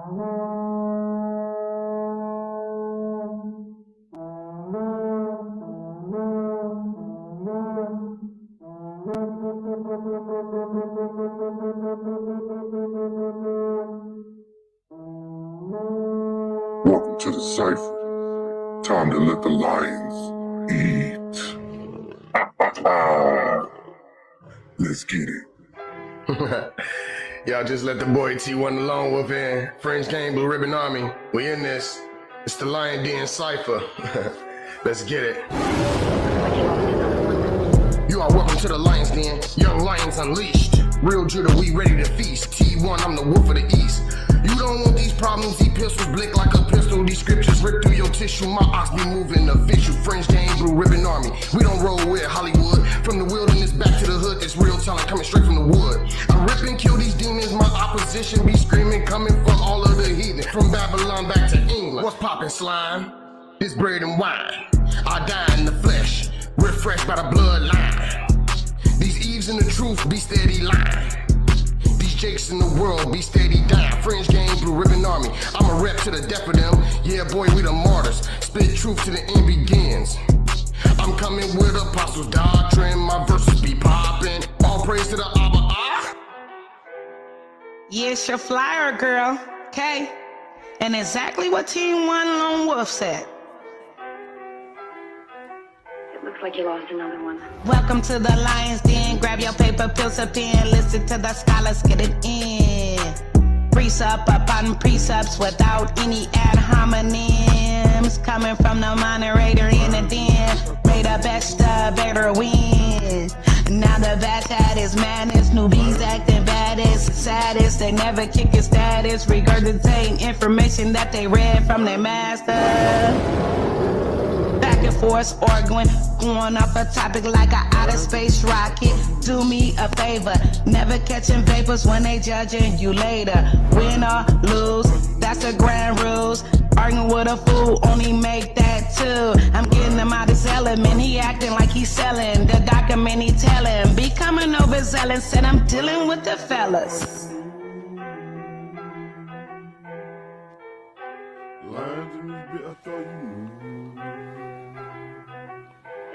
Welcome to the cipher. Time to let the lions eat. Let's get it. Y'all just let the boy T1 alone with in. French Gang, Blue Ribbon Army. We in this. It's the Lion Den Cypher. Let's get it. You are welcome to the Lion's Den. Young lions unleashed. Real Judah, we ready to feast. T1, I'm the wolf of the east. You don't want these problems, these pistols blick like a pistol. These scriptures rip through your tissue. My ox be moving official. French Gang, Blue Ribbon Army. We don't roll with Hollywood. From the wilderness back to the hood, it's real talent coming straight from the wood. I rip and kill these demons, my opposition be screaming, coming from all of the heathen. From Babylon back to England. What's poppin', slime? It's bread and wine. I die in the flesh, refreshed by the bloodline. These Eves in the truth be steady lying. These Jakes in the world be steady dying. Fringe Gang, Blue Ribbon Army. I'm a rep to the death of them. Yeah, boy, we the martyrs. Spit truth to the end begins. I'm coming with apostles' doctrine. My verses be popping. All praise to the Abba. Yeah, it's your flyer, girl. Okay? And exactly what Team One Lone Wolf said. Looks like you lost another one. Welcome to the Lion's Den. Grab your paper, pencil, pen. Listen to the scholars, get it in. Precept upon precepts without any ad hominems. Coming from the moderator in the den. May the best better win. Now the bad cat is madness. Newbies acting baddest, saddest. They never kick your status. Regurgitating information that they read from their master. Back and forth arguing, going off a topic like an outer space rocket. Do me a favor, never catching vapors when they judging you later. Win or lose, that's the grand rules. Arguing with a fool, only make that two. I'm getting him out of his element, he acting like he's selling. The document he telling, becoming overzealous, said I'm dealing with the fellas. Lions in this bit, I thought you knew.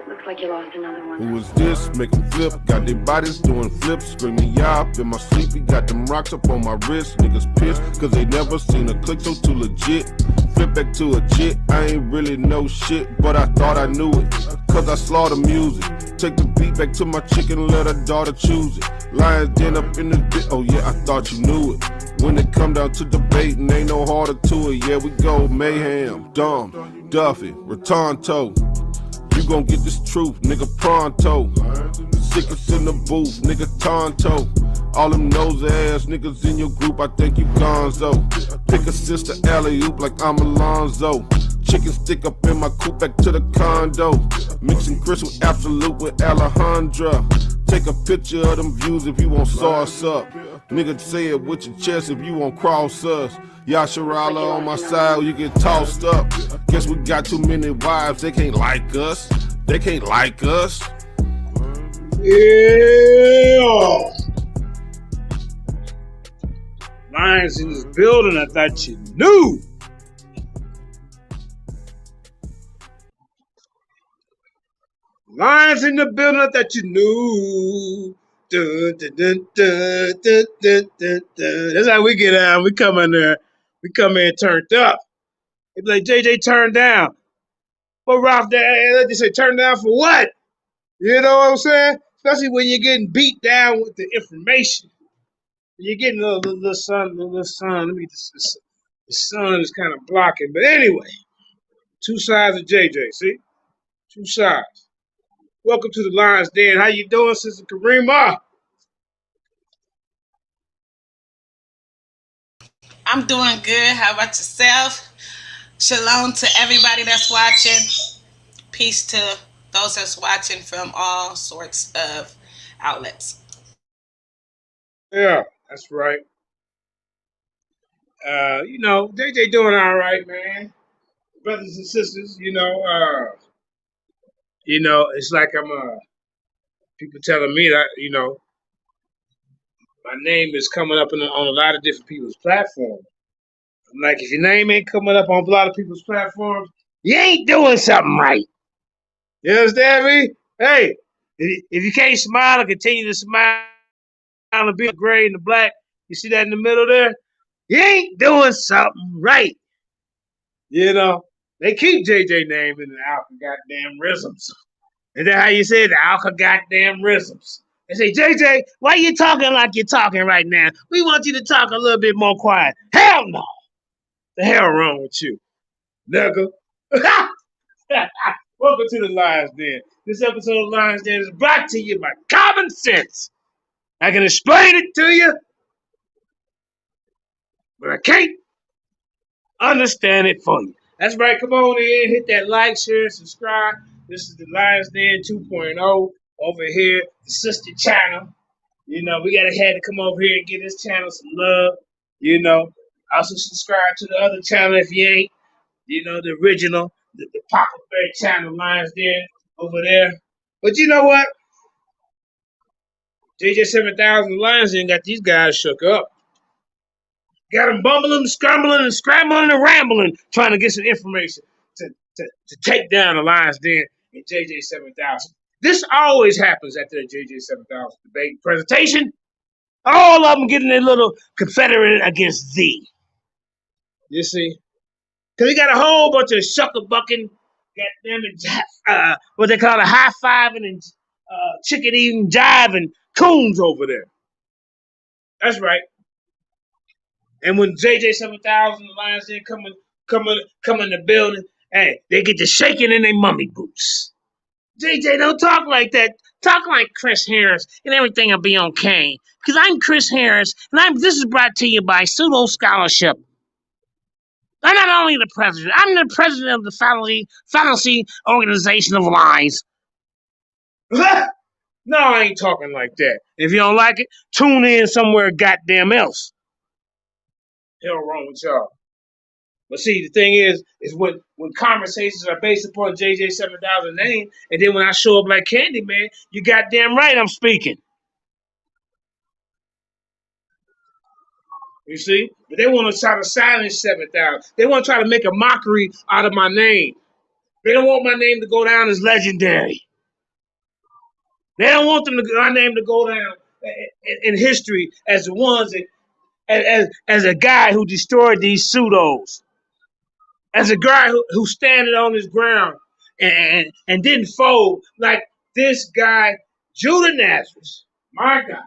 Looks like you lost another one. Who is this? Make them flip. Got their bodies doing flips. Screaming yop in my sleep. We got them rocks up on my wrist. Niggas pissed cause they never seen a click so too legit. Flip back to a jit. I ain't really know shit, but I thought I knew it. Cause I slaughter music. Take the beat back to my chicken, let her daughter choose it. Lions den up in this bit. Oh yeah, I thought you knew it. When it come down to debating, ain't no harder to it. Yeah, we go mayhem, dumb, Duffy, Rotonto. You gon' get this truth, nigga, pronto. Sickest in the booth, nigga, tonto. All them nose ass niggas in your group, I think you gonzo. Pick a sister alley-oop like I'm Alonzo. Chicken stick up in my coupe back to the condo. Mixing Chris with Absolute with Alejandra. Take a picture of them views if you want sauce up. Nigga, say it with your chest if you want cross us. Yasharala on my side, you get tossed up. Guess we got too many wives, they can't like us. They can't like us. Yeah. Lions in this building, I thought you knew. Lions in the building, I thought you knew. Dun, dun, dun, dun, dun, dun, dun, dun. That's how we get out. We come in there. We come in turned up. It's like JJ turned down. But Ralph, they say turn down for what? You know what I'm saying? Especially when you're getting beat down with the information. You're getting a little sun. Let me get this. The sun is kind of blocking. But anyway, two sides of JJ. See, two sides. Welcome to the Lions Den. How you doing, Sister Karima? I'm doing good. How about yourself? Shalom to everybody that's watching. Peace to those that's watching from all sorts of outlets. Yeah, that's right. JJ doing all right, man. Brothers and sisters, it's like I'm people telling me that, my name is coming up on a lot of different people's platforms. I'm like, if your name ain't coming up on a lot of people's platforms, you ain't doing something right. You understand me? Hey, if you can't smile and continue to smile and be gray and the black, you see that in the middle there? You ain't doing something right. You know, they keep JJ name in the alpha goddamn rhythms. Is that how you say it? The alpha goddamn rhythms. They say, JJ, why you talking like you're talking right now? We want you to talk a little bit more quiet. Hell no. The hell wrong with you, nigga? Welcome to the Lions Den. This episode of Lions Den is brought to you by Common Sense. I can explain it to you, but I can't understand it for you. That's right. Come on in, hit that like, share, subscribe. This is the Lions Den 2.0 over here, the sister channel. You know, we gotta have to come over here and give this channel some love. You know, also subscribe to the other channel if you ain't. You know, the original, the Papa Bear channel, Lions Den over there. But you know what? JJ 7000 Lions Den got these guys shook up. Got them bumbling, scrambling, and rambling, trying to get some information to take down the Lions Den and JJ 7000. This always happens after the JJ 7000 debate presentation. All of them getting their little confederate against thee. You see? Because he got a whole bunch of shucker bucking, goddamn, what they call a high fiving and chicken eating, jiving coons over there. That's right. And when JJ 7000 the Lions Den come in the building, hey, they get to shaking in their mummy boots. JJ, don't talk like that. Talk like Chris Harris, and everything will be okay. Because I'm Chris Harris, and this is brought to you by Pseudo Scholarship. I'm not only the president, I'm the president of the Fallacy Organization of Lies. No, I ain't talking like that. If you don't like it, tune in somewhere goddamn else. Hell wrong with y'all. But see, the thing is when conversations are based upon JJ 7000 name, and then when I show up like Candyman, you goddamn right I'm speaking. You see? But they want to try to silence 7000. They want to try to make a mockery out of my name. They don't want my name to go down as legendary. They don't want my name to go down in history as the ones that, as a guy who destroyed these pseudos. As a guy who standing on his ground and didn't fold like this guy, Judas Nazareth. My God.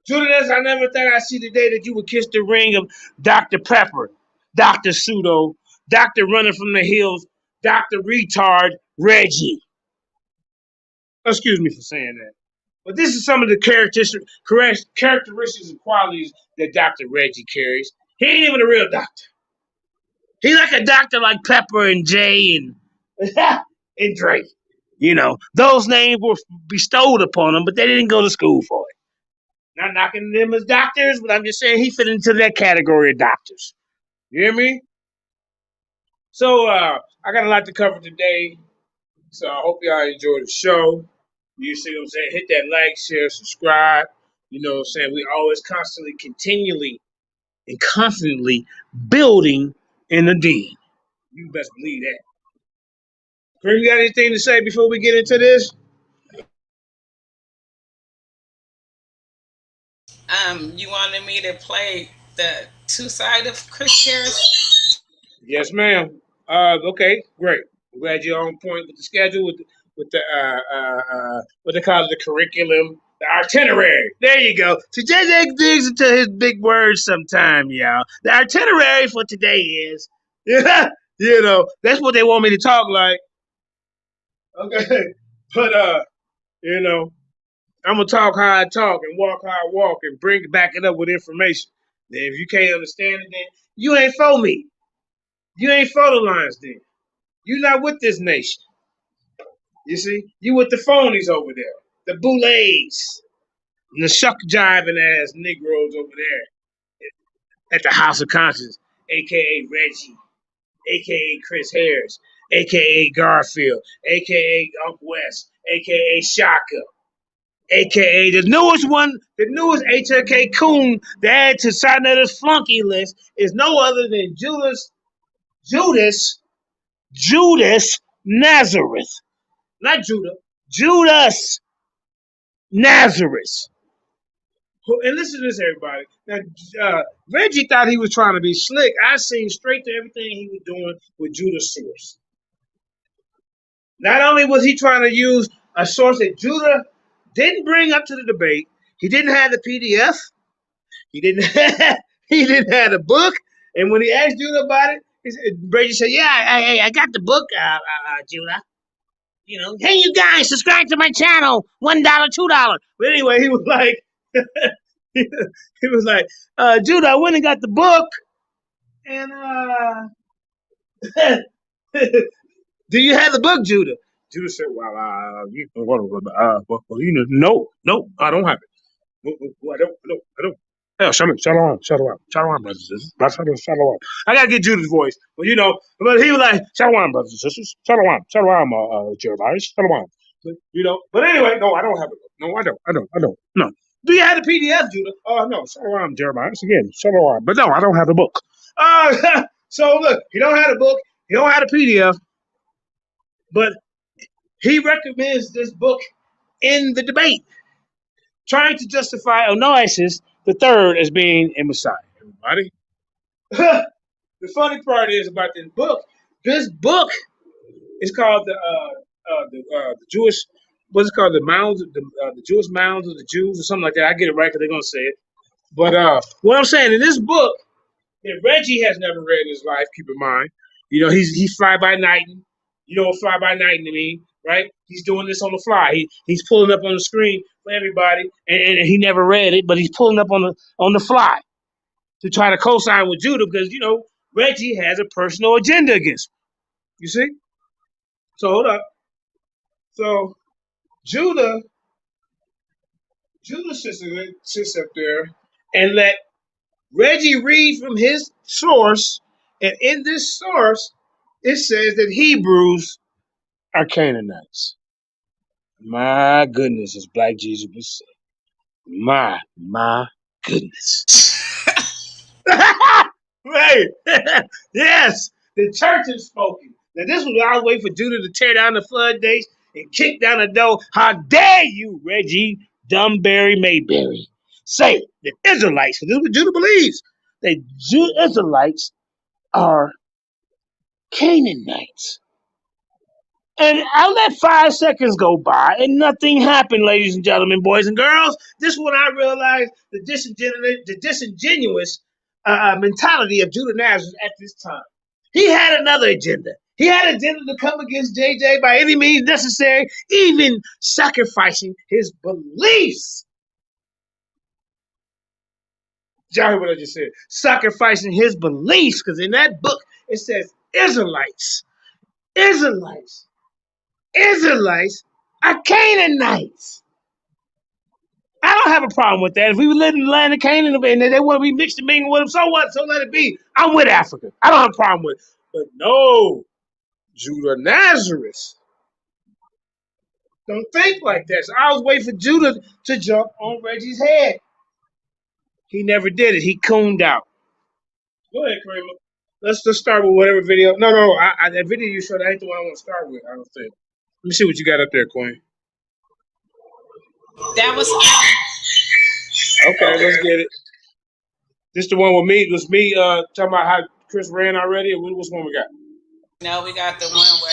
Judas Nazareth, I never thought I'd see the day that you would kiss the ring of Dr. Pepper, Dr. Pseudo, Dr. Running from the Hills, Dr. Retard, Reggie. Excuse me for saying that. But this is some of the characteristics and qualities that Dr. Reggie carries. He ain't even a real doctor. He's like a doctor like Pepper and Jay and and Drake. You know, those names were bestowed upon him, but they didn't go to school for it. Not knocking them as doctors, but I'm just saying he fit into that category of doctors. You hear me? So I got a lot to cover today. So I hope y'all enjoy the show. You see what I'm saying? Hit that like, share, subscribe. You know what I'm saying? We always constantly, continually, and confidently building in the den. You best believe that. Kareem, you got anything to say before we get into this? You wanted me to play the two side of Chris Harris? Yes, ma'am. Okay, great. I'm glad you're on point with the schedule, with the what they call it, the curriculum, the itinerary. There you go. So JJ digs into his big words sometime, y'all. The itinerary for today is, yeah, you know, that's what they want me to talk like. Okay, but you know, I'm gonna talk how I talk and walk how I walk and back it up with information. Then if you can't understand it, then you ain't for me. You ain't for the Lions Den. You not with this nation. You see? You with the phonies over there. The boulets. And the shuck jiving ass Negroes over there at the House of Conscience, aka Reggie, aka Chris Harris, aka Garfield, aka Uncle West, aka Shaka. AKA the newest one, the newest HLK coon to add to Sarnetter's flunky list is no other than Judas Nazareth. Not Judah, Judas Nazareth. And listen to this, everybody. Now, Reggie thought he was trying to be slick. I seen straight to everything he was doing with Judah's source. Not only was he trying to use a source that Judah didn't bring up to the debate, he didn't have the PDF, he didn't have the book, and when he asked Judah about it, Reggie said, "Yeah, I got the book, Judah. You know, hey, you guys, subscribe to my channel, $1, $2." But anyway, he was like, he was like, Judah, I went and got the book, and do you have the book, Judah? Judah said, "Well, no, I don't have it. I don't. Hell, shalom, brothers and sisters. Shalom. I gotta get Judah's voice, but but he was like, shalom, brothers and sisters. Shalom, Jeremiah, shalom. But anyway, no, I don't have it. No, I don't. No. Do you have the PDF, Judah? No, shalom, Jeremiah. Again, shalom. But no, I don't have the book. So look, he don't have the book. He don't have the PDF, but he recommends this book in the debate, trying to justify Onias the third as being a Messiah. Everybody. The funny part is about this book. This book is called the Jewish. What's it called? The mounds, the Jewish mounds of the Jews, or something like that. I get it right because they're gonna say it. But what I'm saying in this book that Reggie has never read in his life. Keep in mind, he's fly by nighting. You know what fly by nighting mean, right? He's doing this on the fly. He's pulling up on the screen for everybody, and he never read it, but he's pulling up on the fly to try to co-sign with Judah because Reggie has a personal agenda against him. You see? So hold up. So Judah sits up there and let Reggie read from his source, and in this source, it says that Hebrews are Canaanites. My goodness, as Black Jesus would say. My goodness. Right. Yes, the church has spoken. Now, this was I was waiting for Judah to tear down the floodgates and kick down the door. How dare you, Reggie Dumberry Mayberry, say that Israelites, because this is what Judah believes, that Israelites are Canaanites. And I let 5 seconds go by and nothing happened, ladies and gentlemen, boys and girls. This is when I realized the disingenuous mentality of Judas Nazareth at this time. He had another agenda. He had an agenda to come against JJ by any means necessary, even sacrificing his beliefs. Y'all heard what I just said? Sacrificing his beliefs, because in that book it says Israelites are Canaanites. I don't have a problem with that. If we live in the land of Canaan and they want to be mixed and mingled with them, so what? So let it be. I'm with Africa. I don't have a problem with it. But no, Judah Nazareth don't think like that. So I was waiting for Judah to jump on Reggie's head. He never did it. He cooned out. Go ahead, Kramer. Let's start with whatever video. No. That video you showed, that ain't the one I want to start with, I don't think. Let me see what you got up there, Queen. That was Okay, let's get it. This the one with me? Was me talking about how Chris ran already, or which one we got? no. We got the one where.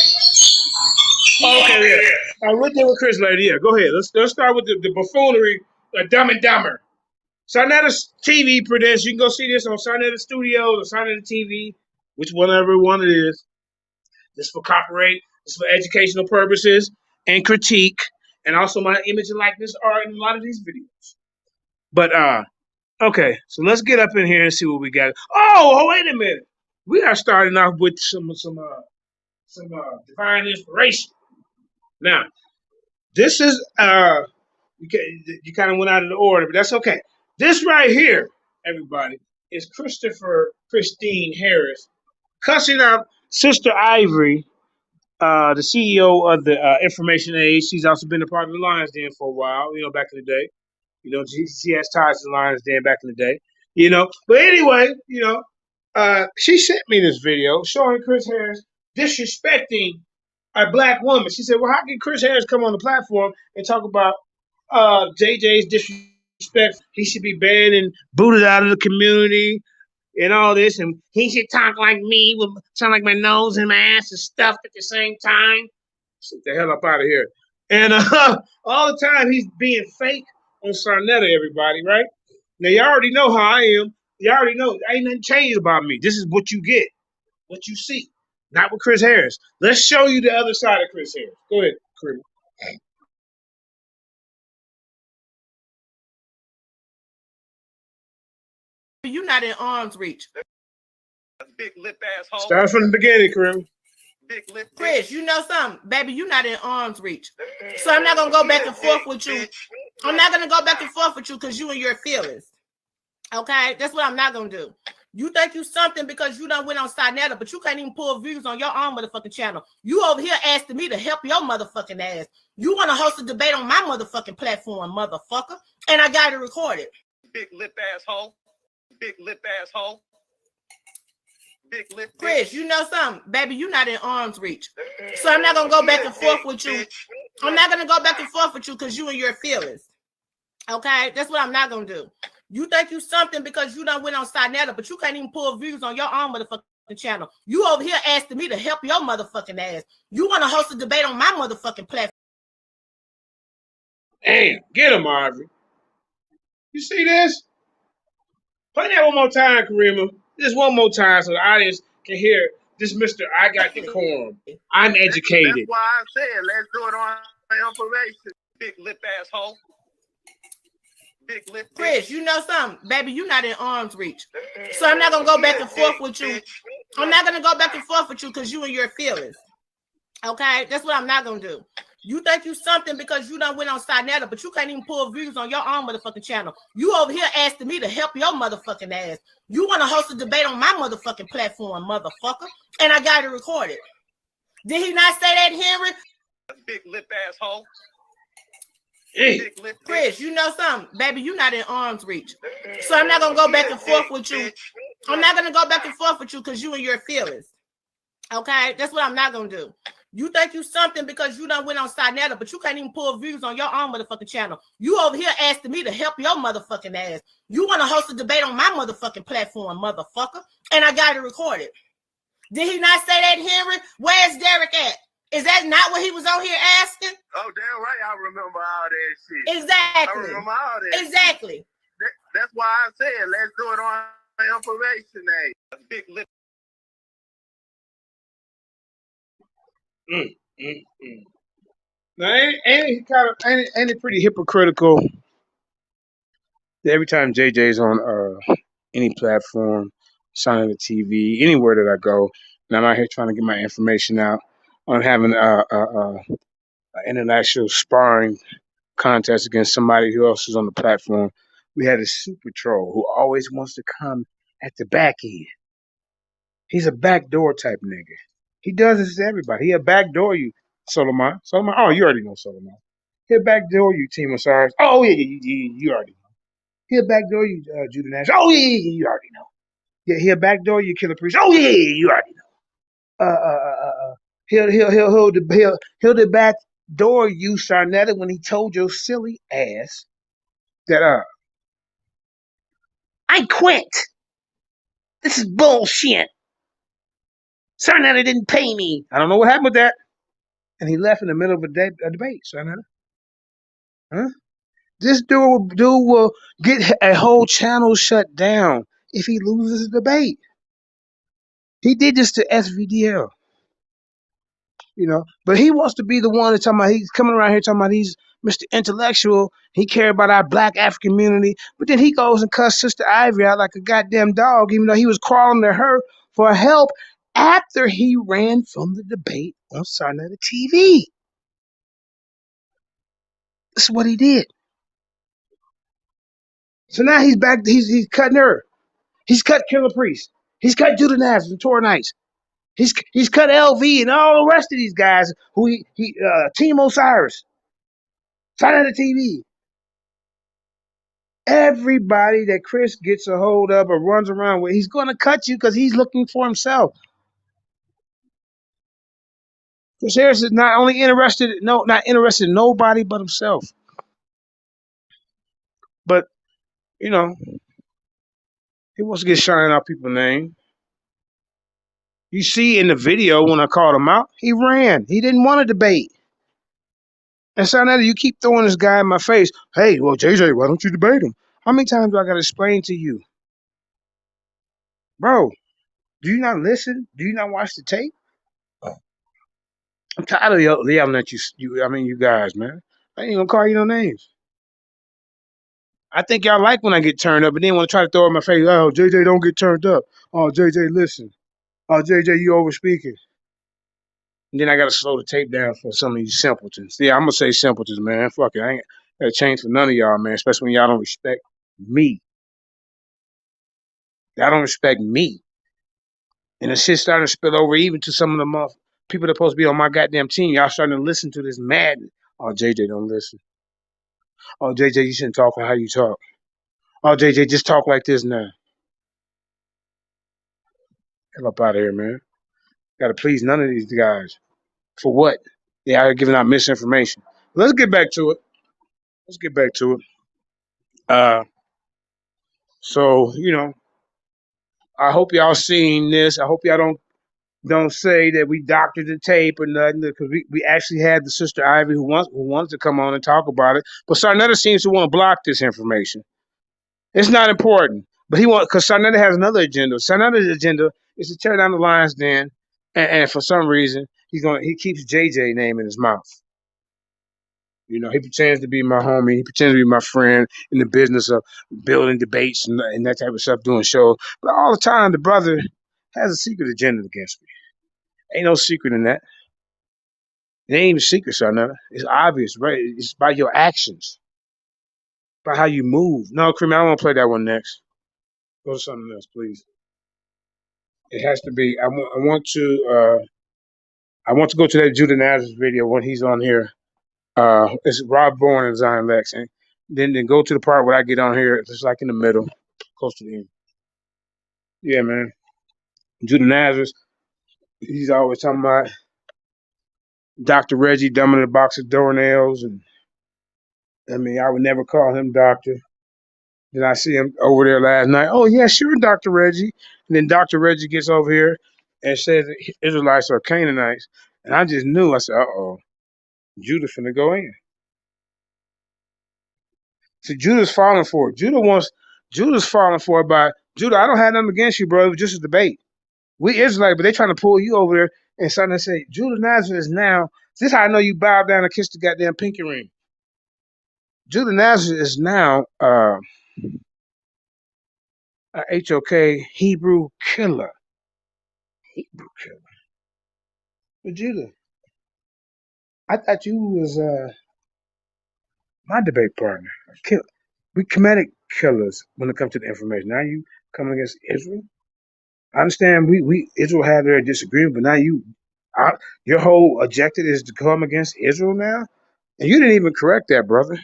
Okay, yeah. All right, we'll deal with Chris later. Yeah, go ahead. Let's start with the buffoonery, Dumb and Dumber. Sarnetta TV presents. You can go see this on Sarnetta Studios or Sarnetta TV, whatever one it is. This for copyright. This for educational purposes and critique, and also my image and likeness are in a lot of these videos. But okay, so let's get up in here and see what we got. Oh, wait a minute. We are starting off with some divine inspiration. Now, this is you kind of went out of the order, but that's okay. This right here, everybody, is Christine Harris cussing out Sister Ivory the CEO of the Information Age. She's also been a part of the Lions Den for a while, back in the day. She has ties to the Lions Den back in the day. But anyway, she sent me this video showing Chris Harris disrespecting a black woman. She said, well, how can Chris Harris come on the platform and talk about JJ's disrespect? He should be banned and booted out of the community and all this, and he should talk like me, with sound like my nose and my ass is stuffed at the same time. Get the hell up out of here. And all the time he's being fake on Sarnetta, everybody, right? Now, you already know how I am. You already know. Ain't nothing changed about me. This is what you get, what you see. Not with Chris Harris. Let's show you the other side of Chris Harris. Go ahead, Chris. You're not in arm's reach. Big lip asshole. Start from the beginning, Chris. Big lip. Chris, you know something? Baby, you're not in arm's reach. So I'm not going to go back and forth with you. I'm not going to go back and forth with you because you and your feelings. Okay? That's what I'm not going to do. You think you something because you done went on Sinetta, but you can't even pull views on your own motherfucking channel. You over here asking me to help your motherfucking ass. You want to host a debate on my motherfucking platform, motherfucker. And I got it recorded. Big lip asshole. Big lip asshole. Big lip. Chris, you know something? Baby, you're not in arm's reach. So I'm not going to go back and forth with you. I'm not going to go back and forth with you because you and your feelings. Okay? That's what I'm not going to do. You think you something because you done went on Sinetta, but you can't even pull views on your own motherfucking channel. You over here asking me to help your motherfucking ass. You want to host a debate on my motherfucking platform. Damn, get him, Marvin. You see this? Play that one more time, Karima. Just one more time so the audience can hear this Mr. I got decorum. I'm educated. That's why I said let's do it on information. Big lip asshole. Big lip. Chris, you know something? Baby, you're not in arm's reach. So I'm not going to go back and forth with you. I'm not going to go back and forth with you because you and your feelings. Okay? That's what I'm not going to do. You think you something because you done went on Sinetta, but you can't even pull views on your own motherfucking channel. You over here asking me to help your motherfucking ass. You want to host a debate on my motherfucking platform, motherfucker. And I got it recorded. Did he not say that, Henry? Big lip asshole. Hey. Big lip. Chris, you know something? Baby, you're not in arm's reach. So I'm not going to go back and forth with you. I'm not going to go back and forth with you because you and your feelings. Okay? That's what I'm not going to do. You think you something because you done went on Sinetta, but you can't even pull views on your own motherfucking channel. You over here asking me to help your motherfucking ass. You want to host a debate on my motherfucking platform, motherfucker. And I got it recorded. Did he not say that, Henry? Where's Derek at? Is that not what he was on here asking? Oh, damn right, I remember all that shit. Exactly. I remember all that. Exactly. That's why I said let's do it on information. Big lip. Now, ain't it pretty hypocritical that every time JJ's on any platform, signing the TV, anywhere that I go, and I'm out here trying to get my information out, I'm having an international sparring contest against somebody who else is on the platform. We had a super troll who always wants to come at the back end. He's a backdoor type nigga. He does this to everybody. He'll backdoor you, Solomon. Oh, you already know Solomon. He'll backdoor you, Team Osiris. Oh, yeah, you already know. He'll backdoor you, Judas Nazareth. Oh, yeah, you already know. Yeah, he'll backdoor you, Killer Priest. Oh, yeah, you already know. He'll backdoor you, Sarnetta, when he told your silly ass that I quit. This is bullshit. Sarnetta didn't pay me. I don't know what happened with that. And he left in the middle of a debate, Sarnetta. Huh? This dude will get a whole channel shut down if he loses a debate. He did this to SVDL, but he wants to be the one that's talking about, he's coming around here talking about he's Mr. Intellectual. He cares about our black African community, but then he goes and cuss Sister Ivory out like a goddamn dog, even though he was crawling to her for help after he ran from the debate on Sarnetta TV. This is what he did. So now he's back. He's cutting her. He's cut Killer Priest. He's cut Judas Nazareth and Torah Knights. He's cut LV and all the rest of these guys who Team Osiris, Sign of the TV. Everybody that Chris gets a hold of or runs around with, he's gonna cut you because he's looking for himself. Chris Harris is not interested in nobody but himself. But you know, he wants to get shining out people's name. You see in the video when I called him out, he ran. He didn't want to debate. And so now you keep throwing this guy in my face. Hey, well, JJ, why don't you debate him? How many times do I got to explain to you? Bro, do you not listen? Do you not watch the tape? I'm tired of yelling at you guys, man. I ain't gonna call you no names. I think y'all like when I get turned up, but then want to try to throw it in my face. Oh, JJ, don't get turned up. Oh, JJ, listen. Oh, JJ, you over speaking. And then I got to slow the tape down for some of these simpletons. Yeah, I'm going to say simpletons, man. Fuck it. I ain't got to change for none of y'all, man, especially when y'all don't respect me. Y'all don't respect me. And the shit starting to spill over even to some of the people that supposed to be on my goddamn team. Y'all starting to listen to this madness. Oh, JJ, don't listen. Oh, JJ, you shouldn't talk like how you talk. Oh, JJ, just talk like this now. Get up out of here, man. Got to please none of these guys. For what? They are giving out misinformation. Let's get back to it. So, I hope y'all seen this. I hope y'all don't say that we doctored the tape or nothing, because we actually had the Sister Ivy who wants to come on and talk about it. But Sarnetta seems to want to block this information. It's not important. But because Sarnetta has another agenda. Sarnetta's agenda is to tear down the Lion's Den, and for some reason he keeps JJ name in his mouth. He pretends to be my homie. He pretends to be my friend in the business of building debates and that type of stuff, doing shows. But all the time, the brother has a secret agenda against me. Ain't no secret in that. It ain't even secret, son. It's obvious, right? It's by your actions, by how you move. No, Creamy, I don't want to play that one next. Go to something else, please. It has to be. I want to go to that Judas Nazareth video when he's on here. It's Rob Bourne and Zion Lex, and then go to the part where I get on here. It's like in the middle, close to the end. Yeah, man. Judas Nazareth. He's always talking about Dr. Reggie dumbing a box of doornails, and I would never call him doctor. Then I see him over there last night. Oh yeah, sure, Dr. Reggie. And then Dr. Reggie gets over here and says that Israelites are Canaanites, and I just knew. I said, "Uh-oh, Judah finna go in." See, Judah's falling for it. Judah's falling for it by Judah. I don't have nothing against you, bro. It was just a debate. We Israelites, but they trying to pull you over there and starting to say Judas Nazareth is now. This is how I know you bow down and kiss the goddamn pinky ring. Judas Nazareth is now a HOK Hebrew killer. Hebrew killer. But Judah, I thought you was my debate partner. We comedic killers when it comes to the information. Now you coming against Israel. I understand we Israel had their disagreement, but now your whole objective is to come against Israel now, and you didn't even correct that, brother.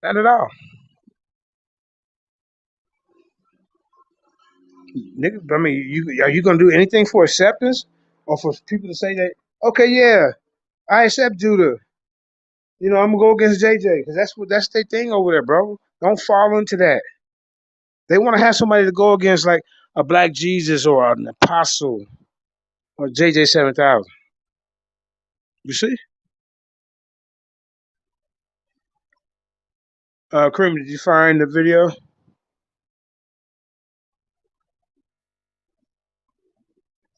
Not at all, nigga. Are you gonna do anything for acceptance, or for people to say that? Okay, yeah, I accept Judah. I'm gonna go against JJ because that's their thing over there, bro. Don't fall into that. They want to have somebody to go against, like a Black Jesus or an Apostle or JJ 7000. You see? Kareem, did you find the video?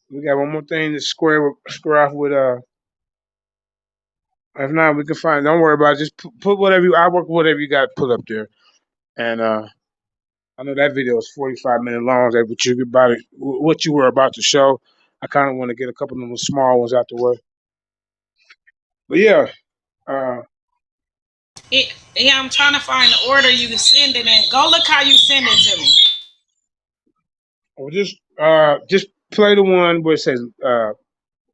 We got one more thing to square off with. If not, we can find. Don't worry about it. Just put whatever I work with whatever you got put up there. And I know that video is 45 minutes long. That what you were about to show. I kind of want to get a couple of them small ones out the way. But yeah. Yeah, I'm trying to find the order you send it in. Go look how you send it to me. Just Play the one where it says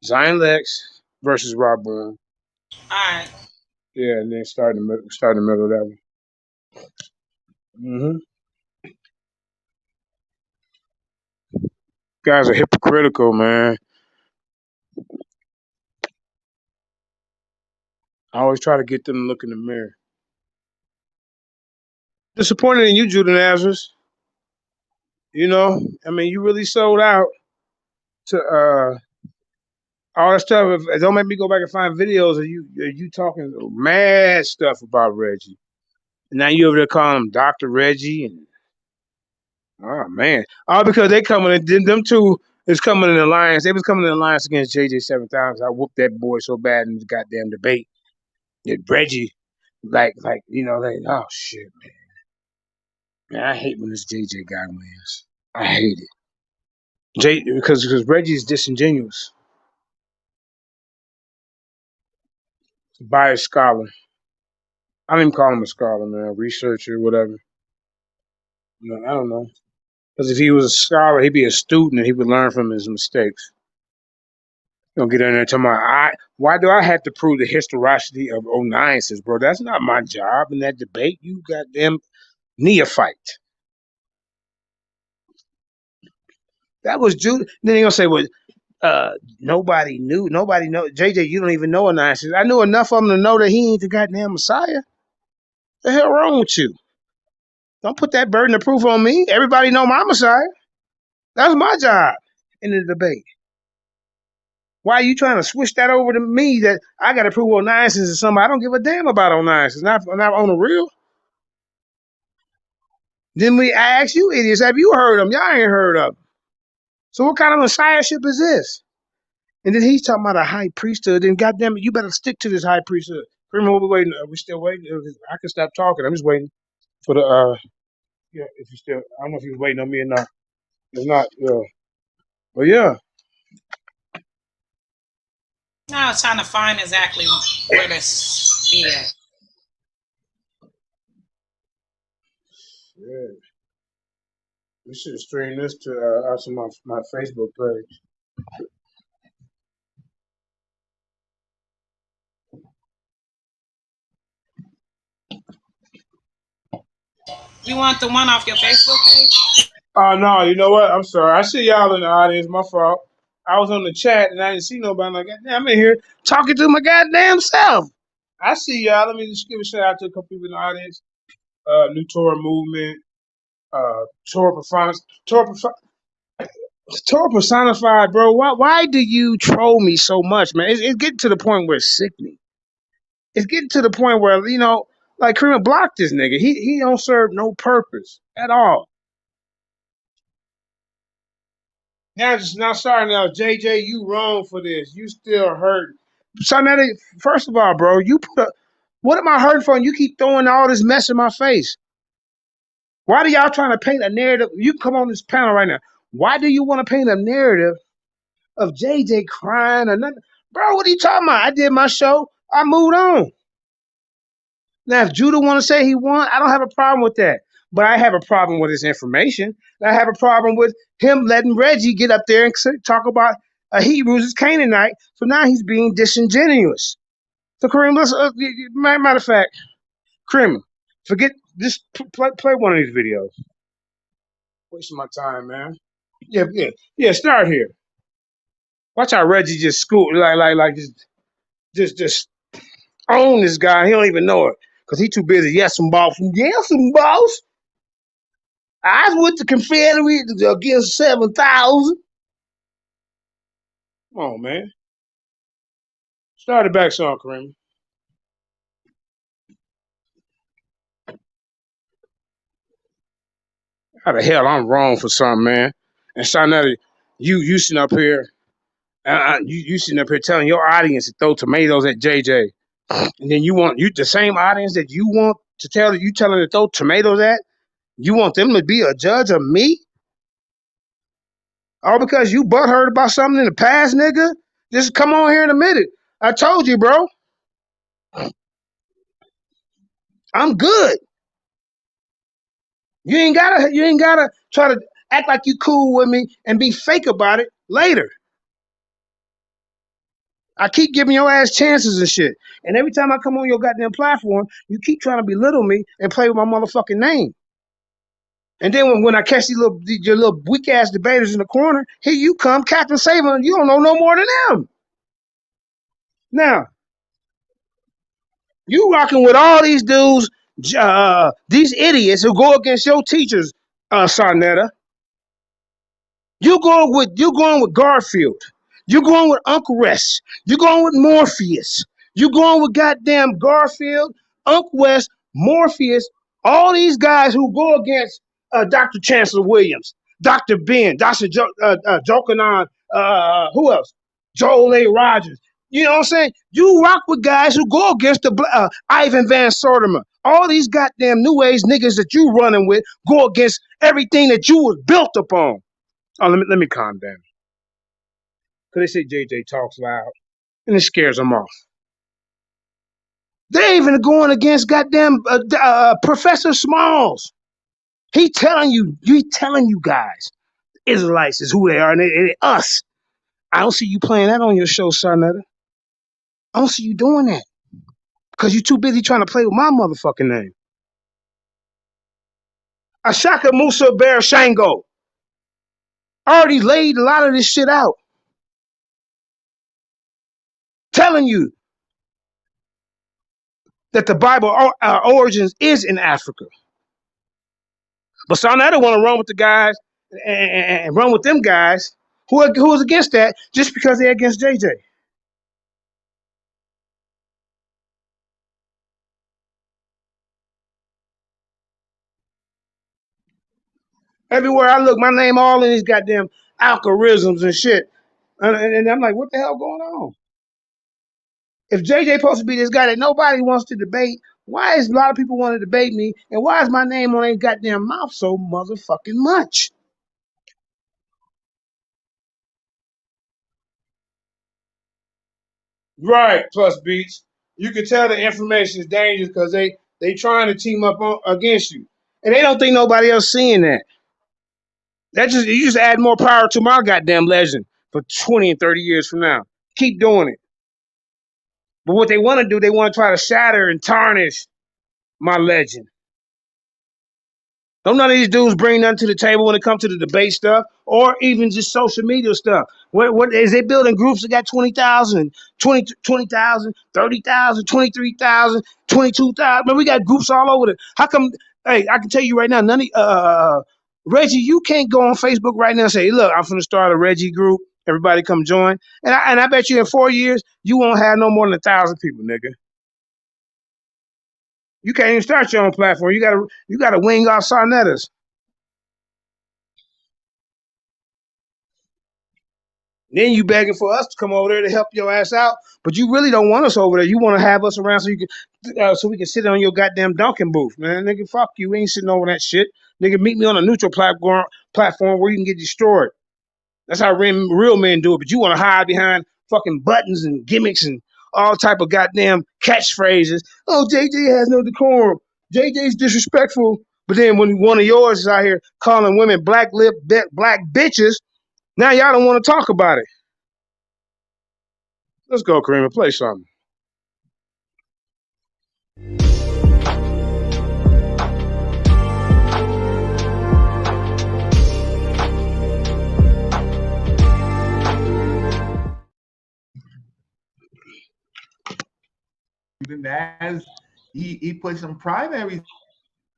Zion Lex versus Rob Bourne. Alright. Yeah, and then start in the middle of that one. Guys are hypocritical, man. I always try to get them to look in the mirror. Disappointed in you, Judas Nazareth. You know, I mean, you really sold out to all that stuff. If, don't make me go back and find videos of you talking mad stuff about Reggie. And now you over there calling him Dr. Reggie. And oh, man. All because they coming in, them two is coming in alliance. They was coming in alliance against JJ 7,000. I whooped that boy so bad in the goddamn debate that Reggie, oh, shit, man. Man, I hate when this JJ guy wins. I hate it. Because Reggie's disingenuous. Biased scholar. I don't even call him a scholar, man. Researcher, whatever. No, I don't know. Because if he was a scholar, he'd be a student and he would learn from his mistakes. Don't get in there talking about, why do I have to prove the historicity of onias, bro? That's not my job in that debate. You goddamn neophyte. That was Judas. Then you're going to say, well, nobody knew. Nobody know. JJ, you don't even know onias. I knew enough of him to know that he ain't the goddamn Messiah. The hell wrong with you? Don't put that burden of proof on me. Everybody know my Messiah. That's my job in the debate. Why are you trying to switch that over to me that I got to prove onias is somebody? I don't give a damn about onias. It's not on the real. Then I ask you idiots, have you heard of them? Y'all ain't heard of them. So what kind of messiahship is this? And then he's talking about a high priesthood. Then goddamn it, you better stick to this high priesthood. Remember what we're waiting? Are we still waiting? I can stop talking. I'm just waiting for the yeah. If you still, I don't know if you're waiting on me or not. If not, but yeah. Now I was trying to find exactly where this be at. Yeah. We should stream this to also my Facebook page. You want the one off your Facebook page? Oh no, you know what? I'm sorry. I see y'all in the audience. My fault. I was on the chat and I didn't see nobody. I'm like, goddamn, I'm in here talking to my goddamn self. I see y'all. Let me just give a shout out to a couple people in the audience. New Torah movement. Torah personified, bro. Why do you troll me so much, man? It's getting to the point where it's sickening. It's getting to the point where, like Kareem blocked this nigga. He don't serve no purpose at all. Now sorry now, JJ, you wrong for this. You still hurt. So now, first of all, bro, what am I hurting for? And you keep throwing all this mess in my face. Why do y'all trying to paint a narrative? You come on this panel right now. Why do you want to paint a narrative of JJ crying or nothing? Bro, what are you talking about? I did my show. I moved on. Now, if Judah want to say he won, I don't have a problem with that. But I have a problem with his information. I have a problem with him letting Reggie get up there and talk about a Hebrews is Canaanite. So now he's being disingenuous. So Kareem, matter of fact, Kareem, forget just play one of these videos. Wasting my time, man. Yeah. Start here. Watch how Reggie just school just own this guy. He don't even know it because he too busy. Yes, some boss. Yes, some boss. I was with the Confederates against 7,000. Come on, man. Start it back song, Kareem. How the hell I'm wrong for something, man? And Sarnetta, you sitting up here, you sitting up here telling your audience to throw tomatoes at JJ, and then you the same audience that you want to tell you telling to throw tomatoes at. You want them to be a judge of me? All because you butthurt about something in the past, nigga? Just come on here and admit it. I told you, bro. I'm good. You ain't gotta try to act like you cool with me and be fake about it later. I keep giving your ass chances and shit. And every time I come on your goddamn platform, you keep trying to belittle me and play with my motherfucking name. And then when I catch your little weak ass debaters in the corner, here you come, Captain Saban. You don't know no more than them. Now, you rocking with all these dudes, these idiots who go against your teachers, Sarnetta. You're going with Garfield. You're going with Uncle West. You're going with Morpheus. You're going with goddamn Garfield, Uncle West, Morpheus, all these guys who go against Dr. Chancellor Williams, Dr. Ben, Dr. Jokanon, who else? Joel A. Rogers. You know what I'm saying? You rock with guys who go against the Ivan Van Sertima. All these goddamn new age niggas that you running with go against everything that you was built upon. Oh, let me calm down. Because they say JJ talks loud, and it scares them off. They even going against goddamn Professor Smalls. He telling you guys, Israelites is who they are, and they us. I don't see you playing that on your show, Sarnetta. I don't see you doing that. Because you're too busy trying to play with my motherfucking name. Ashaka Musa Bear Shango already laid a lot of this shit out. Telling you that the Bible origins is in Africa. But Sarnetta want to run with the guys and run with them guys who was against that just because they're against JJ. Everywhere I look, my name all in these goddamn algorithms and shit. And I'm like, what the hell going on? If JJ supposed to be this guy that nobody wants to debate, why is a lot of people want to debate me? And why is my name on their goddamn mouth so motherfucking much? Right, plus Beats. You can tell the information is dangerous because they trying to team up against you. And they don't think nobody else seeing that. You just add more power to my goddamn legend for 20 and 30 years from now. Keep doing it. But what they want to do, they want to try to shatter and tarnish my legend. Don't none of these dudes bring nothing to the table when it comes to the debate stuff or even just social media stuff. What is they building groups that got 20,000, 20,000, 30,000, 23,000, 22,000? Man, we got groups all over it. How come? Hey, I can tell you right now, Reggie, you can't go on Facebook right now and say, look, I'm going to start a Reggie group. Everybody come join. And I bet you in 4 years, you won't have no more than 1,000 people, nigga. You can't even start your own platform. You gotta wing off Sarnettas. Then you begging for us to come over there to help your ass out, but you really don't want us over there. You want to have us around so we can sit on your goddamn Dunkin' booth, man. Nigga, fuck you. We ain't sitting over that shit. Nigga, meet me on a neutral platform where you can get destroyed. That's how real men do it. But you want to hide behind fucking buttons and gimmicks and all type of goddamn catchphrases. Oh, JJ has no decorum. JJ's disrespectful. But then when one of yours is out here calling women black bitches, now y'all don't want to talk about it. Let's go, Kareem, and play something. As he put some primaries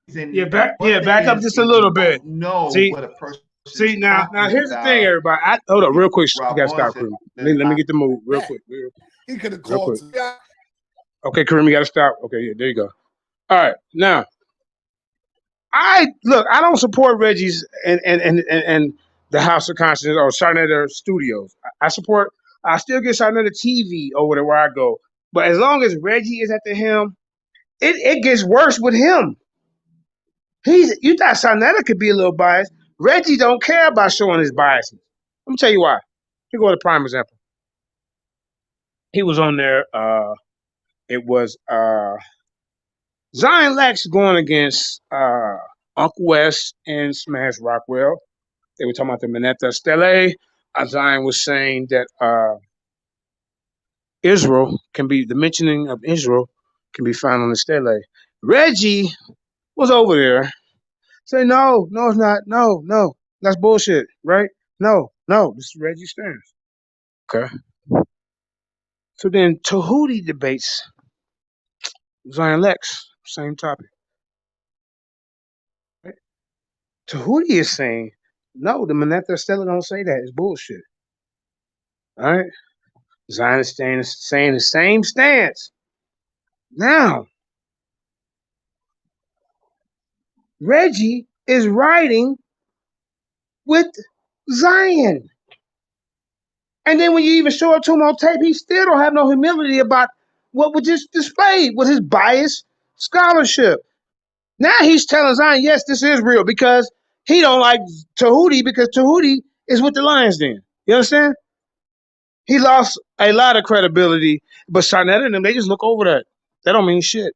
in. Back up just a little bit. No, what a person. See now here's the thing, everybody. Hold up, real quick. You gotta stop, Kareem. Let me get the move real quick. He could have called. Okay, Kareem, you gotta stop. Okay, yeah, there you go. All right, now I don't support Reggie's and the House of Conscience or Sarnetta Studios. I still get Sarnetta TV over there where I go. But as long as Reggie is at the helm, it gets worse with him. You thought Sarnetta could be a little biased. Reggie don't care about showing his biases. Let me tell you why. Here go the prime example. He was on there. It was Zion Lex going against Uncle West and Smash Rockwell. They were talking about the Minetta Stele Zion was saying that Israel can be, the mentioning of Israel can be found on the stele. Reggie was over there saying, no, it's not. No, that's bullshit, right? No, this is Reggie's stance. Okay. So then Tahuti debates Zion Lex, same topic. Right? Tahuti is saying, no, the Manetha Stela don't say that. It's bullshit. All right? Zion is saying the same stance. Now, Reggie is riding with Zion. And then when you even show it to him on tape, he still don't have no humility about what was just displayed with his biased scholarship. Now he's telling Zion, yes, this is real, because he don't like Tahuti, because Tahuti is with the Lions Den. You understand? He lost a lot of credibility, but Sarnetta and them, they just look over that. That don't mean shit.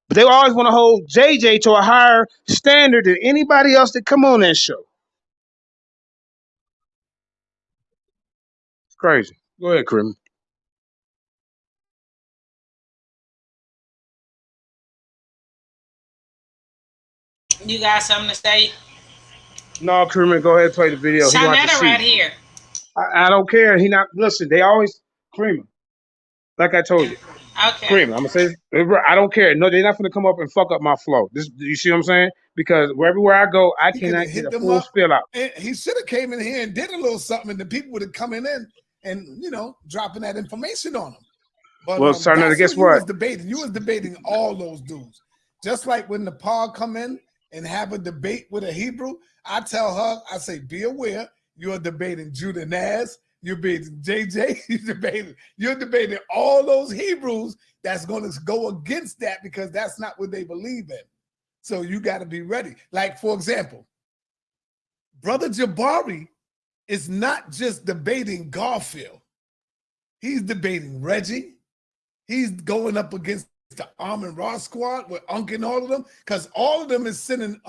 But they always want to hold JJ to a higher standard than anybody else that come on that show. It's crazy. Go ahead, Krim. You got something to say? No, Krim, go ahead and play the video. He wants to Shanetta see. right here. I don't care. He not listen. They always Creamer. Like I told you, Okay. Creamer. I'm gonna say I don't care. No, they're not gonna come up and fuck up my flow. This, you see what I'm saying? Because everywhere I go, I cannot get a full spill out. And he should have came in here and did a little something, and the people would have come in and dropping that information on him. But well, Sarnetta, guess what? You was debating all those dudes. Just like when Nepal come in and have a debate with a Hebrew, I tell her, I say, be aware, you're debating Judas Nazareth, you're debating JJ, you're debating all those Hebrews that's going to go against that, because that's not what they believe in. So you got to be ready. Like, for example, Brother Jabari is not just debating Garfield. He's debating Reggie. He's going up against the Armin Ross squad with Unk and all of them, because all of them is sending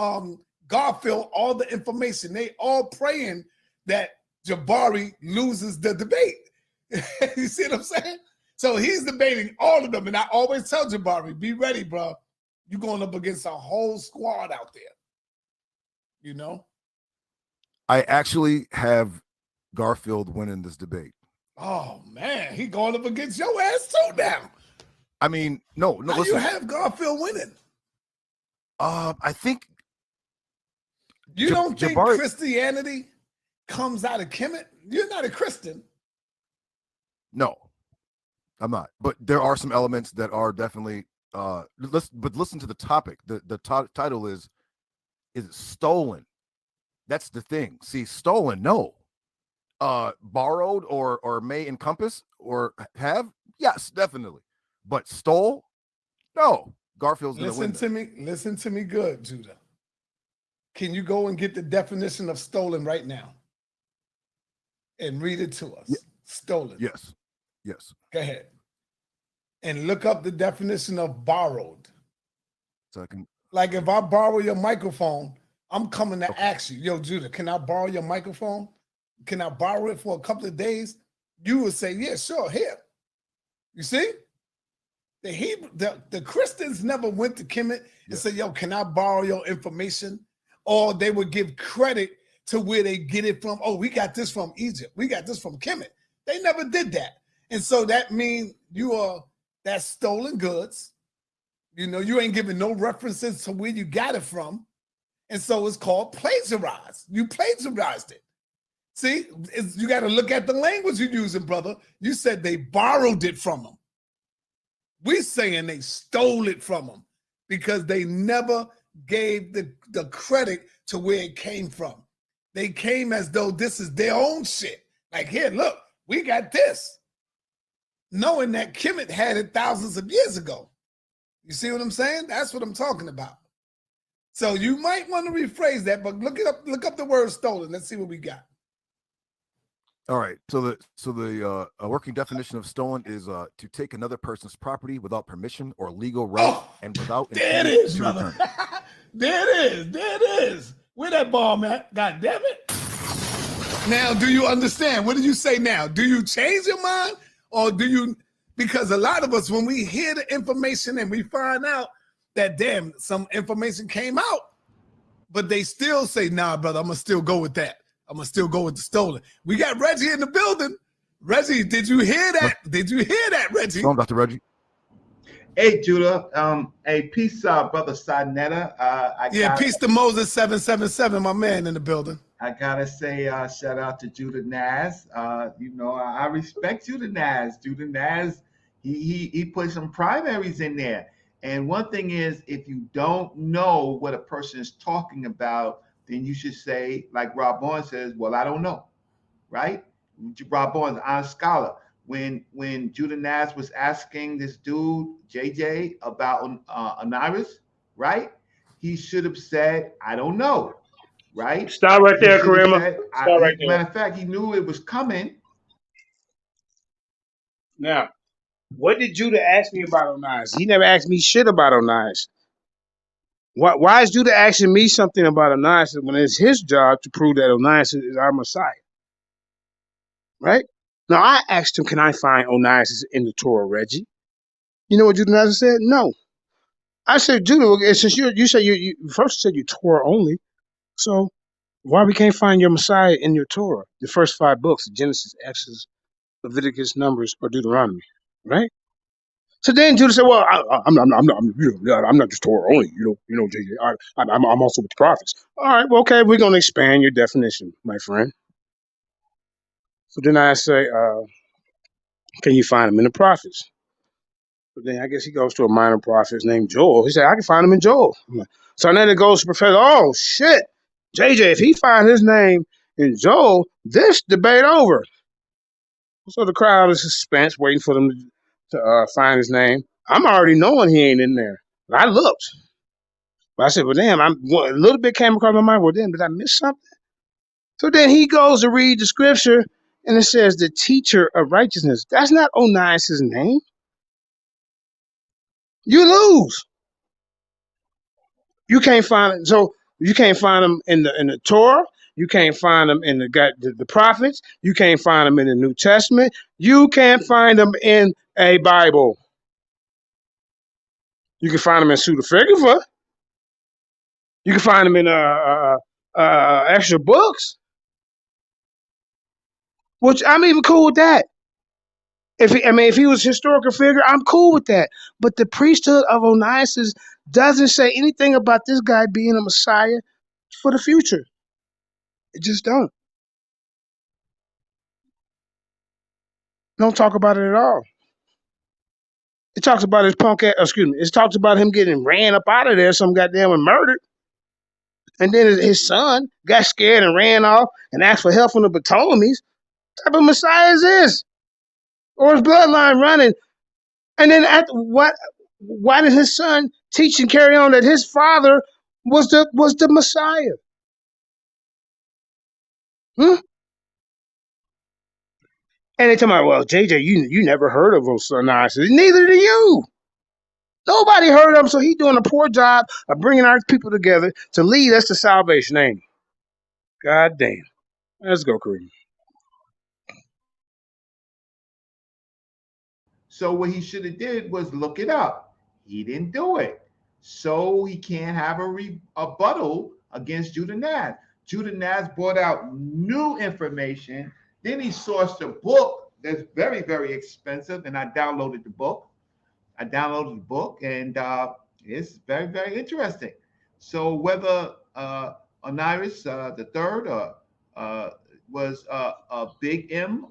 Garfield all the information. They all praying that Jabari loses the debate. You see what I'm saying? So he's debating all of them. And I always tell Jabari, be ready, bro. You're going up against a whole squad out there. You know? I actually have Garfield winning this debate. Oh, man. He going up against your ass too now. I mean, no. How listen. you have Garfield winning? I think you don't think Jabari Christianity comes out of Kemet? You're not a Christian. No, I'm not. But there are some elements that are definitely. But listen to the topic. The title is it stolen? That's the thing. See, stolen, no. Borrowed or may encompass or have, yes, definitely. But stole, no. Garfield's gonna win. Listen to me good, Judah. Can you go and get the definition of stolen right now and read it to us? Yeah. Stolen. Yes. Go ahead. And look up the definition of borrowed. So I can. Like if I borrow your microphone, I'm coming to ask you, yo, Judah, can I borrow your microphone? Can I borrow it for a couple of days? You would say, yeah, sure, here. You see? The Christians never went to Kemet and said, yo, can I borrow your information? Or they would give credit to where they get it from. Oh, we got this from Egypt. We got this from Kemet. They never did that. And so that means that's stolen goods. You know, you ain't giving no references to where you got it from. And so it's called plagiarized. You plagiarized it. See, you got to look at the language you're using, brother. You said they borrowed it from them. We're saying they stole it from them because they never gave the credit to where it came from. They came as though this is their own shit. Like, here, look, we got this. Knowing that Kemet had it thousands of years ago. You see what I'm saying? That's what I'm talking about. So you might want to rephrase that, but look up the word stolen. Let's see what we got. All right. So the working definition of stolen is to take another person's property without permission or legal right and without. There it is, brother. There it is. Where that ball, man? God damn it. Now, do you understand? What did you say now? Do you change your mind or do you? Because a lot of us, when we hear the information and we find out that, damn, some information came out, but they still say, nah, brother, I'm going to still go with that. I'm going to still go with the stolen. We got Reggie in the building. Reggie, did you hear that? Did you hear that, Reggie? Shalom, Dr. Reggie. Hey, Judah. Hey, peace, brother Sinetta. Peace to Moses 777, my man in the building. I gotta say, shout out to Judah Naz. I respect Judah Naz. Judah Naz, he put some primaries in there. And one thing is, if you don't know what a person is talking about, then you should say, like Rob Bourne says, well, I don't know, right? Rob Bourne's honest scholar. When Judah Naz was asking this dude, JJ, about onias, right? He should have said, I don't know, right? Stop right there, Karima. Stop right there. Matter of fact, he knew it was coming. Now, what did Judah ask me about onias? He never asked me shit about onias. Why is Judah asking me something about onias when it's his job to prove that onias is our Messiah? Right? Now, I asked him, can I find onias in the Torah, Reggie? You know what Judah Nazareth said? No. I said, Judah, since you said you first said you Torah only, so why we can't find your Messiah in your Torah? The first 5 books, Genesis, Exodus, Leviticus, Numbers, or Deuteronomy, right? So then Judah said, "Well, I'm not just Torah only, JJ. I'm also with the prophets." All right, well, okay, we're gonna expand your definition, my friend. So then I say, "Can you find them in the prophets?" But then I guess he goes to a minor prophet named Joel. He said, "I can find him in Joel." So then it goes to Professor. Oh shit, JJ, if he find his name in Joel, this debate over. So the crowd is suspense, waiting for them to find his name. I'm already knowing he ain't in there. But I looked. But I said, well, damn, a little bit came across my mind. Well, damn, did I miss something? So then he goes to read the scripture, and it says the teacher of righteousness. That's not Onias' name. You lose. You can't find it. So you can't find them in the Torah. You can't find them in the prophets. You can't find them in the New Testament. You can't find them in a Bible. You can find them in pseudo-figura. You can find them in extra books, which I'm even cool with that. If he was a historical figure, I'm cool with that. But the priesthood of Onias doesn't say anything about this guy being a Messiah for the future. It just don't. Don't talk about it at all. It talks about his punk ass, it talks about him getting ran up out of there, some goddamn and murdered. And then his son got scared and ran off and asked for help from the Ptolemies. What type of Messiah is this? Or his bloodline running? And then why did his son teach and carry on that his father was the Messiah? And they tell me, well, JJ, you never heard of Onias. Neither do you. Nobody heard of him, so he's doing a poor job of bringing our people together to lead us to salvation, ain't he? God damn. Let's go, Kareem. So what he should have did was look it up. He didn't do it. So he can't have a rebuttal against Judah Naz. Judah Naz brought out new information. Then he sourced a book that's very, very expensive, and I downloaded the book. and it's very, very interesting. So whether Onias the third was a big M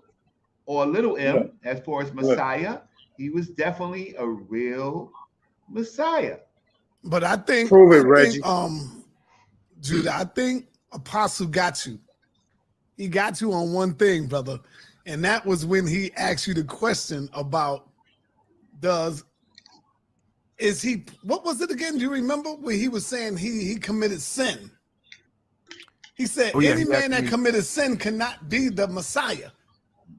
or a little m, as far as Messiah, he was definitely a real Messiah. But I think, prove it, Reggie. Judah, I think Apostle got you. He got you on one thing, brother. And that was when he asked you the question about what was it again? Do you remember where he was saying he committed sin? He said, any man that committed sin cannot be the Messiah.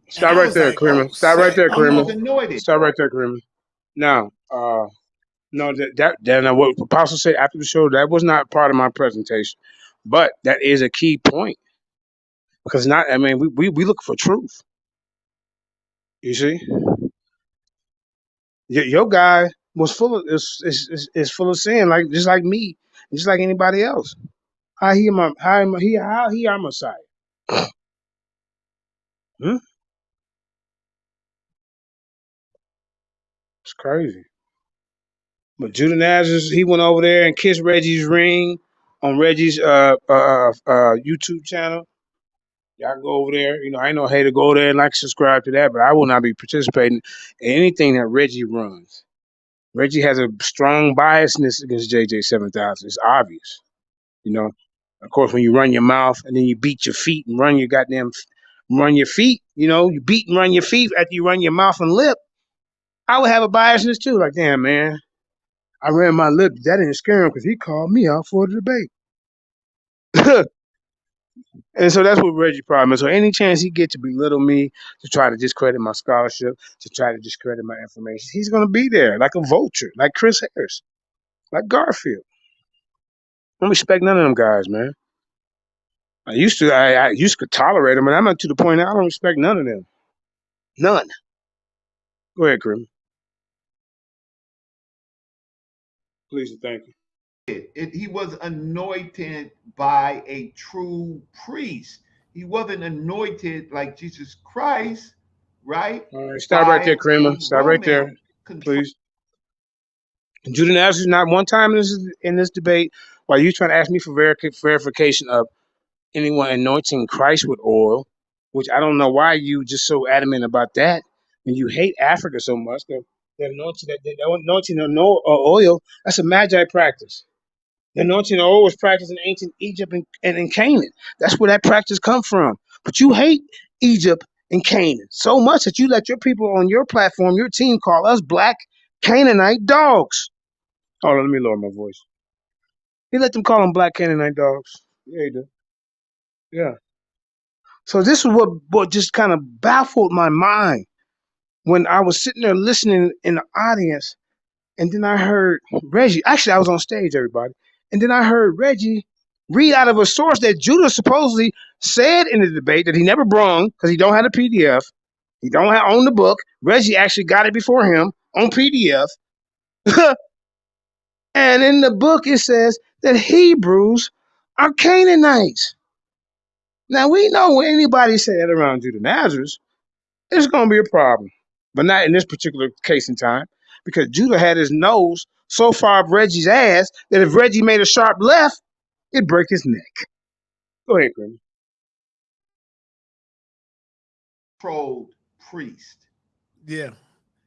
Stop right there, Kramer. Stop right there, Kramer. Stop right there, Kramer. Now, no, that what Apostle said after the show, that was not part of my presentation. But that is a key point. Because not, I mean, we look for truth. You see, your guy was full of is full of sin, like just like me, just like anybody else. How he our Messiah? Hmm? It's crazy. But Judas Nazareth, he went over there and kissed Reggie's ring on Reggie's YouTube channel. Y'all go over there. You know, I ain't no hater. Go there and like, subscribe to that. But I will not be participating in anything that Reggie runs. Reggie has a strong biasness against JJ 7000. It's obvious. You know, of course, when you run your mouth and then you beat your feet and run your feet. You know, you beat and run your feet after you run your mouth and lip. I would have a biasness too. Like, damn, man, I ran my lip. That didn't scare him because he called me out for the debate. And so that's what Reggie's problem is. So any chance he get to belittle me, to try to discredit my scholarship, to try to discredit my information, he's going to be there like a vulture, like Chris Harris, like Garfield. I don't respect none of them guys, man. I used to tolerate them, and I'm not to the point now I don't respect none of them. None. Go ahead, Grim. Please and thank you. He was anointed by a true priest. He wasn't anointed like Jesus Christ, right? All right, stop right there, Kramer. Stop right there, please. Judas Nazareth, not one time in this debate, while you trying to ask me for verification of anyone anointing Christ with oil, which I don't know why you just so adamant about that. When you hate Africa so much, the anointing of oil, that's a magi practice. The anointing of oil was practiced in ancient Egypt and in Canaan. That's where that practice come from. But you hate Egypt and Canaan so much that you let your people on your platform, your team, call us black Canaanite dogs. Hold on, let me lower my voice. You let them call them black Canaanite dogs. Yeah, you do. Yeah. So this is what just kind of baffled my mind when I was sitting there listening in the audience, and then I heard Reggie. Actually, I was on stage, everybody, and then I heard Reggie read out of a source that Judas supposedly said in the debate that he never brung because he don't have a PDF. He don't own the book. Reggie actually got it before him on PDF. And in the book, it says that Hebrews are Canaanites. Now, we know when anybody say that around Judas Nazareth, it's going to be a problem. But not in this particular case in time, because Judah had his nose so far up Reggie's ass that if Reggie made a sharp left, it'd break his neck. Go ahead, Grim. Controlled priest. Yeah.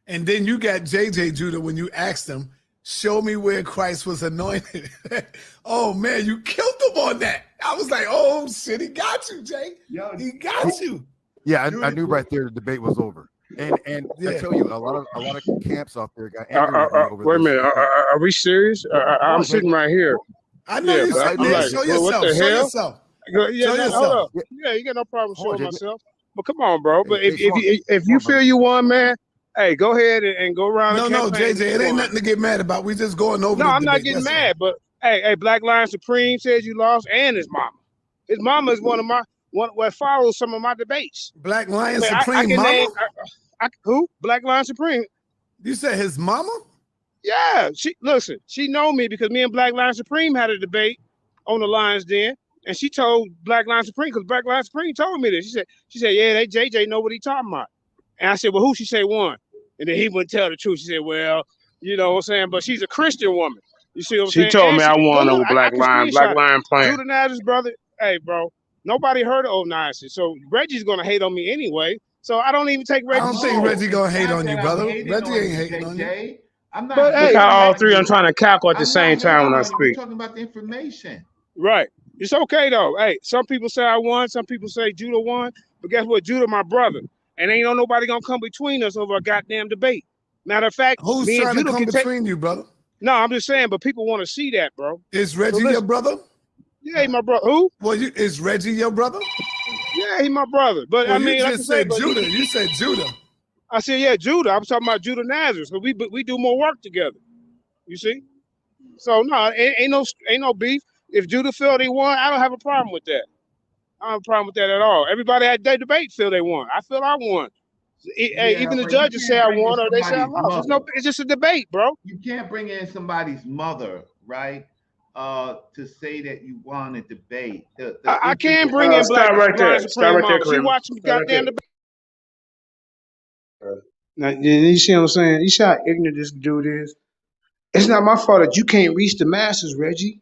And then you got JJ Judah when you asked him, show me where Christ was anointed. Oh, man, you killed him on that. I was like, oh, shit, he got you, Jay. He got you. Yeah, I knew right there the debate was over. And yeah. I tell you, a lot of camps out there got angry over wait a minute, are we serious? I'm sitting right here. I know you're sitting there. Show yourself. What the show hell? Yourself. Yeah, show yourself. Yeah, you got no problem showing myself. But come on, bro. But if you feel you won, man, hey, go ahead and go around. No, JJ, it ain't nothing to get mad about. We just going over. No, I'm not getting mad. But hey, Black Lion Supreme says you lost, and his mama. His mama is one what follows some of my debates. Black Lion Supreme mama. Name, who? Black Lion Supreme. You said his mama? Yeah. She know me because me and Black Lion Supreme had a debate on the Lions Den, and she told Black Lion Supreme because Black Lion Supreme told me this. She said, yeah, they JJ know what he talking about. And I said, well, who? She said won. And then he wouldn't tell the truth. She said, well, you know what I'm saying, but she's a Christian woman. You see what I'm saying? She told me I won over Black Lion. Black Lion playing. Judas Nazareth, brother. Hey, bro. Nobody heard of Onias, so Reggie's gonna hate on me anyway. So I don't even take Reggie. I don't think Reggie gonna hate on you, brother. Reggie ain't hating on you. I'm not. But hey, all three I'm trying to cackle at the same time when I speak. We're talking about the information. Right. It's okay though. Hey, some people say I won. Some people say Judah won. But guess what? Judah, my brother, and ain't nobody gonna come between us over a goddamn debate. Matter of fact, who's me trying and to come between you, brother? No, I'm just saying. But people want to see that, bro. Is Reggie your brother? Yeah, he my brother. Who? Well, is Reggie your brother? Yeah, he my brother. But well, I mean, you just said Judah. You said Judah. I said, yeah, Judah. I'm talking about Judah Nazareth. So we do more work together. You see? So no, ain't no beef. If Judah felt he won, I don't have a problem with that. I don't have a problem with that at all. Everybody at their debate feel they won. I feel I won. Even the judges say I won or they say I lost. It's just a debate, bro. You can't bring in somebody's mother, right? To say that you won a debate. I can't bring in Black right there. Supreme Mama. She watching goddamn debate. Now, you see what I'm saying? You see how ignorant this dude is? It's not my fault that you can't reach the masses, Reggie.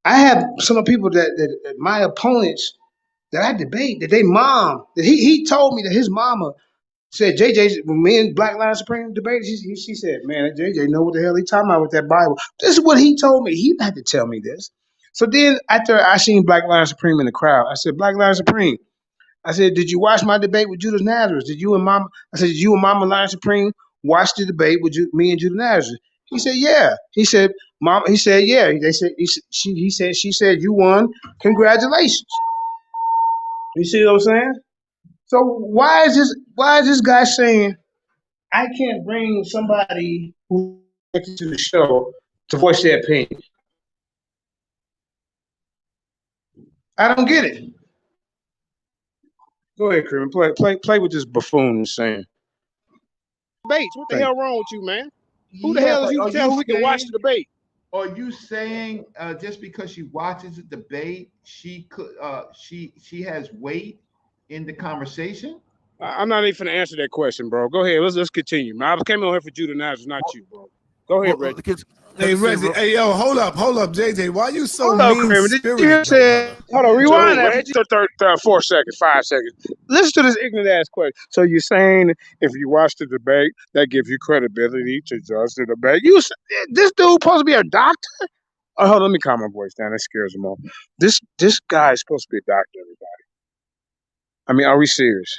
I have some people that my opponents that I debate, that they mom, that he told me that his mama said, JJ, when me and Black Lives Supreme debated, she said, man, JJ know what the hell he talking about with that Bible. This is what he told me. He had to tell me this. So then after I seen Black Lives Supreme in the crowd, I said, Black Lives Supreme, I said, did you watch my debate with Judas Nazareth? Did you and Mama Supreme watch the debate with me and Judas Nazareth? He said, yeah. He said, yeah. She said, you won. Congratulations. You see what I'm saying? So why is this guy saying I can't bring somebody who's connected to the show to voice their opinion? I don't get it. Go ahead, Kramer. Play with this buffoon saying. Debates. What the hell wrong with you, man? Who the hell is you to tell who we can watch the debate? Are you saying just because she watches the debate, she has weight in the conversation? I'm not even going to answer that question, bro. Go ahead. Let's continue. I came on here for Judah Nazareth, not you, bro. Go ahead, Reggie. Hey, Reggie. Hey, yo, hold up, JJ. Why you so mean-spirited? Hold on, rewind that 4 seconds, 5 seconds. Listen to this ignorant ass question. So you're saying if you watch the debate, that gives you credibility to judge the debate? This dude supposed to be a doctor? Oh, hold on, let me calm my voice down. That scares them all. This guy is supposed to be a doctor, everybody. I mean, are we serious?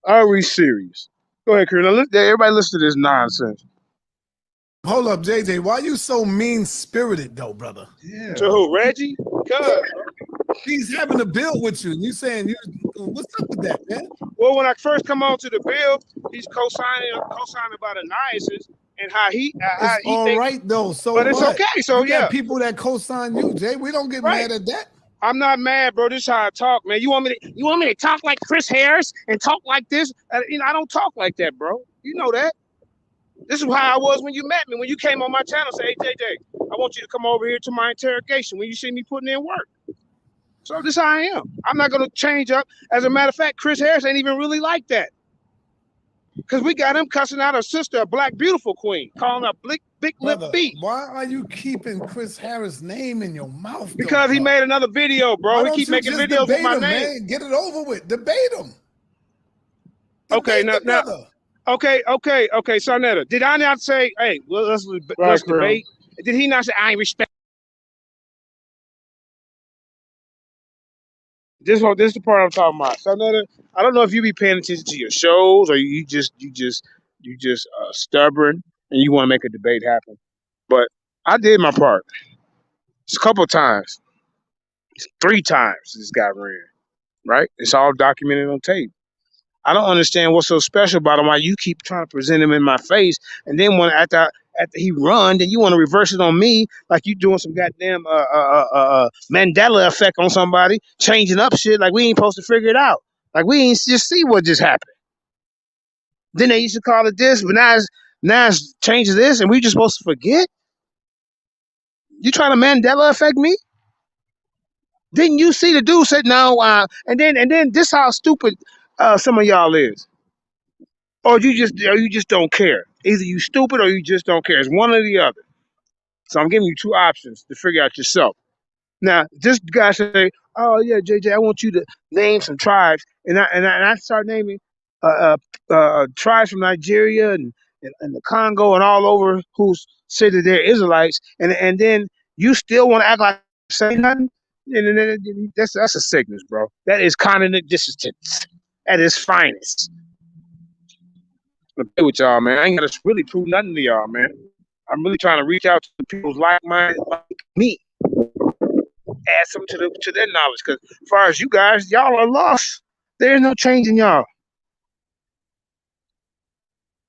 Are we serious? Go ahead, Chris. Everybody listen to this nonsense. Hold up, JJ. Why you so mean-spirited, though, brother? Yeah. To who, Reggie? Cuz he's having a bill with you, and you saying what's up with that, man? Well, when I first come on to the bill, he's co-signing about onias and how he. It's all right though. So, but it's okay. So you got people that co-sign you, Jay. We don't get mad at that. I'm not mad, bro. This is how I talk, man. You want me to talk like Chris Harris and talk like this? I don't talk like that, bro. You know that. This is how I was when you met me. When you came on my channel, say, hey, JJ, I want you to come over here to my interrogation when you see me putting in work. So this is how I am. I'm not going to change up. As a matter of fact, Chris Harris ain't even really like that. Because we got him cussing out a sister, a black beautiful queen, calling her big lip beat. Why are you keeping Chris Harris' name in your mouth? Because he made another video, bro. He keep making videos with my name. Man? Get it over with. Debate him. Okay, now. Okay, Sarnetta. Did I not say, hey, well, let's debate? Did he not say I ain't respect? This is the part I'm talking about. Sarnetta, I don't know if you be paying attention to your shows or you just stubborn and you want to make a debate happen. But I did my part. It's a couple of times. 3 times this guy ran. Right? It's all documented on tape. I don't understand what's so special about him. Why you keep trying to present him in my face, and then when after he run, then you want to reverse it on me like you doing some goddamn Mandela effect on somebody, changing up shit like we ain't supposed to figure it out, like we ain't just see what just happened. Then they used to call it this, but now it's changes this, and we just supposed to forget. You trying to Mandela affect me? Didn't you see the dude said no? And then this how stupid some of y'all is. Or you just don't care. Either you stupid or you just don't care. It's one or the other. So I'm giving you 2 options to figure out yourself. Now, this guy say, "Oh yeah, JJ, I want you to name some tribes," and I start naming tribes from Nigeria and the Congo and all over who say that they're Israelites, and then you still want to act like say nothing. And then that's a sickness, bro. That is cognitive dissonance at its finest. I'm play with y'all, man. I ain't gotta really prove nothing to y'all, man. I'm really trying to reach out to people's like-minded like me, add some to their knowledge. Because as far as you guys, y'all are lost. There's no change in y'all.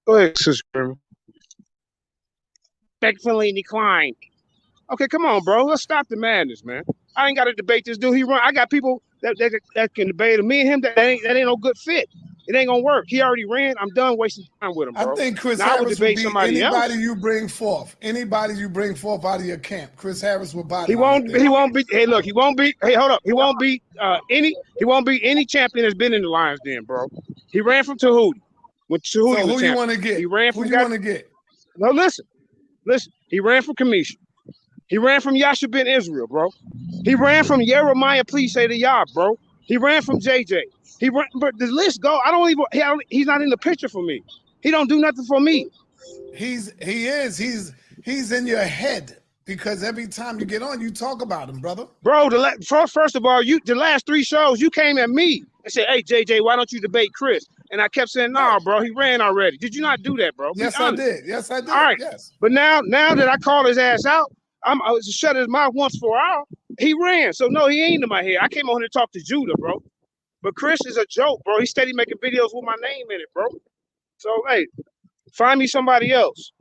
Go ahead, sister. Respectfully declined. Okay, come on, bro. Let's stop the madness, man. I ain't got to debate this dude. He run. I got people that can debate him. Me and him, that ain't no good fit. It ain't gonna work. He already ran. I'm done wasting time with him, bro. I think Chris now, Harris would be anybody else. you bring forth. Anybody you bring forth out of your camp, Chris Harris will body. He won't be. Hey, look, he won't be. Hey, hold up. He won't be any champion that's been in the Lions Den, bro. He ran from Tahuti. When Tahuti so was who champion. You want to get? He ran from. Who you want to get? No, listen. He ran from Kamisha. He ran from Yasha ben Israel, bro. He ran from Jeremiah, please say to Yah, bro. He ran from JJ. He ran, but the list go. He's not in the picture for me. He don't do nothing for me. He's in your head because every time you get on, you talk about him, brother. Bro, first of all, the last 3 shows you came at me and said, "Hey, JJ, why don't you debate Chris?" And I kept saying, "Nah, bro, he ran already." Did you not do that, bro? Yes, I did. Yes, I did. All right. Yes. But now that I called his ass out, I was shut his mouth once for all. He ran. So no, he ain't in my head. I came on here to talk to Judah, bro. But Chris is a joke, bro. He's steady making videos with my name in it, bro. So hey, find me somebody else.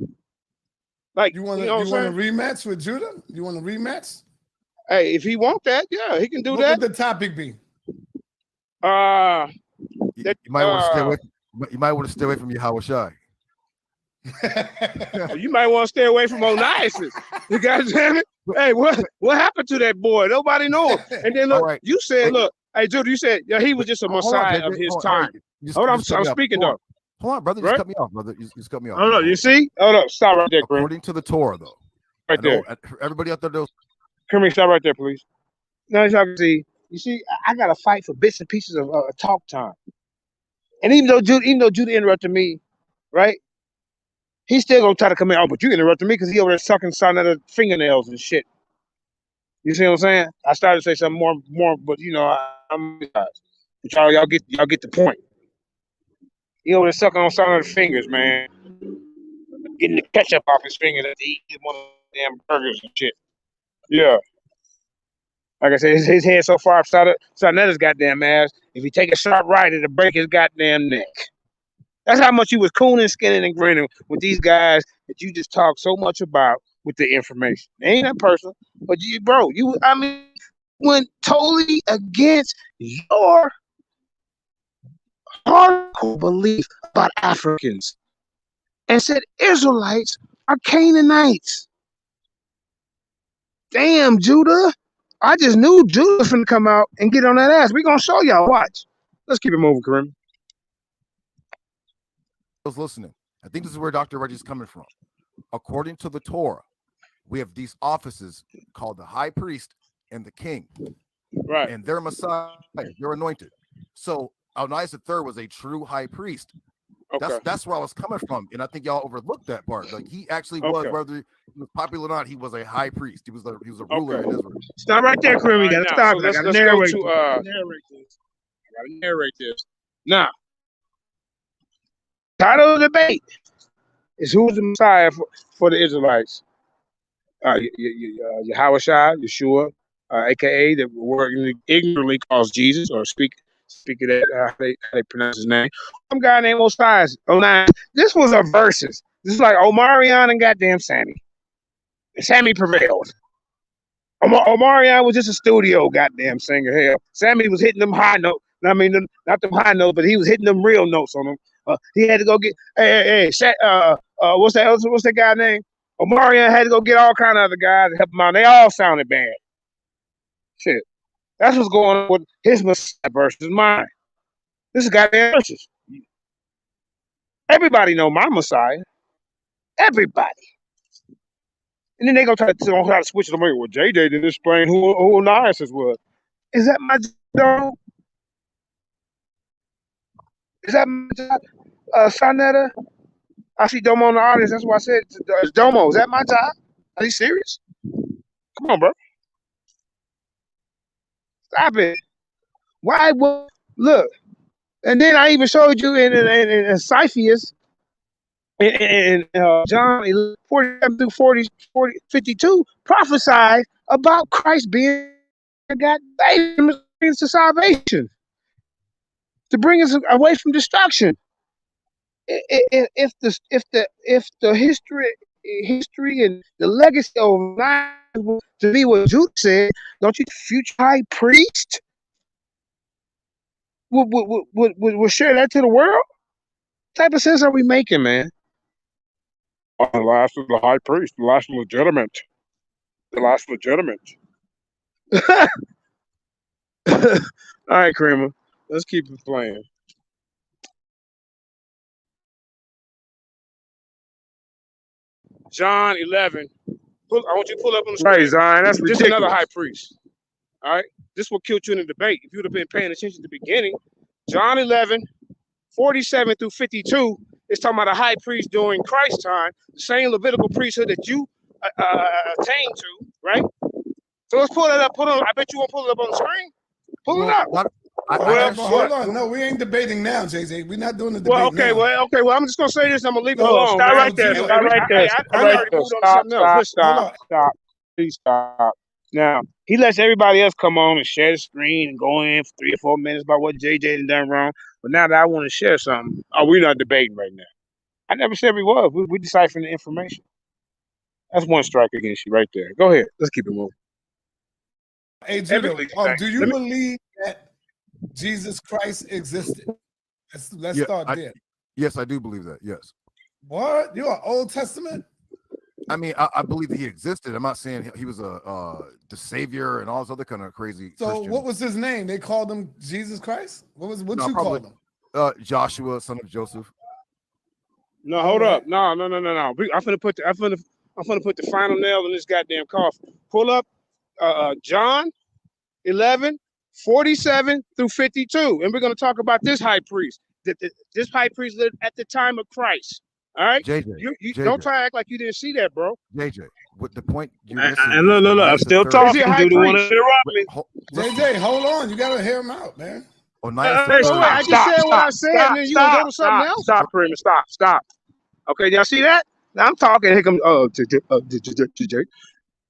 Like you want a rematch with Judah? You want a rematch? Hey, if he want that, yeah, he can do that. What would the topic be? You might want to stay away. You might want to stay away from Yahweh Shai. You might want to stay away from onias. You goddamn it. Hey, what happened to that boy? Nobody knows. And then look, you said, look, hey, Judah, you said he was just a messiah of his time. Hold on, I'm speaking though. Hold on, brother. You just cut me off, brother. You just cut me off. Hold on, you see? Hold up, stop right there, Chris. According to the Torah, though. Right there. Everybody out there knows. Come here, stop right there, please. Now, as y'all can see, I got to fight for bits and pieces of talk time. And even though Judah interrupted me, right? He's still gonna try to come in. Oh, but you interrupted me because he over there sucking Sonetta fingernails and shit. You see what I'm saying? I started to say something more, but I'm. But y'all get the point. He over there sucking on Sonetta's fingers, man. Getting the ketchup off his fingers after he eat one of the damn burgers and shit. Yeah. Like I said, his head so far outside of Sonetta's goddamn ass. If he take a sharp right, it'll break his goddamn neck. That's how much you was cooning, skinning, and grinning with these guys that you just talk so much about with the information. It ain't that personal, but you went totally against your hardcore belief about Africans and said Israelites are Canaanites. Damn, Judah. I just knew Judah was finna come out and get on that ass. We're gonna show y'all. Watch. Let's keep it moving, Kareem. Was listening. I think this is where Dr. Reggie's coming from. According to the Torah, we have these offices called the high priest and the king. Right. And they're Messiah. They're anointed. So Onias III was a true high priest. Okay. That's where I was coming from. And I think y'all overlooked that part. Like he actually was, whether he was popular or not, he was a high priest. He was a ruler in Israel. Stop right there, Kareem. We gotta stop. So let's narrate this. I gotta narrate this. Now. Title of the debate is who's the Messiah for the Israelites? Yahweh Shai, Yeshua, aka the word ignorantly calls Jesus, or speak of that how they pronounce his name. Some guy named Osiris. This was a versus. This is like Omarion and goddamn Sammy. And Sammy prevailed. Omarion was just a studio goddamn singer. Hell, Sammy was hitting them high notes. I mean, not them high notes, but he was hitting them real notes on them. He had to go get what's that guy name? Omarion had to go get all kind of other guys to help him out. They all sounded bad. Shit. That's what's going on with his Messiah versus mine. This is goddamn versus. Everybody know my Messiah. Everybody. And then they gonna try to switch it away. Well, JJ didn't explain who Onias was. Is that my job? Is that my job? Sonetta? I see Domo in the audience. That's why I said, Domo, is that my job? Are you serious? Come on, bro. Stop it. Why? Look. And then I even showed you in Cepheus, in John 47 through 52, prophesied about Christ being God to salvation, to bring us away from destruction. If the history and the legacy of to be what Jude said. Don't you, future high priest, would share that to the world? What type of sense are we making, man? The last is the high priest, the last legitimate. The last legitimate. All right, Kramer. Let's keep it playing. John 11. I want you to pull up on the screen. Right, Zion. That's ridiculous. Just another high priest. All right? This will kill you in the debate. If you'd have been paying attention at the beginning, John 11, 47 through 52 is talking about a high priest during Christ's time, the same Levitical priesthood that you attained to, right? So let's pull that up. I bet you won't pull it up on the screen. Pull it up. Hold on. No, we ain't debating now, JJ. We're not doing the debate now. Well, I'm just gonna say this. I'm gonna leave it alone. Stop right there. Stop. Please stop. Now, he lets everybody else come on and share the screen and go in for 3 or 4 minutes about what JJ done wrong. But now that I want to share something, we're not debating right now. I never said we was. We deciphering the information. That's one strike against you right there. Go ahead. Let's keep it moving. Hey, Judah, do you believe that Jesus Christ existed? Let's start there. Yes, I do believe that. Yes. What? You're Old Testament? I mean, I believe that he existed. I'm not saying he was the savior and all this other kind of crazy. So Christian. What was his name? They called him Jesus Christ? What you called him? Joshua, son of Joseph. No, hold up. No. I'm gonna put the final nail in this goddamn coffin. Pull up John 11, 47 through 52. And we're gonna talk about this high priest. This high priest lived at the time of Christ. All right, JJ, you don't try to act like you didn't see that, bro. JJ, what the point you're missing? Look, I'm still talking. Dude, want to interrupt me? JJ, hold on. You gotta hear him out, man. I just said what I said, and then you gonna go to something else. Stop, Kramer. Stop. Okay, y'all see that? Now I'm talking. Here comes JJ.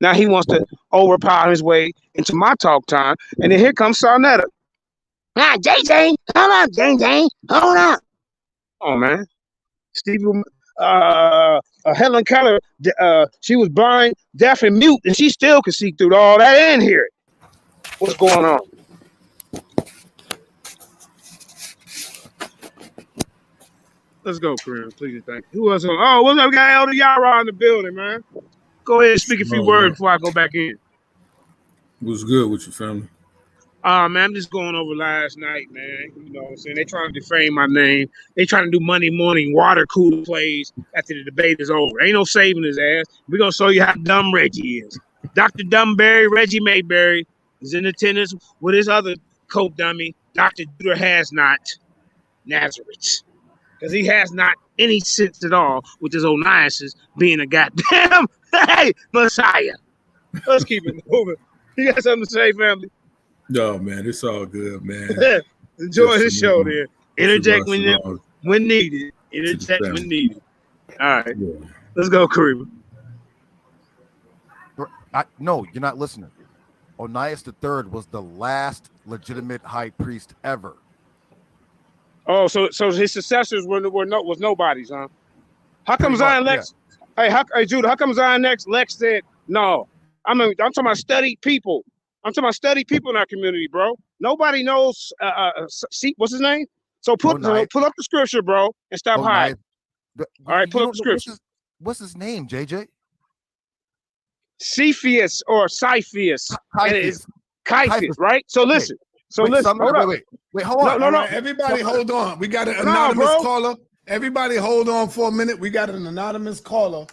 Now he wants to overpower his way into my talk time, and then here comes Sarnetta. JJ, hold on, JJ, hold on. Oh man. Stevie, Helen Keller, she was blind, deaf, and mute, and she still could see through all that and hear it. What's going on? Let's go, Kareem. Please, thank you. Who else? Oh, what's up? We got Elder Yara in the building, man. Go ahead and speak a few words before I go back in. What's good with your family? Man, I'm just going over last night, man. You know what I'm saying? They trying to defame my name. They trying to do Monday morning water cooler plays after the debate is over. Ain't no saving his ass. We're going to show you how dumb Reggie is. Dr. Dumbberry, Reggie Mabry, is in attendance with his other coke dummy, Dr. Judas Nazareth. Because he has not any sense at all with his onias being a goddamn Messiah. Let's keep it moving. You got something to say, family? No, man, it's all good, man. Enjoy the show there. Interject when needed. Interject when needed. All right. Yeah. Let's go, Kareem. No, you're not listening. Onias III was the last legitimate high priest ever. Oh, so his successors was nobodies, huh? How come Zion Lex? Yeah. Hey, Judah, how come Zion Lex said no? I'm talking about studied people. I'm talking about studied people in our community, bro. Nobody knows. What's his name? So pull up the scripture, bro, and stop hiding. All right, pull up the scripture. What's his name, JJ? Cepheus or Cepheus. Caiaphas, right? So listen. Listen. Wait, hold on. No. Everybody, hold on. We got an anonymous caller. Everybody, hold on for a minute. We got an anonymous caller.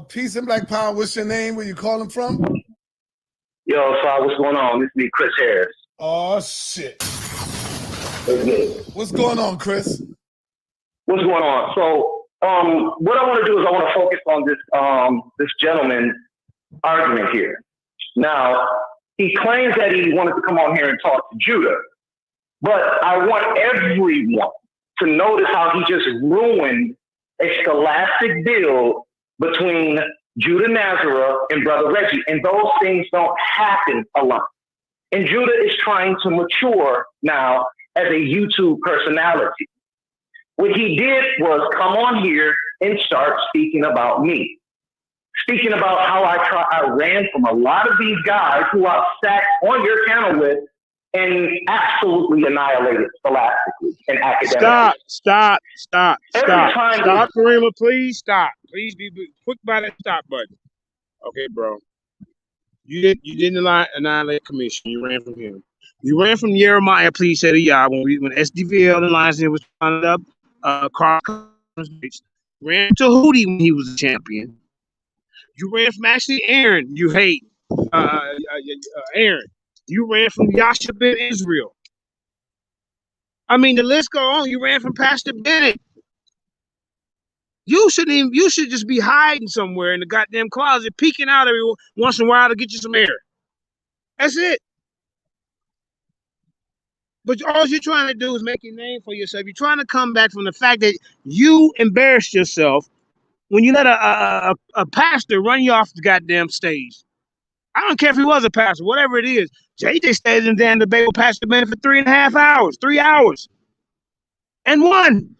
Peace and Black Power. What's your name? Where you calling from? Yo, so what's going on? This is Chris Harris. Oh shit. What's going on, Chris? What's going on? So, what I want to do is I want to focus on this gentleman's argument here. Now, he claims that he wanted to come on here and talk to Judah, but I want everyone to notice how he just ruined a scholastic build between Judas Nazareth and Brother Reggie, and those things don't happen a lot. And Judah is trying to mature now as a YouTube personality. What he did was come on here and start speaking about me. speaking about how I ran from a lot of these guys who I've sat on your channel with and absolutely annihilated scholastically and academically. Stop, Every time Karima, please stop. Please be quick by that stop button. Okay, bro. You didn't annihilate commission. You ran from him. You ran from Jeremiah, please say to Yah, when SDVL and Lions was trying to Carl ran to Hootie when he was a champion. You ran from actually Aaron. You hate Aaron. You ran from Yasha ben Israel. I mean, the list go on. You ran from Pastor Bennett. You should just be hiding somewhere in the goddamn closet, peeking out every once in a while to get you some air. That's it. But all you're trying to do is make a name for yourself. You're trying to come back from the fact that you embarrassed yourself when you let a pastor run you off the goddamn stage. I don't care if he was a pastor, whatever it is. JJ stayed in the damn debate with Pastor Bennett for 3.5 hours, 3 hours, and won.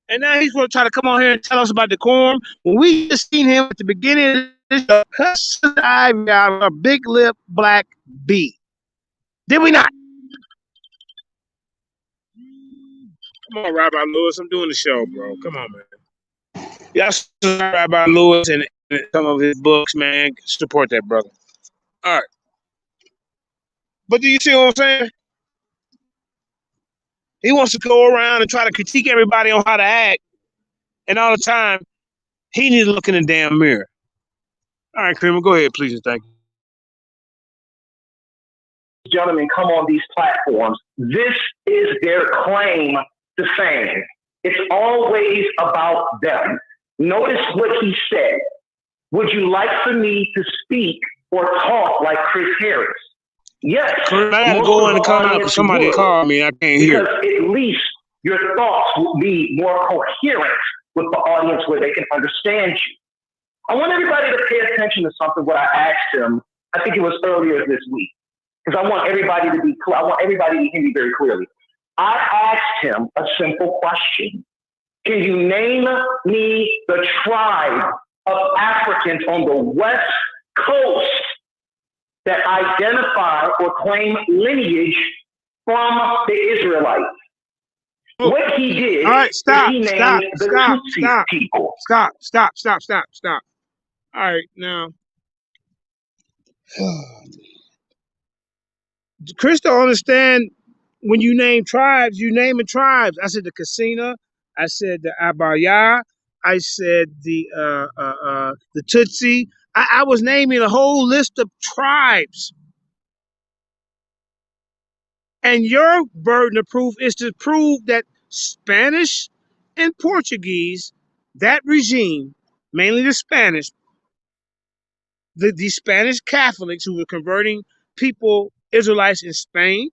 And now he's going to try to come on here and tell us about decorum when we just seen him at the beginning of this show cuss the ivy out of a big lip black bee. Did we not? Come on, Rabbi Lewis. I'm doing the show, bro. Come on, man. Y'all support Rabbi Lewis and some of his books, man. Support that, brother. All right. But do you see what I'm saying? He wants to go around and try to critique everybody on how to act. And all the time, he needs to look in the damn mirror. All right, Kramer, go ahead, please, and thank you. Gentlemen come on these platforms. This is their claim to fame. It's always about them. Notice what he said. Would you like for me to speak or talk like Chris Harris? Yes. I got to go in and come out because somebody called me. I can't hear. Because at least your thoughts will be more coherent with the audience where they can understand you. I want everybody to pay attention to something what I asked him. I think it was earlier this week. Because I want everybody to be clear. I want everybody to hear me very clearly. I asked him a simple question. Can you name me the tribe of Africans on the West Coast that identify or claim lineage from the Israelites? What he did, all right, stop. people. Stop. All right, now. Chris don't understand when you name tribes, you naming tribes. I said the Casina, I said the Abaya, I said the Tutsi. I was naming a whole list of tribes. And your burden of proof is to prove that Spanish and Portuguese, that regime, mainly the Spanish, the Spanish Catholics who were converting people, Israelites in Spain,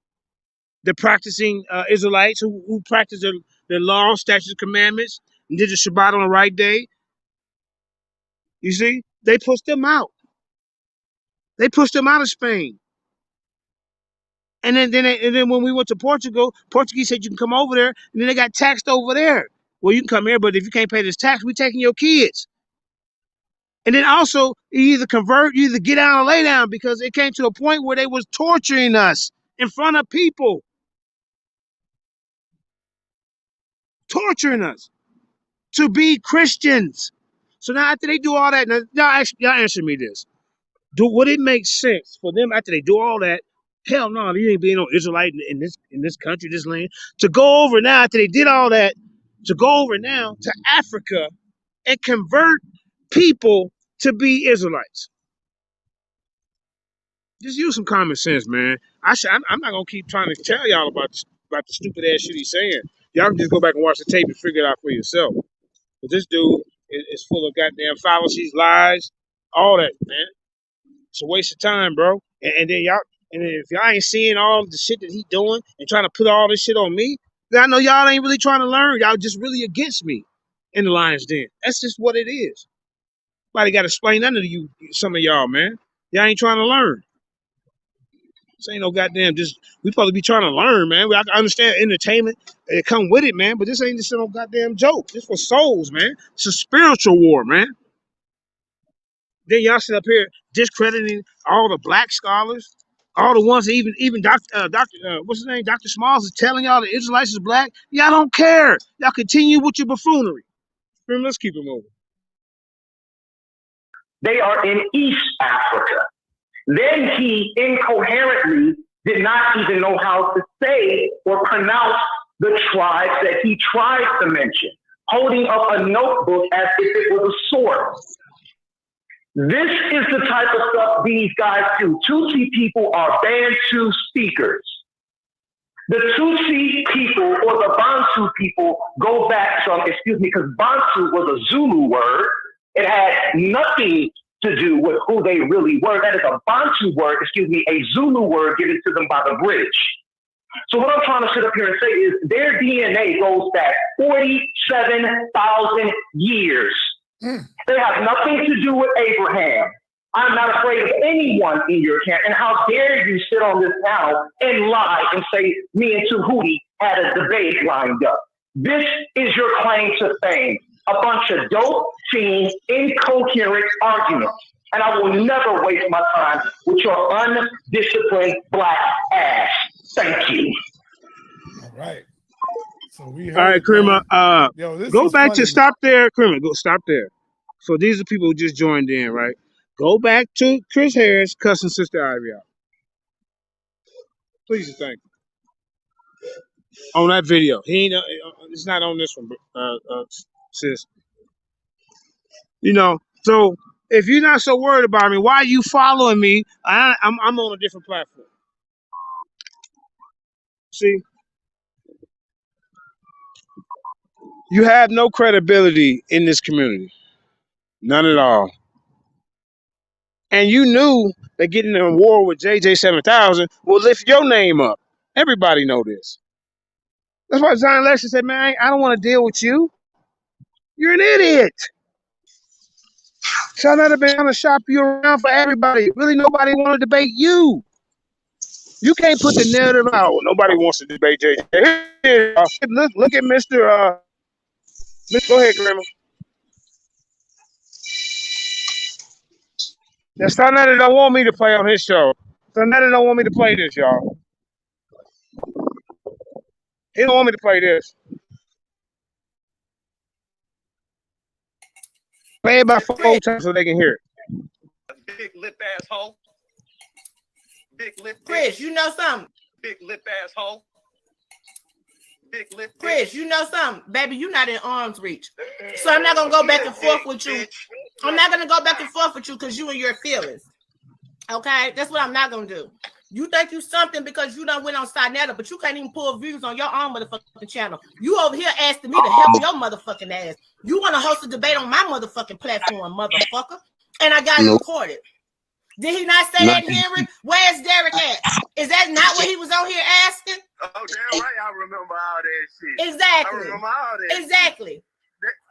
the practicing Israelites who practiced their law, statutes, commandments, and did the Shabbat on the right day. You see, they pushed them out. They pushed them out of Spain. And then when we went to Portugal, Portuguese said you can come over there, and then they got taxed over there. Well, you can come here, but if you can't pay this tax, we taking your kids. And then also, you either convert, you either get down or lay down, because it came to a point where they was torturing us in front of people. Torturing us to be Christians. So now after they do all that, now y'all answer me this. Would it make sense for them after they do all that? Hell no, you ain't being no Israelite in this country, this land. To go over now after they did all that, to go over now to Africa and convert people to be Israelites. Just use some common sense, man. I'm not gonna keep trying to tell y'all about the stupid ass shit he's saying. Y'all can just go back and watch the tape and figure it out for yourself. But this dude is full of goddamn fallacies, lies, all that, man. It's a waste of time, bro. And then if y'all ain't seeing all the shit that he doing and trying to put all this shit on me, then I know y'all ain't really trying to learn. Y'all just really against me in the lion's den. That's just what it is. Nobody got to explain nothing to you, some of y'all, man. Y'all ain't trying to learn. This ain't no goddamn just. We supposed to be trying to learn, man. I understand entertainment. It come with it, man. But this ain't just no goddamn joke. This for souls, man. It's a spiritual war, man. Then y'all sit up here discrediting all the black scholars, all the ones that even Dr. What's his name? Dr. Smalls is telling y'all the Israelites is black. Y'all don't care. Y'all continue with your buffoonery. Let's keep it moving. They are in East Africa. Then he incoherently did not even know how to say or pronounce the tribes that he tried to mention, holding up a notebook as if it was a sword. This is the type of stuff these guys do. Tutsi people are Bantu speakers. The Tutsi people or the Bantu people go back from, because Bantu was a Zulu word. It had nothing to do with who they really were. That is a Bantu word, a Zulu word given to them by the British. So what I'm trying to sit up here and say is their DNA goes back 47,000 years. They have nothing to do with Abraham. I'm not afraid of anyone in your camp. And how dare you sit on this panel and lie and say me and Tahuti had a debate lined up. This is your claim to fame. A bunch of dope, fiend, incoherent arguments. And I will never waste my time with your undisciplined black ass. Thank you. All right. So we heard, all right, Krima. Go back funny, to stop there, Krima. Go stop there. So these are people who just joined in, right? Go back to Chris Harris cussing Sister Ivy out. Please and thank you. On that video, he ain't. It's not on this one, sis. So if you're not so worried about me, why are you following me? I'm on a different platform. See, you have no credibility in this community, none at all. And you knew that getting in a war with JJ 7000 will lift your name up. Everybody know this. That's why Zion Lester said, "Man, I don't want to deal with you. You're an idiot." So I'd have been trying to shop you around for everybody. Really, nobody want to debate you. You can't put the narrative out. Nobody wants to debate JJ. Here, look at Mr. Go ahead, Grandma. Now, Sonetta don't want me to play on his show. Sonetta don't want me to play this, y'all. He don't want me to play this. Play it by 4 times so they can hear it. Big lip asshole. Big lip. Chris, you know something? Big lip asshole. Big lip. Chris, you know something? Baby, you're not in arm's reach. So I'm not going to go back and forth with you. I'm not going to go back and forth with you because you and your feelings. Okay? That's what I'm not going to do. You think you something because you done went on Sinetta, but you can't even pull views on your own motherfucking channel. You over here asking me to help your motherfucking ass. You want to host a debate on my motherfucking platform, motherfucker. And I got it recorded. Did he not say that, Henry? Where's Derek at? Is that not what he was on here asking? Oh, damn right, I remember all that shit. Exactly. I remember all that. Exactly.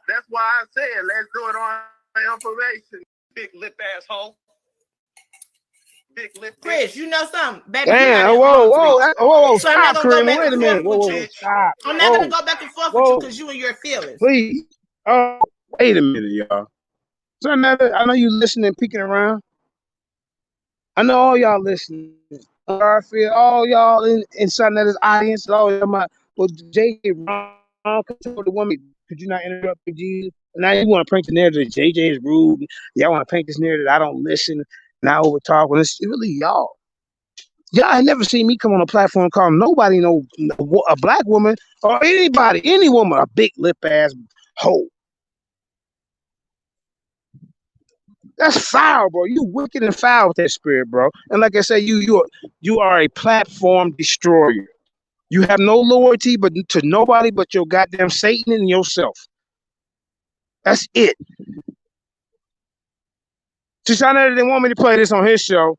That's why I said, let's do it on information. Big lip asshole. Big lip. Chris, you know something, baby. Damn, whoa, so stop, Kareem. Wait a minute. Whoa, stop. I'm not going to go back and forth with you because you and your feelings. Please. Oh, wait a minute, y'all. So I know you listening, peeking around. I know all y'all listening. I feel all y'all inside of this audience. All y'all my, well, JJ wrong. The woman, could you not interrupt me, Jesus? Now you want to paint the narrative that JJ is rude. Y'all want to paint this narrative that I don't listen and I over talk. When it's really y'all. Y'all ain't never seen me come on a platform and call nobody a black woman or anybody, any woman, a big lip ass hoe. That's foul, bro. You wicked and foul with that spirit, bro. And like I said, you are a platform destroyer. You have no loyalty but to nobody but your goddamn Satan and yourself. That's it. Tishana didn't want me to play this on his show.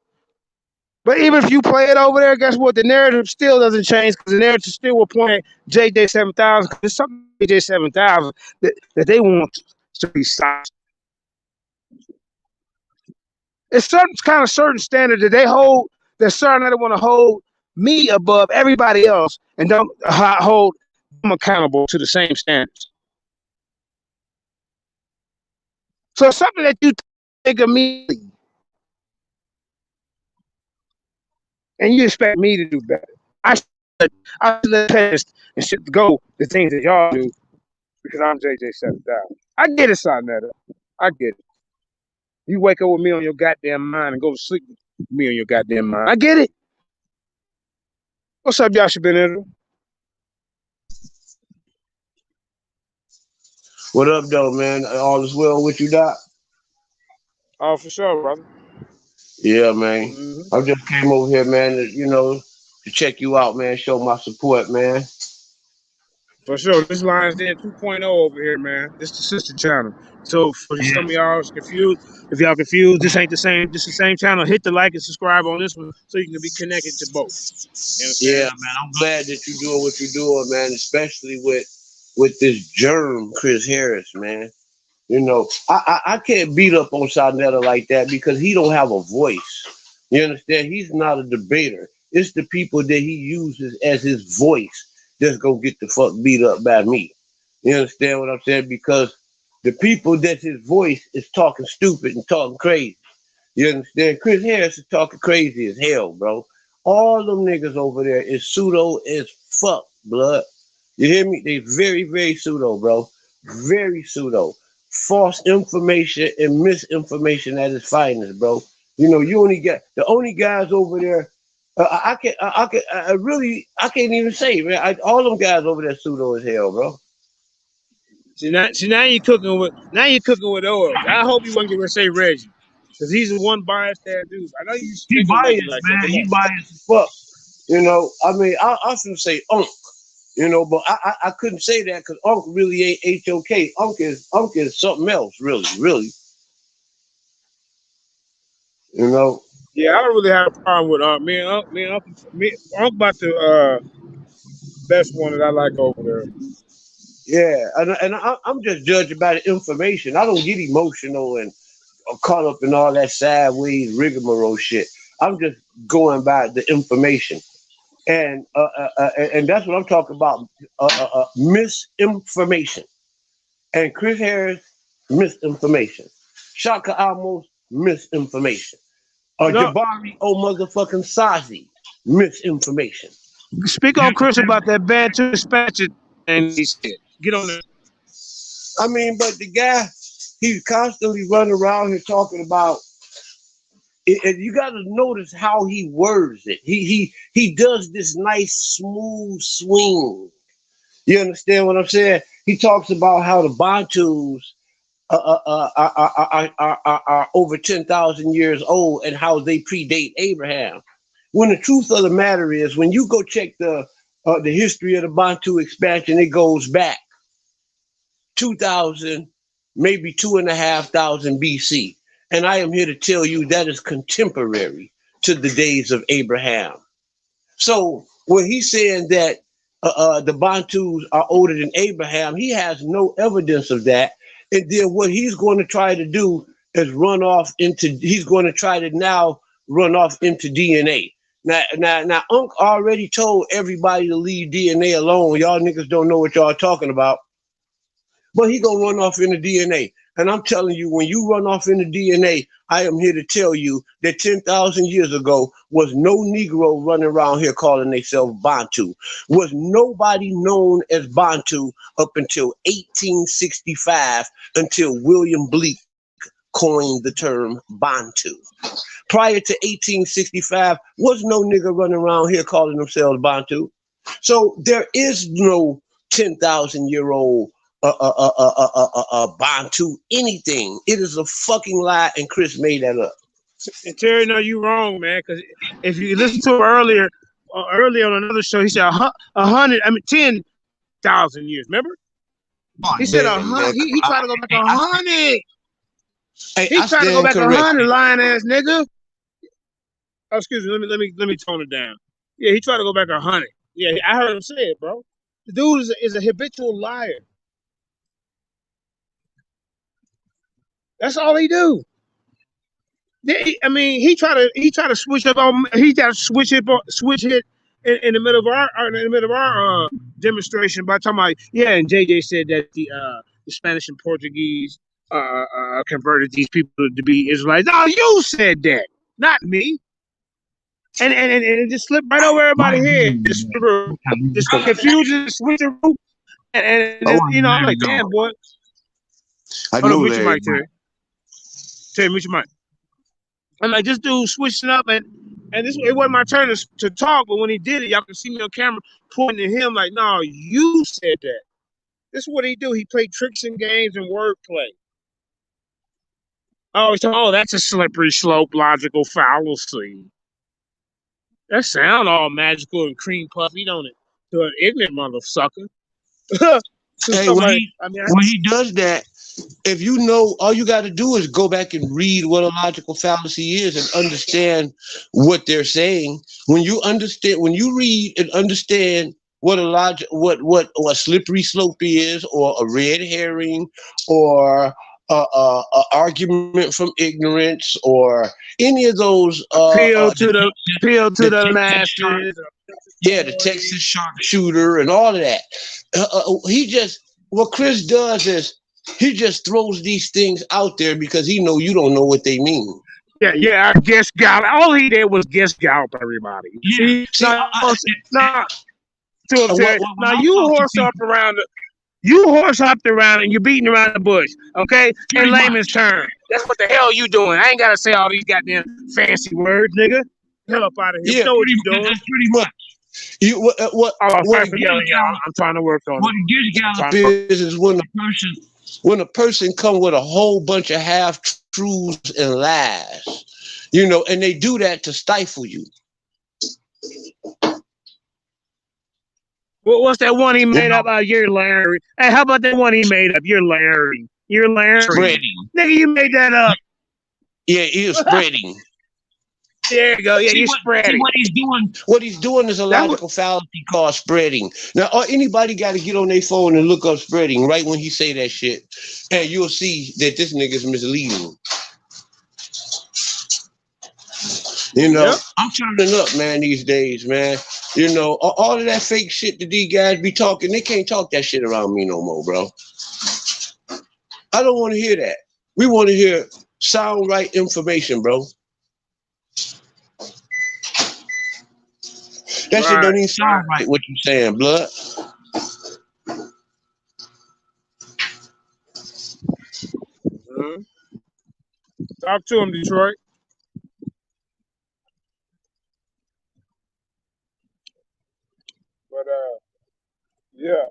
But even if you play it over there, guess what? The narrative still doesn't change because the narrative still will point at JJ 7000 because there's something JJ 7000 that they want to be silenced. It's certain kind of certain standard that they hold There's certain that want to hold me above everybody else and don't hold them accountable to the same standards. So something that you think of me and you expect me to do better. I let past and shit go the things that y'all do because I'm JJ 7,000. I get it, Sonetta. I get it. You wake up with me on your goddamn mind and go to sleep with me on your goddamn mind. I get it. What's up, Yasha Benito? What up, though, man? All is well with you, Doc? Oh, for sure, brother. Yeah, man. I just came over here, man, to check you out, man, show my support, man. For sure. This Lions Den 2.0 over here, man. This is the sister channel. So for some of y'all confused, if y'all confused, this ain't the same. This is the same channel. Hit the like and subscribe on this one so you can be connected to both. Yeah, man. I'm glad that you're doing what you're doing, man, especially with this germ, Chris Harris, man. I can't beat up on Sonetta like that because he don't have a voice. You understand? He's not a debater. It's the people that he uses as his voice that's gonna get the fuck beat up by me. You understand what I'm saying? Because the people that's his voice is talking stupid and talking crazy. You understand? Chris Harris is talking crazy as hell, bro. All them niggas over there is pseudo as fuck, blood. You hear me? They very, very pseudo, bro. Very pseudo. False information and misinformation at its finest, bro. You only get the only guys over there. I can't even say, man. All them guys over there pseudo as hell, bro. See now you're cooking with oil. I hope you won't get to say Reggie, because he's the one biased ass dude. I know you. He biased, like man. He biased as fuck. I mean, I often say Unc. But I couldn't say that because Unc really ain't HOK. Unc is something else, really. Yeah, I don't really have a problem with Unc. Unc about the best one that I like over there. Yeah, and I'm just judging by the information. I don't get emotional and caught up in all that sideways rigmarole shit. I'm just going by the information. And that's what I'm talking about. Misinformation. And Chris Harris, misinformation. Shaka Amos, misinformation. Jabari, motherfucking Sazi, misinformation. Speak on Chris about that bad to dispatch it and he said, get on there. I mean, but the guy, he's constantly running around here talking about. And you got to notice how he words it. He does this nice smooth swing. You understand what I'm saying? He talks about how the Bantus are over 10,000 years old and how they predate Abraham. When the truth of the matter is, when you go check the history of the Bantu expansion, it goes back 2,000, maybe 2,500 BC. And I am here to tell you that is contemporary to the days of Abraham. So when he's saying that the Bantus are older than Abraham, he has no evidence of that. And then what he's going to try to do is he's going to try to now run off into DNA. Now, Unc already told everybody to leave DNA alone. Y'all niggas don't know what y'all talking about. But he gonna run off into DNA. And I'm telling you, when you run off into DNA, I am here to tell you that 10,000 years ago was no Negro running around here calling themselves Bantu. Was nobody known as Bantu up until 1865, until William Bleak coined the term Bantu. Prior to 1865, was no nigga running around here calling themselves Bantu. So there is no 10,000-year-old Bantu anything. It is a fucking lie, and Chris made that up. And Terry, no, you wrong, man. Because if you listen to him earlier on another show, he said 10,000 years. Remember? He said 100. He tried to go back 100. He tried to go back 100, lying ass nigga. Oh, excuse me. Let me tone it down. Yeah, he tried to go back 100. Yeah, I heard him say it, bro. The dude is a habitual liar. That's all he do. I mean, he tried to switch up on. He tried to switch it in the middle of our demonstration by talking about, yeah. And JJ said that the Spanish and Portuguese converted these people to be Israelites. No, you said that, not me. And it just slipped right over everybody's head. Just confusion, switching root, and just, I'm like, damn, boy. Hold on, mute your mic, Terry. Terry, mute your mic. I'm like, this dude switching up, and this, it wasn't my turn to talk, but when he did it, y'all can see me on camera pointing at him like, no, you said that. This is what he do. He played tricks and games and wordplay. Oh, that's a slippery slope, logical fallacy. That sound all magical and cream puffy, don't it? To an ignorant motherfucker. Hey, when he does that, if you know, all you got to do is go back and read what a logical fallacy is and understand what they're saying. When you read and understand what a slippery slope is, or a red herring, or a argument from ignorance, or any of those appeal to the masses. Yeah, the Texas sharpshooter and all of that. What Chris does is he just throws these things out there because he know you don't know what they mean. Yeah, I guess gallop. All he did was guess gallop everybody. Yeah. Now you horse hopped around and you're beating around the bush, okay? In layman's terms. That's what the hell you doing. I ain't gotta say all these goddamn fancy words, nigga. Hell up out of here. Yeah, know what you doing. That's pretty much. I'm trying to work on what it. What a gallop is when a person come with a whole bunch of half truths and lies, and they do that to stifle you. What's that one he made up? You're Larry. Hey, how about that one he made up? You're Larry. You're Larry. Spreading. Nigga, you made that up. Yeah, he was spreading. There you go. Yeah, you're spreading. What he's doing is a logical fallacy called spreading. Now, anybody got to get on their phone and look up spreading right when he say that shit, and you'll see that this nigga's misleading. I'm turning up, man, these days, man. All of that fake shit that these guys be talking, they can't talk that shit around me no more, bro. I don't want to hear that. We want to hear sound right information, bro. That shit don't even sound right, what you saying, blood. Talk to him, Detroit. But yeah,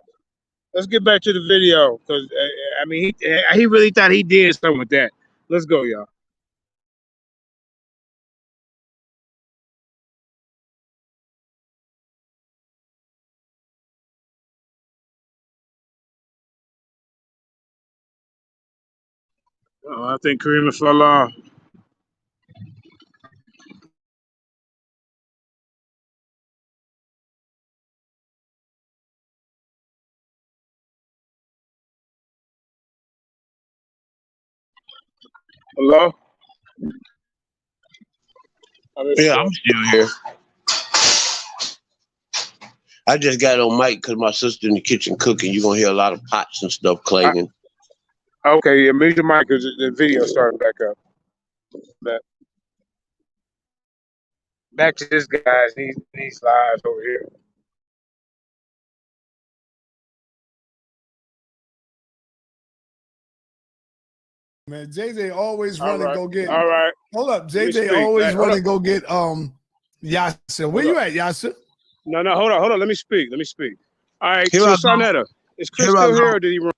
let's get back to the video, because I mean, he really thought he did something with that. Let's go, y'all. I think Karima fell off. Hello? Yeah, I'm still here. I just got on mic because my sister in the kitchen cooking. You're going to hear a lot of pots and stuff clanging. Okay, yeah, mute your mic because the video starting back up. Back to this guy's these lives over here. Man, JJ always run and go get. All right. Hold up, JJ always run and go get Yasser. Where you at, Yasser? No, hold on. Let me speak. All right, so Sarnetta, is Chris still here or did he run?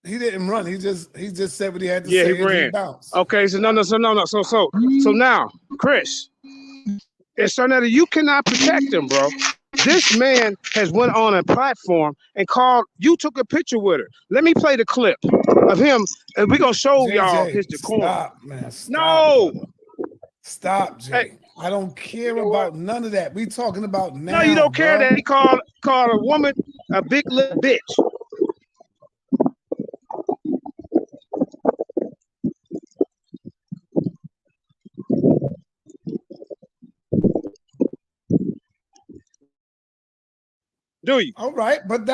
He didn't run. He just said what he had to say. Yeah, he ran. Okay, so no. So now, Chris, and Sarnetta, you cannot protect him, bro. This man has went on a platform and called. You took a picture with her. Let me play the clip of him, and we're gonna show y'all his decorum. Stop, man. Stop, Jay. Hey, I don't care about none of that. We talking about now. No, you don't care that he called a woman a big little bitch. Do you? All right, but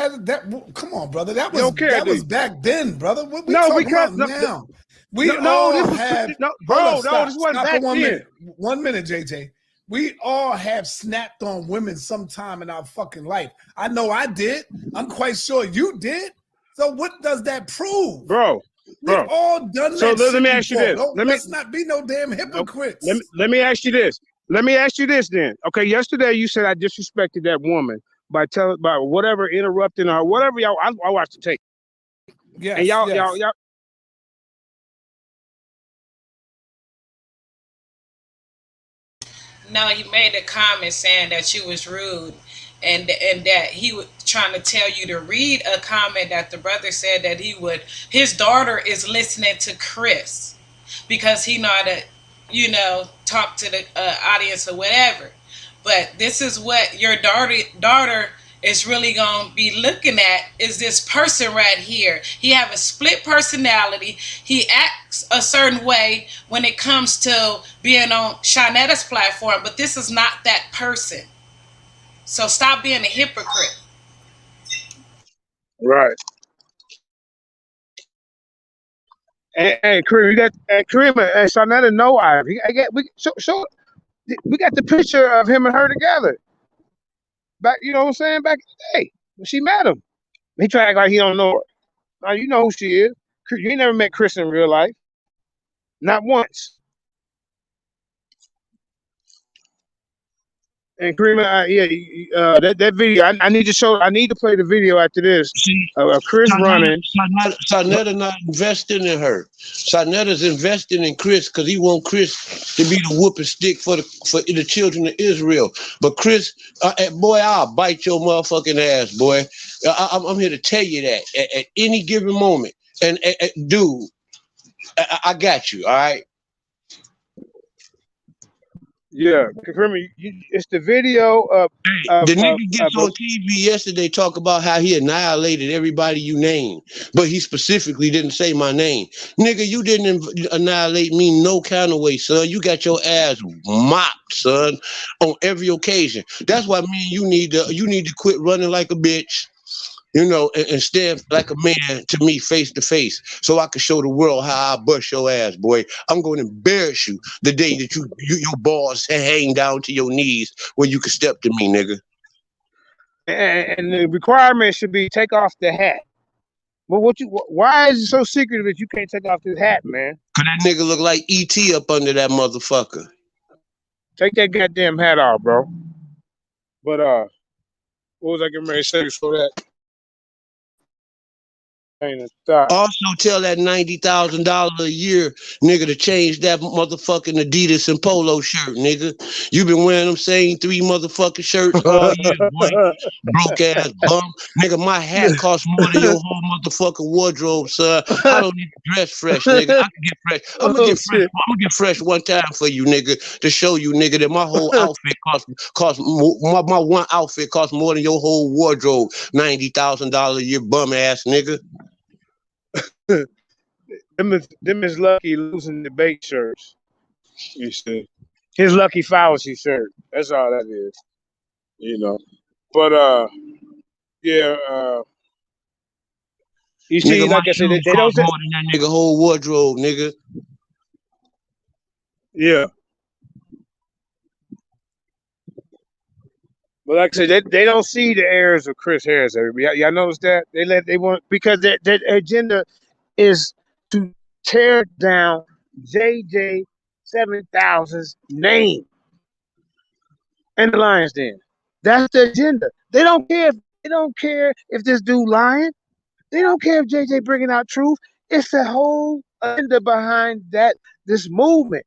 come on, brother. That You was don't care, do you? back then, brother. What we No, talking because about now? We no, all this was have. no, Hold bro. up, No, stop, this wasn't stop back for 1 then. minute. 1 minute, JJ. We all have snapped on women sometime in our fucking life. I know I did. I'm quite sure you did. So what does that prove? Bro. We've all done So that let me shit ask you before. this. Let's not be no damn hypocrites. Let me ask you this. Let me ask you this then. Okay, yesterday you said I disrespected that woman by whatever, interrupting her, whatever y'all. I watched the tape. Yes, and y'all. No, he made a comment saying that you was rude, and that he was trying to tell you to read a comment that the brother said that his daughter is listening to Chris because he know how to, talk to the audience or whatever. But this is what your daughter is really going to be looking at is this person right here. He have a split personality. He acts a certain way when it comes to being on Shanetta's platform, but this is not that person. So stop being a hypocrite. Right. And Kareem, you got Kareem and Shanetta know we got the picture of him and her together. Back, you know what I'm saying? Back in the day when she met him. He tried to act like he don't know her. Now you know who she is. You ain't never met Chris in real life. Not once. And Kareem, that video. I need to play the video after this. Chris running. Sarnetta not investing in her. Sarnetta's investing in Chris because he want Chris to be the whooping stick for the children of Israel. But Chris, boy, I'll bite your motherfucking ass, boy. I'm here to tell you that at any given moment. And dude, I got you. All right. Yeah, remember, it's the video of the nigga gets on TV yesterday talk about how he annihilated everybody you named, but he specifically didn't say my name. Nigga, you didn't annihilate me no kind of way, son. You got your ass mopped, son, on every occasion. That's why me and you need to quit running like a bitch. And stand like a man to me face to face so I can show the world how I bust your ass, boy. I'm going to embarrass you the day that your balls hang down to your knees where you can step to me, nigga. And the requirement should be take off the hat. But why is it so secretive that you can't take off this hat, man? Cause that nigga look like E.T. up under that motherfucker. Take that goddamn hat off, bro. But what was I getting ready to say before that? Also tell that $90,000 a year nigga to change that motherfucking Adidas and polo shirt, nigga. You been wearing them same 3 motherfucking shirts all year, boy. Broke ass bum. Nigga, my hat costs more than your whole motherfucking wardrobe, son. I don't need to dress fresh, nigga. I can get fresh. I'm gonna get fresh one time for you, nigga, to show you, nigga, that my whole outfit costs my one outfit costs more than your whole wardrobe. $90,000 a year, bum ass nigga. Them is Lucky losing debate shirts. You see, his Lucky Fallacy shirt. That's all that is. But yeah. You see, nigga, like I said, they don't more than that nigga whole wardrobe, nigga. Yeah. But like I said, they don't see the errors of Chris Harris. Everybody, y'all notice that they want because their agenda is to tear down JJ 7000's name and the Lions Den. That's the agenda. They don't care if this dude lying. They don't care if JJ bringing out truth. It's the whole agenda behind this movement.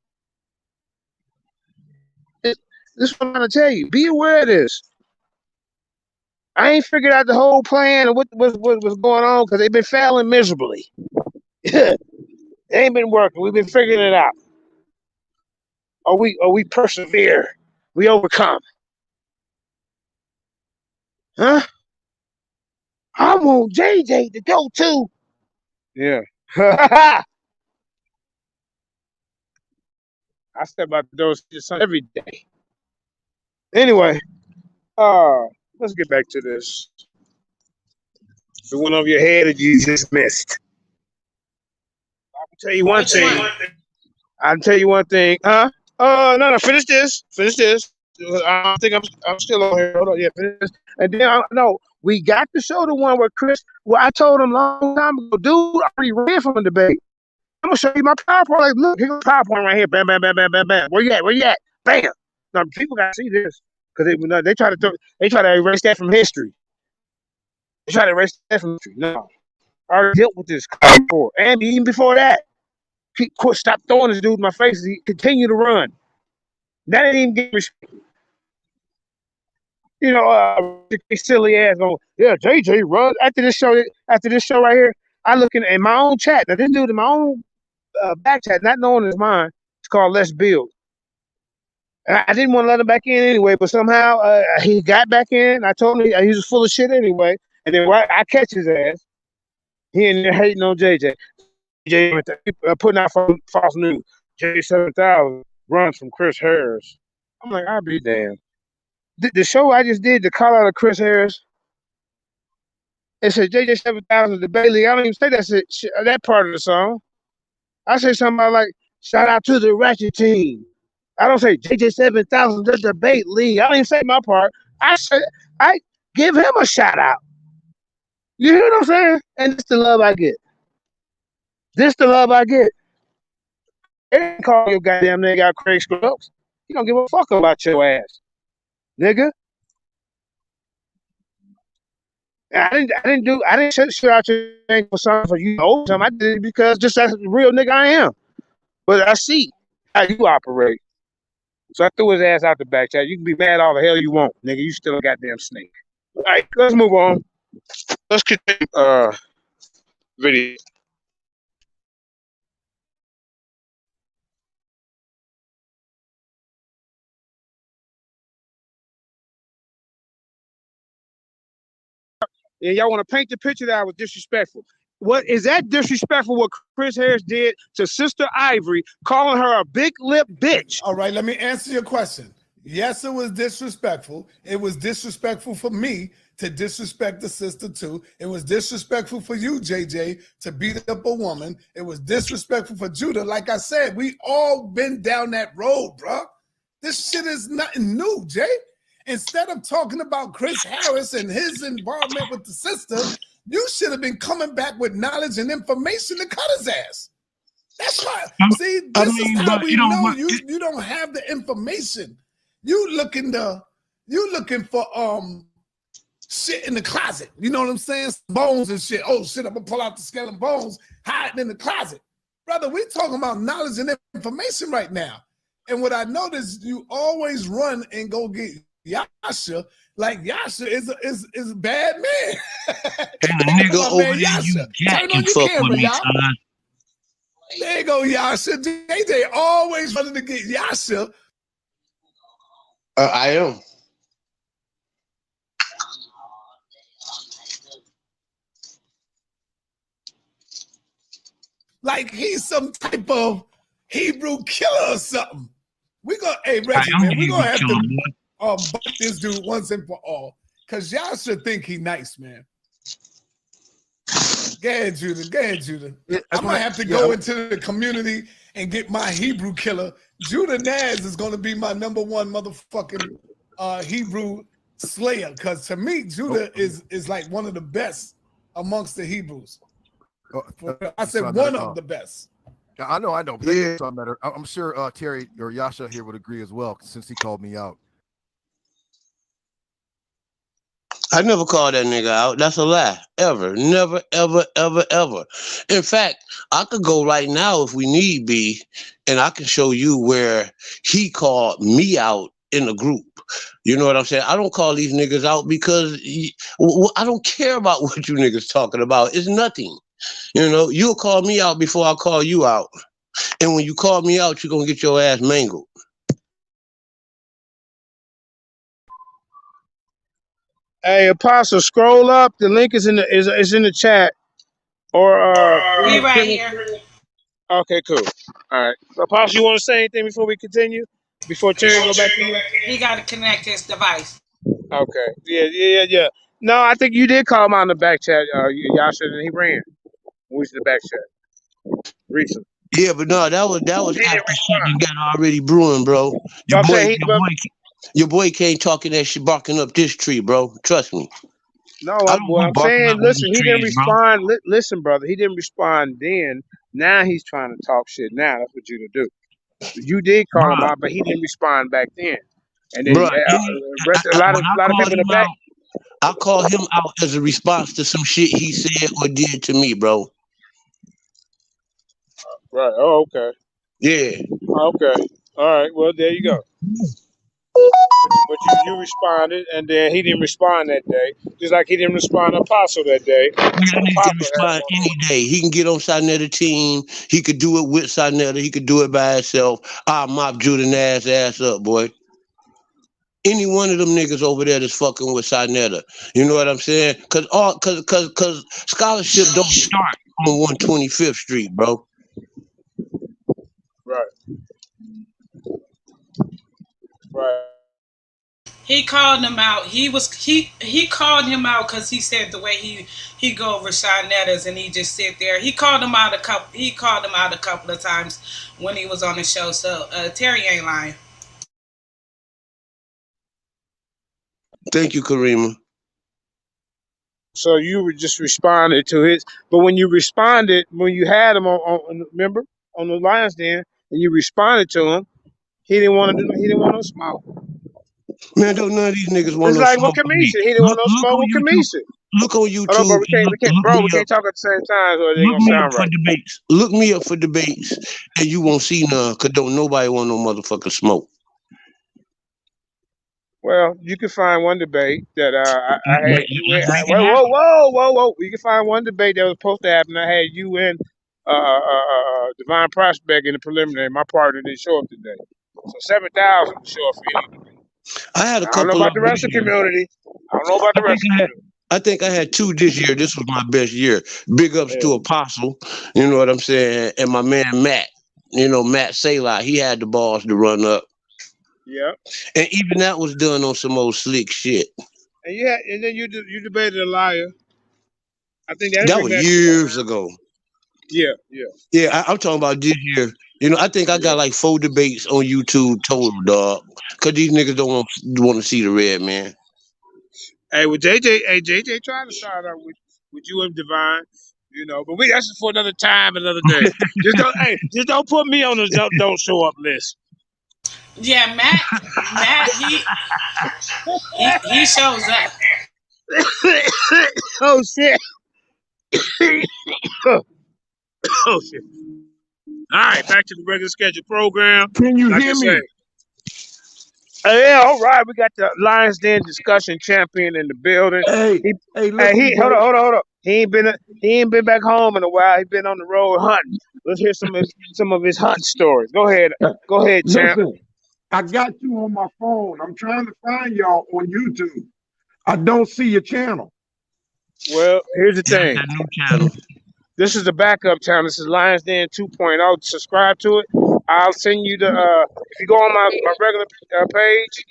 This is what I'm trying to tell you. Be aware of this. I ain't figured out the whole plan of what was going on because they've been failing miserably. It ain't been working. We've been figuring it out. Or we persevere. We overcome. Huh? I want JJ to go too. Yeah. I step out the door every day. Anyway, let's get back to this. The one over your head that you just missed. I can tell you one Which thing. one? I can tell you one thing. Huh? No. Finish this. Finish this. I think I'm still on here. Hold on. Yeah, finish this. And then no, we got to show the one where Chris. Well, I told him a long time ago, dude, I already ran from the debate. I'm gonna show you my PowerPoint. Like, look, here's a PowerPoint right here. Bam, bam, bam, bam, bam, bam. Where you at? Where you at? Bam. Now people gotta see this because they try to erase that from history. They try to erase that from history. No, I already dealt with this before, and even before that. Stop throwing this dude in my face. He continue to run. That ain't even getting respect. You know, silly ass going, yeah, JJ run after this show right here. I look in my own chat. Now this dude in my own back chat, not knowing his mind, it's called Let's Build. I didn't want to let him back in anyway, but somehow he got back in. I told him he was full of shit anyway, and then I catch his ass. He in there hating on JJ. JJ putting out false news. JJ 7000 runs from Chris Harris. I'm like, I'll be damned. The show I just did, the call out of Chris Harris, it said JJ 7000 the Bailey. I don't even say that part of the song. I say something about like, shout out to the Ratchet team. I don't say JJ 7000 the debate league. I don't even say my part. I give him a shout out. You hear what I'm saying? And this the love I get. This the love I get. They didn't call your goddamn nigga out Craig Scrubs. He don't give a fuck about your ass, nigga. I didn't shit out your name for something for you know something. I did it because just that's the real nigga I am. But I see how you operate. So I threw his ass out the back chat. You can be mad all the hell you want, nigga. You still a goddamn snake. All right, let's move on. Let's continue video. And y'all want to paint the picture that I was disrespectful. What is that disrespectful what Chris Harris did to Sister Ivory, calling her a big lip bitch? All right, let me answer your question. Yes, it was disrespectful. It was disrespectful for me to disrespect the sister too. It was disrespectful for you, JJ, to beat up a woman. It was disrespectful for Judah. Like I said, we all been down that road, bro. This shit is nothing new, Jay. Instead of talking about Chris Harris and his involvement with the sister, you should have been coming back with knowledge and information to cut his ass. That's why. See, this is how we know you don't have the information. You looking for shit in the closet. You know what I'm saying? Bones and shit. Oh shit, I'm gonna pull out the skeleton bones, hiding in the closet. Brother, we talking about knowledge and information right now. And what I noticed, you always run and go get Yasha, like Yasha is a bad man. And the nigga over there, you jack and fuck with me, son. There you go, Yasha. JJ always wanted to get Yasha. I am. Like he's some type of Hebrew killer or something. Hey Reggie, man, we're gonna have to buck this dude once and for all. Cause y'all should think he nice, man. Go ahead, Judah. I'm gonna have to go into the community and get my Hebrew killer. Judah Naz is gonna be my number one motherfucking Hebrew slayer. Cause to me, Judah is like one of the best amongst the Hebrews. I said one of the best. I know. But yeah. I'm sure Terry or Yasha here would agree as well, since he called me out. I never called that nigga out. That's a lie. Ever. Never, ever, ever, ever. In fact, I could go right now if we need be, and I can show you where he called me out in the group. You know what I'm saying? I don't call these niggas out because I don't care about what you niggas talking about. It's nothing. You know, you'll call me out before I call you out. And when you call me out, you're going to get your ass mangled. Hey, Apostle, scroll up. The link is in the chat. Or we right here. Okay, cool. All right. Apostle, you want to say anything before we continue? Before Terry go back to you? He got to connect his device. Okay. Yeah. No, I think you did call him out in the back chat, Yasha, and he ran. We was in the back chat recently. Yeah, but no, that was He didn't after shit respond. that got already brewing, bro. But I'm saying Your boy can't talking that shit barking up this tree, bro. Trust me. no, I don't what go I'm barking saying, up on listen, the he didn't trees, bro. respond. Listen, brother, he didn't respond then. Now he's trying to talk shit. Now that's what you to do. You did call him Bruh, out, but he didn't respond back then. And then bruh, a lot when of I people called in the him back. out, I called him out as a response to some shit he said or did to me, bro. Right. Oh, okay. Yeah. Okay. All right. Well, there you go. But you responded, and then he didn't respond that day. Just like he didn't respond to Apostle that day. Yeah, that nigga can Apostle had him respond on. any day. He can get on Sinetta team. He could do it with Sinetta. He could do it by himself. I'll mop Judas ass up, boy. Any one of them niggas over there that's fucking with Sinetta. You know what I'm saying? Cause scholarship don't start on 125th Street, bro. Right. Right. He called him out. He called him out because he said the way he go over Shinetta's and he just sit there. He called him out a couple of times when he was on the show. So Terry ain't lying. Thank you, Karima. So you were just responded to his, but when you responded, when you had him on remember on the Lions Den, and you responded to him, he didn't want to do. He didn't want no smoke. Man, don't none of these niggas want It's no like with smoke with me. Kamisa, he didn't want no Look smoke on with YouTube. Kamisa. Look on Hold on, bro. YouTube We can't talk at the same time, or it ain't look gonna me up sound for right. debates. Look me up for debates, and you won't see none, cause don't nobody want no motherfucking smoke. Well, you can find one debate that I had you in. Let's make it happen. Whoa! You can find one debate that was supposed to happen. I had you in Divine Prospect in the preliminary. My partner didn't show up today, so 7,000 will show up for any debate. I had a I don't know couple about of the them rest this of the year. community. I don't know about the rest of the community. I think I had 2 this year. This was my best year. Big ups Yeah. to Apostle, you know what I'm saying, and my man Matt. You know, Matt Salah, he had the balls to run up. Yeah. And even that was done on some old slick shit. And then you debated a liar. I think that That bring was that. years ago. Yeah. Yeah, I'm talking about this year. You know, I think I got like 4 debates on YouTube total, dog. Cause these niggas don't want to see the red man. Hey, with JJ trying to start out with you and Divine, you know, but that's for another time, another day. Just don't put me on the don't show up list. Yeah, Matt, he shows up. Oh shit! Oh shit! All right, back to the regular scheduled program. Can you Like hear I me? say. Yeah, all right. We got the Lions Den discussion champion in the building. Hey, listen, Hold bro. on. He ain't been back home in a while. He been on the road hunting. Let's hear some of his hunting stories. Go ahead, champ. Listen, I got you on my phone. I'm trying to find y'all on YouTube. I don't see your channel. Well, here's the thing. That new channel. This is the backup channel. This is Lions Den 2.0. Subscribe to it. I'll send you the if you go on my regular page,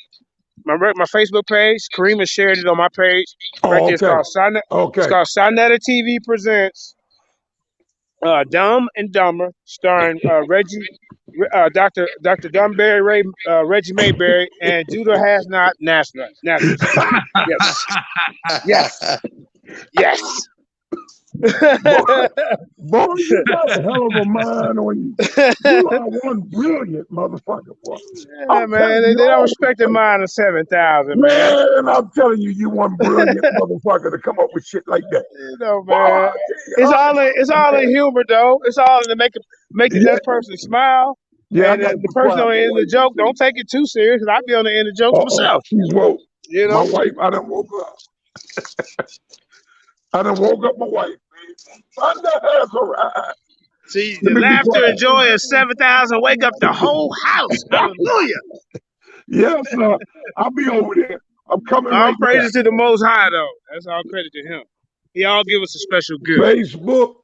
my Facebook page. Kareem has shared it on my page. Right there. It's called Sinetta TV Presents Dumb and Dumber, starring Dr. Dunbury, Reggie Mabry, and Judas Nazareth. Yes. Boy, you got a hell of a mind on you. You are one brilliant motherfucker, boy. Yeah, man, they don't respect the mind of 7,000, man. Man, I'm telling you, you one brilliant motherfucker to come up with shit like that. You know, man. It's all in humor, though. It's all in to make the next person smile. Yeah, and the person on the end of the joke, don't take it too serious, because I be on the end of jokes myself. She's woke. You know? My wife, I done woke up. I done woke up my wife. Thunder has arrived. See, the laughter and joy of 7,000 wake up the whole house. Hallelujah. Yes, sir. I'll be over there. I'm coming all right praises back. to the Most High, though. That's all credit to him. He all give us a special good. Facebook.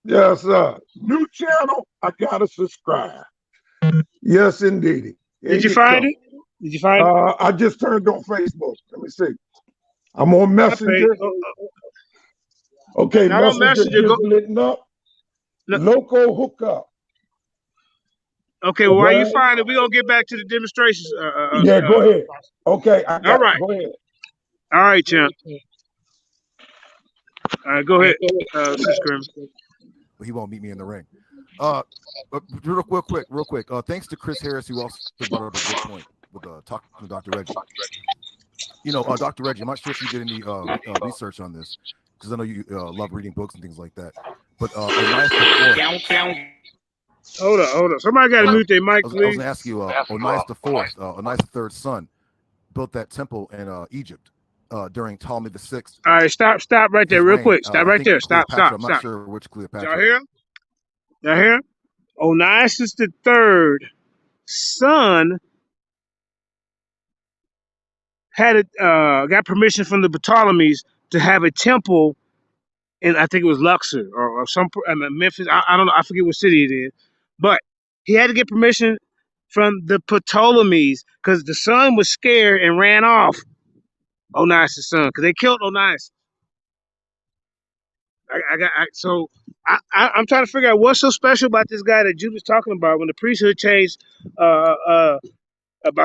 Yes, sir. New channel. I gotta subscribe. Yes, indeed. Did you find it? Did you find it? I just turned on Facebook. Let me see. I'm on My page. Messenger. Okay, Not on Messenger Messenger. just lit up. No. Local hookup. Okay, well, while you Right. find it, we're gonna get back to the demonstrations. Yeah, go ahead. Okay, I got all right. it. Go ahead. All right, champ. All right, go ahead, Sis Grim. But he won't meet me in the ring. Real quick. Thanks to Chris Harris, who also brought up a good point with talking to Dr. Reggie. You know, Dr. Reggie, I'm not sure if you did any research on this, because I know you love reading books and things like that. But Onias IV. Hold up. Somebody got to mute their mic, I was please. going to ask you, Onias IV, Onias III's son, built that temple in Egypt during Ptolemy VI. All right, stop right there, real quick. Stop right there. Stop. I'm not sure which Cleopatra. Y'all hear? Y'all hear? Onias III son had got permission from the Ptolemies to have a temple in, I think it was Luxor or some Memphis. I don't know. I forget what city it is, but he had to get permission from the Ptolemies because the son was scared and ran off. Onias' son, because they killed Onias. I'm trying to figure out what's so special about this guy that Judas talking about when the priesthood changed about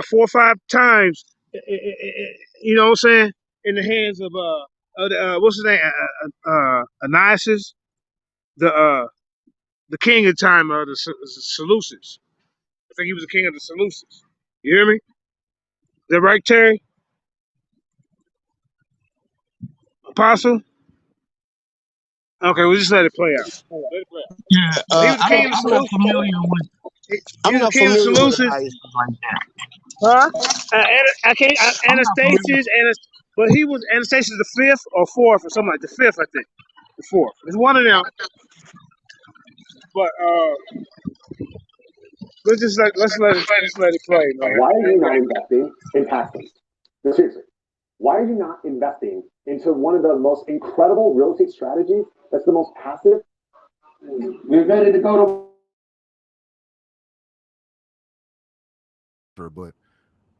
4 or 5 times. You know what I'm saying? In the hands of what's his name? Onias, the king of the time of the Seleucids. I think he was the king of the Seleucids. You hear me? Is that right, Terry? Apostle? Okay, we'll just let it play out. Yeah, He was the king of the I'm not Seleucids. familiar with. He was the king of the Seleucids. Huh? Anastasius, but he was Anastasius the 5th or 4th or something like the 5th, I think. The 4th. It's one of them. But let's let it play, man. Why are you not investing in passing? No, seriously. Why are you not investing into one of the most incredible real estate strategies that's the most passive? We're ready to go to. But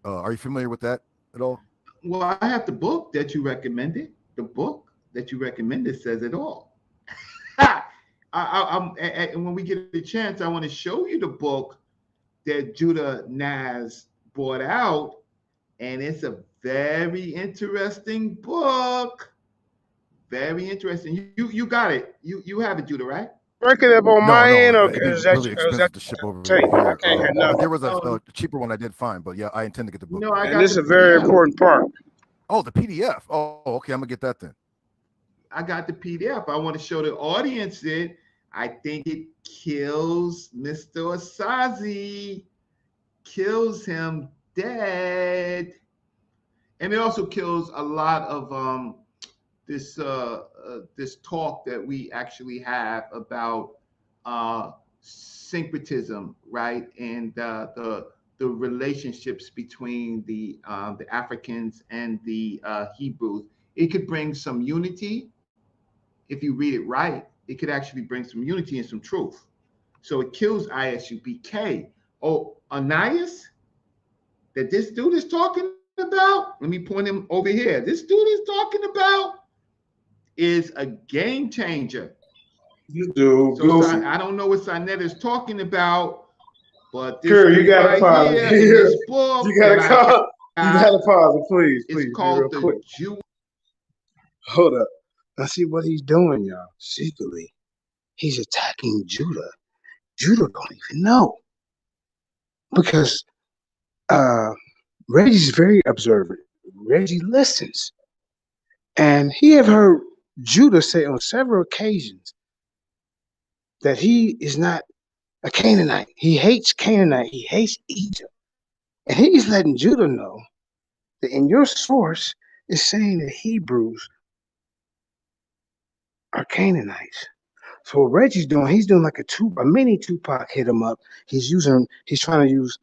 are you familiar with that at all? Well, I have the book that you recommended. The book that you recommended says it all. When we get the chance, I want to show you the book that Judas Nazareth brought out, and it's a very interesting book. Very interesting. You got it. You have it, Judah, right? Break it up on my end, or it's really expensive to ship over here. here. I can't hear nothing. There was a cheaper one I did find, but yeah, I intend to get the book. No, and this is a very important part. Oh, the PDF. Oh, okay, I'm gonna get that then. I got the PDF. I want to show the audience it. I think it kills Mr. Asazi, kills him dead, and it also kills a lot of this talk that we actually have about syncretism, right, and the relationships between the Africans and the Hebrews. It could bring some unity if you read it right. It could actually bring some unity and some truth. So it kills ISUBK. Oh, Onias, that this dude is talking about. Let me point him over here. This dude is talking about is a game changer. You do. So I don't know what Sinet is talking about, but this you gotta pause here, here. In this book, You gotta pause it, please. It's called the Jew. Hold up. Now see what he's doing, y'all. Secretly, he's attacking Judah. Judah don't even know, because Reggie's very observant. Reggie listens, and he have heard Judah say on several occasions that he is not a Canaanite. He hates Canaanite. He hates Egypt. And he's letting Judah know that in your source is saying that Hebrews are Canaanites. So what Reggie's doing, he's doing like a mini Tupac hit him up. He's using his source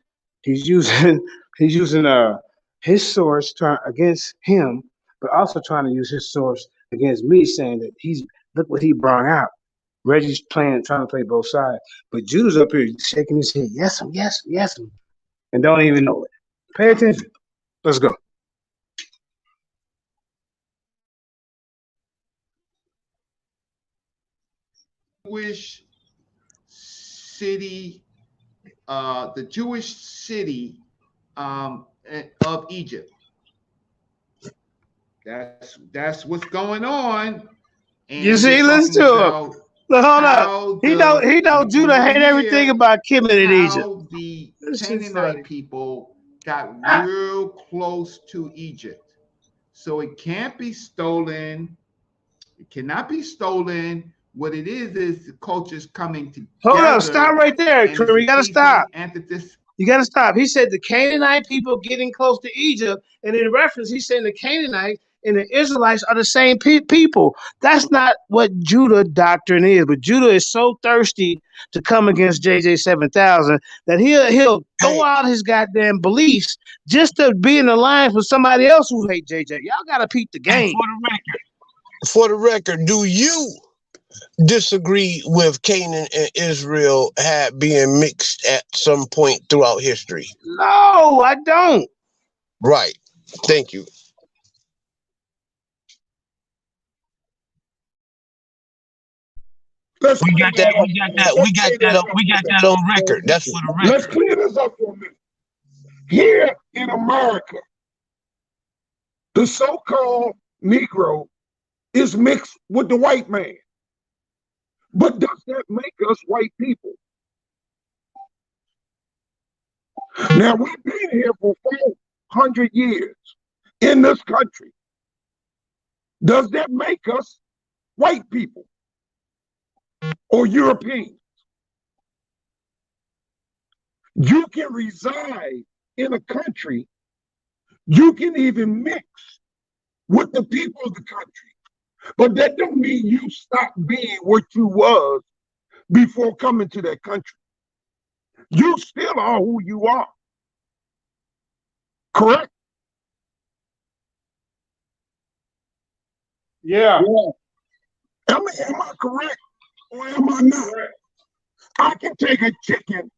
against him, but also trying to use his source against me, saying that look what he brought out. Reggie's trying to play both sides, but Judah's up here shaking his head, yes, and don't even know it. Pay attention. Let's go. Jewish city, the Jewish city of Egypt. That's what's going on. And You see, listen to him. Look, hold up. He don't Judah hate everything about Kemet in Egypt. How the Canaanite people got real close to Egypt. So it can't be stolen. It cannot be stolen. What it is the cultures coming together. Hold up, stop right there, Curry. You gotta stop. You gotta stop. He said the Canaanite people getting close to Egypt, and in reference, he's saying the Canaanites and the Israelites are the same people. That's not what Judah doctrine is. But Judah is so thirsty to come against JJ 7000 that he'll throw out his goddamn beliefs just to be in alliance with somebody else who hate JJ. Y'all gotta peep the game. For the record, do you disagree with Canaan and Israel being mixed at some point throughout history? No, I don't. Right. Thank you. We got that on record. That's for the record. Let's clear this up for a minute. Here in America, the so-called Negro is mixed with the white man. But does that make us white people? Now, we've been here for 400 years in this country. Does that make us white people or Europeans? You can reside in a country, you can even mix with the people of the country, but that don't mean you stop being what you was before coming to that country. You still are who you are. Correct? Yeah. Am I correct or am I not? I can take a chicken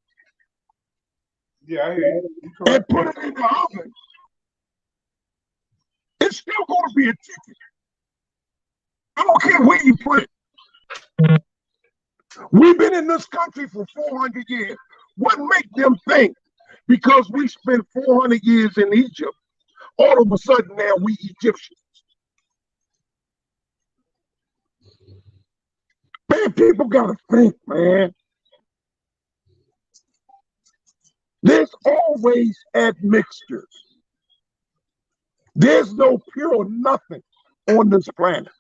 and put it in the oven. It's still going to be a chicken. I don't care where you put it. We've been in this country for 400 years. What makes them think because we spent 400 years in Egypt, all of a sudden now we Egyptians? Man, people gotta think, man. There's always admixtures. There's no pure nothing on this planet.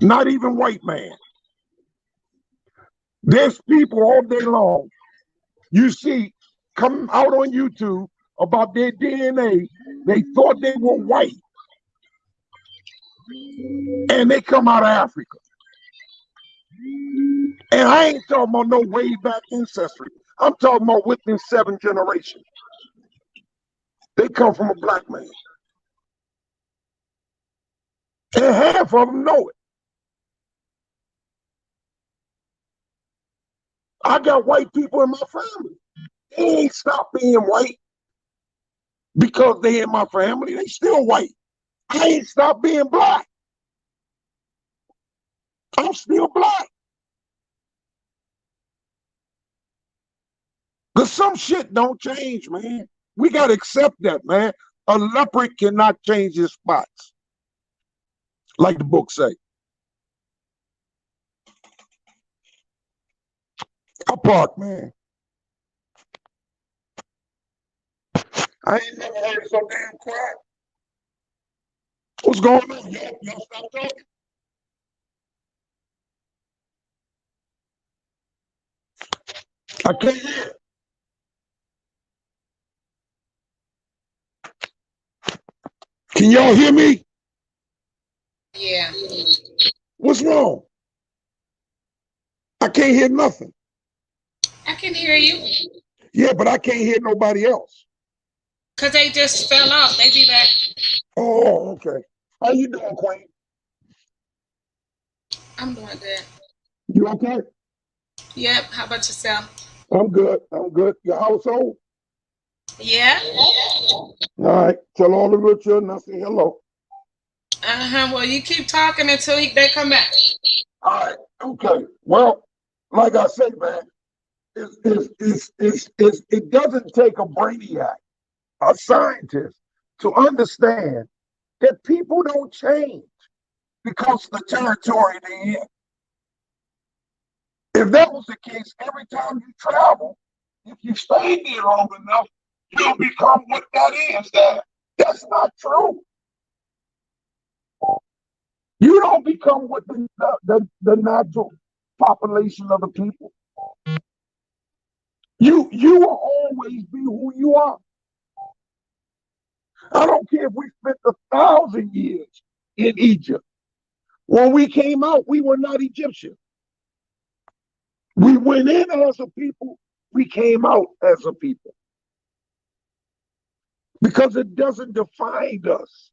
Not even white man. There's people all day long. You see, come out on YouTube about their DNA. They thought they were white. And they come out of Africa. And I ain't talking about no way back ancestry. I'm talking about within 7 generations. They come from a black man. And half of them know it. I got white people in my family. They ain't stopped being white because they in my family. They still white. I ain't stopped being black. I'm still black. Because some shit don't change, man. We got to accept that, man. A leopard cannot change his spots. Like the book say. I park, man. I ain't never heard it so damn quiet. What's going on? Y'all stop talking? I can't hear. Can y'all hear me? Yeah. What's wrong? I can't hear nothing. I can hear you. Yeah, but I can't hear nobody else. Because they just fell off. They be back. Oh, okay. How you doing, Queen? I'm doing good. You okay? Yep. How about yourself? I'm good. I'm good. Your household? Yeah. All right. Tell all the little children I say hello. Well, you keep talking until they come back. All right. Okay. Well, like I say, man, it doesn't take a brainiac, a scientist, to understand that people don't change because of the territory they're in. If that was the case, every time you travel, if you stay there long enough, you'll become what that is there. That's not true. You don't become what the natural population of the people. You will always be who you are. I don't care if we spent 1,000 years in Egypt. When we came out, we were not Egyptian. We went in as a people, we came out as a people. Because it doesn't define us.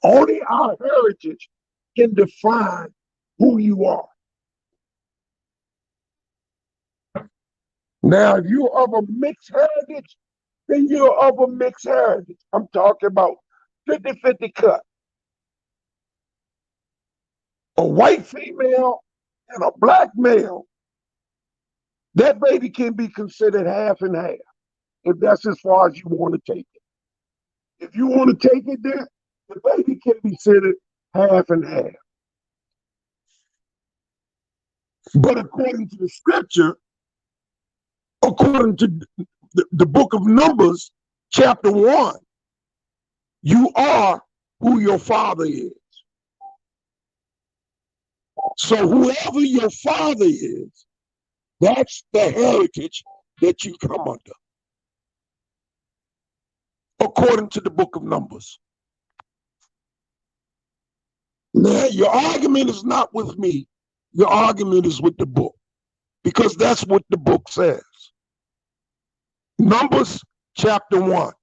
Only our heritage can define who you are. Now, if you're of a mixed heritage, then you're of a mixed heritage. I'm talking about 50-50 cut. A white female and a black male, that baby can be considered half and half, if that's as far as you want to take it. If you want to take it there, the baby can be considered half and half. But according to the scripture, according to the book of Numbers, chapter 1, you are who your father is. So whoever your father is, that's the heritage that you come under, according to the book of Numbers. Now, your argument is not with me. Your argument is with the book, because that's what the book says. Numbers chapter 1,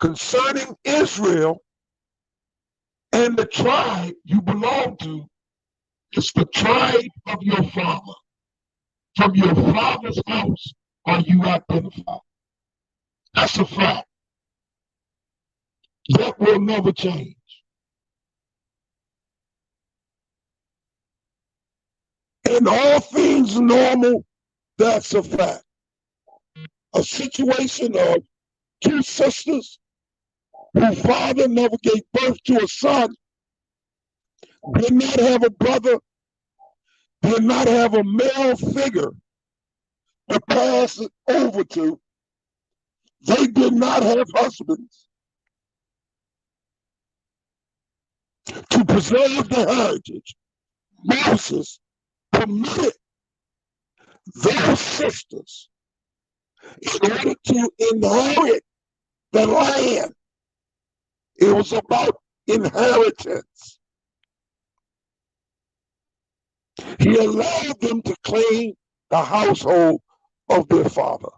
concerning Israel and the tribe you belong to, it's the tribe of your father. From your father's house are you identified. That's a fact. That will never change. In all things normal, that's a fact. A situation of two sisters whose father never gave birth to a son, did not have a brother, did not have a male figure to pass it over to. They did not have husbands. To preserve the heritage, Moses permitted those sisters, in order to inherit the land, it was about inheritance. He allowed them to claim the household of their father.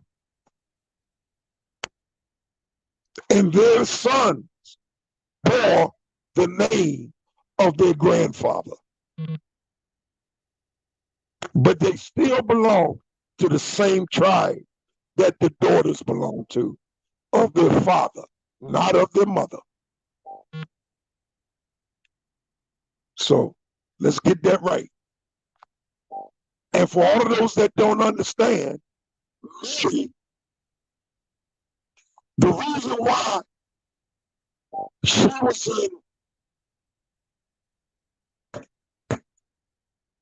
And their sons bore the name of their grandfather. But they still belong to the same tribe that the daughters belong to, of their father, not of their mother. So let's get that right. And for all of those that don't understand, see, the reason why she was in,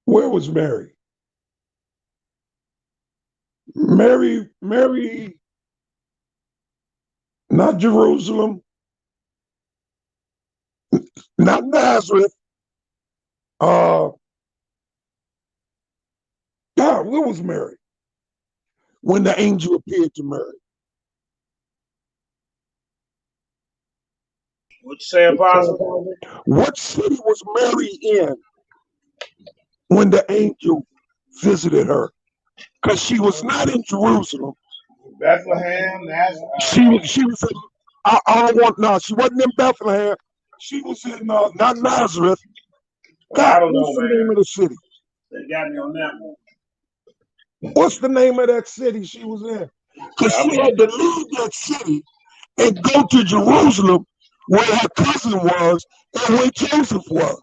where was Mary? Mary, not Jerusalem, not Nazareth. God, where was Mary when the angel appeared to Mary? What you say, Apostle? What city was Mary in when the angel visited her? Because she was not in Jerusalem. Bethlehem, She was in, I don't want, no, she wasn't in Bethlehem. She was in, not Nazareth. God, I don't what's know, the man. name of the city? They got me on that one. What's the name of that city she was in? because she had to leave that city and go to Jerusalem, where her cousin was and where Joseph was.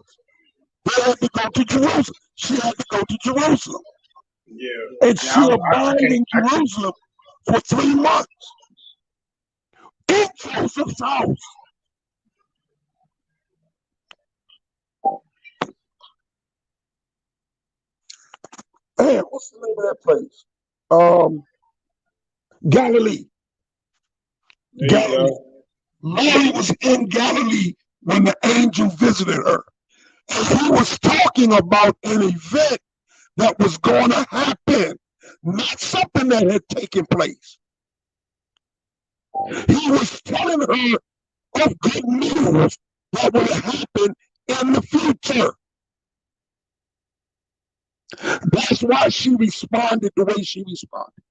They had to go to Jerusalem. She had to go to Jerusalem. Yeah. And she abided in Jerusalem for 3 months in Joseph's house. Man, what's the name of that place? Galilee. Galilee. Mary was in Galilee when the angel visited her. And he was talking about an event that was going to happen, not something that had taken place. He was telling her of good news that will happen in the future. That's why she responded the way she responded.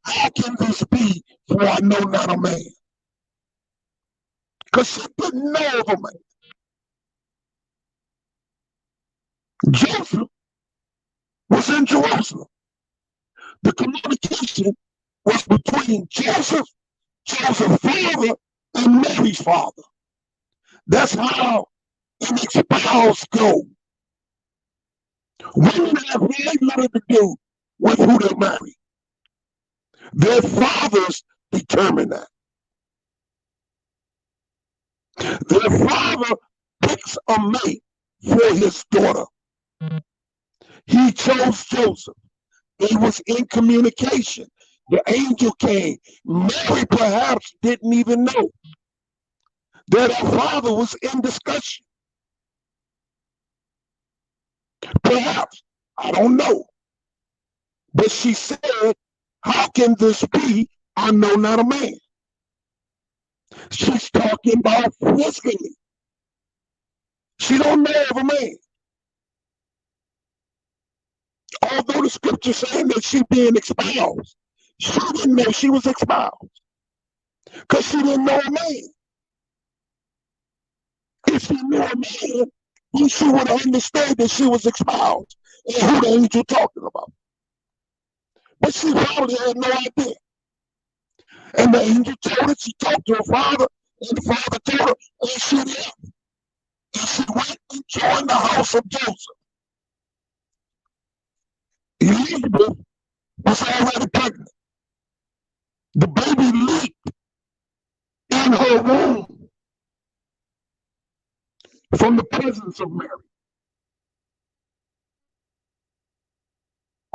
How can this be, for I know not a man? Because she didn't know of a man. Joseph was in Jerusalem. The communication was between Joseph's father and Mary's father. That's how an espouse goes. Women have really little to do with who they marry. Their fathers determine that. Their father picks a mate for his daughter. He chose Joseph. He was in communication. The angel came. Mary perhaps didn't even know that her father was in discussion. Perhaps, I don't know. But she said, how can this be? I know not a man. She's talking about physically. She don't know of a man. Although the scripture saying that she being espoused, she didn't know she was espoused because she didn't know a man. If she knew a man, then she would have understood that she was espoused and who the angel talking about. But she probably had no idea. And the angel told her, she talked to her father, and the father told her, and she left. And she went and joined the house of Joseph. Elizabeth was already pregnant. The baby leaped in her womb from the presence of Mary.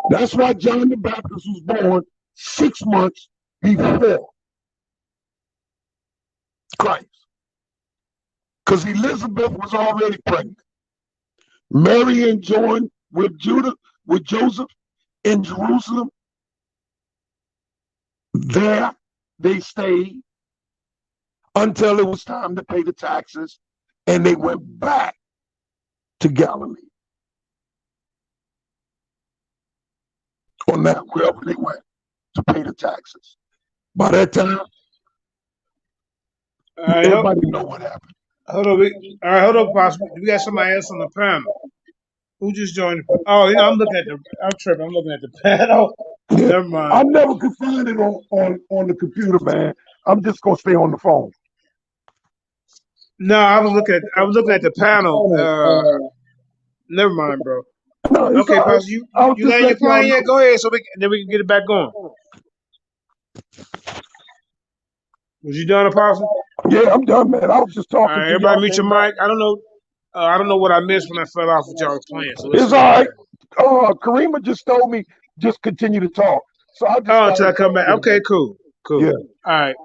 That's why John the Baptist was born 6 months before Christ. Because Elizabeth was already pregnant. Mary and joined with Joseph in Jerusalem. There they stayed until it was time to pay the taxes, and they went back to Galilee. Or now, wherever they went to pay the taxes. By that time, everybody know what happened. Hold on, Possible. We got somebody else on the panel. Who just joined? Oh, I'm looking at I'm tripping. I'm looking at the panel. Never mind. I never could find it on the computer, man. I'm just gonna stay on the phone. No, I was looking at the panel. Never mind, bro. No, okay, Pastor, you letting your plan yet? Go ahead, so then we can get it back going. Was you done, Apostle? Yeah, I'm done, man. I was just talking. All right, everybody, mute your mic. I don't know what I missed when I fell off what y'all was playing. So it's all right. Karima just told me just continue to talk. So I just until I come back. Okay, cool. Yeah. All right.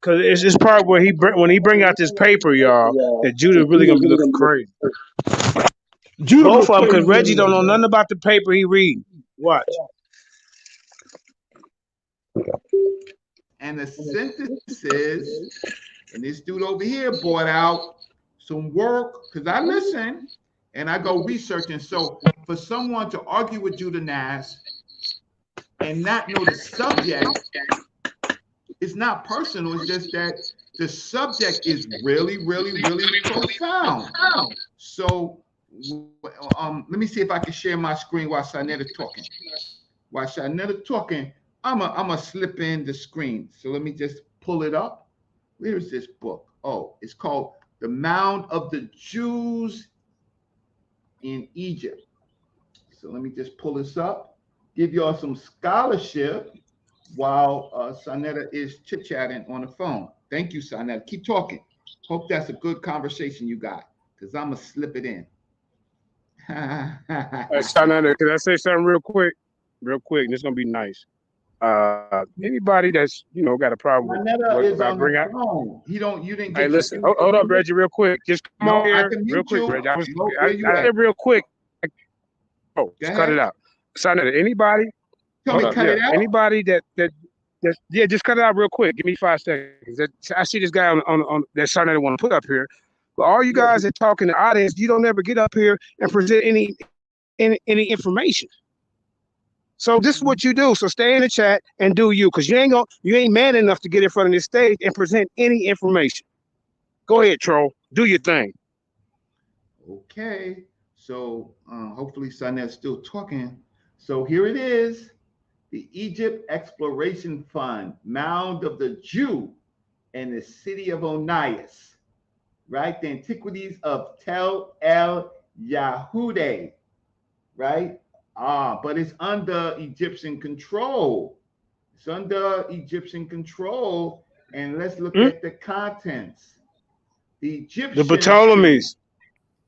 Because it's this part where when he bring out this paper, y'all, that Judah really gonna be looking crazy. Both of them, because Reggie don't know nothing about the paper he reading. Watch. And the synthesis, and this dude over here brought out some work, because I listen and I go researching. So for someone to argue with Judas Nazareth and not know the subject, it's not personal. It's just that the subject is really, really, really profound. So let me see if I can share my screen while Shanetta talking. I'm a slip in the screen. So let me just pull it up. Where is this book? Oh, it's called The Mound of the Jews in Egypt. So let me just pull this up, give y'all some scholarship while Sanetta is chit-chatting on the phone. Thank you, Sanetta. Keep talking. Hope that's a good conversation you got, because I'm going to slip it in. Hey, Sanetta, can I say something real quick? Real quick, and it's going to be nice. Anybody that's, got a problem with Sanetta is what I on bring the out. phone. You didn't get Hey, listen, hold up, Reggie, real quick. Just come on I here, can real mute quick, you. Reggie. Where I said real quick. Oh, just cut it ahead. out. Sanetta, anybody? Tell me, cut it out? Anybody that just cut it out real quick. Give me 5 seconds. I see this guy on that Sanetta want to put up here. But all you guys that talk in the audience, you don't ever get up here and present any information. So this is what you do. So stay in the chat and do you, because you ain't man enough to get in front of this stage and present any information. Go ahead, troll. Do your thing. Okay. So hopefully Sanetta's still talking. So here it is. The Egypt Exploration Fund, Mound of the Jew, and the city of Onias, right? The antiquities of Tel El Yahude, right? But it's under Egyptian control. It's under Egyptian control. And let's look at the contents. The Egyptians. The Ptolemies.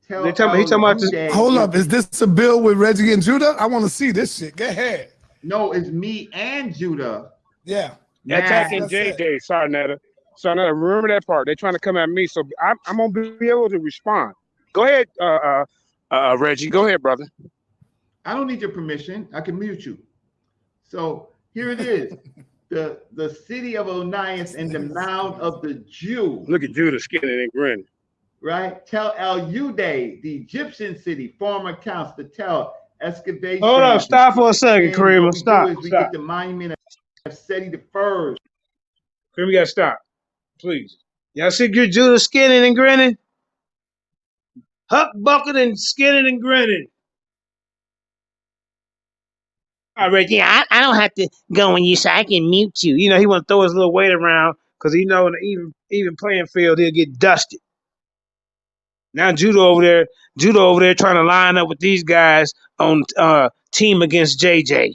He talking about this. Hold up. Is this a bill with Reggie and Judah? I want to see this shit. Go ahead. No, it's me and Judah. Yeah. Attacking JJ, Sarnetta. Sarnetta, remember that part. They're trying to come at me, so I'm going to be able to respond. Go ahead, Reggie. Go ahead, brother. I don't need your permission. I can mute you. So here it is. the city of Onias and the mound of the Jew. Look at Judah skinning and grinning. Right? Tel El Ude, the Egyptian city, former accounts to tell excavation. Hold up, stop for a second, Kareem. Stop. We get the monument of Seti the First. Kareem, we got to stop, please. Y'all see good Judah skinning and grinning? Huck bucket and skinning and grinning. All right, yeah, I don't have to go on you, so I can mute you. He want to throw his little weight around because he know in the even playing field he'll get dusted. Now Judah over there trying to line up with these guys on team against JJ.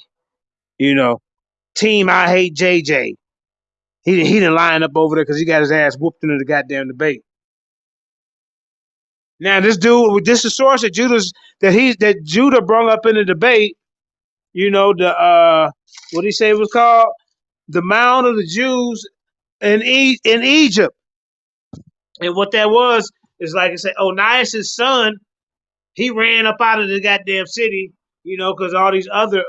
Team I hate JJ. He didn't line up over there because he got his ass whooped into the goddamn debate. Now this dude with this is source that Judah brought up in the debate. The what did he say it was called? The Mound of the Jews in Egypt. And what that was is, like I said, Onias' son, he ran up out of the goddamn city, because all these other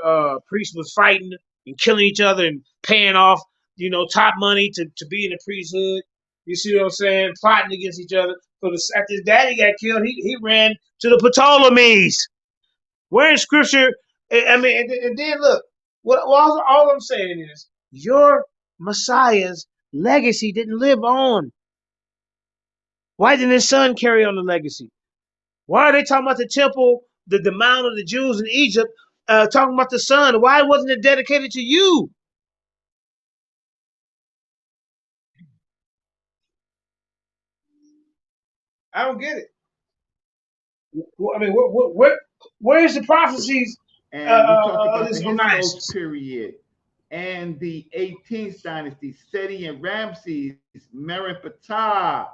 priests was fighting and killing each other and paying off, top money to be in the priesthood. You see what I'm saying? Plotting against each other. So after his daddy got killed, he ran to the Ptolemies. Where in scripture, and then look, all I'm saying is your Messiah's legacy didn't live on. Why didn't his son carry on the legacy? Why are they talking about the temple, the mound of the Jews in Egypt, talking about the son? Why wasn't it dedicated to you? I don't get it. Where's the prophecies? And we talk about the Hyksos period and the 18th dynasty, Seti and Ramses, Meneptah,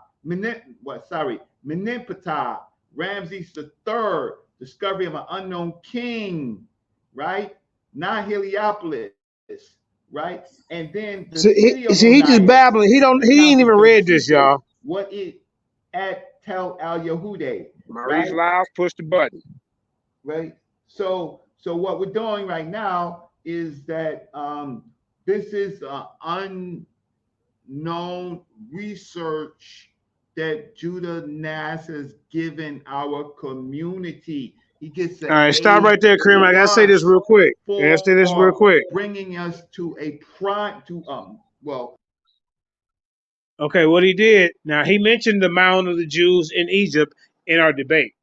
Ramses III, discovery of an unknown king, right? Not Heliopolis, right? And then the city of he just babbling. He ain't even read this, y'all. What is at Tel Al Yahude? Maurice Lyles, push the button. Right. So what we're doing right now is that this is unknown research that Judah Nas has given our community. He gets all right, stop right there, Kareem. I gotta say this real quick. Bringing us to a prime Okay, what he did. Now he mentioned the mound of the Jews in Egypt in our debate.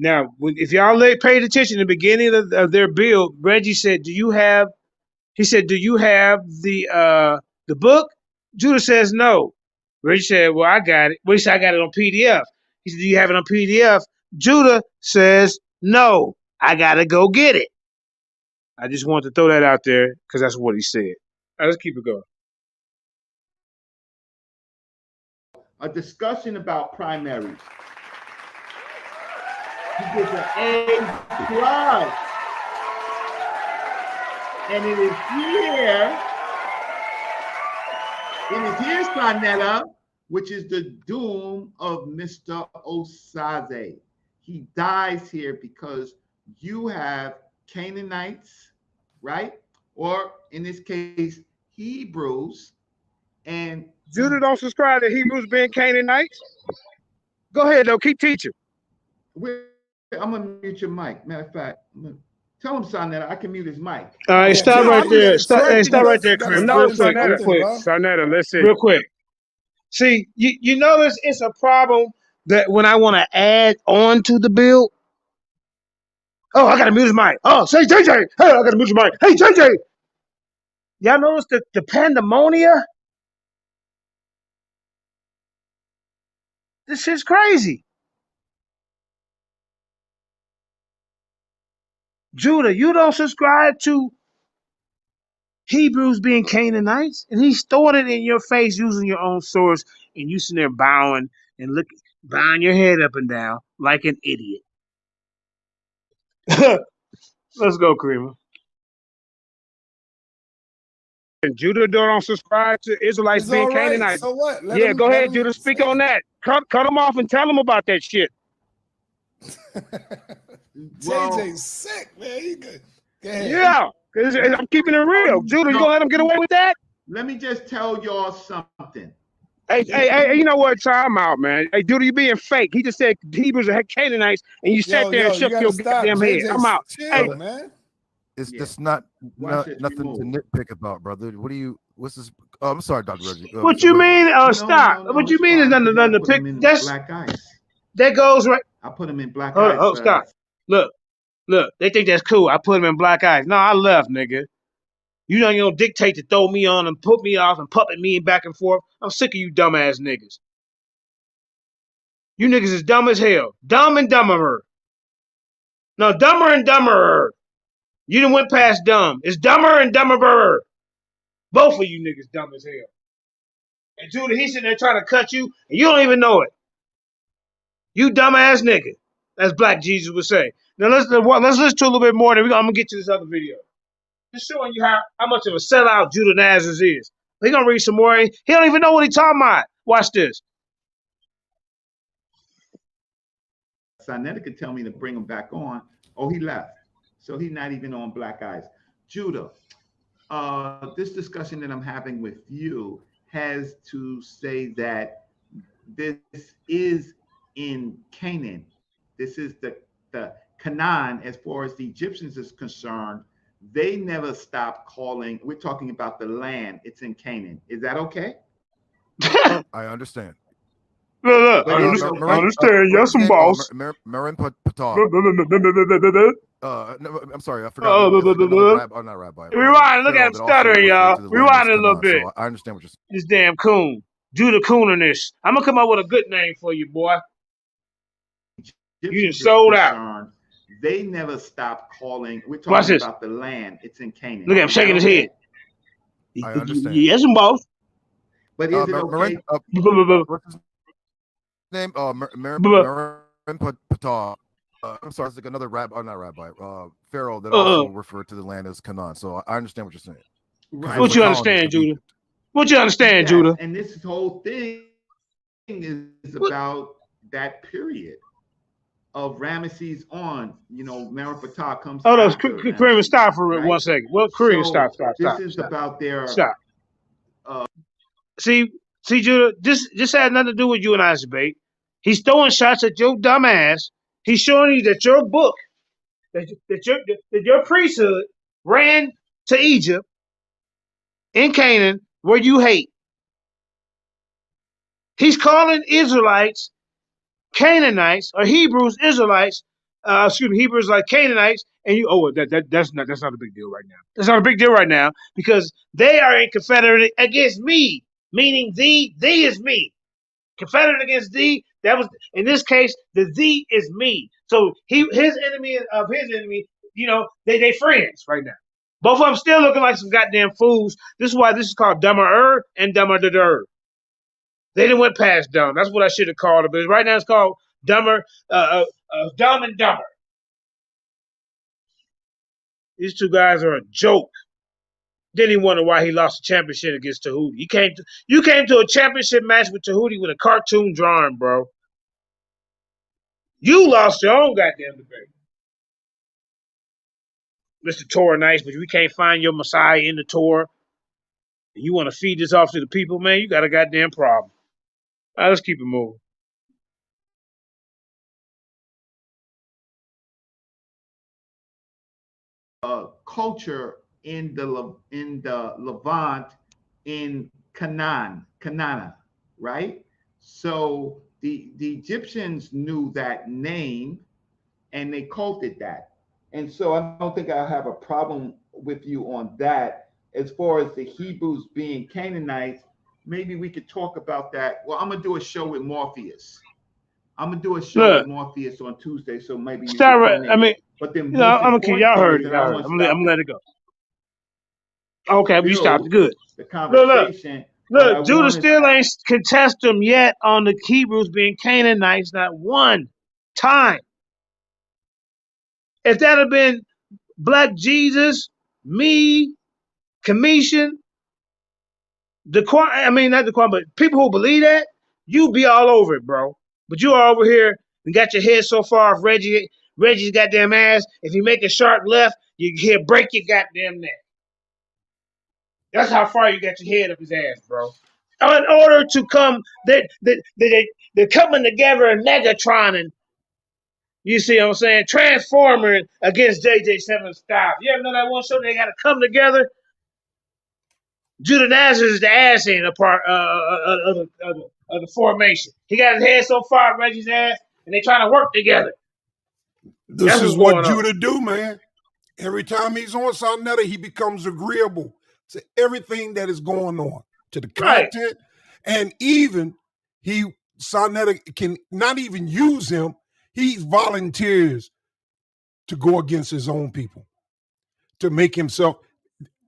Now, if y'all paid attention in the beginning of their build, Reggie said, "Do you have He said, "Do you have the book?" Judah says, "No." Reggie said, "Well, I got it." Well, he said, "I got it on PDF." He said, "Do you have it on PDF?" Judah says, "No, I gotta go get it." I just wanted to throw that out there because that's what he said. All right, let's keep it going. A discussion about primaries. He gets an A+. And it is here, Sonetta, which is the doom of Mr. Osaze. He dies here because you have Canaanites, right? Or in this case, Hebrews. And Judah don't subscribe to Hebrews being Canaanites. Go ahead, though. Keep teaching. I'm going to mute your mic. Matter of fact, tell him, Sonetta, I can mute his mic. All right, stop right there. Stop right there, Chris. No, Real quick. Sonetta, listen. Real quick. See, you notice it's a problem that when I want to add on to the bill. Oh, I got to mute his mic. Oh, say JJ. Hey, I got to mute your mic. Hey, JJ. Y'all notice the pandemonia? This shit's crazy. Judah, you don't subscribe to Hebrews being Canaanites, and he's throwing it in your face using your own source, and you sitting there bowing and bowing your head up and down like an idiot. Let's go, Kareem. And Judah don't subscribe to Israelites It's being all right. Canaanites. So what? Go ahead, Judah. Speak on that. Cut them off and tell them about that shit. JJ's sick, man. He good. Go ahead. Yeah, because I'm keeping it real. Judah, you gonna let him get away with that? Let me just tell y'all something. Hey, you know what? Time out, man. Hey, Judah, you being fake. He just said Hebrews are Canaanites, and you sat there and shook your goddamn head. I'm out. Chill, man. It's just nothing to nitpick about, brother. What's this? Oh, I'm sorry, Dr. Reggie. What you mean? Stop. What you mean is nothing to pick? That's black ice. That goes right. I put him in black ice. Oh, stop. Look. They think that's cool. I put him in black ice. No, I left, nigga. You don't dictate to throw me on and put me off and puppet me back and forth. I'm sick of you dumbass niggas. You niggas is dumb as hell. Dumb and dumberer. No, dumber and dumberer. You done went past dumb. It's dumber and dumberer. Both of you niggas dumb as hell. And Judah, he's sitting there trying to cut you, and you don't even know it. You dumbass nigga. As Black Jesus would say. Now let's listen to a little bit more, then I'm gonna get to this other video. Just showing you how much of a sellout Judas Nazareth is. He's gonna read some more. He don't even know what he's talking about. Watch this. Sonetta could tell me to bring him back on. Oh, he left. So he's not even on black eyes. Judah, this discussion that I'm having with you has to say that this is in Canaan. This is the Canaan, as far as the Egyptians is concerned. They never stopped calling. We're talking about the land. It's in Canaan. Is that okay? I understand. Look, I understand. Yes, some boss. Marin Patar. I'm sorry, I forgot. Not rabbi. Rewind. Look at him stuttering, y'all. Rewind a little bit. So I understand what you're saying. This damn coon. Judah Coonerness. I'm gonna come up with a good name for you, boy. You just sold out. They never stopped calling. We're talking about the land. It's in Canaan. Look at him shaking his head. I understand. Yes, boss. But is it okay? What's his name? Marin Patar. I'm sorry, it's like another Pharaoh that also referred to the land as Canaan. So I understand what you're saying. Right. What you understand, Judah? What you understand, Judah? And this whole thing is about that period of Ramesses on. Marin Patar comes. Oh, no, Kareem, stop for 1 second. Well, Kareem, stop. This is about their. Stop. See, Judah, this had nothing to do with you and I's debate. He's throwing shots at your dumb ass. He's showing you that your book, that your priesthood ran to Egypt in Canaan, where you hate. He's calling Israelites Canaanites or Hebrews Israelites Hebrews like Canaanites, and that's not a big deal right now. That's not a big deal right now because they are in confederate against me, meaning thee is me. Confederate against thee. That was in this case, the thee is me. So his enemy of his enemy, they friends right now. Both of them still looking like some goddamn fools. This is why this is called dumber and dumber. They didn't went past dumb. That's what I should have called it. But right now it's called dumber, dumb and dumber. These two guys are a joke. Then he wonder why he lost the championship against Tahuti. You came to a championship match with Tahuti with a cartoon drawing, bro. You lost your own goddamn debate. Mr. Torah nice, but we can't find your Messiah in the Torah. And you want to feed this off to the people, man? You got a goddamn problem. All right, let's keep it moving. Culture in the Levant in Canaan, right? So the Egyptians knew that name and they culted that. And so I don't think I have a problem with you on that. As far as the Hebrews being Canaanites, maybe we could talk about that. Well, I'm gonna do a show with Morpheus. With Morpheus on Tuesday, so maybe you can tune in. But the most important y'all thing heard is it. that I'm gonna let it go. Okay, but you stopped it. Good. The conversation. Look, Judah still ain't contest them yet on the Hebrews being Canaanites, not one time. If that had been Black Jesus, me, Commission, not the Quan, but people who believe that, you be all over it, bro. But you are over here and got your head so far off Reggie's goddamn ass. If you make a sharp left, you hear break your goddamn neck. That's how far you got your head up his ass, bro. In order to come, they're coming together in Megatron and you see what I'm saying? Transforming against JJ7 Styles. You ever know that one show they got to come together? Judas Nazareth is the ass end of the formation. He got his head so far up Reggie's ass, and they trying to work together. This is what Judah do, man. Every time he's on Sonetta, he becomes agreeable to everything that is going on, to the content, and even Sonetta can not even use him. He volunteers to go against his own people, to make himself,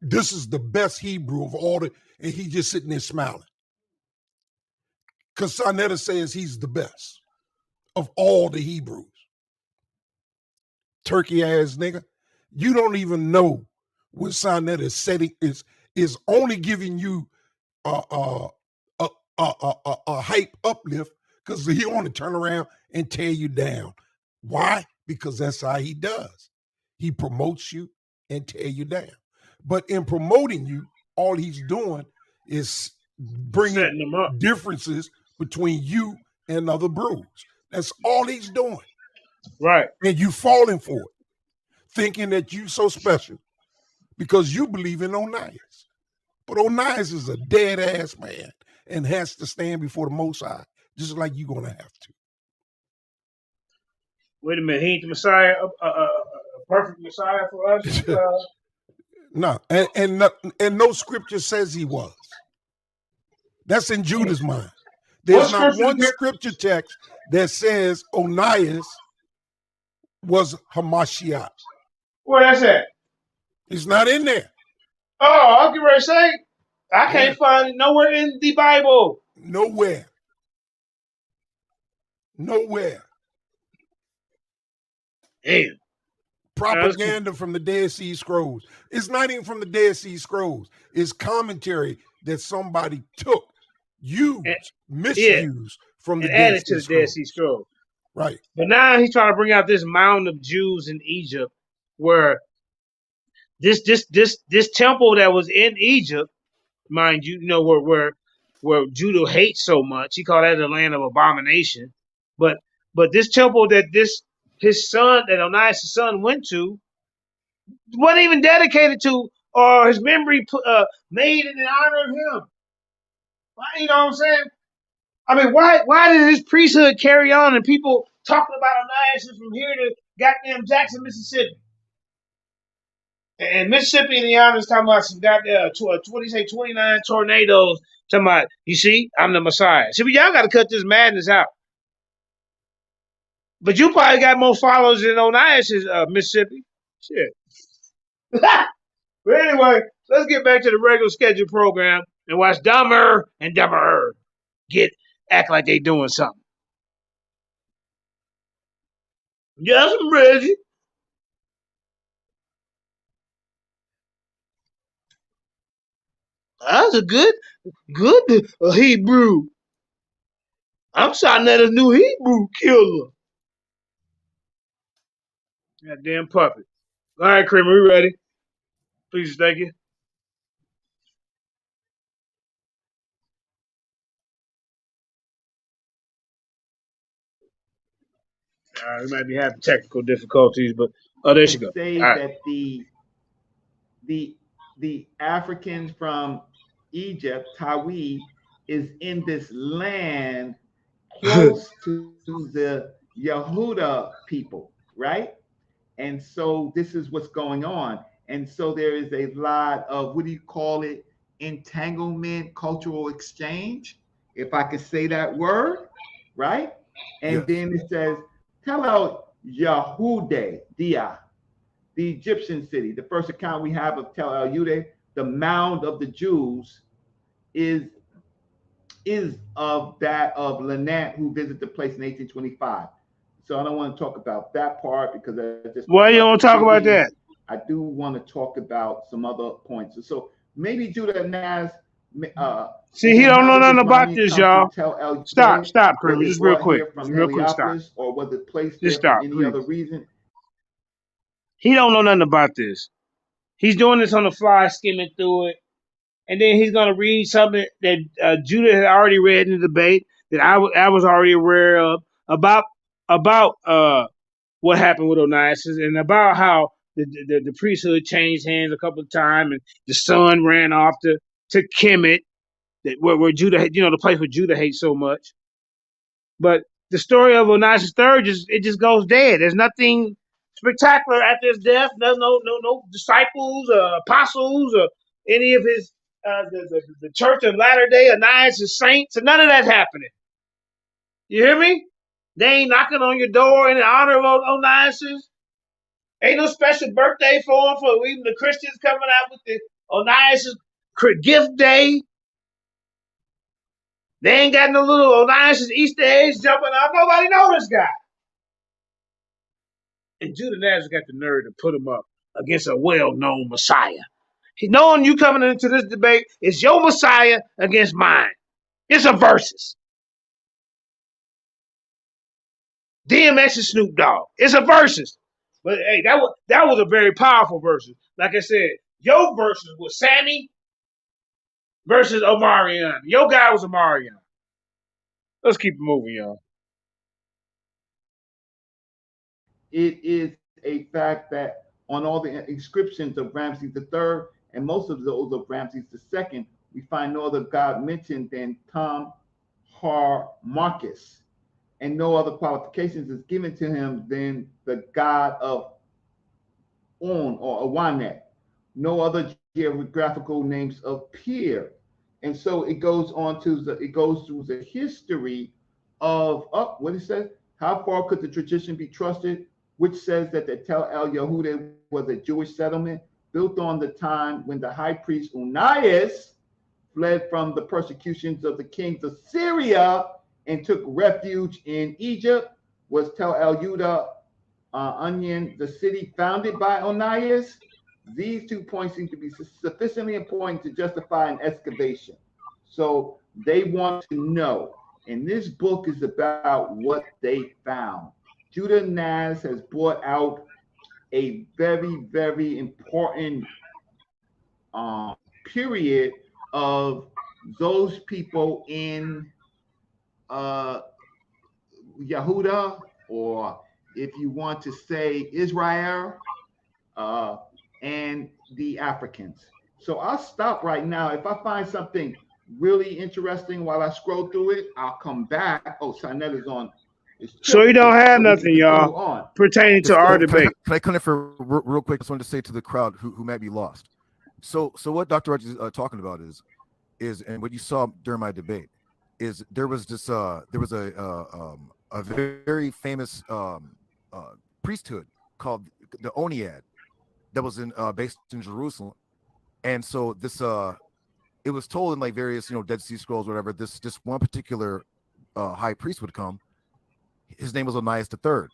this is the best Hebrew of all and he just sitting there smiling. Because Sonetta says he's the best of all the Hebrews. Turkey ass nigga. You don't even know what Sonetta is setting is only giving you a hype uplift because he want to turn around and tear you down. Why? Because that's how he does. He promotes you and tear you down. But in promoting you, all he's doing is bringing differences between you and other brews. That's all he's doing. Right. And you falling for it, thinking that you so special because you believe in Onias. But Onias is a dead ass man and has to stand before the Most High, just like you're going to have to. Wait a minute, he ain't the Messiah, a perfect Messiah for us? No, and no scripture says he was. That's in Judah's mind. There's not one scripture text that says Onias was Hamashiach. Where that's at? It's not in there. Oh, I'll get ready to say, I can't find it nowhere in the Bible. Nowhere. Damn. Propaganda from the Dead Sea Scrolls. It's not even from the Dead Sea Scrolls. It's commentary that somebody took, misused from the Dead added to the Dead Sea Scrolls. Right. But now he's trying to bring out this mound of Jews in Egypt, where this temple that was in Egypt, mind you, where Judah hates so much, he called that the land of abomination. But this temple that his son, that Onias' son went to, wasn't even dedicated to or his memory made in honor of him. You know what I'm saying? I mean, why did his priesthood carry on and people talking about Onias from here to goddamn Jackson, Mississippi. And Mississippi, Indiana is talking about some goddamn, what do you say, 29 tornadoes. Talking about, you see, I'm the Messiah. See, but y'all got to cut this madness out. But you probably got more followers than Onias is Mississippi. Shit. But anyway, let's get back to the regular scheduled program and watch Dumber and Dumber act like they doing something. Yes, I'm Reggie. That's a good Hebrew. I'm shouting at a new Hebrew killer. Goddamn puppet. All right, Kramer, we ready? Please, thank you. We might be having technical difficulties, but there she goes. Say that the Africans from Egypt, Tawi, is in this land close to the Yehuda people, right? And so this is what's going on. And so there is a lot of, what do you call it? Entanglement, cultural exchange, if I could say that word, right? And then it says, tell out Yehude, Dia, the Egyptian city. The first account we have of Tel El Yude, the mound of the Jews, is of that of Lenant, who visited the place in 1825. So I don't want to talk about that part because I just. Why you don't talk about that? I do want to talk about some other points. So maybe Judas Nazareth. See, he don't know nothing about this, y'all. Stop, Kramer, just real quick. Stop. Or was it placed there for any other reason? He don't know nothing about this. He's doing this on the fly, skimming through it, and then he's gonna read something that Judah had already read in the debate that I was already aware of about what happened with Onias and about how the priesthood changed hands a couple of times and the son ran off to Kemet, where Judah, the place where Judah hates so much. But the story of Onias III just goes dead. There's nothing spectacular after his death. There's no disciples, apostles, or any of his the Church of Latter-day Onias saints, and none of that's happening. You hear me? They ain't knocking on your door in honor of Onias. Ain't no special birthday for him, for even the Christians coming out with the Onias gift day. They ain't got no little Onias Easter eggs jumping out. Nobody knows this guy. And Judas Nazareth got the nerve to put him up against a well-known Messiah. He knowing you coming into this debate, it's your Messiah against mine. It's a versus. DMX and Snoop Dogg. It's a versus. But hey, that was a very powerful versus. Like I said, your versus was Sammy versus Omarion. Your guy was Omarion. Let's keep it moving, y'all. It is a fact that on all the inscriptions of Ramses III and most of those of Ramses II, we find no other god mentioned than Tom Har Marcus, and no other qualifications is given to him than the god of On or Awanet. No other geographical names appear. And so it goes through the history of what it says. How far could the tradition be trusted? Which says that the Tel El Yehuda was a Jewish settlement built on the time when the high priest Onias fled from the persecutions of the kings of Syria and took refuge in Egypt. Was Tel El Yehuda Onion the city founded by Onias? These 2 points seem to be sufficiently important to justify an excavation. So they want to know. And this book is about what they found. Judas Nazareth has brought out a very, very important period of those people in Yehuda, or if you want to say Israel, and the Africans. So I'll stop right now. If I find something really interesting while I scroll through it, I'll come back. Oh, Sinet is on It's So he don't children, have so we can nothing, continue y'all, on. pertaining to our debate. Can I come in for real quick? I just wanted to say to the crowd who might be lost. So what Dr. Reggie is talking about is and what you saw during my debate is there was a very famous priesthood called the onias that was based in Jerusalem, and so this it was told in like various Dead Sea Scrolls, whatever. This one particular high priest would come. His name was Onias III.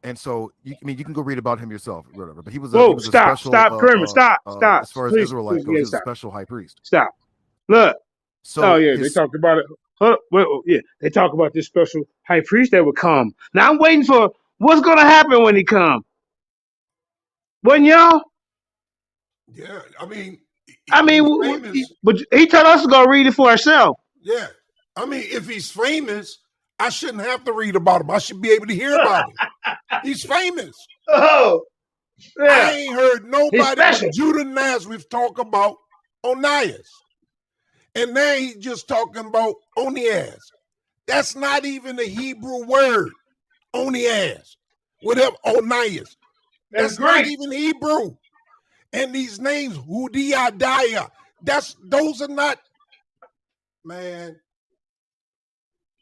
And so, you can go read about him yourself, or whatever. But he was a Stop, special, Kramer, stop. as far as Please, Israelite goes, he was a special high priest. Stop. Look. So they talked about it. They talk about this special high priest that would come. Now I'm waiting for what's going to happen when he come. Wouldn't y'all? Yeah, I mean, but he told us to go read it for ourselves. Yeah, I mean, if he's famous, I shouldn't have to read about him. I should be able to hear about him. He's famous. Oh, yeah. I ain't heard nobody but Judas Nazareth talk about onias. And now he's just talking about onias. That's not even a Hebrew word, onias. Whatever, onias. That's not even Hebrew. And these names, Hudiadaya, those are not, man.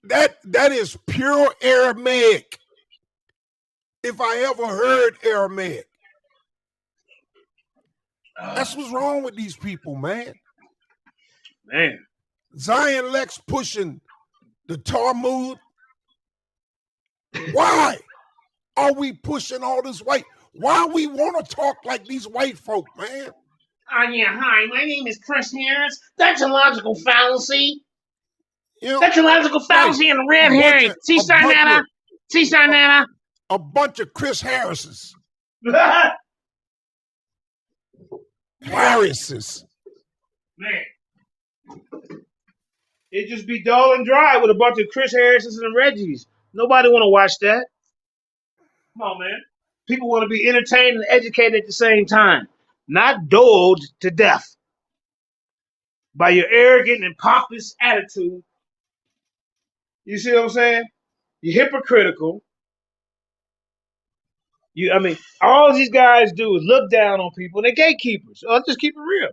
That is pure Aramaic. If I ever heard Aramaic. That's what's wrong with these people, man. Man. Zion Lex pushing the Talmud. Why are we pushing all this white? Why we want to talk like these white folk, man? Hi, my name is Chris Harris. That's a logical fallacy. That's a logical fallacy and a red herring. See, Nana? See, Nana? A bunch of Chris Harrises. Harrises. Man. It just be dull and dry with a bunch of Chris Harrises and Reggies. Nobody want to watch that. Come on, man. People want to be entertained and educated at the same time, not dulled to death by your arrogant and pompous attitude. You see what I'm saying? You're hypocritical. All these guys do is look down on people. They're gatekeepers. Let's just keep it real.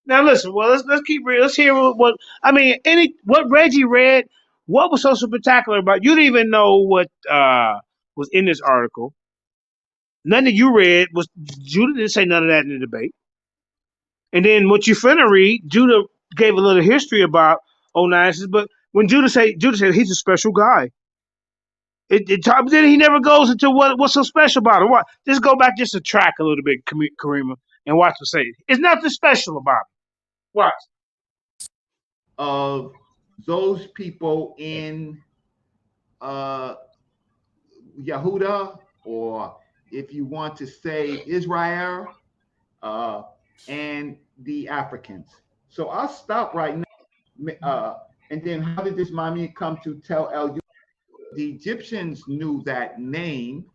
Now listen, let's keep real. Let's hear what Reggie read. What was so spectacular about? You didn't even know what was in this article. None that you read was Judah didn't say none of that in the debate. And then what you finna read, Judah gave a little history about Onias, but when Judah said he's a special guy. Then he never goes into what's so special about him. Just go back just a track a little bit, Karima, and watch the say. It's nothing special about him. Watch. Of those people in Yehuda, or if you want to say Israel, and the Africans. So I'll stop right now. And then how did this mommy come to tell El? The Egyptians knew that name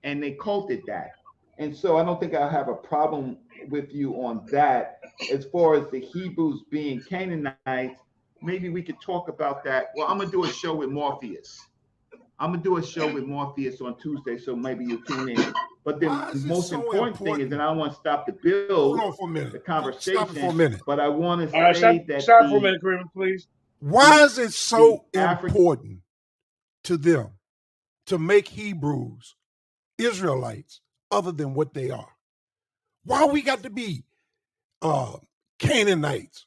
and they culted that. And so I don't think I'll have a problem with you on that. As far as the Hebrews being Canaanites, maybe we could talk about that. Well, I'm going to do a show with Morpheus. on Tuesday, so maybe you tune in. But the most important thing is that I don't want to stop the build, the conversation. Stop it for a minute. But I want to All say right, stop for a minute, Kareem, please. Why is it so important to them to make Hebrews Israelites other than what they are? Why we got to be Canaanites,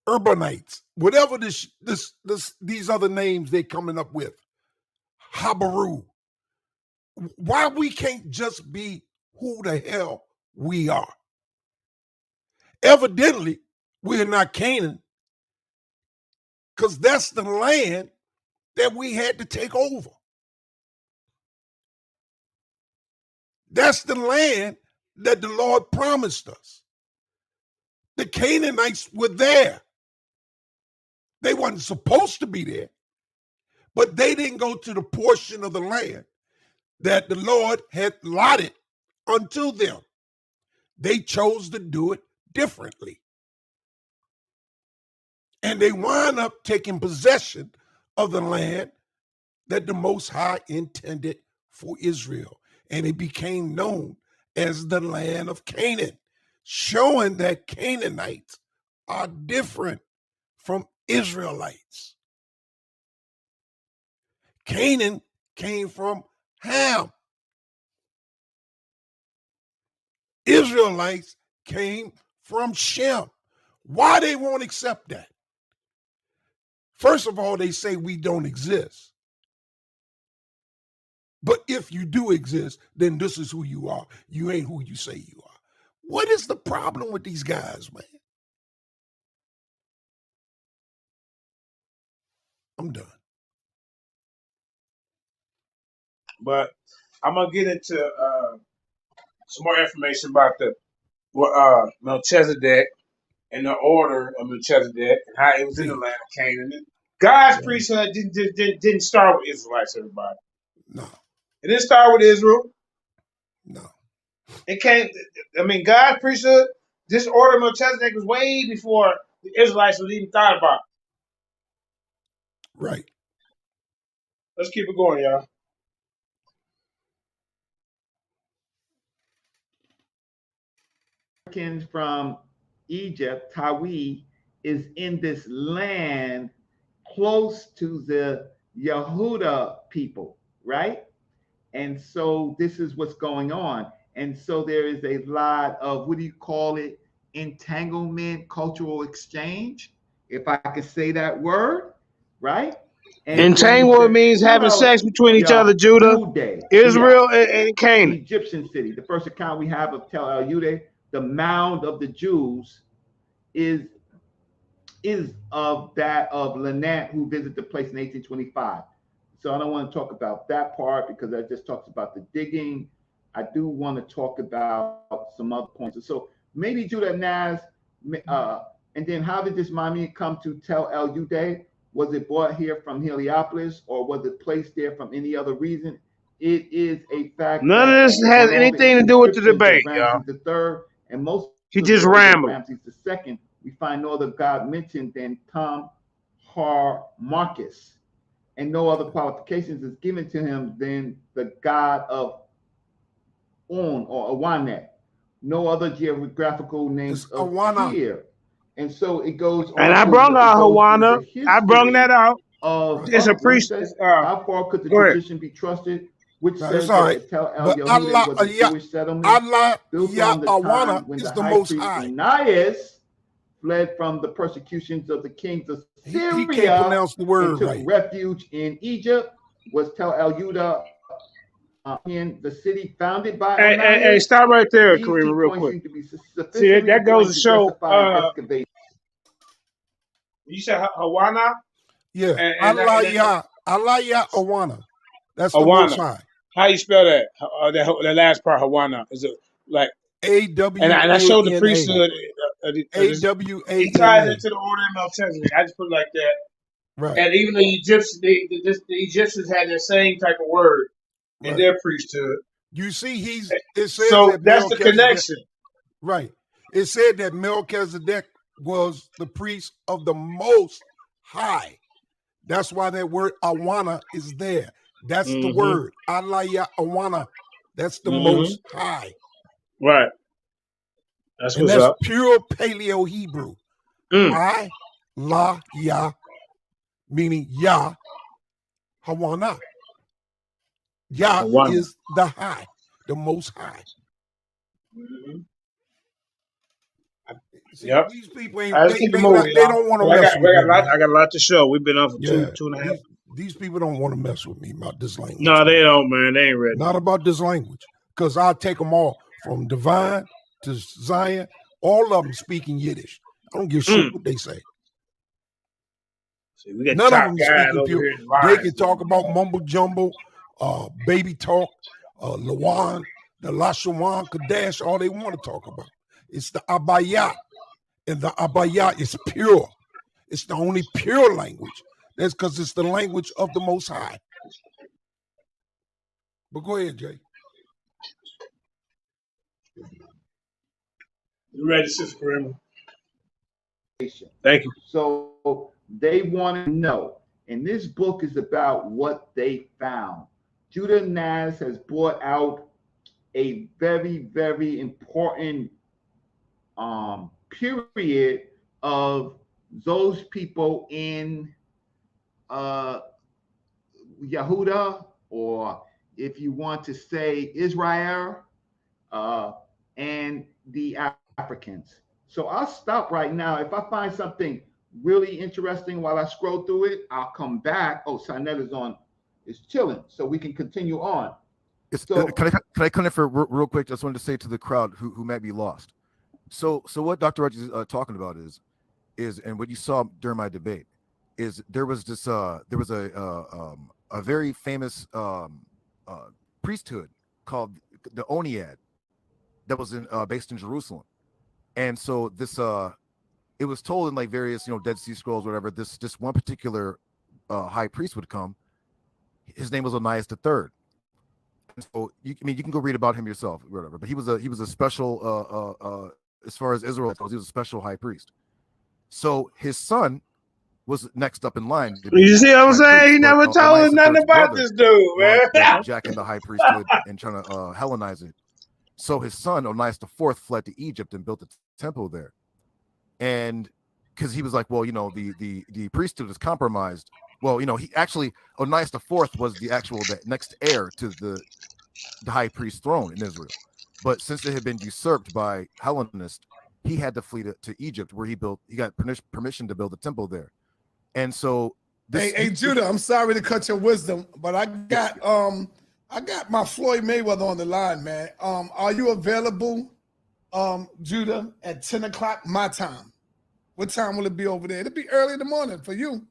Urbanites, whatever these other names they're coming up with, Habaru? Why we can't just be who the hell we are? Evidently, we're not Canaan, because that's the land that we had to take over. That's the land that the Lord promised us. The Canaanites were there. They wasn't supposed to be there, but they didn't go to the portion of the land that the Lord had allotted unto them. They chose to do it differently. And they wind up taking possession of the land that the Most High intended for Israel. And it became known as the land of Canaan, showing that Canaanites are different from Israelites. Canaan came from Ham. Israelites came from Shem. Why they won't accept that? First of all, they say we don't exist. But if you do exist, then this is who you are. You ain't who you say you are. What is the problem with these guys, man? I'm done. But I'm gonna get into some more information about the Melchizedek and the order of Melchizedek and how it was in the land of Canaan. God's priesthood didn't start with Israelites, everybody. No. It didn't start with Israel. No. It came, I mean, God's priesthood, this order of Melchizedek was way before the Israelites was even thought about. Right. Let's keep it going, y'all. From Egypt, Tawi, is in this land close to the Yehuda people, right? And so this is what's going on. And so there is a lot of, what do you call it? Entanglement, cultural exchange, if I could say that word, right? And Entanglement means having sex between each other, Judah, Israel, and Canaan. Egyptian city. The first account we have of Tel El-Yude, the mound of the Jews, is of that of Lenant, who visited the place in 1825. So I don't want to talk about that part because that just talks about the digging. I do want to talk about some other points. So maybe Judah Naz, and then how did this mommy come to Tel El-Yude? Was it brought here from Heliopolis, or was it placed there from any other reason? It is a fact. None of this has anything to do with the debate, y'all. Ramses III and most he just rambled. Ramses II, we find no other god mentioned than Tom Har Marcus, and no other qualifications is given to him than the god of On or Awanet. No other geographical names appear. And so it goes on. And I brought out Hawana. I brought that out. It's a priest. How far could the tradition be trusted? Which says that Tel El-Yude was a Jewish settlement built on the time when the high priest onias fled from the persecutions of the kings of Syria. He can't pronounce the word and took right. refuge in Egypt. Was Tel El-Yude in the city founded by Onias? Hey, stop right there, Kareem, real quick. See, that goes to show. You said Hawana? Yeah. Alaya Awana. That's the Hawana. Most High. How you spell that? The last part, Hawana. Is it like A-W-A-N-A? And I showed the priesthood. A-W-A-N-A. He ties into the order of Melchizedek. I just put it like that. Right. And even the Egyptians, the Egyptians had that same type of word in their priesthood. You see, it says so that that's the connection. Right. It said that Melchizedek was the priest of the Most High. That's why that word Awana is there. That's the word. Alaya Awana. That's the Most High. Right. That's and what's that's up. Pure Paleo Hebrew. I, La, Ya, meaning Yah, Hawana. Yah is the high, the Most High. See, these people ain't, they don't want to mess with me. I got a lot to show. We've been on for two and a half. These people don't want to mess with me about this language. No, they don't, man. They ain't ready. Not about this language. Because I'll take them all from Divine to Zion, all of them speaking Yiddish. I don't give a shit what they say. See, we got none of them speaking pure. They can talk about mumble jumble, baby talk, Lawan, the Lashawan, Kadesh, all they want to talk about. It's the Abaya. And the Abaya is pure. It's the only pure language. That's because it's the language of the Most High. But go ahead, Jay. You ready, Sister Kareem? Thank you. So they want to know. And this book is about what they found. Judas Nazareth has brought out a very, very important period of those people in Yehuda, or if you want to say Israel, and the Africans. So I'll stop right now. If I find something really interesting while I scroll through it, I'll come back. Oh, Sinet is chilling, so we can continue on. Can I come in for real quick? Just wanted to say to the crowd who might be lost. So what Dr. Reggie is talking about is, and what you saw during my debate is there was a very famous priesthood called the onias that was based in Jerusalem, and so this it was told in like various Dead Sea Scrolls, whatever. This one particular high priest would come. His name was Onias III. So you can go read about him yourself, whatever. But he was a special as far as Israel goes, he was a special high priest. So his son was next up in line. You see what I'm saying? He never told us nothing about this dude, man. Jacking the high priesthood and trying to Hellenize it. So his son Onias IV fled to Egypt and built a temple there, and because he was like, well, the priesthood is compromised. Well, he actually Onias IV was the next heir to the high priest throne in Israel, but since it had been usurped by Hellenists, he had to flee to Egypt, where he got permission to build a temple there. And so hey Judah, I'm sorry to cut your wisdom, but I got my Floyd Mayweather on the line, man. Are you available, Judah, at 10 o'clock my time? What time will it be over there? It'll be early in the morning for you.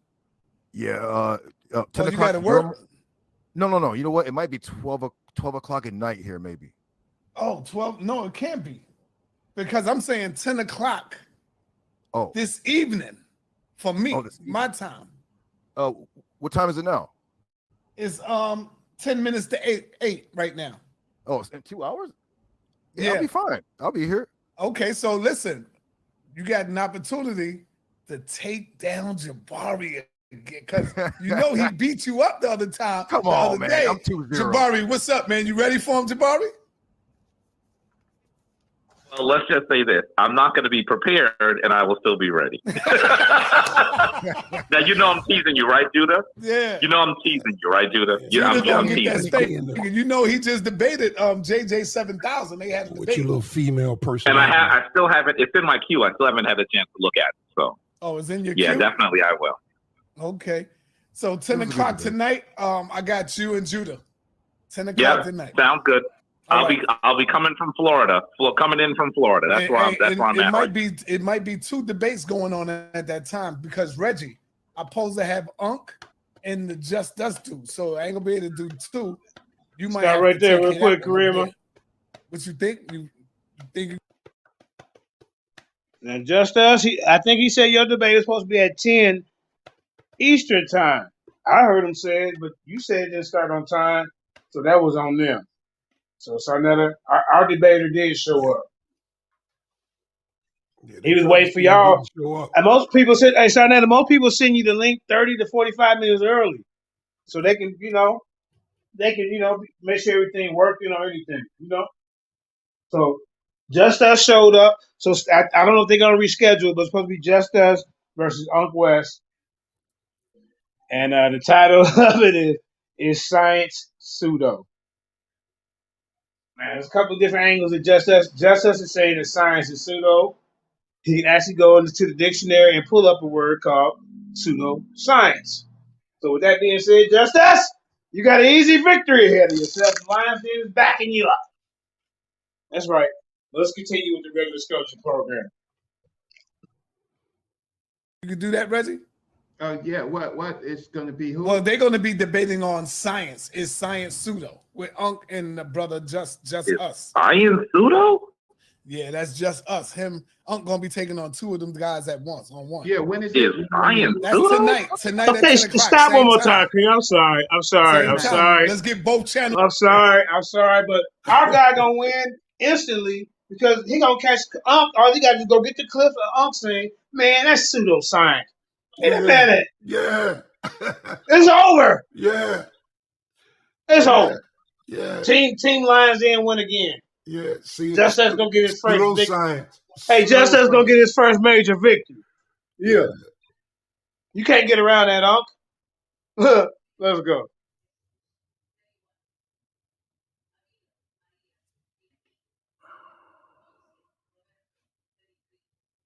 Yeah, 10 o'clock. You gotta work? No. You know what? It might be 12 o'clock at night here, maybe. Oh, 12? No, it can't be. Because I'm saying 10 o'clock this evening for me, my time. What time is it now? It's 10 minutes to 8 right now. Oh, it's in 2 hours? Yeah, I'll be fine. I'll be here. Okay, so listen, you got an opportunity to take down Jabari because he beat you up the other time. Come on, man. I'm 2-0. Jabari, what's up, man? You ready for him, Jabari? Well, let's just say this. I'm not going to be prepared, and I will still be ready. Now, I'm teasing you, right, Judah? Yeah. I'm teasing you, right, Judah? I'm teasing you. He just debated JJ 7000. They had a debate. With your little female person. And I still haven't, it's in my queue. I still haven't had a chance to look at it. So. Oh, it's in your queue? Yeah, definitely I will. Okay. So 10 o'clock tonight, I got you and Judah. 10 o'clock tonight. Sounds good. I'll be coming from Florida. Coming in from Florida. That's where I'm at. It might be two debates going on at that time because Reggie, I'm supposed to have Unc and the Just Us dude. So I ain't gonna be able to do two. You might start right there real quick, Karima. What you think? You think now Just Us, I think he said your debate is supposed to be at 10 Eastern time. I heard him say it, but you said it didn't start on time, so that was on them. So Sarnetta, our debater did show up. Yeah, he was waiting for y'all. And most people said, "Hey, Sarnetta, most people send you the link 30 to 45 minutes early, so they can, make sure everything working or anything, So Just Us showed up. So I don't know if they're gonna reschedule, but it's supposed to be Just Us versus Unc West. And the title of it is Science Pseudo. Man, there's a couple of different angles of Just Us. Just Us is saying that science is pseudo. He can actually go into the dictionary and pull up a word called pseudoscience. So with that being said, Just Us, you got an easy victory ahead of yourself. The Lions Den is backing you up. That's right. Let's continue with the regular sculpture program. You can do that, Reggie? Yeah, what is going to be who? Well, they're going to be debating on science. Is science pseudo with Unc and the brother Just Us? Science pseudo? Yeah, that's Just Us. Unc going to be taking on two of them guys at once on one. Yeah, when is it? Science that's tonight. Tonight okay, at 10 o'clock. Stop one more time, Cream. I'm sorry. Let's get both channels. I'm sorry, but our guy going to win instantly because he going to catch Unc. All he got to go get the clip of Unc saying, man, that's pseudoscience. Wait a minute. Yeah. It's over. Yeah. It's over. Yeah. Team Lions Den win again. Yeah. See, Justice gonna get his first victory. science. Hey, Justice gonna get his first major victory. Yeah. You can't get around that, Unc. Let's go.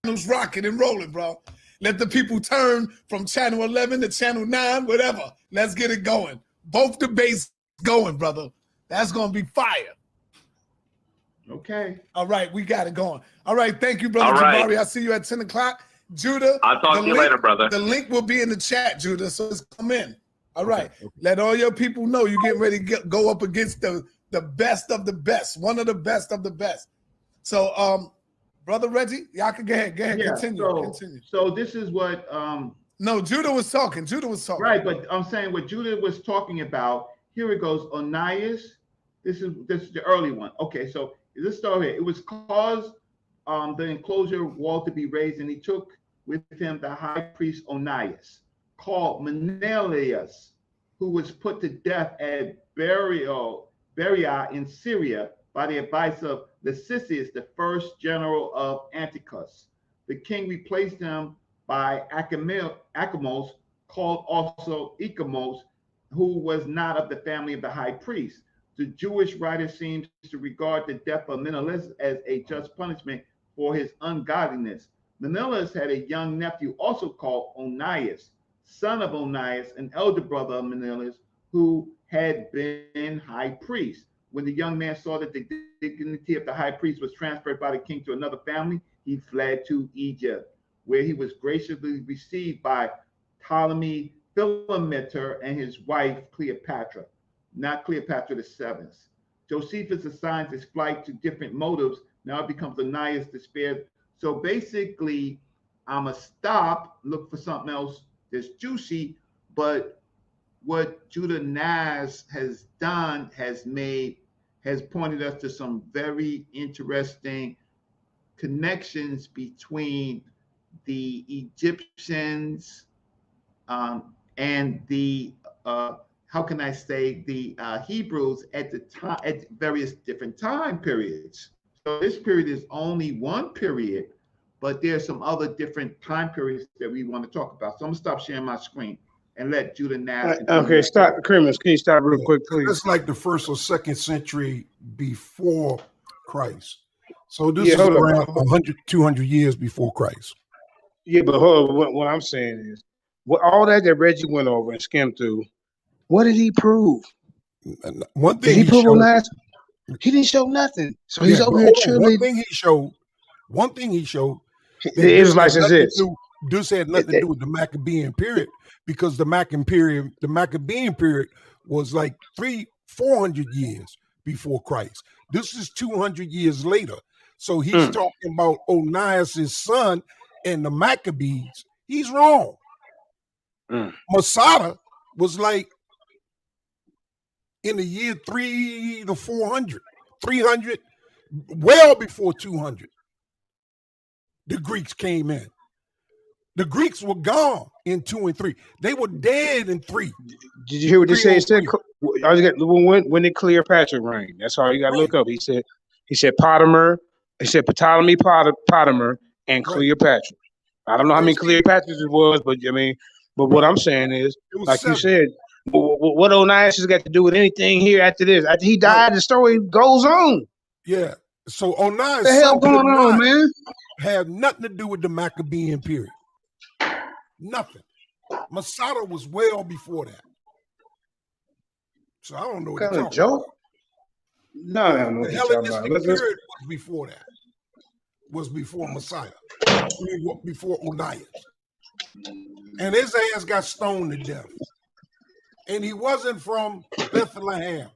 It's rocking and rolling, bro. Let the people turn from channel 11 to channel 9, whatever. Let's get it going. Both debates going, brother. That's going to be fire. Okay. All right, we got it going. All right, thank you, brother All right. Jabari. I'll see you at 10 o'clock. Judah. I'll talk to you later, brother. The link will be in the chat, Judah, so it's come in. All right. Okay. Let all your people know you're getting ready to go up against the best of the best, one of the best of the best. So, Brother Reggie, y'all can go ahead. Yeah, continue. So this is what no, Judah was talking. Right, but I'm saying what Judah was talking about. Here it goes. Onias. This is the early one. Okay, so let's start here. It was caused the enclosure wall to be raised, and he took with him the high priest Onias, called Menelaus, who was put to death at Beria in Syria by the advice of Lysias, the first general of Antiochus. The king replaced him by Achemos, called also Echemos, who was not of the family of the high priest. The Jewish writer seems to regard the death of Menelaus as a just punishment for his ungodliness. Menelaus had a young nephew also called Onias, son of Onias, an elder brother of Menelaus, who had been high priest. When the young man saw that the dignity of the high priest was transferred by the king to another family, he fled to Egypt, where he was graciously received by Ptolemy Philometor and his wife Cleopatra, not Cleopatra the seventh. Josephus assigns his flight to different motives. Now it becomes Onias' despair. So basically, I'm going to stop, look for something else that's juicy, but what Judah Naz has done has pointed us to some very interesting connections between the Egyptians and the the Hebrews at the time, at various different time periods. So this period is only one period, but there's some other different time periods that we want to talk about. So I'm gonna stop sharing my screen and let Judah Naz. Okay, stop. Criminals, can you stop real quick, please? It's like the 1st or 2nd century before Christ. So this is around 100, 200 years before Christ. Yeah, but hold on. What I'm saying is, all that Reggie went over and skimmed through, what did he prove? One thing did he prove he didn't show nothing. So he's over here chilling. One thing he showed. The Israelites is this. This had nothing to do with the Maccabean period, because the Maccabean period was like 400 years before Christ. This is 200 years later. So he's talking about Onias' son and the Maccabees. He's wrong. Masada was like in the year 300 to 400, 300, well before 200. The Greeks came in. The Greeks were gone in 2 and 3. They were dead in 3. Did you hear what he said? He said when did Cleopatra reign? That's all you got to look up. He said Ptolemy, Potimer, and Cleopatra. I don't know how many Cleopatras it was, but but what I'm saying is, like 7. You said, what Onias has got to do with anything here after this? After he died, the story goes on. Yeah. So Onias, what the hell going on, man? Had nothing to do with the Maccabean period. Nothing. Masada was well before that. So I don't know what kind of joke. No. The Hellenistic period was before that. Was before Messiah. Before Onias. And his ass got stoned to death. And he wasn't from Bethlehem.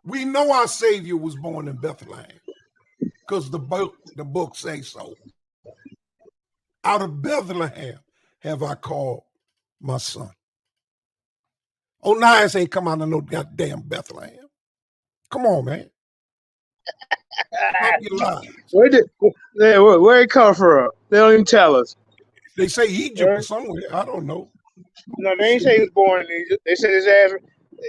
We know our Savior was born in Bethlehem because the book says so. Out of Bethlehem have I called my son. Onias ain't come out of no goddamn Bethlehem. Come on, man. Where it come from? They don't even tell us. They say Egypt or somewhere. I don't know. No, they ain't say he was born in Egypt. They said his ass.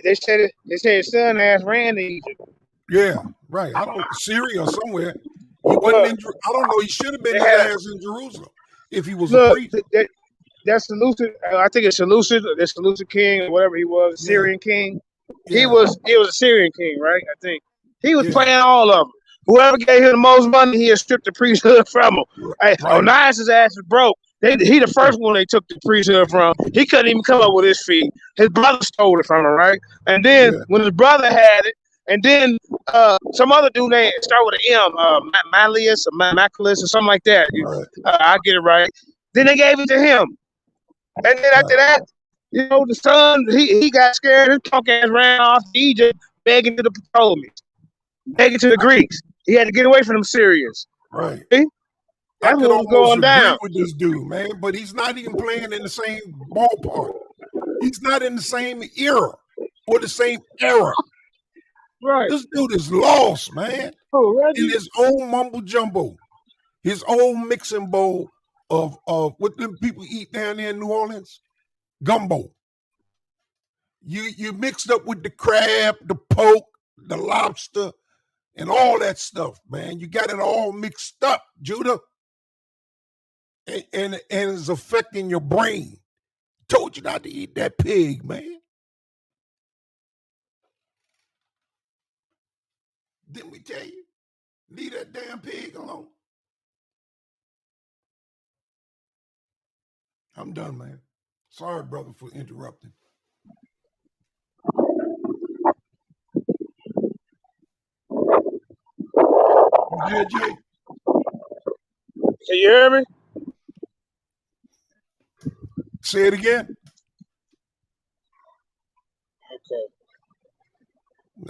They said his son ass ran to Egypt. Yeah, right. I don't Syria or somewhere. He wasn't in. I don't know. He should have been his ass in Jerusalem if he was a priest. That's Seleucid. I think it's Seleucid, the Seleucid king or whatever he was, Syrian king. Yeah. He was a Syrian king, right? I think he was playing all of them. Whoever gave him the most money, he had stripped the priesthood from him. Hey, Onias' ass is broke. He the first one they took the priesthood from. He couldn't even come up with his fee. His brother stole it from him, right? And then when his brother had it, and then some other dude named start with an M, Malleus or Maculus or something like that. I get it right. Then they gave it to him. And then after that, you know, the son, he got scared. His punk ass ran off to Egypt, begging to the Ptolemies, begging to the Greeks. He had to get away from them Syrians. Right. See? That's what was going down with this dude, man. But he's not even playing in the same ballpark. He's not in the same era or the same era. Right. This dude is lost, man. In his own mumbo jumbo, his own mixing bowl of what them people eat down there in New Orleans, gumbo. You mixed up with the crab, the pork, the lobster, and all that stuff, man. You got it all mixed up, Judah, and it's affecting your brain. Told you not to eat that pig, man. Didn't we tell you? Leave that damn pig alone. I'm done, man. Sorry, brother, for interrupting. Yeah, Jay. Can you hear me? Say it again. Okay.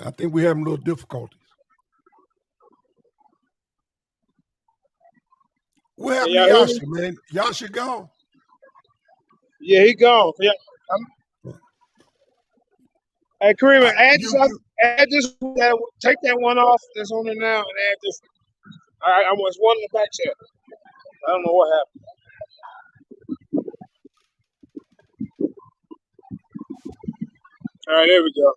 I think we're having a little difficulties. What happened to Yasha, man? Yasha gone. Yeah, he gone. Yeah. Hey, Kareem, add this. Take that one off that's on there now and add this. All right, I was one in the back chat. I don't know what happened. All right, there we go.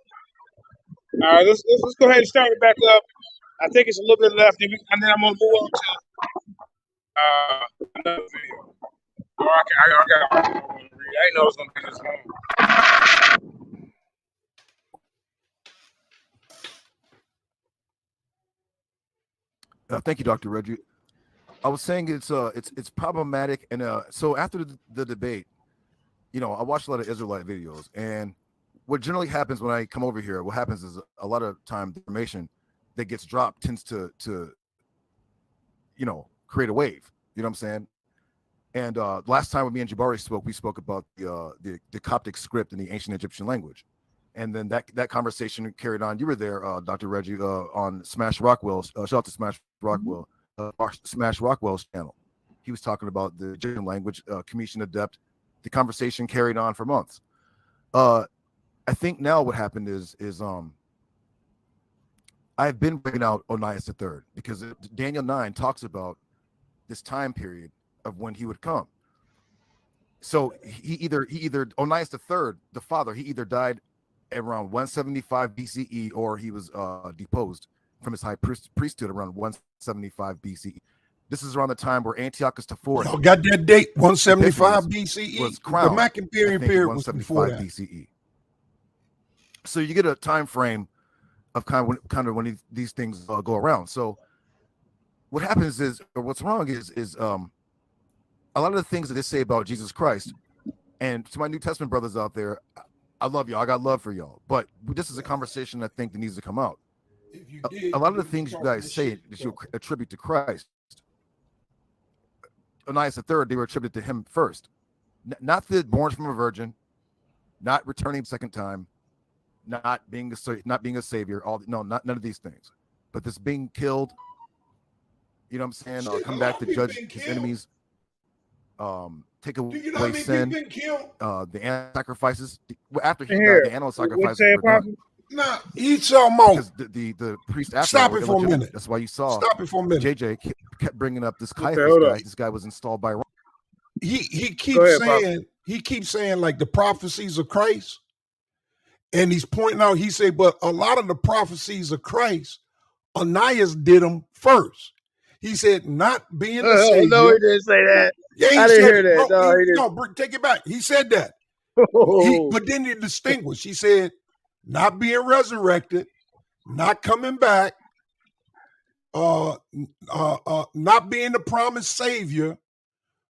All right, let's go ahead and start it back up. I think it's a little bit left, and then I'm gonna move on to another video. Oh, I got one more to read. I didn't know it was gonna be this long. Thank you, Dr. Reggie. I was saying it's problematic, and so after the debate, you know, I watched a lot of Israelite videos, and what generally happens when I come over here, what happens is a lot of time the information that gets dropped tends to you know, create a wave. You know what I'm saying? And last time when me and Jabari spoke, we spoke about the Coptic script in the ancient Egyptian language. And then that conversation carried on. You were there, Dr. Reggie, on Smash Rockwell's, shout out to Smash Rockwell, Smash Rockwell's channel. He was talking about the Egyptian language, Commission Adept. The conversation carried on for months. I think now what happened is I've been bringing out Onias III because Daniel 9 talks about this time period of when he would come. So he either Onias III, the father, he either died around 175 BCE or he was deposed from his high priesthood around 175 BCE. This is around the time where Antiochus IV. Y'all got that date, 175 BCE. Was crowned, the Maccabean period was before that. BCE. So you get a time frame of kind of when these things go around. So what happens is, or what's wrong is a lot of the things that they say about Jesus Christ, and to my New Testament brothers out there, I love y'all. I got love for y'all. But this is a conversation I think that needs to come out. A lot of the things you guys say that you attribute to Christ, Onias III, they were attributed to him first. Not the born from a virgin, not returning second time, not being a savior. None of these things. But this being killed, you know what I'm saying? Come back to judge his enemies, take away sin, the animal sacrifices. After he died, the animal sacrifices were done. Nah, eat your mouth. The priest after Stop it for a minute. That's why you saw. Stop it for a minute. JJ kept bringing up this Caiaphas guy. This guy was installed by Rome. He keeps saying he keeps saying like the prophecies of Christ, and he's pointing out, he said, but a lot of the prophecies of Christ, Onias did them first. He said, not being the Savior. No, he didn't say that. Yeah, he I didn't said hear it. that. No, No, he didn't. no, take it back. He said that. But then he distinguished. He said, not being resurrected, not coming back, not being the promised Savior,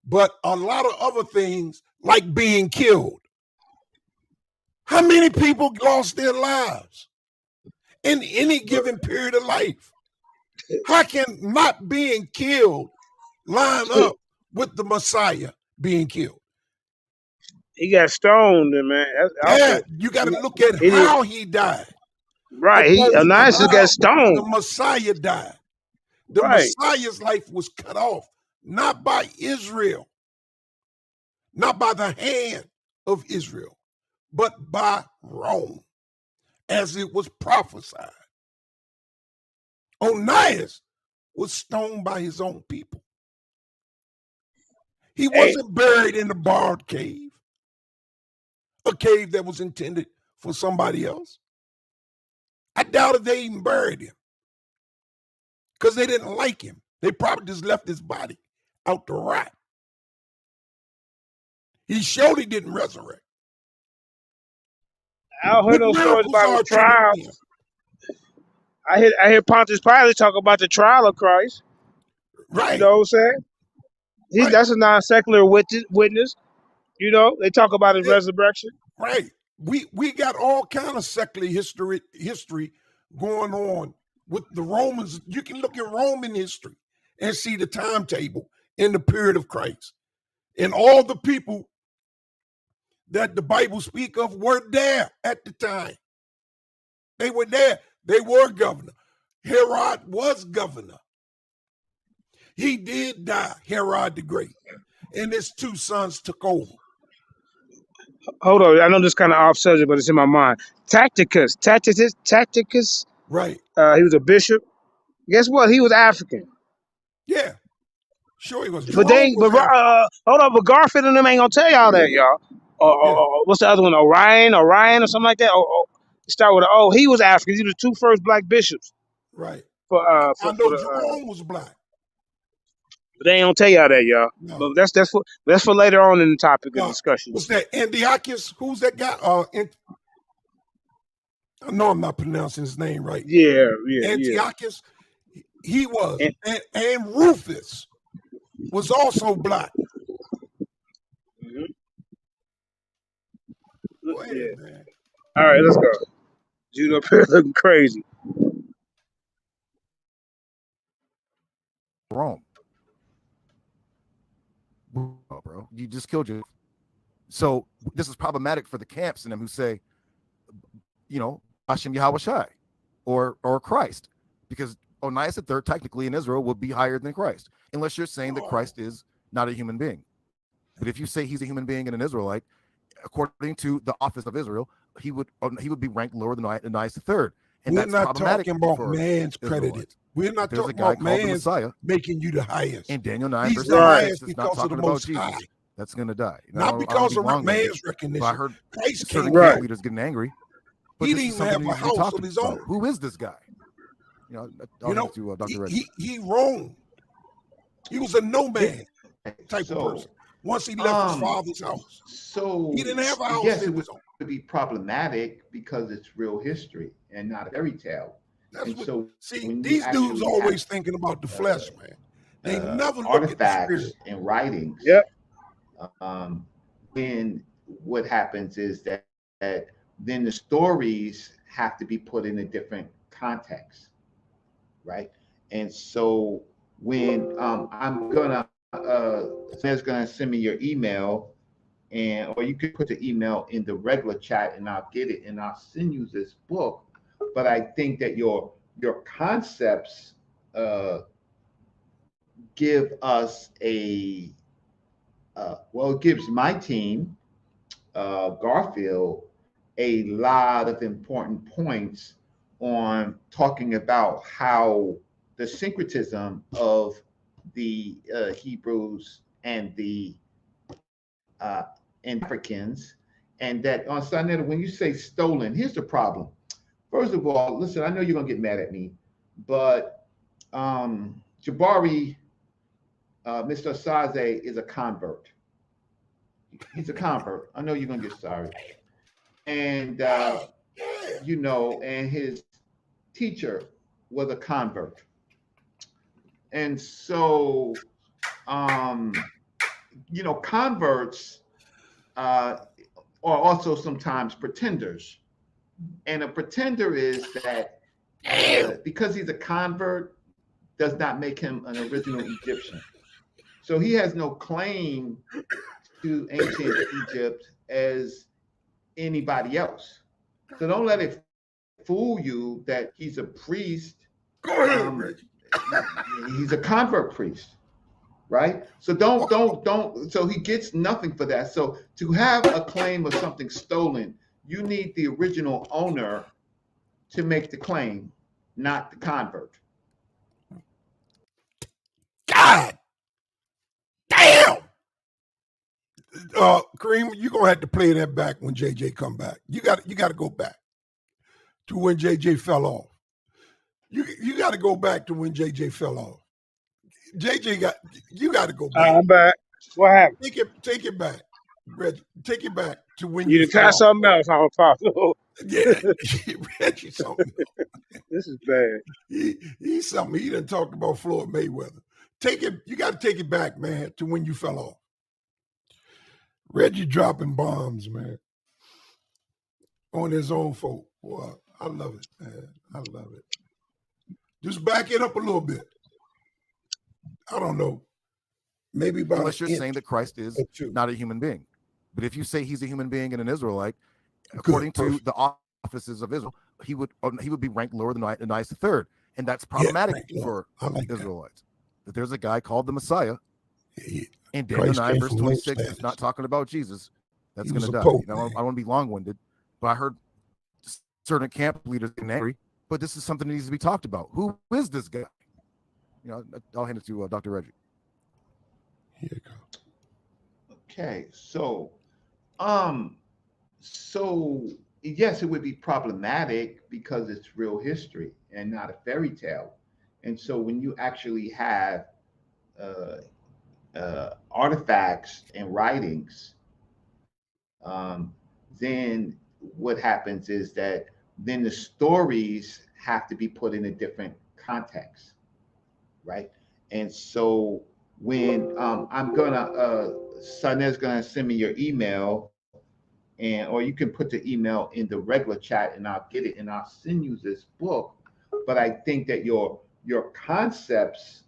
but a lot of other things like being killed. How many people lost their lives in any given period of life? How can not being killed line up with the Messiah being killed? He got stoned, man. Yeah, you got to look at how he died. Right, Onias got stoned. The Messiah died. The Right. Messiah's life was cut off, not by Israel, not by the hand of Israel, but by Rome, as it was prophesied. Onias was stoned by his own people. He wasn't buried in a barred cave, a cave that was intended for somebody else. I doubt if they even buried him because they didn't like him. They probably just left his body out to rot. He surely didn't resurrect. I heard those stories about the trial. I hear Pontius Pilate talk about the trial of Christ. Right. You know what I'm saying? Right. That's a non-secular witness. You know, they talk about his resurrection. Right. We got all kind of secular history going on with the Romans. You can look at Roman history and see the timetable in the period of Christ. And all the people that the Bible speak of were there at the time. They were there. They were governor. Herod was governor. He did die, Herod the Great. And his two sons took over. Hold on, I know this kind of off subject, but it's in my mind. Tacitus. Right. He was a bishop. Guess what? He was African. Yeah. Sure he was. But hold on, but Garfield and them ain't gonna tell y'all that, y'all. What's the other one? Orion or something like that? Start with an O. He was African. He was the two first black bishops. Right. I know Jerome was black. But they ain't gonna tell y'all that, y'all. No. But that's for later on in the topic of discussion. What's that? Antiochus? Who's that guy? I know I'm not pronouncing his name right. Yeah. Antiochus, he was. And Rufus was also black. Mm-hmm. Go ahead, man. All right, let's go. Jude up here looking crazy. Rome. Oh, bro, you just killed you. So this is problematic for the camps and them who say, you know, Hashem Yahweh Shai or Christ, because Onias III technically in Israel would be higher than Christ, unless you're saying that Christ is not a human being. But if you say he's a human being and an Israelite, according to the office of Israel, he would be ranked lower than Onias III. And we're that's not problematic talking about for man's credited. Israelites. We're not There's talking a guy about called the man's Messiah making you the highest. in Daniel 9 He's verse the 6. highest It's not because of talking the about Most Jesus. High. That's going to die. Not because of man's recognition. But I heard Christ certain came camp leaders getting angry. But he this didn't is even something have a we need to house talk of his about. own. Who is this guy? You know, I'll give it to Dr. Reggie. He roamed. He was a nomad type of person. Once he left his father's house, so he didn't have a house. Yes, it would be problematic because it's real history and not a fairy tale. That's and what, so see, these dudes always thinking about the flesh, man. They never look at the spirit. And writings. Yep. Then what happens is that then the stories have to be put in a different context, right? And so when I'm gonna Sam's gonna send me your email, or you could put the email in the regular chat and I'll get it and I'll send you this book. But I think that your concepts give us it gives my team, Garfield, a lot of important points on talking about how the syncretism of the Hebrews and the and Africans, and that on Sunday, when you say stolen, here's the problem. First of all, listen, I know you're gonna get mad at me, but Jabari, Mr. Saze is a convert. He's a convert. I know you're gonna get sorry. And you know, and his teacher was a convert. And so you know, converts are also sometimes pretenders. And a pretender is that because he's a convert does not make him an original Egyptian. So he has no claim to ancient Egypt as anybody else. So don't let it fool you that he's a priest. Go ahead, Reggie. He's a convert priest, right? So don't. So he gets nothing for that. So to have a claim of something stolen, you need the original owner to make the claim, not the convert. God damn. Kareem, you're gonna have to play that back when JJ come back. You got to go back to when JJ fell off. You got to go back to when JJ fell off. You got to go back. I'm back. What happened? Take it back, Reggie. Take it back to when You you done tried something else, I'm possible. Yeah, Reggie something else. This is bad. He's something. He done talked about Floyd Mayweather. You got to take it back, man, to when you fell off. Reggie dropping bombs, man, on his own folk. Boy, I love it, man. I love it. Just back it up a little bit. I don't know. Maybe about unless you're saying that Christ is not a human being. But if you say he's a human being and an Israelite, according to the offices of Israel, he would be ranked lower than Onias III, and that's problematic for Israelites. That there's a guy called the Messiah, and Daniel 9 verse 26 is not talking about Jesus. That's going to die. I don't want to be long-winded, but I heard certain camp leaders getting angry. But this is something that needs to be talked about. Who is this guy? You know, I'll hand it to Dr. Reggie. Here you go. Okay, so yes, it would be problematic because it's real history and not a fairy tale. And so when you actually have artifacts and writings, then what happens is that then the stories have to be put in a different context, right? And so when I'm gonna, Sanez's gonna send me your email, or you can put the email in the regular chat and I'll get it and I'll send you this book. But I think that your concepts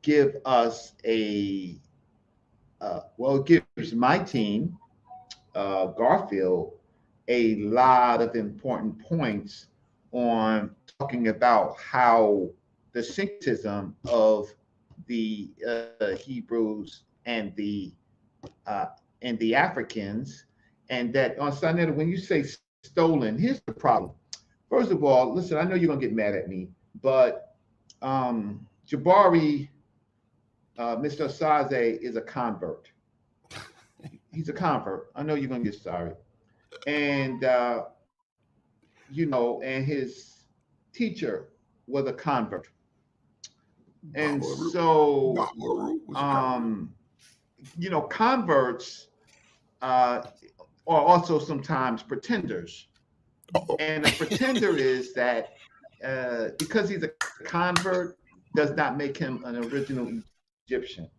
give us it gives my team, Garfield, a lot of important points on talking about how the syncretism of the Hebrews and the Africans, and that on Sunday, when you say stolen, here's the problem. First of all, listen, I know you're gonna get mad at me, but Jabari, Mr. Saze is a convert. He's a convert. I know you're gonna get sorry. And you know, and his teacher was a convert. And so you know, converts are also sometimes pretenders. And a pretender is that because he's a convert does not make him an original Egyptian.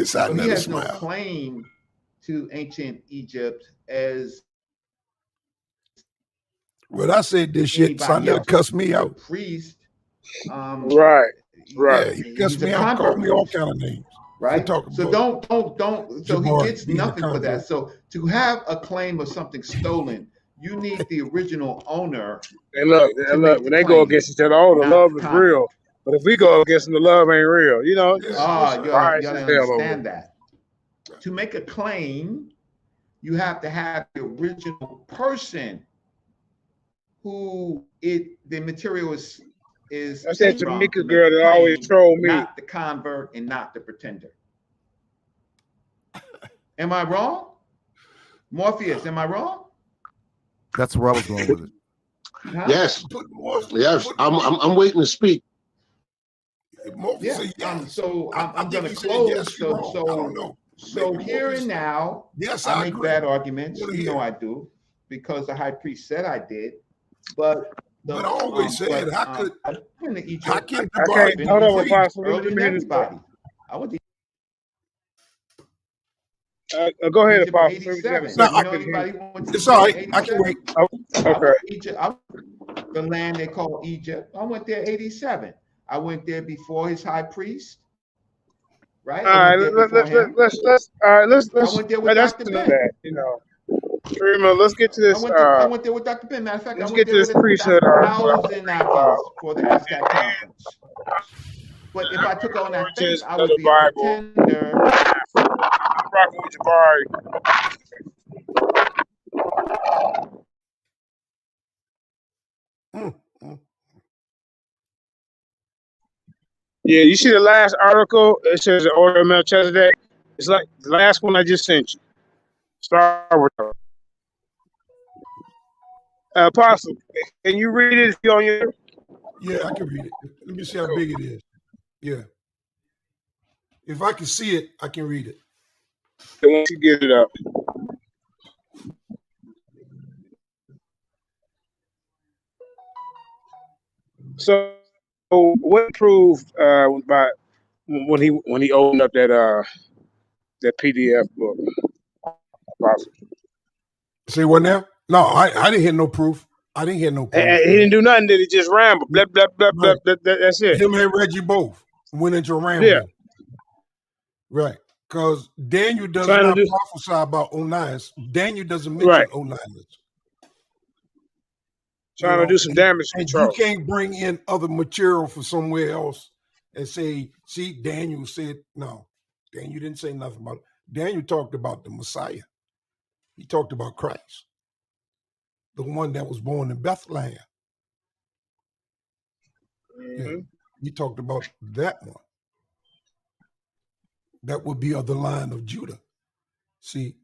So he has no claim to ancient Egypt as when I said this shit, Sonny cuss me out. Priest. Right. Yeah, he cussed me out, called me all kind of names. Right. So don't. So he gets nothing for that. So to have a claim of something stolen, you need the original owner. And look, when they go against each other, the love is real. But if we go against them, the love ain't real. You know. You gotta understand that. To make a claim, you have to have the original person who the material is. That's that Jamaica girl that always troll me. Not the convert and not the pretender. Am I wrong? Morpheus, am I wrong? That's where I was going with it. Huh? Yes. Yes. I'm waiting to speak. Yeah. Yes. So I'm going to he said close. yes, you're wrong. I don't know. So Maybe here Morpheus- and now, Yes, I I make agree. bad arguments. What do You you know hear? I do, because the high priest said I did. But But I always said, how can I can't. Hold on, Apostle. Let earlier me than hear this. everybody. I went to Go ahead, Egypt in Apostle. We just got a 87. second. You know anybody who went to It's Egypt all in right. I can 87? wait. I Okay. went to Egypt. The land they call Egypt. I went there 87. I went there before his high priest. Right? All right. Let's. I went there with That's Dr. enough Ben. of that. You know. Remember, let's get to this. I went there with Dr. Ben. Matter of fact, Let's I get went to there this with priesthood article. 1,000 Africans for the ASCAP conference. But if I took on that faith, I would be a pretender. I'm rocking with Jabari. Yeah, you see the last article? It says the order of Melchizedek. It's like the last one I just sent you. Start with Apostle. Can you read it if you're on your? Yeah, I can read it. Let me see how big it is. Yeah. If I can see it, I can read it. Once you get it up. So what proved by when he opened up that PDF book? Apostle. See what now? No, I didn't hear no proof. I didn't hear no proof. He didn't do nothing. Did he just ramble? Blah, blah, blah, blah, Right. blah, blah, that's it. Him and Reggie both went into rambling. Yeah. Right. Because Daniel does Trying to not do- prophesy about Onias. Daniel doesn't mention Right. Onias. Trying to do some damage and control. you can't bring in other material from somewhere else and say, see, Daniel said, no, Daniel didn't say nothing about it. Daniel talked about the Messiah. He talked about Christ, the one that was born in Bethlehem. Yeah. He talked about that one. That would be of the line of Judah. See,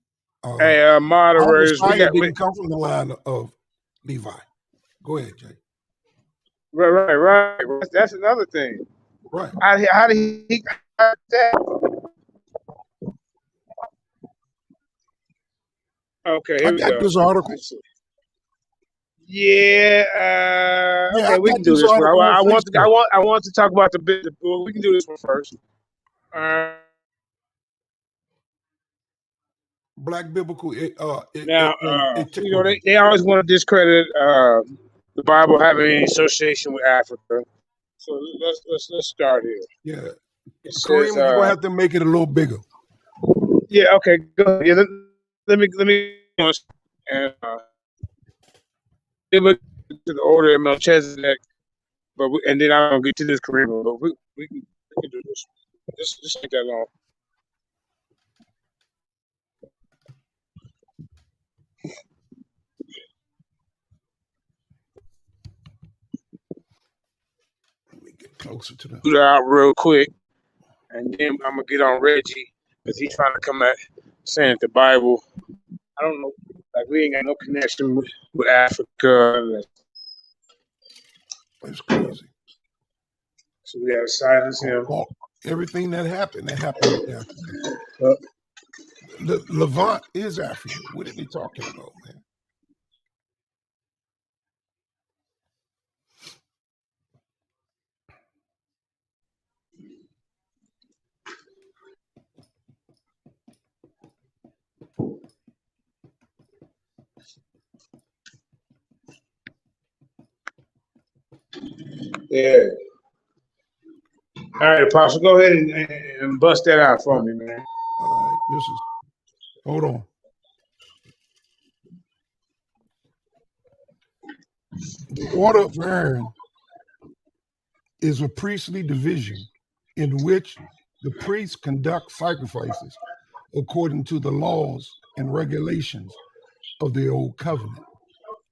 Hey, moderators, our Messiah didn't come from the line of Levi. Go ahead, Jay. Right. That's another thing. Right. How did he got that? Okay, here I we got go. this article. Yeah. Okay, I we got can do this this one. article on I want to talk about the bit. We can do this one first. Black biblical. Now, you know, they always want to discredit the Bible having any association with Africa. So let's start here. Yeah. It Kareem, says, you're gonna have to make it a little bigger. Yeah. Okay. Go ahead. Yeah, let me and look to the order of Melchizedek, and then I'm gonna get to this Kareem. But we can do this. Just take that long. Closer to the. Do that out real quick, and then I'm gonna get on Reggie because he's trying to come at saying the Bible. I don't know, like we ain't got no connection with Africa. It's crazy. So we gotta silence him. Everything that happened in Africa. The Levant is Africa. What are they talking about, man? Yeah. All right, Apostle, go ahead and bust that out for me, man. All right, this is. Hold on. The order of Aaron is a priestly division in which the priests conduct sacrifices according to the laws and regulations of the old covenant.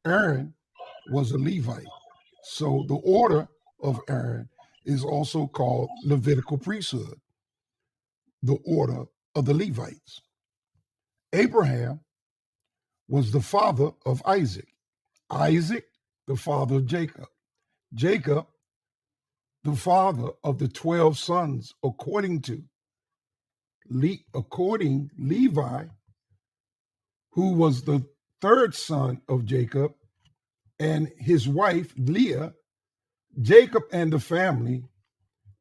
Aaron was a Levite, so the order of Aaron is also called Levitical priesthood, the order of the Levites. Abraham was the father of Isaac. Isaac, the father of Jacob. Jacob, the father of the 12 sons, according Levi, who was the third son of Jacob, and his wife Leah. Jacob and the family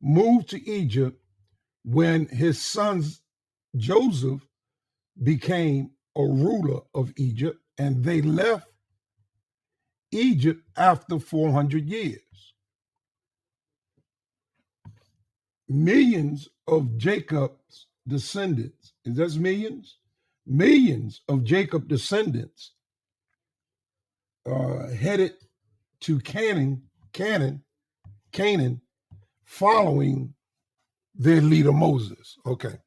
moved to Egypt when his sons Joseph became a ruler of Egypt, and they left Egypt after 400 years. Millions of Jacob's descendants, is that millions? Millions of Jacob descendants headed to Canaan, following their leader Moses. Okay.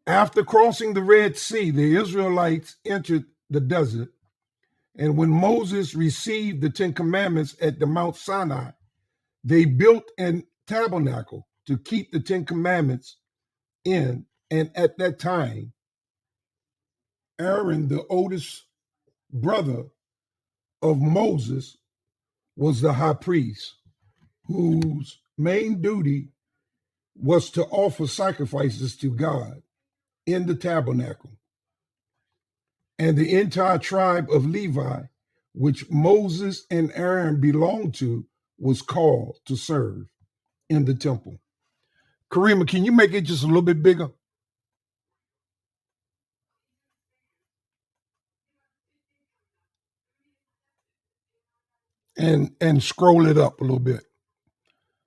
After crossing the Red Sea, the Israelites entered the desert, and when Moses received the 10 Commandments at the Mount Sinai, they built a tabernacle to keep the 10 Commandments in, and at that time, Aaron, the oldest brother of Moses, was the high priest, whose main duty was to offer sacrifices to God in the tabernacle. And the entire tribe of Levi, which Moses and Aaron belonged to, was called to serve in the temple. Karima, can you make it just a little bit bigger? And scroll it up a little bit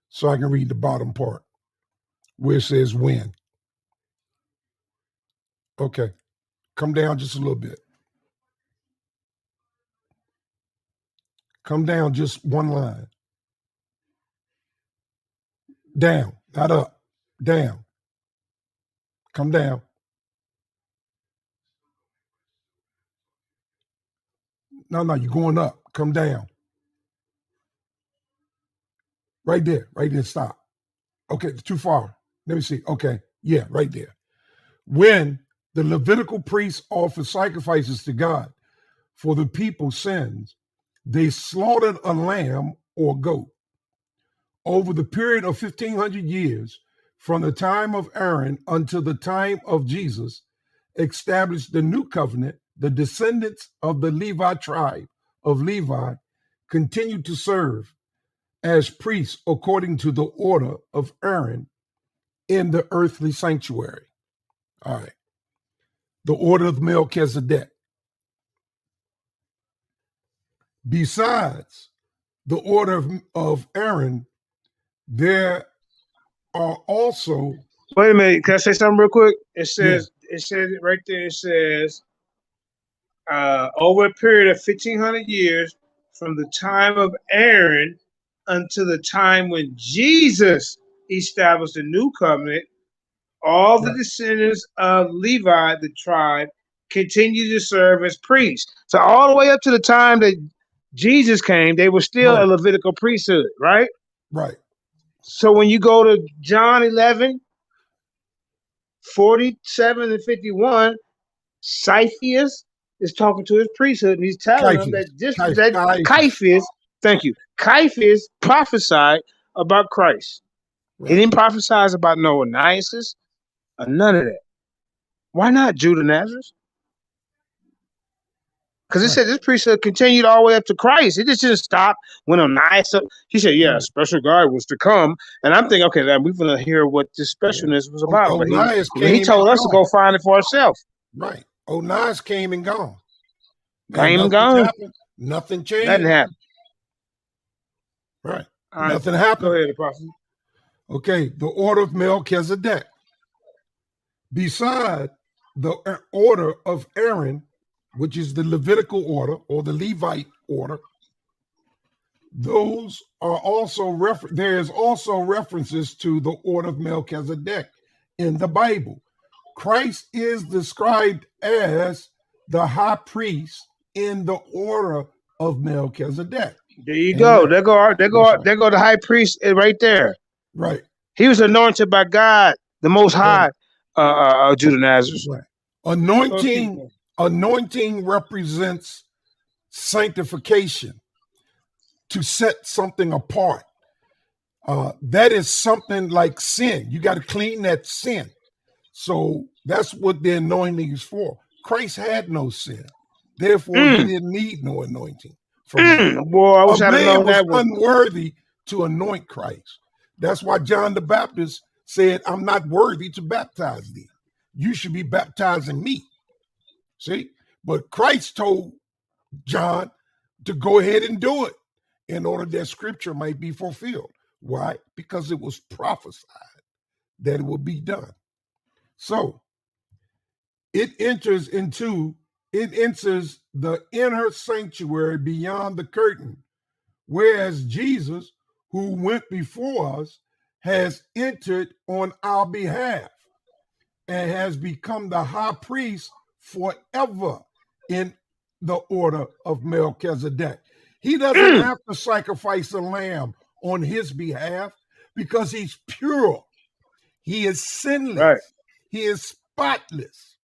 so I can read the bottom part where it says when. Okay, come down just a little bit. Come down just one line. Down, not up, down. Come down. No, you're going up. Come down. Right there, stop. Okay, it's too far. Let me see. Okay, yeah, right there. When the Levitical priests offered sacrifices to God for the people's sins, they slaughtered a lamb or goat. Over the period of 1,500 years, from the time of Aaron until the time of Jesus, established the new covenant. The descendants of the Levi tribe of Levi continued to serve as priests according to the order of Aaron in the earthly sanctuary. All right. The order of Melchizedek. Besides the order of Aaron, there are also. Wait a minute. Can I say something real quick? It says it right there. It says over a period of 1,500 years, from the time of Aaron until the time when Jesus established a new covenant, all the descendants of Levi, the tribe, continue to serve as priests. So all the way up to the time that Jesus came, they were still a Levitical priesthood, right? Right. So when you go to John 11, 47 and 51, Caiaphas is talking to his priesthood, and he's telling them that Caiaphas, thank you, Caiaphas prophesied about Christ. Right. He didn't prophesize about no onias or none of that. Why not Judas Nazareth? Because it said this priesthood continued all the way up to Christ. It just didn't stop when Onias. He said, "Yeah, a special guy was to come," and I'm thinking, okay, then we're gonna hear what this specialness was about. But he told us to go find it for ourselves. Right. Onias came and gone. Came and gone. Nothing changed. Nothing happened. Right. All Nothing right. happened. Go ahead, Apostle. Okay. The order of Melchizedek. Beside the order of Aaron, which is the Levitical order or the Levite order, those are also there is also references to the order of Melchizedek in the Bible. Christ is described as the high priest in the order of Melchizedek. There you go. There go the high priest right there. Right. He was anointed by God, the Most High, Judas Nazareth. Right. Anointing represents sanctification, to set something apart. That is something like sin. You got to clean that sin. So that's what the anointing is for. Christ had no sin. Therefore, he didn't need no anointing from man. Boy, I wish A I'd have man known was that one. unworthy to anoint Christ. That's why John the Baptist said, I'm not worthy to baptize thee. You should be baptizing me. See? But Christ told John to go ahead and do it in order that scripture might be fulfilled. Why? Because it was prophesied that it would be done. So it enters the inner sanctuary beyond the curtain, whereas Jesus, who went before us, has entered on our behalf and has become the high priest forever in the order of Melchizedek. He doesn't have to sacrifice a lamb on his behalf because he's pure. He is sinless. Right. He is spotless.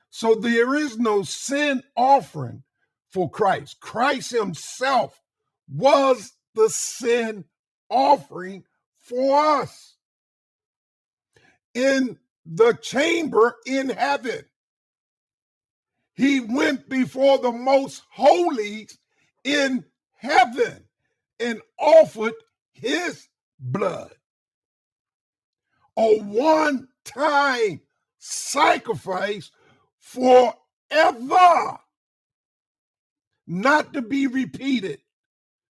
So there is no sin offering for Christ. Christ himself was the sin offering for us in the chamber in heaven. He went before the most holy in heaven and offered his blood. A one-time sacrifice forever, not to be repeated.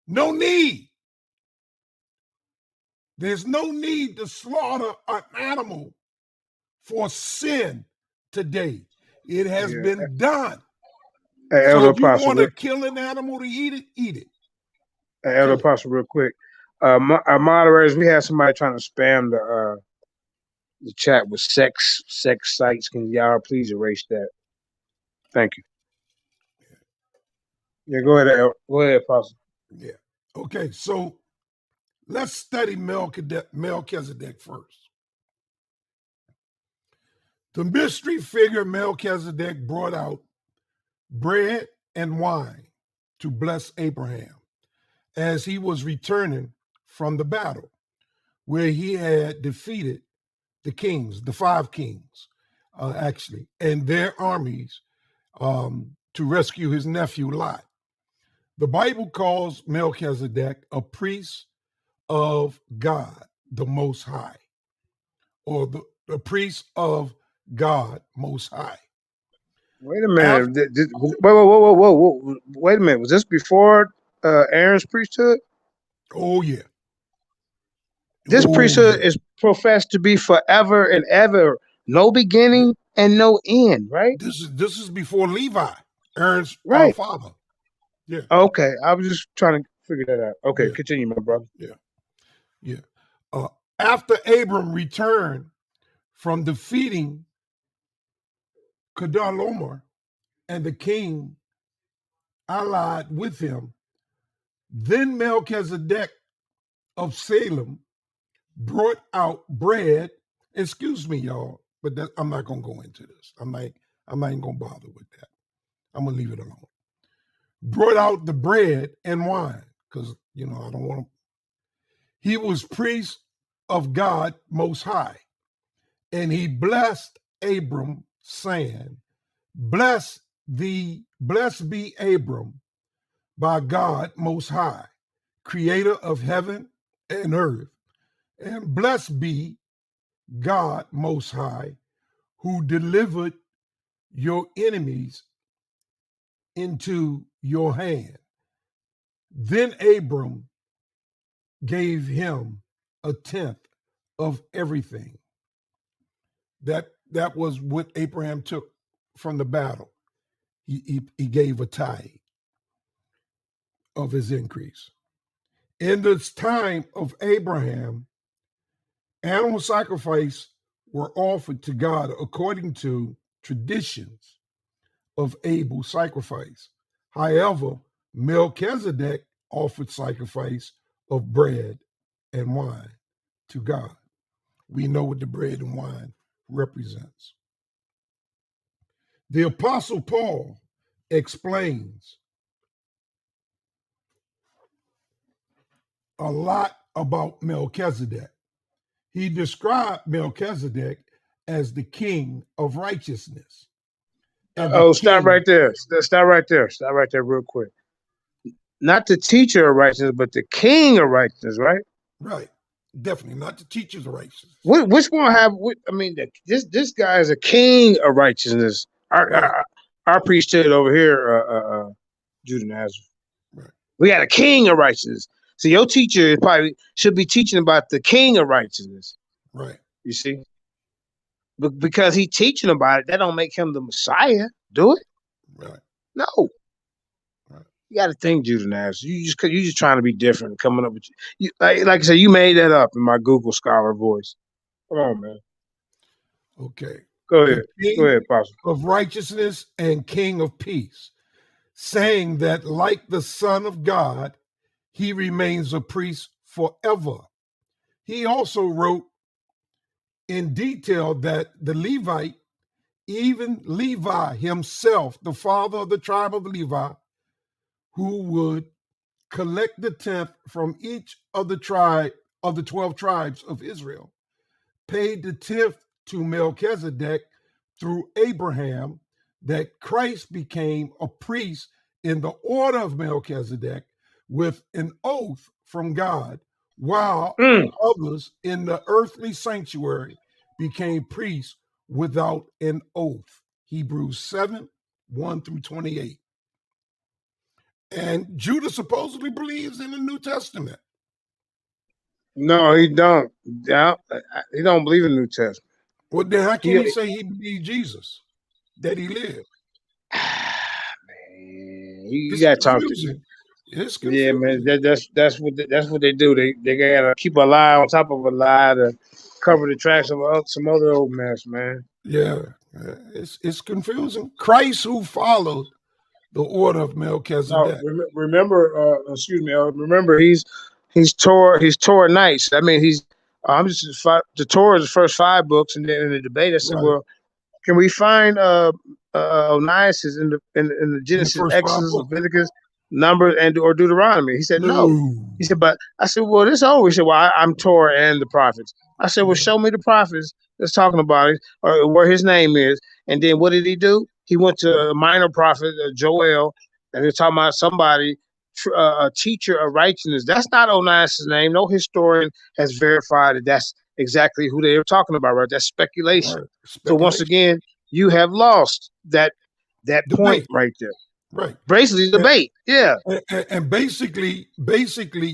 No need. There's no need to slaughter an animal for sin today. It has been done. Hey, So Elder if you Apostle, want to kill an animal to eat it, eat it. Hey, Elder Apostle, real quick. Our moderators, we had somebody trying to spam the chat with sex sites. Can y'all please erase that? Thank you. Yeah, go ahead, Apostle. Yeah. Okay, so let's study Melchizedek first. The mystery figure Melchizedek brought out bread and wine to bless Abraham as he was returning from the battle where he had defeated the kings, the 5 kings, actually, and their armies to rescue his nephew Lot. The Bible calls Melchizedek a priest of God, the Most High, or the priest of God Most High. Wait a minute. Whoa. Wait a minute. Was this before Aaron's priesthood? Oh, yeah. This priesthood is professed to be forever and ever, no beginning and no end, right? This is before Levi, Aaron's father. Yeah. Okay, I was just trying to figure that out. Okay, continue, my brother. Yeah. After Abram returned from defeating Kedorlaomer and the king allied with him, then Melchizedek of Salem brought out bread. Excuse me, y'all, but I'm not gonna go into this. I'm not even gonna bother with that. I'm gonna leave it alone. Brought out the bread and wine because I don't want to. He was priest of God Most High, and he blessed Abram, saying, "Blessed be Abram by God Most High, creator of heaven and earth, and blessed be God Most High, who delivered your enemies into your hand." Then Abram gave him a tenth of everything. That was what Abraham took from the battle. He gave a tithe of his increase. In this time of Abraham, animal sacrifice were offered to God according to traditions of Abel's sacrifice. However, Melchizedek offered sacrifice of bread and wine to God. We know what the bread and wine represents. The Apostle Paul explains a lot about Melchizedek. He described Melchizedek as the king of righteousness. Oh, stop right there. Stop right there. Stop right there real quick. Not the teacher of righteousness, but the king of righteousness, right? Right. Definitely not the teachers of righteousness. Which one have? I mean, this guy is a king of righteousness. Our priesthood over here, Judas Nazareth. Right. We got a king of righteousness. So your teacher probably should be teaching about the king of righteousness. Right. You see, but because he's teaching about it, that don't make him the Messiah. Do it? Right. No. Right. You got to think, Judas Nazareth. You just trying to be different, coming up with you. Like I said, you made that up in my Google Scholar voice. Come on, man. Okay. Go ahead. Go ahead, Pastor. Of righteousness and king of peace, saying that like the Son of God, he remains a priest forever. He also wrote in detail that the Levite, even Levi himself, the father of the tribe of Levi, who would collect the tenth from each of the 12 tribes of Israel, paid the tenth to Melchizedek through Abraham, that Christ became a priest in the order of Melchizedek with an oath from God, while others in the earthly sanctuary became priests without an oath. Hebrews 7, 1 through 28. And Judas supposedly believes in the New Testament. No, he don't. Yeah, he don't believe in the New Testament. Well, then how can he say he believed Jesus, that he lived? Man, you got to talk to him. It's confusing. Yeah, man. That's what they do. They gotta keep a lie on top of a lie to cover the tracks of some other old mess, man. Yeah, it's confusing. Christ, who followed the order of Melchizedek. No, remember, remember he's Torah nights. I mean, the Torah is the first 5 books, and then in the debate I said, Right. well, can we find Onias in the Genesis, Exodus, Leviticus, Numbers, or Deuteronomy? He said no. He said, but I said, well, this over. He said, well, I'm Torah and the prophets. I said, well, show me the prophets that's talking about it, or where his name is. And then what did he do? He went to a minor prophet, Joel, and they're talking about somebody, a teacher of righteousness. That's not Onias' name. No historian has verified that that's exactly who they were talking about, right? That's speculation. Right. So once again, you have lost that point right there. Right. Basically, debate. Yeah. And basically,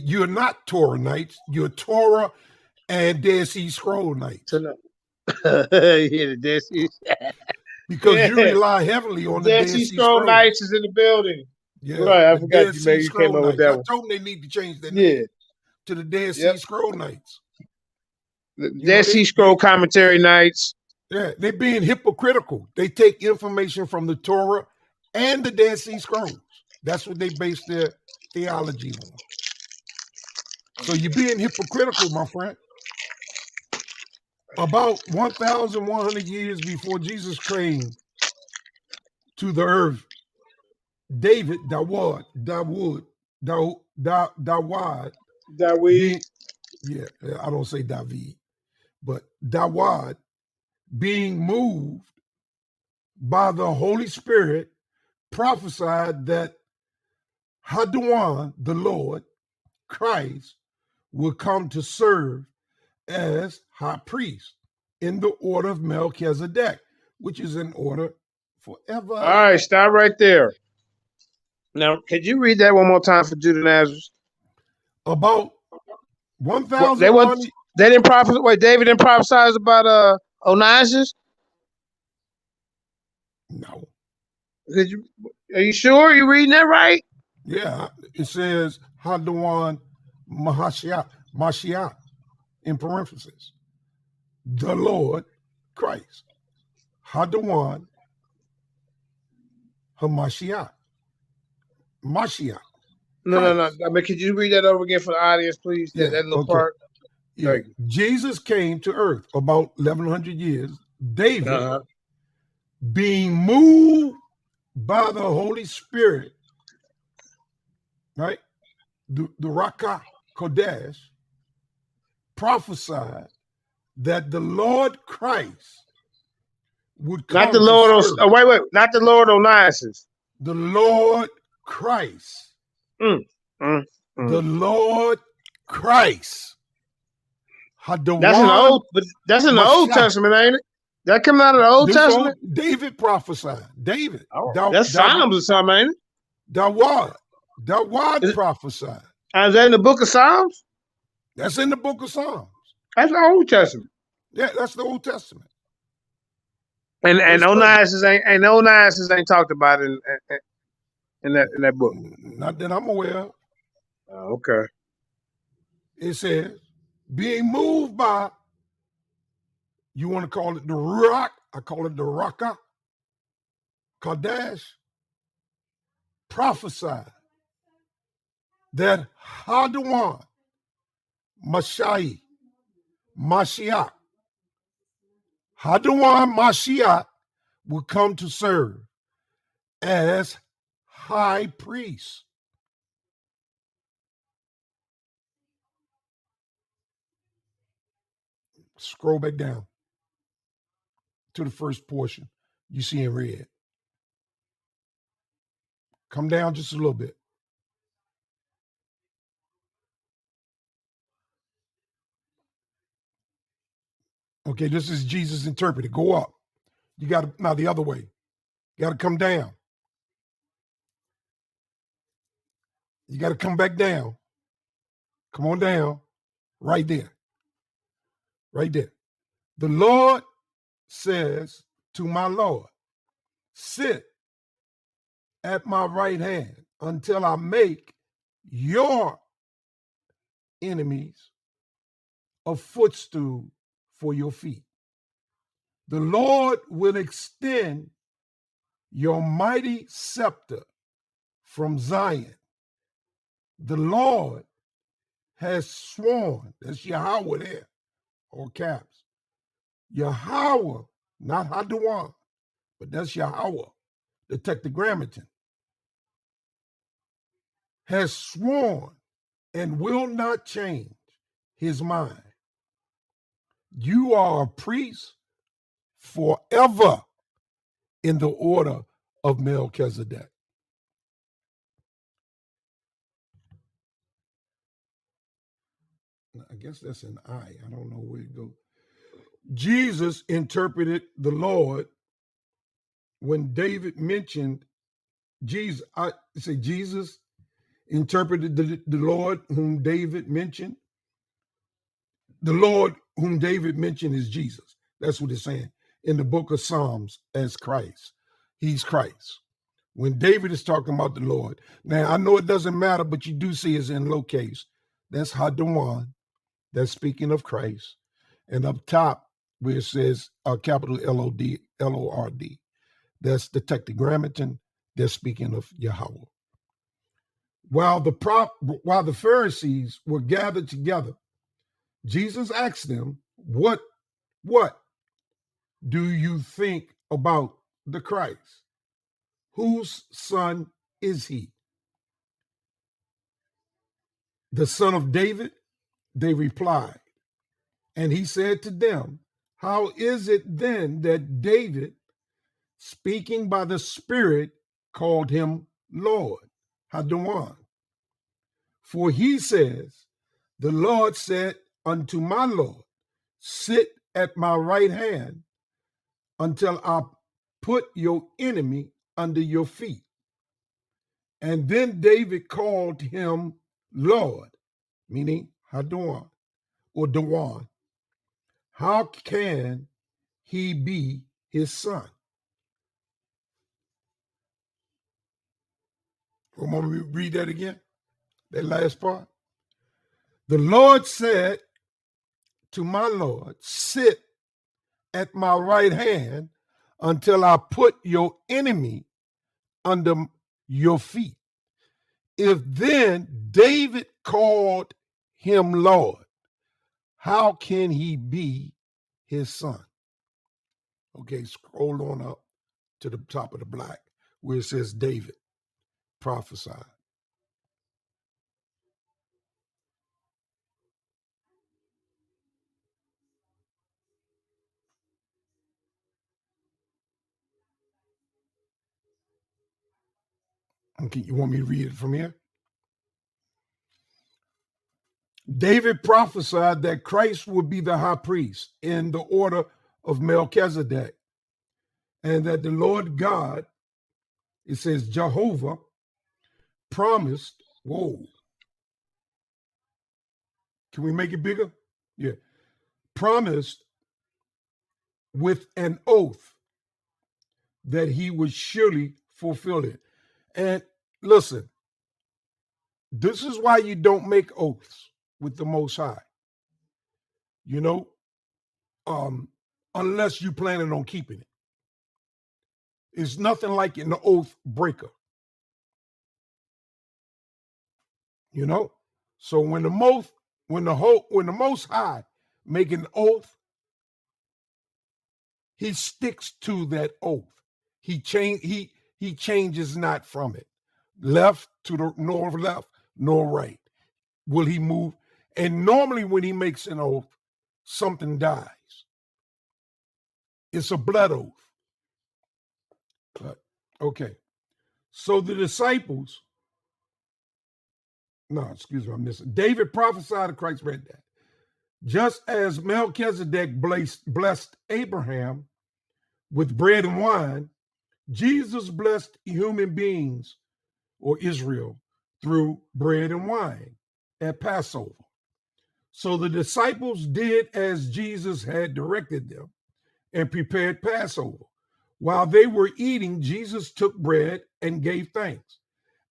you're not Torah Knights. You're Torah and Dead Sea Scroll Knights. Yeah, the Dead Sea. Because you rely heavily on the Dead Sea Scroll Knights is in the building. Yeah. Right, I forgot you came up with that one. I told them they need to change their name to the Dead Sea Scroll Knights. The Dead Sea Scroll Commentary Knights. Yeah, they're being hypocritical. They take information from the Torah and the Dead Sea Scrolls. That's what they base their theology on. So you're being hypocritical, my friend. About 1,100 years before Jesus came to the earth, Dawid, I don't say David, but Dawid, being moved by the Holy Spirit, prophesied that Hadawan, the Lord, Christ, will come to serve as high priest in the order of Melchizedek, which is an order forever. All right, stop right there. Now, could you read that one more time for Judas Nazareth? About 1,000. They didn't prophesy. Wait, David didn't prophesy about Onias? No. Are you sure you're reading that right? Yeah, it says Hadawan Mashiach in parentheses. The Lord Christ. Hadawan Hamashiach. Mashiach. No. I mean, could you read that over again for the audience, please? Yeah, that little part. Yeah. Jesus came to earth about 1,100 years David, being moved by the Holy Spirit, right? The Raka Kodesh prophesied that the Lord Christ would come. Not the Lord. Wait. Not the Lord Onias. The Lord Christ. The Lord Christ. That's in the Old Testament, ain't it? That coming out of the Old Testament? David prophesied. David. That's Psalms or something, ain't it? Dawad prophesied. Is that in the book of Psalms? That's in the book of Psalms. That's the Old Testament. Yeah, that's the Old Testament. And Onias ain't talked about in that book. Not that I'm aware of. Oh, okay. It says, being moved by, you want to call it the Ruach, I call it the Raka Kodesh, prophesied that Hadawan, Mashiach, Hadawan Mashiach will come to serve as high priest. Scroll back down to the first portion you see in red. Come down just a little bit. Okay, this is Jesus interpreted. Go up. You got to, now the other way. You got to come down. You got to come back down. Come on down. Right there. Right there. The Lord says to my Lord, sit at my right hand until I make your enemies a footstool for your feet. The Lord will extend your mighty scepter from Zion. The Lord has sworn, that's Yahweh there, all caps. Yahweh, not Hadawan, but that's Yahweh, the tetragrammaton, has sworn and will not change his mind. You are a priest forever in the order of Melchizedek. I guess that's an I. I don't know where it goes. Jesus interpreted the Lord when David mentioned Jesus. I say Jesus interpreted the Lord whom David mentioned. The Lord whom David mentioned is Jesus. That's what it's saying in the book of Psalms as Christ. He's Christ. When David is talking about the Lord. Now, I know it doesn't matter, but you do see it's in lowercase. That's Hadawan. That's speaking of Christ. And up top, where it says capital L-O-D, L-O-R-D, that's the tetragrammaton. They're speaking of Yahweh. While the Pharisees were gathered together, Jesus asked them, what do you think about the Christ? Whose son is he? The son of David? They replied. And he said to them, how is it then that David, speaking by the Spirit, called him Lord, Hadawan? For he says, the Lord said unto my Lord, sit at my right hand until I put your enemy under your feet. And then David called him Lord, meaning Hadawan or Dawan. How can he be his son? I'm going to read that again, that last part. The Lord said to my Lord, sit at my right hand until I put your enemy under your feet. If then David called him Lord, how can he be his son? Okay, scroll on up to the top of the black where it says David prophesied. Okay, you want me to read it from here? David prophesied that Christ would be the high priest in the order of Melchizedek, and that the Lord God, it says Jehovah, promised, whoa, can we make it bigger? Yeah. Promised with an oath that he would surely fulfill it. And listen, this is why you don't make oaths with the Most High, you know, unless you're planning on keeping it. It's nothing like an oath breaker, you know. So when the Most High make an oath, he sticks to that oath. He changes not from it. Left to the nor left nor right will he move. And normally when he makes an oath, something dies. It's a blood oath. But, okay. So the disciples, I missed it. David prophesied of Christ, read that. Just as Melchizedek blessed Abraham with bread and wine, Jesus blessed human beings or Israel through bread and wine at Passover. So the disciples did as Jesus had directed them and prepared Passover. While they were eating, Jesus took bread and gave thanks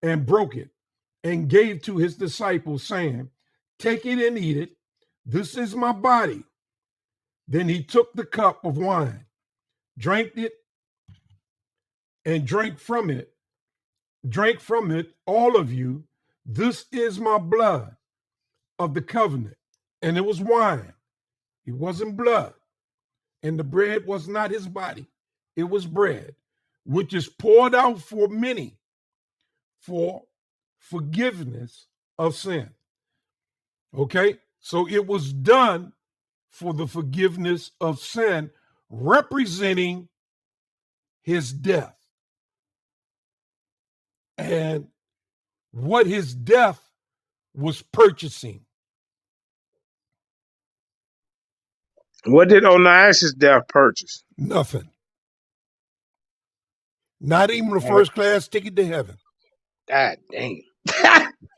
and broke it and gave to his disciples, saying, "Take it and eat it. This is my body." Then he took the cup of wine, drank it, and drank from it, all of you. This is my blood of the covenant. And it was wine. It wasn't blood. And the bread was not his body. It was bread, which is poured out for many for forgiveness of sin. Okay? So it was done for the forgiveness of sin, representing his death. And what his death was purchasing. What did Onias' death purchase? Nothing. Not even a first class ticket to heaven. God damn.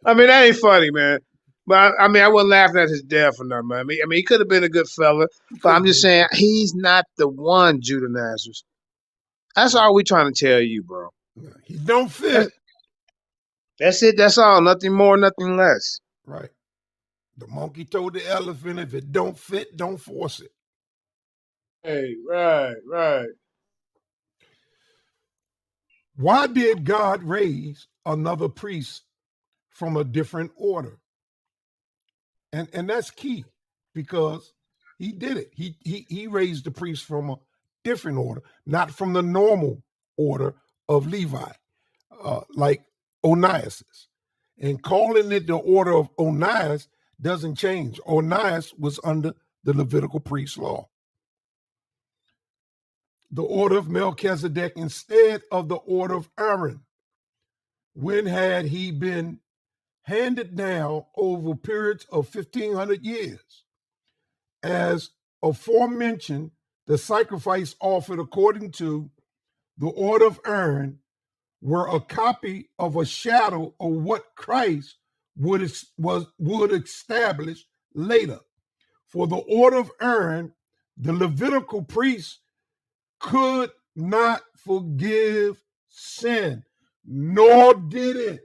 I mean, that ain't funny, man. But I mean, I wasn't laughing at his death or nothing, man. I mean, he could have been a good fella, but I'm just saying he's not the one, Judas Nazareth. That's all we trying to tell you, bro. He don't fit. That's it. That's all. Nothing more, nothing less. Right. The monkey told the elephant, if it don't fit, don't force it. Hey, right. Why did God raise another priest from a different order? And that's key, because he did it. He raised the priest from a different order, not from the normal order of Levi, like Onias. And calling it the order of Onias doesn't change. Onias was under the Levitical priest law. The order of Melchizedek instead of the order of Aaron. When had he been handed down over periods of 1,500 years? As aforementioned, the sacrifice offered according to the order of Aaron were a copy of a shadow of what Christ would establish later. For the order of Aaron, the Levitical priest could not forgive sin, nor did it.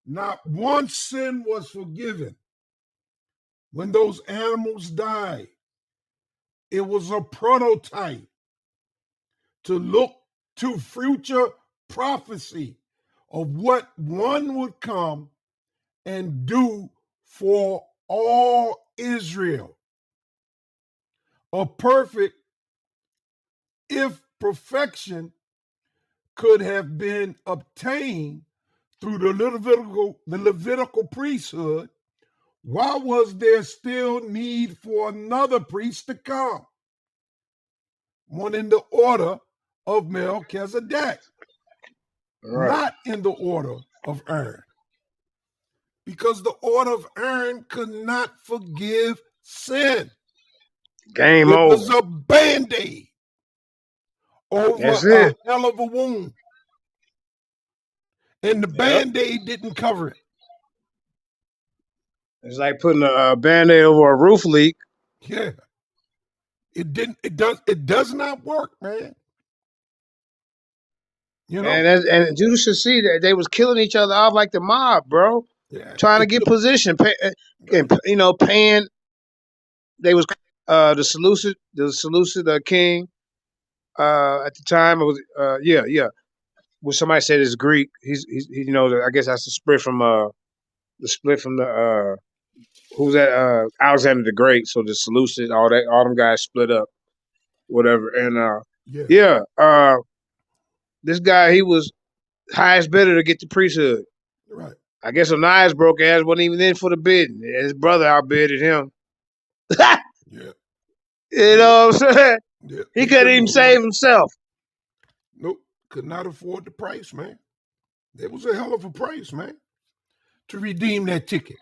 Not one sin was forgiven. When those animals died, it was a prototype to look to future prophecy of what one would come and do for all Israel. A perfect if perfection could have been obtained through the Levitical priesthood, why was there still need for another priest to come? One in the order of Melchizedek, not in the order of Aaron. Because the order of Aaron could not forgive sin. Game over. It over. was a Band-Aid over That's a it. hell of a wound. And the Band-Aid didn't cover it. It's like putting a Band-Aid over a roof leak. Yeah. It does not work, man. You know? And Judas should see that they was killing each other off like the mob, bro. Yeah. Trying to get position, and paying. They was the Seleucid king at the time. It was Well, somebody said it's Greek. He's I guess that's the split from the who's that Alexander the Great. So the Seleucid, all them guys split up, whatever. And this guy, he was highest bidder to get the priesthood. Right. I guess Onias broke ass wasn't even in for the bidding. His brother outbidded him. Yeah. You know what I'm saying? Yeah. He couldn't even save himself. Nope. Could not afford the price, man. It was a hell of a price, man, to redeem that ticket.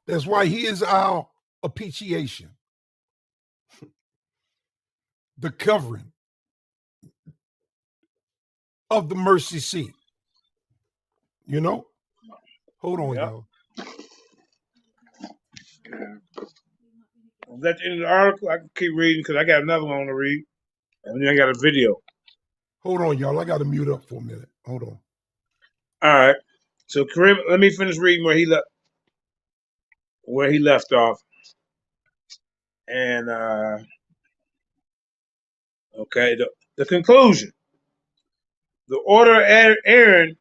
That's why he is our propitiation. The covering of the mercy seat. You know? Hold on, y'all. That's in the article. I can keep reading because I got another one to read. And then I got a video. Hold on, y'all. I got to mute up for a minute. Hold on. All right. So Kareem, let me finish reading where he left off. And okay, the conclusion. The order of Aaron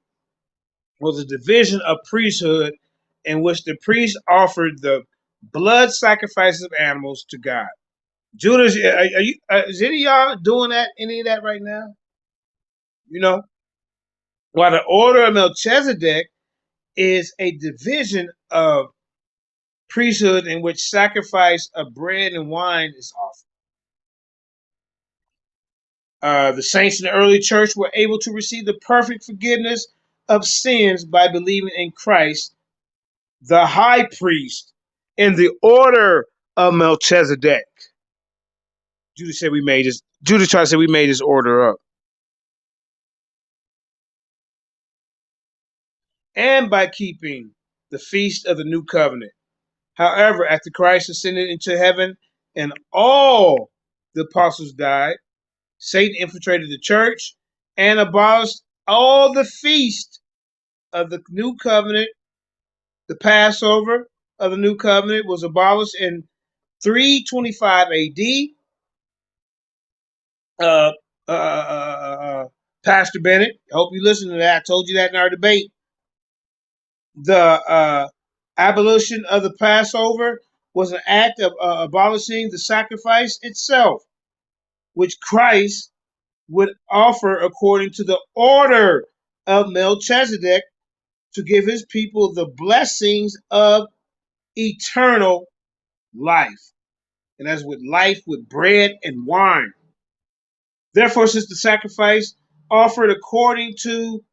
was a division of priesthood in which the priest offered the blood sacrifices of animals to God. Judas, is any of y'all doing any of that right now? You know? While the order of Melchizedek is a division of priesthood in which sacrifice of bread and wine is offered. The saints in the early church were able to receive the perfect forgiveness of sins by believing in Christ, the high priest, in the order of Melchizedek. Judas tried to say we made this order up. And by keeping the feast of the new covenant. However, after Christ ascended into heaven and all the apostles died, Satan infiltrated the church and abolished all the feast of the new covenant. The Passover of the new covenant was abolished in 325 AD. Pastor Bennett, I hope you listen to that. I told you that in our debate. The abolition of the Passover was an act of abolishing the sacrifice itself, which Christ would offer according to the order of Melchizedek to give his people the blessings of eternal life. And that's with life with bread and wine. Therefore, since the sacrifice offered according to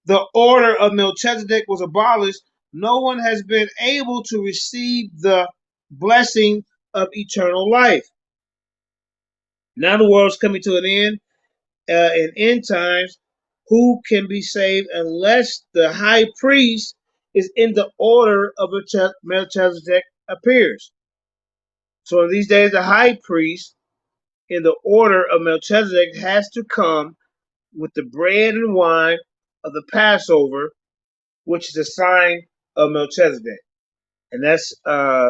the order of Melchizedek was abolished, no one has been able to receive the blessing of eternal life. Now the world's coming to an end. In end times, who can be saved unless the high priest is in the order of Melchizedek appears? So in these days, the high priest in the order of Melchizedek has to come with the bread and wine of the Passover, which is a sign of Melchizedek. And that's I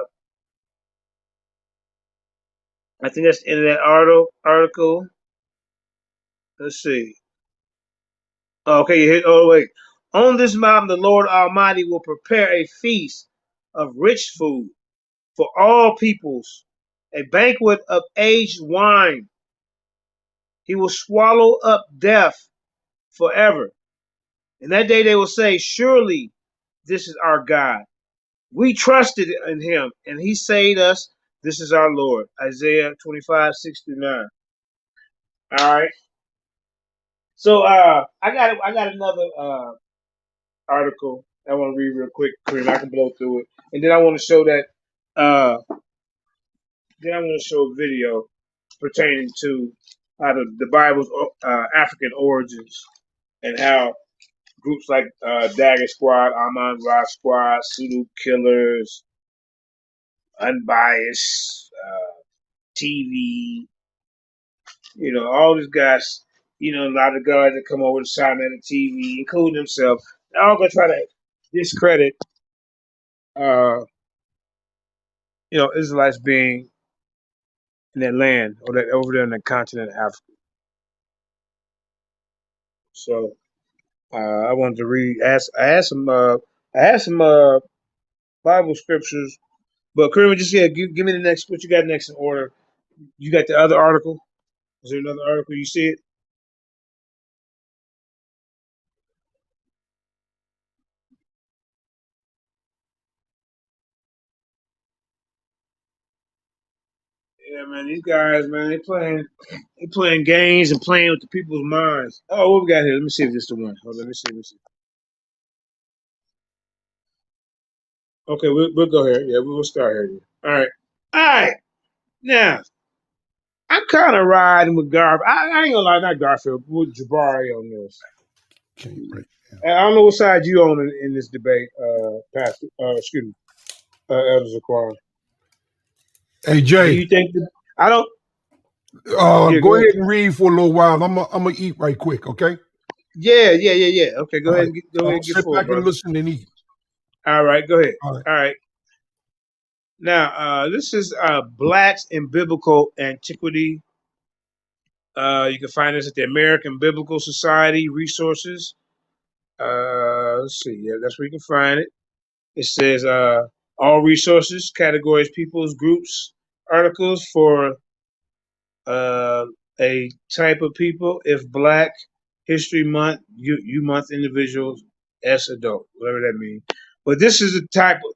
think that's the end of that article. Let's see. Okay, wait. On this mountain, the Lord Almighty will prepare a feast of rich food for all peoples, a banquet of aged wine He will swallow up death forever. And that day they will say, surely this is our God. We trusted in him, and he saved us. This is our Lord. Isaiah 25:6-9. All right. So I got another article I want to read real quick, Kareem. I can blow through it. And then I want to show that then I'm going to show a video pertaining to how the Bible's African origins and how groups like Dagger Squad, Amon Ra Squad, Pseudo Killers, Unbiased, TV, all these guys, a lot of guys that come over to sign on the TV, including himself, they're all going to try to discredit, Israelites being in that land or that over there in the continent of Africa. So I wanted to read. I had some Bible scriptures, but Kareem, just give me the next. What you got next in order? You got the other article. Is there another article? You see it? Yeah, man. These guys, man, they playing games and playing with the people's minds. Oh, what we got here? Let me see if this is the one. Hold on, let me see. Okay, we'll go here. Yeah, we'll start here. All right. All right. Now, I'm kind of riding with Garfield. I ain't gonna lie, not Garfield, with Jabari on this. I don't know what side you on in this debate, Pastor. Excuse me, Elder Zaquan. Hey Jay, Do you think that I don't? Go ahead and read for a little while. I'm gonna eat right quick, okay? Yeah. Okay, go ahead and get sit full, back brother. and listen and eat. All right, go ahead. All right. Now, this is Blacks in Biblical Antiquity. You can find this at the American Biblical Society resources. Let's see. Yeah, that's where you can find it. It says all resources, categories, peoples, groups, articles for a type of people. If Black History Month, U month individuals, S adult, whatever that means. But this is the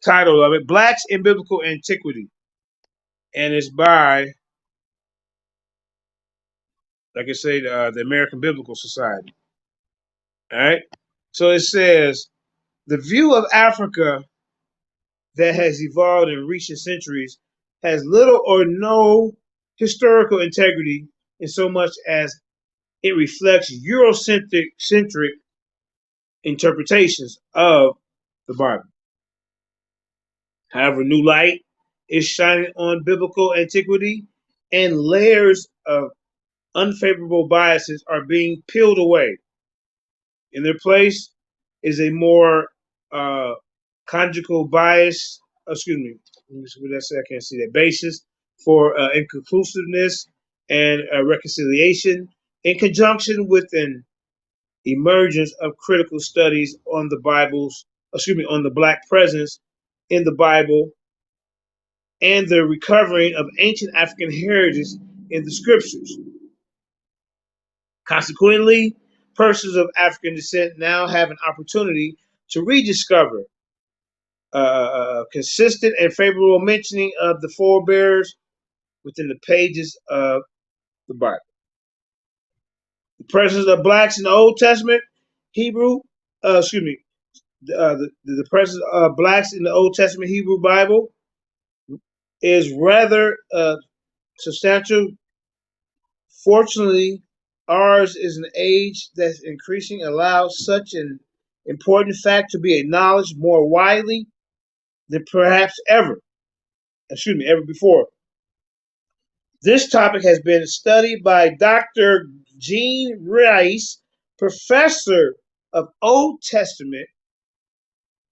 title of it: Blacks in Biblical Antiquity, and it's by, like I say, the American Biblical Society. All right. So it says the view of Africa that has evolved in recent centuries has little or no historical integrity in so much as it reflects Eurocentric interpretations of the Bible. However, new light is shining on biblical antiquity, and layers of unfavorable biases are being peeled away. In their place is a more conjugal bias. Excuse me. What did I say? I can't see that. Basis for inconclusiveness and reconciliation, in conjunction with an emergence of critical studies on on the Black presence in the Bible, and the recovering of ancient African heritage in the scriptures. Consequently, persons of African descent now have an opportunity to rediscover consistent and favorable mentioning of the forebears within the pages of the Bible. The presence of blacks in the Old Testament, Hebrew, the presence of blacks in the Old Testament Hebrew Bible is rather substantial. Fortunately, ours is an age that's increasing, allows such an important fact to be acknowledged more widely than perhaps ever before. This topic has been studied by Dr. Gene Rice, professor of Old Testament,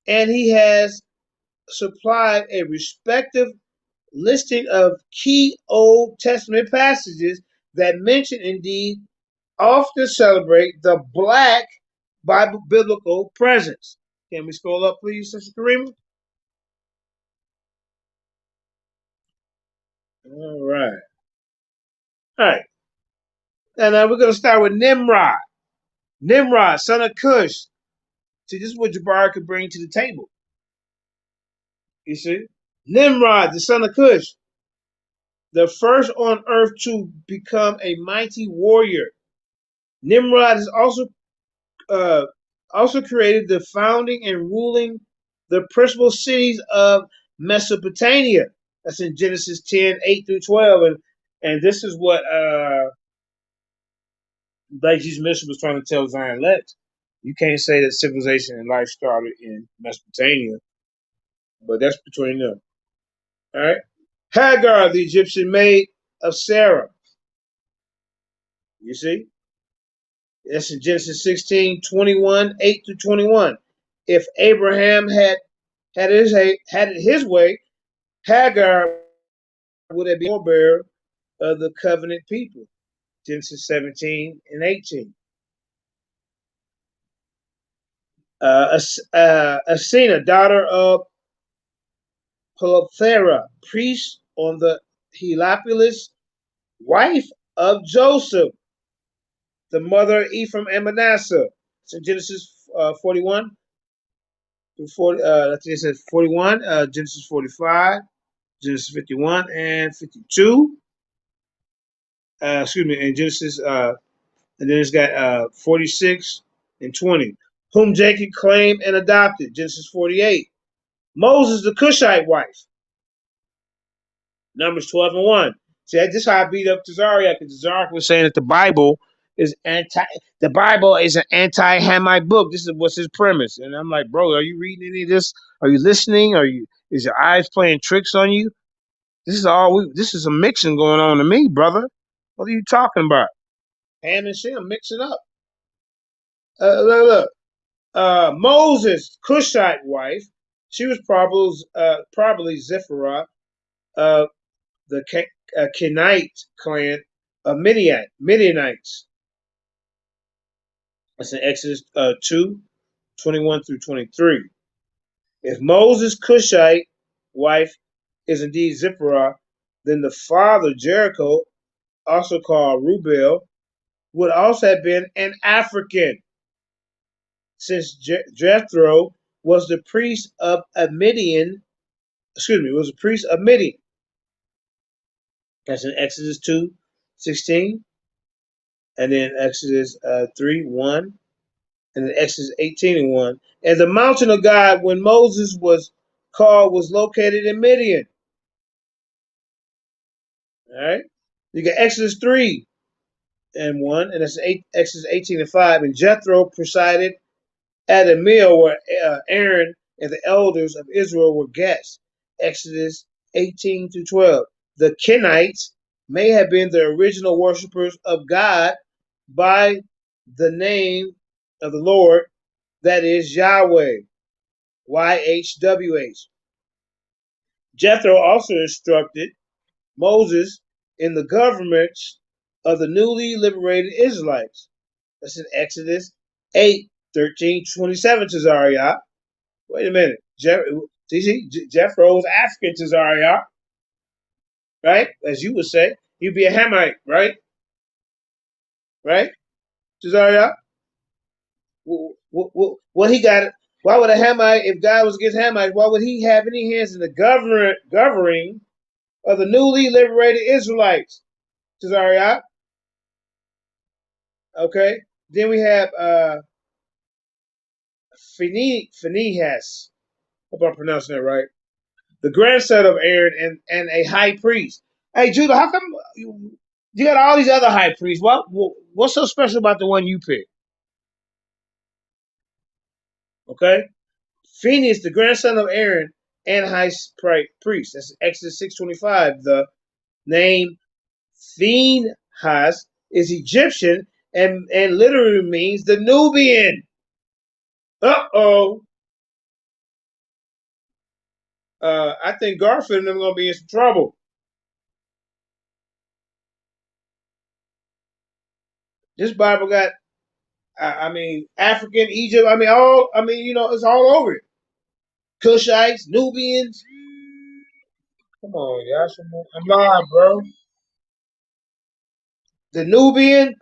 and he has supplied a respective listing of key Old Testament passages that mention, indeed, often celebrate the Black Bible biblical presence. Can we scroll up, please, Sister Karima? All right. And we're going to start with Nimrod. Nimrod, son of Cush. See, this is what Jabbar could bring to the table. You see? Nimrod, the son of Cush, the first on earth to become a mighty warrior. Nimrod is also created the founding and ruling the principal cities of Mesopotamia. That's in Genesis 10:8-12. And this is what like Jesus Mission was trying to tell Zion Lex. You can't say that civilization and life started in Mesopotamia, but that's between them. All right. Hagar, the Egyptian maid of Sarah. You see? That's in Genesis 16:21, 8-21. If Abraham had it his way, Hagar would have been the bearer of the covenant people. Genesis 17:18. Asena, daughter of Polyphera, priest on the Heliopolis, wife of Joseph, the mother of Ephraim and Manasseh. It's in Genesis 41 through 40. I think it says 41, Genesis 45, Genesis 51 and 52. Excuse me, in Genesis, and then it's got 46 and 20. Whom Jacob claimed and adopted, Genesis 48. Moses, the Cushite wife, Numbers 12 and 1. See, this is how I beat up Tazariak, because Tazariak was saying that the Bible is an anti-Hamite book. This was his premise. And I'm like, bro, are you reading any of this? Are you listening? Is your eyes playing tricks on you? This is a mixing going on to me, brother. What are you talking about? Ham and Shem mixing up. Look. Moses' Cushite wife, she was probably Zipporah of the Kenite clan of Midianites. That's in Exodus 2:21-23. If Moses' Cushite wife is indeed Zipporah, then the father, Jericho, also called Rubel, would also have been an African, since Jethro was the priest of Midian. Was a priest of Midian. That's in Exodus 2:16, and then Exodus 3:1, and then Exodus 18:1. And the mountain of God, when Moses was called, was located in Midian. All right. You got Exodus 3:1, and that's Exodus 18:5. And Jethro presided at a meal where Aaron and the elders of Israel were guests. Exodus 18-12. The Kenites may have been the original worshippers of God by the name of the Lord, that is Yahweh, YHWH. Jethro also instructed Moses in the governments of the newly liberated Israelites. That's in Exodus 8:13-27 to Zariah. Wait a minute. Jethro was African to Zariah, right? As you would say. He'd be a Hamite, right? Right? Cesaria? What he got? Why would a Hamite, if God was against Hamites, why would he have any hands in the governing of the newly liberated Israelites? Cesaria? Okay. Then we have Phinehas. Hope I'm pronouncing that right. The grandson of Aaron and a high priest. Hey, Judah, how come you got all these other high priests? What's so special about the one you picked? Okay. Phinehas, the grandson of Aaron and high priest. That's Exodus 6:25. The name Phinehas is Egyptian and literally means the Nubian. I think Garfield and them are going to be in some trouble. This Bible got, African, Egypt, it's all over it. Cushites, Nubians. Come on, y'all. I'm live, bro. The Nubian.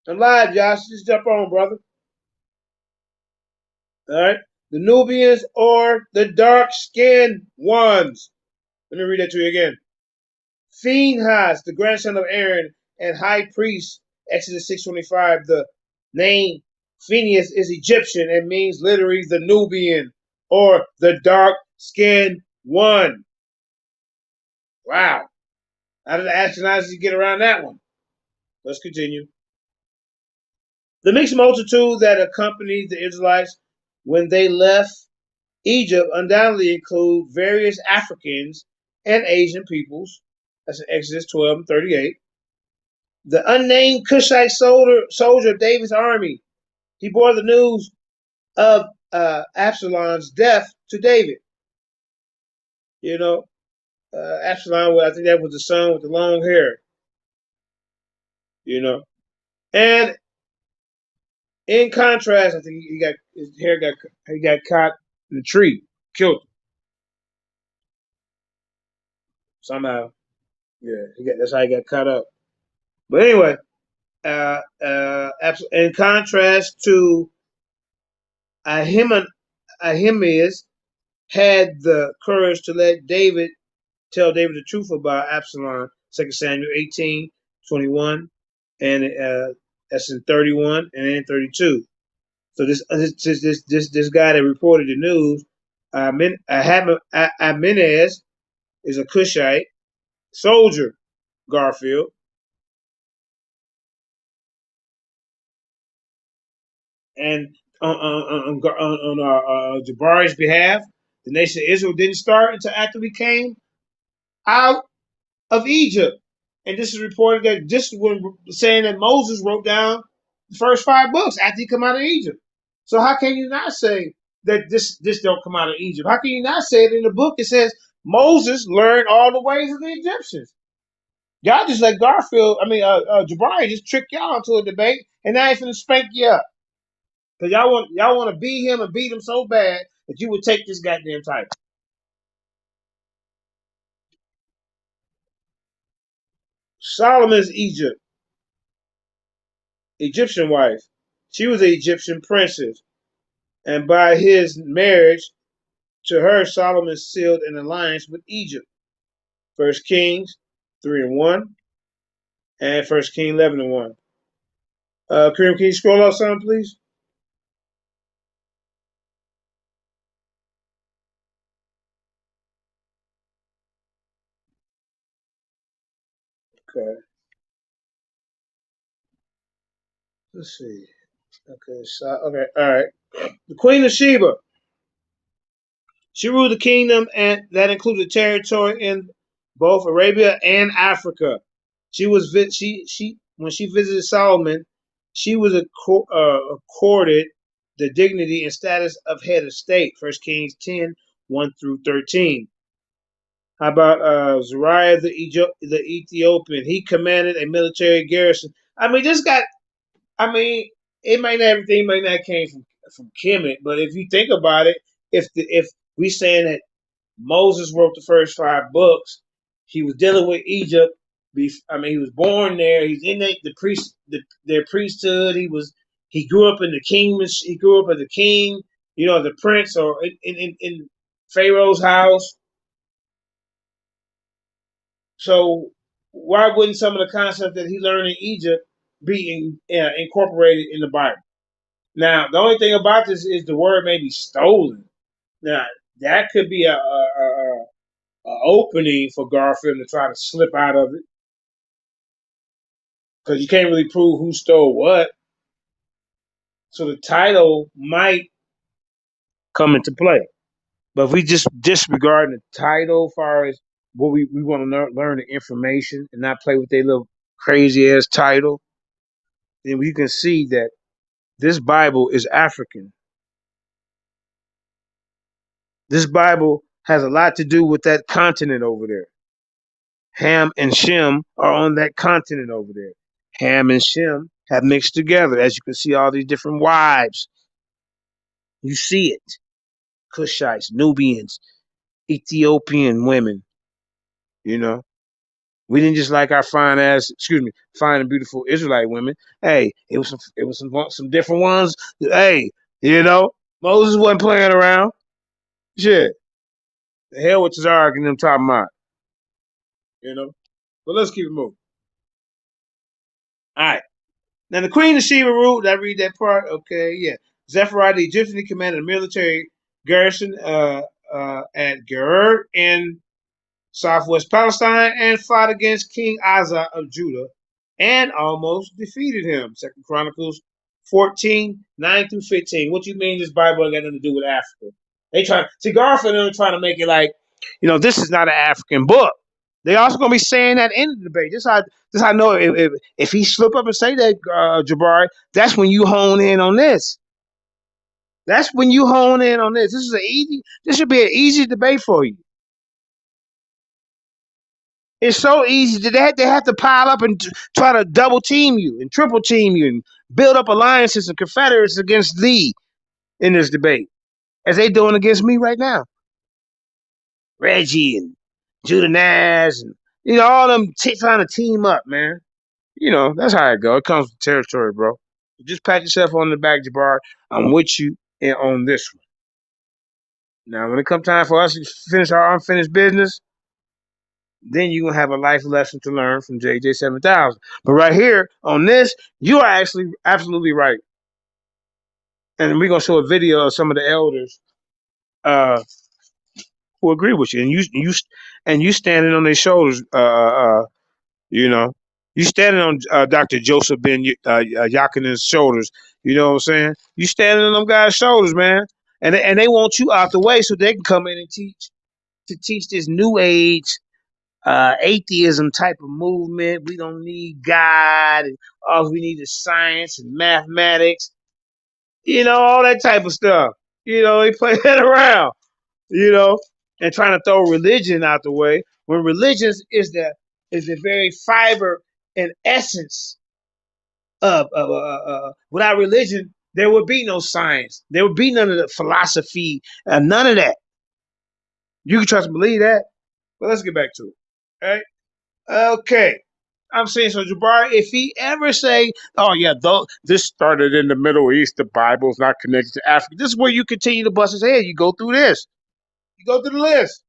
I'm live, Josh. Just jump on, brother. All right. The Nubians or the dark-skinned ones. Let me read that to you again. Phinehas, the grandson of Aaron and high priest, Exodus 6:25. The name Phineas is Egyptian and means literally the Nubian or the dark-skinned one. Wow. How did the Ashkenazi get around that one? Let's continue. The mixed multitude that accompanied the Israelites when they left Egypt undoubtedly include various Africans and Asian peoples. That's in Exodus 12:38. The unnamed Cushite soldier of David's army. He bore the news of Absalom's death to David. You know, Absalom, I think that was the son with the long hair. You know, and in contrast, I think he got caught in the tree, killed him somehow. Yeah, that's how he got caught up. But anyway, in contrast to Ahimaaz had the courage to tell David the truth about Absalom. 2 Samuel 18:21, and that's in 31 and in 32. So this guy that reported the news, Ahimaaz, is a Cushite soldier, Garfield. And on Jabari's behalf, the nation of Israel didn't start until after we came out of Egypt. And this is reported that this is when saying that Moses wrote down the first 5 books after he come out of Egypt. So how can you not say that this don't come out of Egypt? How can you not say it in the book? It says Moses learned all the ways of the Egyptians. Y'all just let Jabari just trick y'all into a debate, and now he's gonna spank you up. Because y'all want to beat him and beat him so bad that you would take this goddamn title. Solomon's Egyptian wife. She was an Egyptian princess. And by his marriage to her, Solomon sealed an alliance with Egypt. 1 Kings 3:1 and 1 Kings 11:1. Kareem, can you scroll up something, please? Okay. Let's see. Okay, all right. The Queen of Sheba. She ruled the kingdom and that included territory in both Arabia and Africa. She was she when she visited Solomon, she was accorded the dignity and status of head of state. 1 Kings 10:1 through 13. How about Zariah the Ethiopian? He commanded a military garrison. Everything might not came from Kemet, but if you think about it, if we saying that Moses wrote the first 5 books, he was dealing with Egypt. He was born there. He's in their priesthood. He grew up in the kingdom. He grew up as a king, the prince, or in Pharaoh's house. So why wouldn't some of the concepts that he learned in Egypt be incorporated in the Bible? Now, the only thing about this is the word may be stolen. Now, that could be a opening for Garfield to try to slip out of it, because you can't really prove who stole what. So the title might come into play. But if we just disregard the title as far as what we want to learn the information and not play with their little crazy ass title, then we can see that this Bible is African. This Bible has a lot to do with that continent over there. Ham and Shem are on that continent over there. Ham and Shem have mixed together. As you can see, all these different wives. You see it. Cushites, Nubians, Ethiopian women, We didn't just like our fine and beautiful Israelite women. Hey, it was some different ones. Hey, Moses wasn't playing around. Shit, the hell with Tazark and them talking about. But let's keep it moving. All right. Now the Queen of Sheba ruled. Did I read that part? Okay, yeah. Zephaniah the Egyptian commanded a military garrison at Gerar in southwest Palestine and fought against King Asa of Judah and almost defeated him. 2 Chronicles 14:9 through 15. What you mean this Bible ain't got nothing to do with Africa? They try see Garfield and them trying to make it like, this is not an African book. They also gonna be saying that in the debate. This how I know if he slip up and say that, Jabari, that's when you hone in on this. That's when you hone in on this. This should be an easy debate for you. It's so easy that they have to pile up and try to double team you and triple team you and build up alliances and confederates against thee in this debate, as they doing against me right now. Reggie and Judas Nazareth and all them trying to team up, man. That's how it go. It comes with territory, bro. Just pat yourself on the back, Jabbar. I'm with you and on this one. Now, when it comes time for us to finish our unfinished business, then you're going to have a life lesson to learn from JJ 7000. But right here on this, you are actually absolutely right. And we're going to show a video of some of the elders who agree with you. And you standing on their shoulders, you standing on Dr. Joseph Ben Yakin's shoulders. You know what I'm saying? You standing on them guys' shoulders, man. And they want you out the way so they can come in and teach this new age atheism type of movement. We don't need God, and all we need is science and mathematics, all that type of stuff. They play that around, and trying to throw religion out the way when religion is the very fiber and essence of without religion, there would be no science. There would be none of the philosophy, none of that. You can trust and believe that. But let's get back to it. All right. Okay. I'm saying so, Jabari, if he ever say, oh, yeah, this started in the Middle East, the Bible's not connected to Africa, this is where you continue to bust his head. You go through this. You go through the list.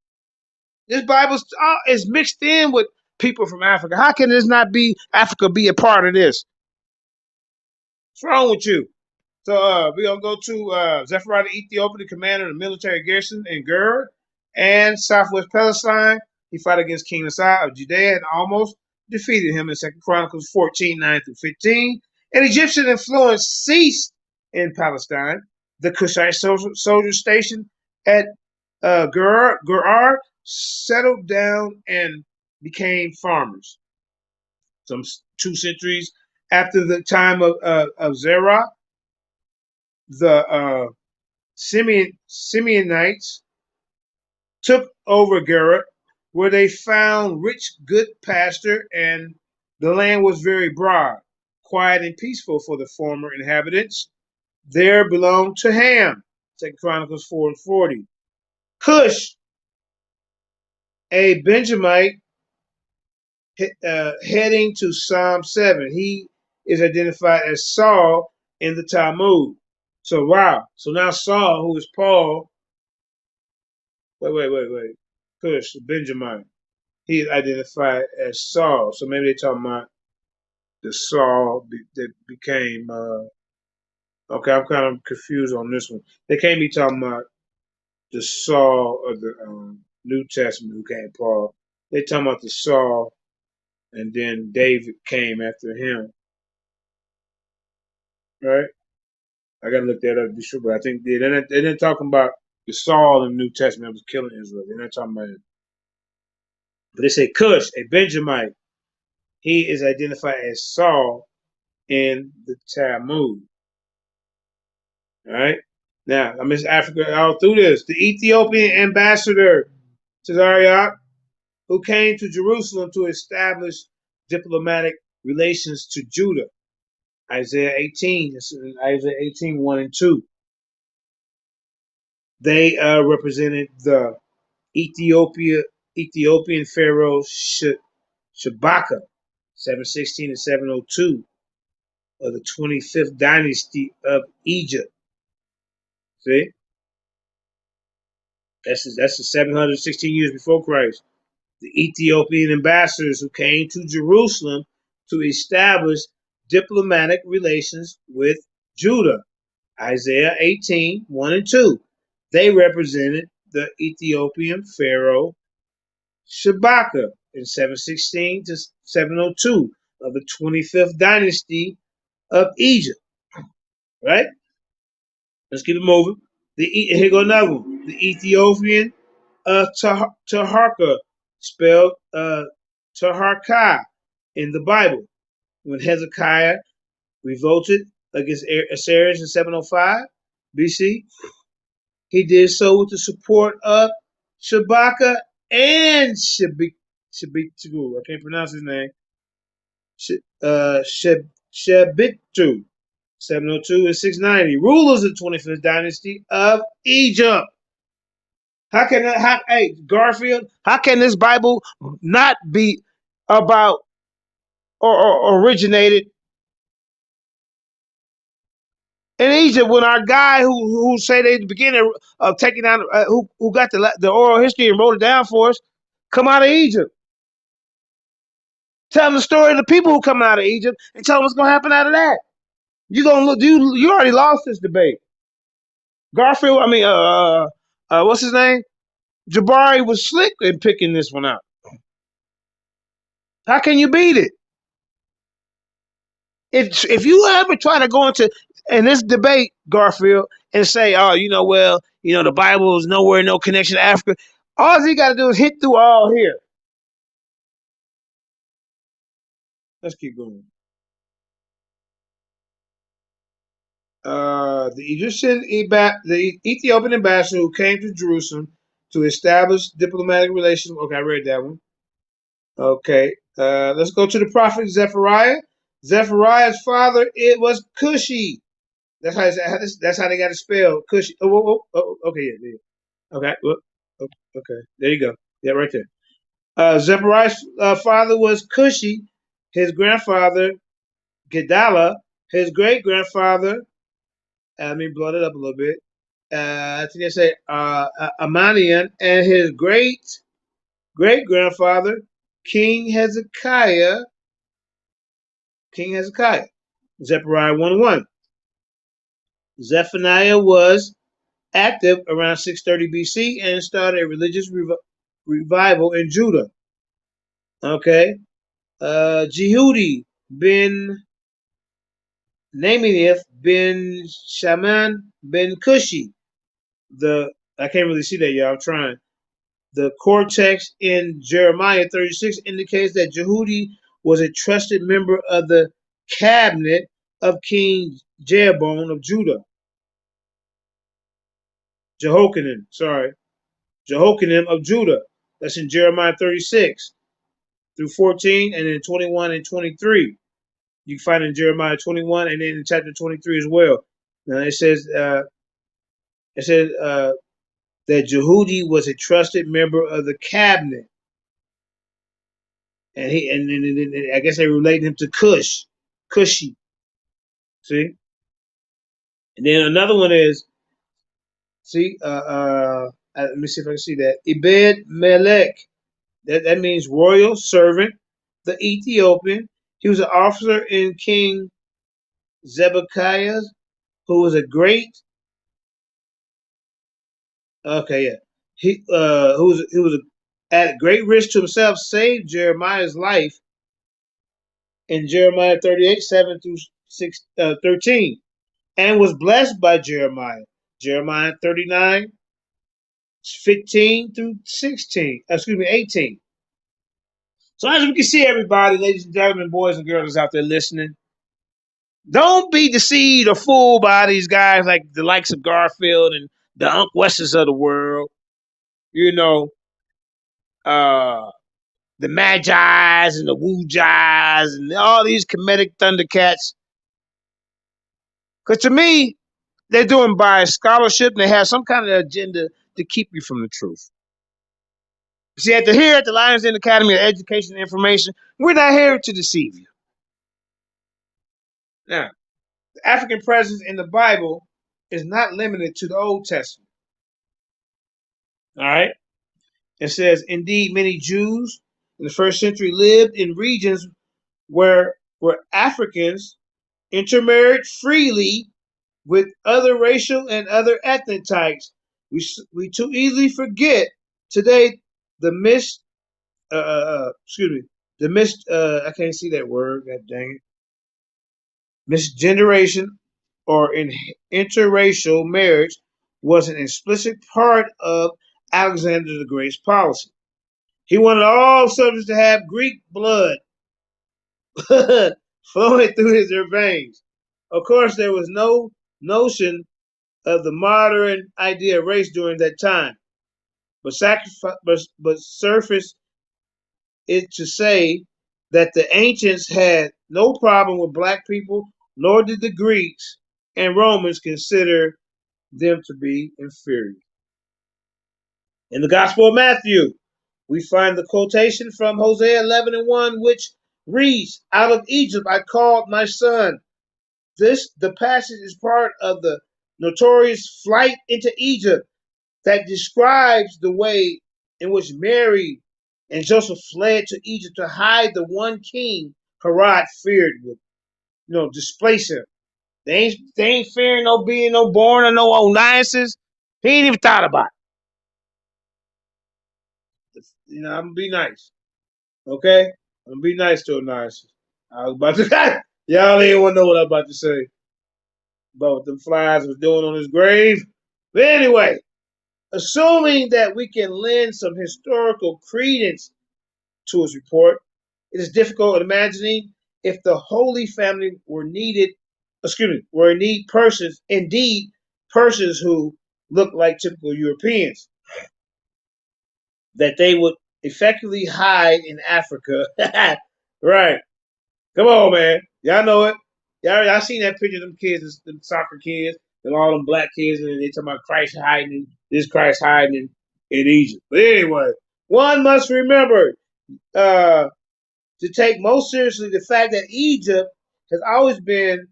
This Bible is mixed in with people from Africa. How can this not be Africa be a part of this? What's wrong with you? So we're going to go to Zephaniah the Ethiopian, the commander of the military garrison in Gur and southwest Palestine. He fought against King Asa of Judea and almost defeated him in 2 Chronicles 14:9 through 15. And Egyptian influence ceased in Palestine. The Cushite soldiers stationed at Gerar settled down and became farmers. Some 2 centuries after the time of Zerah, the Simeonites took over Gerar, where they found rich, good pasture, and the land was very broad, quiet, and peaceful for the former inhabitants. There belonged to Ham, 2 Chronicles 4:40. Cush, a Benjamite, heading to Psalm 7. He is identified as Saul in the Talmud. So, wow. So now Saul, who is Paul, wait. Cush, Benjamin. He is identified as Saul. So maybe they're talking about the Saul that became, okay, I'm kind of confused on this one. They can't be talking about the Saul of the New Testament who came Paul. They're talking about the Saul, and then David came after him. Right? I got to look that up to be sure, but I think they're not talking about the Saul in the New Testament that was killing Israel. They're not talking about it. But they say Cush, a Benjamite. He is identified as Saul in the Talmud. All right. Now, I miss Africa all through this. The Ethiopian ambassador, Tazariak, who came to Jerusalem to establish diplomatic relations to Judah. Isaiah 18, Isaiah 18, 1 and 2. They represented the Ethiopian Pharaoh Shabaka, 716 to 702 of the 25th dynasty of Egypt. See? That's the 716 years before Christ. The Ethiopian ambassadors who came to Jerusalem to establish diplomatic relations with Judah. Isaiah 18, 1 and 2. They represented the Ethiopian pharaoh Shabaka in 716 to 702 of the 25th dynasty of Egypt. Right? Let's keep it moving. Here go another one. The Ethiopian Taharka, spelled Taharka in the Bible. When Hezekiah revolted against Assyrians in 705 BC, he did so with the support of Shabaka and Shabitu. I can't pronounce his name. Shabitu, 702 and 690, rulers of the 25th dynasty of Egypt. How can that? Hey, Garfield, how can this Bible not be about or originated in Egypt when our guy who say they the beginning of taking down who got the oral history and wrote it down for us come out of Egypt? Tell them the story of the people who come out of Egypt and tell them what's gonna happen out of that. You gonna look? You already lost this debate. Garfield, I mean, what's his name? Jabari was slick in picking this one out. How can you beat it? If you ever try to go into in this debate, Garfield, and say, oh, the Bible is nowhere, no connection to Africa, all you got to do is hit through all here. Let's keep going. The Ethiopian ambassador who came to Jerusalem to establish diplomatic relations. Okay, I read that one. Okay, let's go to the prophet Zephaniah. Zephaniah's father, it was Cushi. That's how they got it spelled. Cushi. Okay, yeah. Okay, okay, there you go. Yeah, right there. Zechariah's father was Cushi. His grandfather, Gedaliah. His great grandfather. Let me blow it up a little bit. I think they say Amanian, and his great grandfather, King Hezekiah. Zechariah 1:1. Zephaniah was active around 630 BC and started a religious revival in Judah. Okay. Jehudi bin Naminith bin Shaman bin Cushi. I can't really see that, y'all. I'm trying. The core text in Jeremiah 36 indicates that Jehudi was a trusted member of the cabinet of King Jeroboam of Judah. Jehoiakim of Judah. That's in Jeremiah 36 through 14, and then 21 and 23. You can find it in Jeremiah 21 and then in chapter 23 as well. Now it says that Jehudi was a trusted member of the cabinet, and I guess they related him to Cushi. See, and then another one is let me see if I can see that Ebed Melech. That means royal servant, the Ethiopian. He was an officer in King Zedekiah, who was a great. Okay, yeah. He was at great risk to himself, saved Jeremiah's life in Jeremiah 38, 7 through 13, and was blessed by Jeremiah. Jeremiah 39, 15 through 18. So as we can see, everybody, ladies and gentlemen, boys and girls out there listening, don't be deceived or fooled by these guys like the likes of Garfield and the Unc Westers of the world. The Magi's and the Wu-Jais and all these comedic thundercats. Because to me, they're doing by scholarship and they have some kind of agenda to keep you from the truth. See, at the Lions Den Academy of Education and Information, we're not here to deceive you. Now, the African presence in the Bible is not limited to the Old Testament. All right? It says, indeed, many Jews in the first century lived in regions where Africans intermarried freely with other racial and other ethnic types. We too easily forget today the I can't see that word, god dang it. Misgeneration or interracial marriage was an explicit part of Alexander the Great's policy. He wanted all subjects to have Greek blood flowing through his veins. Of course, there was no notion of the modern idea of race during that time, but surface it to say that the ancients had no problem with black people, nor did the Greeks and Romans consider them to be inferior. In the Gospel of Matthew, we find the quotation from Hosea 11:1, which reads, "Out of Egypt I called my son." The passage is part of the notorious flight into Egypt that describes the way in which Mary and Joseph fled to Egypt to hide the one king Herod feared would, displace him. They ain't fearing no being no born or no onias. He ain't even thought about it. I'm gonna be nice. Okay? I'm gonna be nice to onias. I was about to y'all ain't wanna know what I'm about to say about what the flies was doing on his grave. But anyway, assuming that we can lend some historical credence to his report, it is difficult imagining if the Holy Family were indeed persons who look like typical Europeans, that they would effectively hide in Africa. Right. Come on, man. Y'all know it. Y'all seen that picture of them kids, them soccer kids, and all them black kids, and they talking about Christ hiding, Christ hiding in Egypt. But anyway, one must remember to take most seriously the fact that Egypt has always been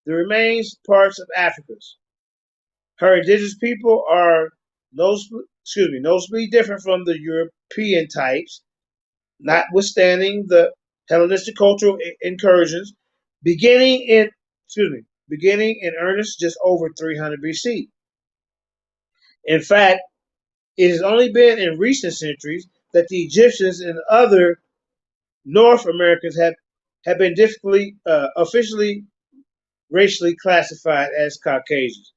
the remains parts of Africa. Her indigenous people are noticeably different from the European types, notwithstanding the Hellenistic cultural incursions beginning in earnest just over 300 BC. In fact, it has only been in recent centuries that the Egyptians and other North Americans have been officially racially classified as Caucasians.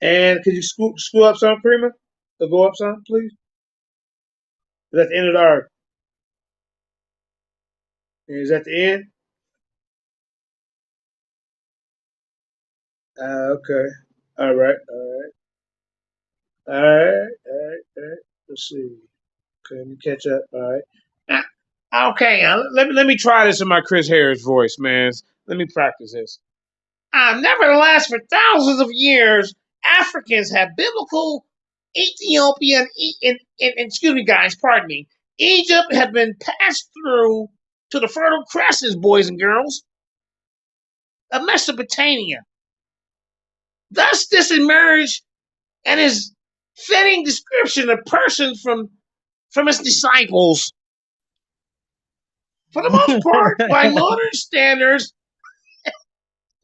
And could you screw up some, Prima? Or go up some, please? That's the end of the article. Is that the end? Okay. All right. Let's see. Okay, let me catch up. All right. Okay. Let me try this in my Chris Harris voice, man. Let me practice this. Nevertheless, for thousands of years, Africans have biblical Ethiopian, excuse me, guys, pardon me. Egypt have been passed through to the Fertile Crescents, boys and girls, of Mesopotamia. Thus, this emerged and is fitting description of persons from his disciples. For the most part, by modern standards.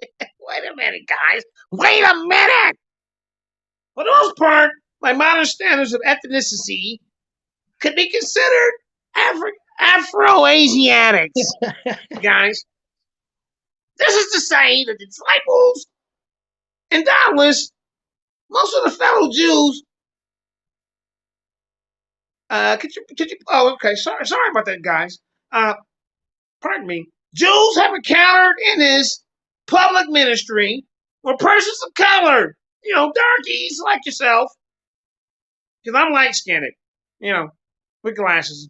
Wait a minute, guys. Wait a minute. For the most part, by modern standards of ethnicity, could be considered Afro-Asiatics, guys. This is to say that the disciples, and doubtless most of the fellow Jews, could you? Oh, okay. Sorry about that, guys. Pardon me. Jews have encountered in his public ministry were persons of color, darkies like yourself, because I'm light-skinned, with glasses.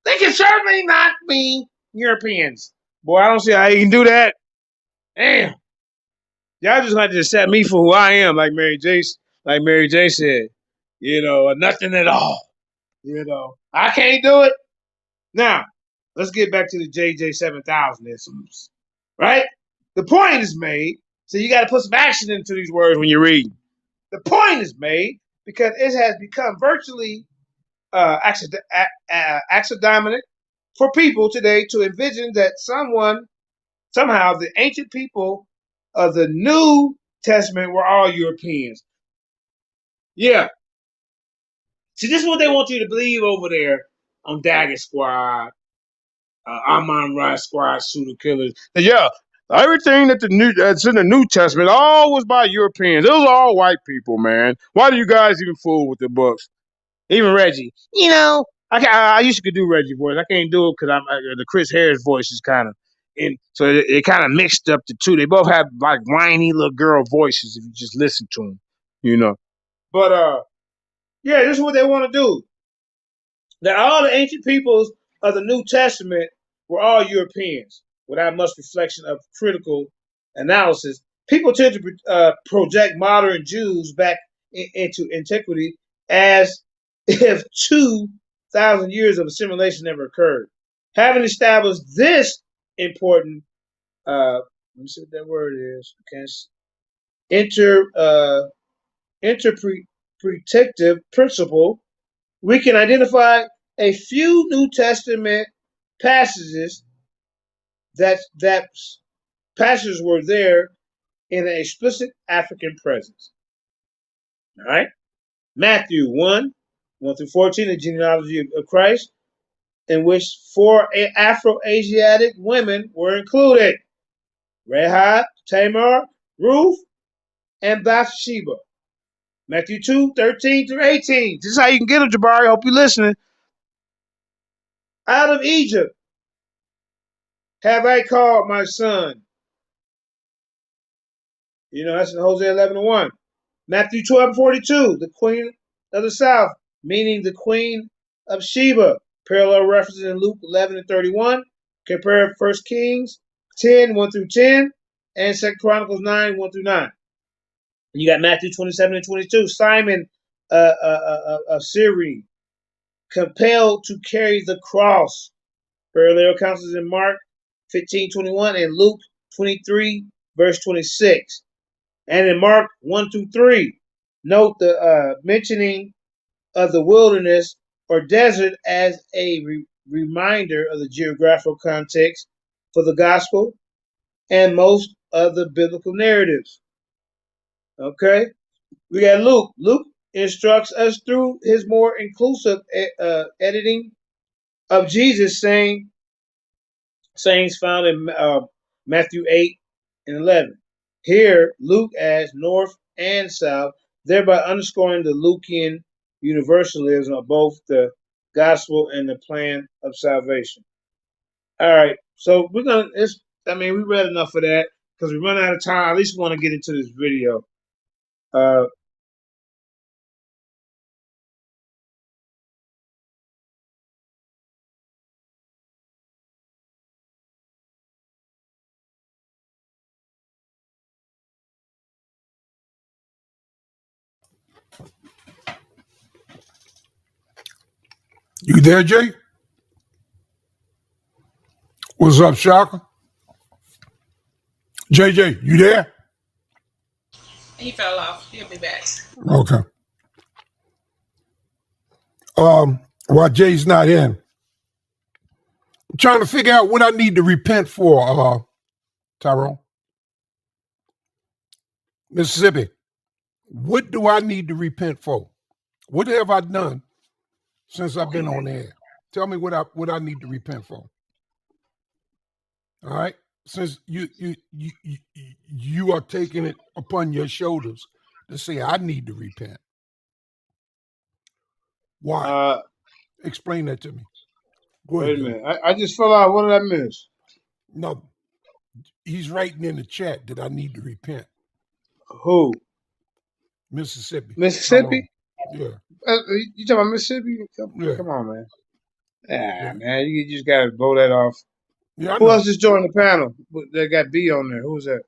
They can certainly not be Europeans. Boy, I don't see how you can do that. Damn. Y'all just like to accept me for who I am, like Mary J said. Nothing at all. I can't do it. Now, let's get back to the JJ 7000 isms, right? The point is made, so you got to put some action into these words when you're reading. The point is made because it has become virtually accidentally for people today to envision that somehow the ancient people of the New Testament were all Europeans. Yeah. See, this is what they want you to believe over there on Daggett Squad, Amon Ra Squad, pseudo killers. Yeah, everything that's in the New Testament all was by Europeans. It was all white people, man. Why do you guys even fool with the books? Even Reggie. I used to do Reggie voice. I can't do it because the Chris Harris voice is kind of and so it kind of mixed up the two. They both have like whiny little girl voices if you just listen to them, But yeah, this is what they want to do. That all the ancient peoples of the New Testament were all Europeans, without much reflection of critical analysis. People tend to project modern Jews back into antiquity as if 2,000 years of assimilation never occurred. Having established this important, let me see what that word is. Interpretative principle, we can identify a few New Testament passages that passages were there in an explicit African presence. All right. Matthew 1 through 14, the genealogy of Christ, in which 4 Afro-Asiatic women were included: Rahab, Tamar, Ruth, and Bathsheba. Matthew 2, 13 through 18. This is how you can get them, Jabari. Hope you're listening. Out of Egypt have I called my son. That's in Hosea 11:1. Matthew 12:42, the queen of the south, meaning the queen of Sheba. Parallel references in Luke 11:31. Compare 1 Kings 10, 1 through 10, and 2 Chronicles 9, 1 through 9. You got Matthew 27:22. Simon of Cyrene, compelled to carry the cross. Parallel accounts in Mark 15:21 and Luke 23, verse 26. And in Mark 1 through 3, note the mentioning of the wilderness or desert as a reminder of the geographical context for the gospel and most of the biblical narratives. Okay? We got Luke. Luke instructs us through his more inclusive editing of Jesus, sayings found in Matthew 8 and 11. Here, Luke adds north and south, thereby underscoring the Lukean universalism of both the gospel and the plan of salvation. All right, so we read enough of that because we run out of time. At least we want to get into this video. You there, Jay? What's up, Shaka? JJ, you there? He fell off. He'll be back. Okay. While Jay's not in, I'm trying to figure out what I need to repent for, Tyrone. Mississippi, what do I need to repent for? What have I done since I've been on air? Tell me what I need to repent for. All right, since you are taking it upon your shoulders to say I need to repent. Why? Explain that to me. Go ahead. Wait a minute. I just fell out. What did I miss? No, he's writing in the chat that I need to repent. Who? Mississippi. Mississippi? Yeah. You talking about Mississippi? Yeah. Come on, man. Man, you just got to blow that off. Yeah, Who else just joined the panel? They got B on there. Who's that?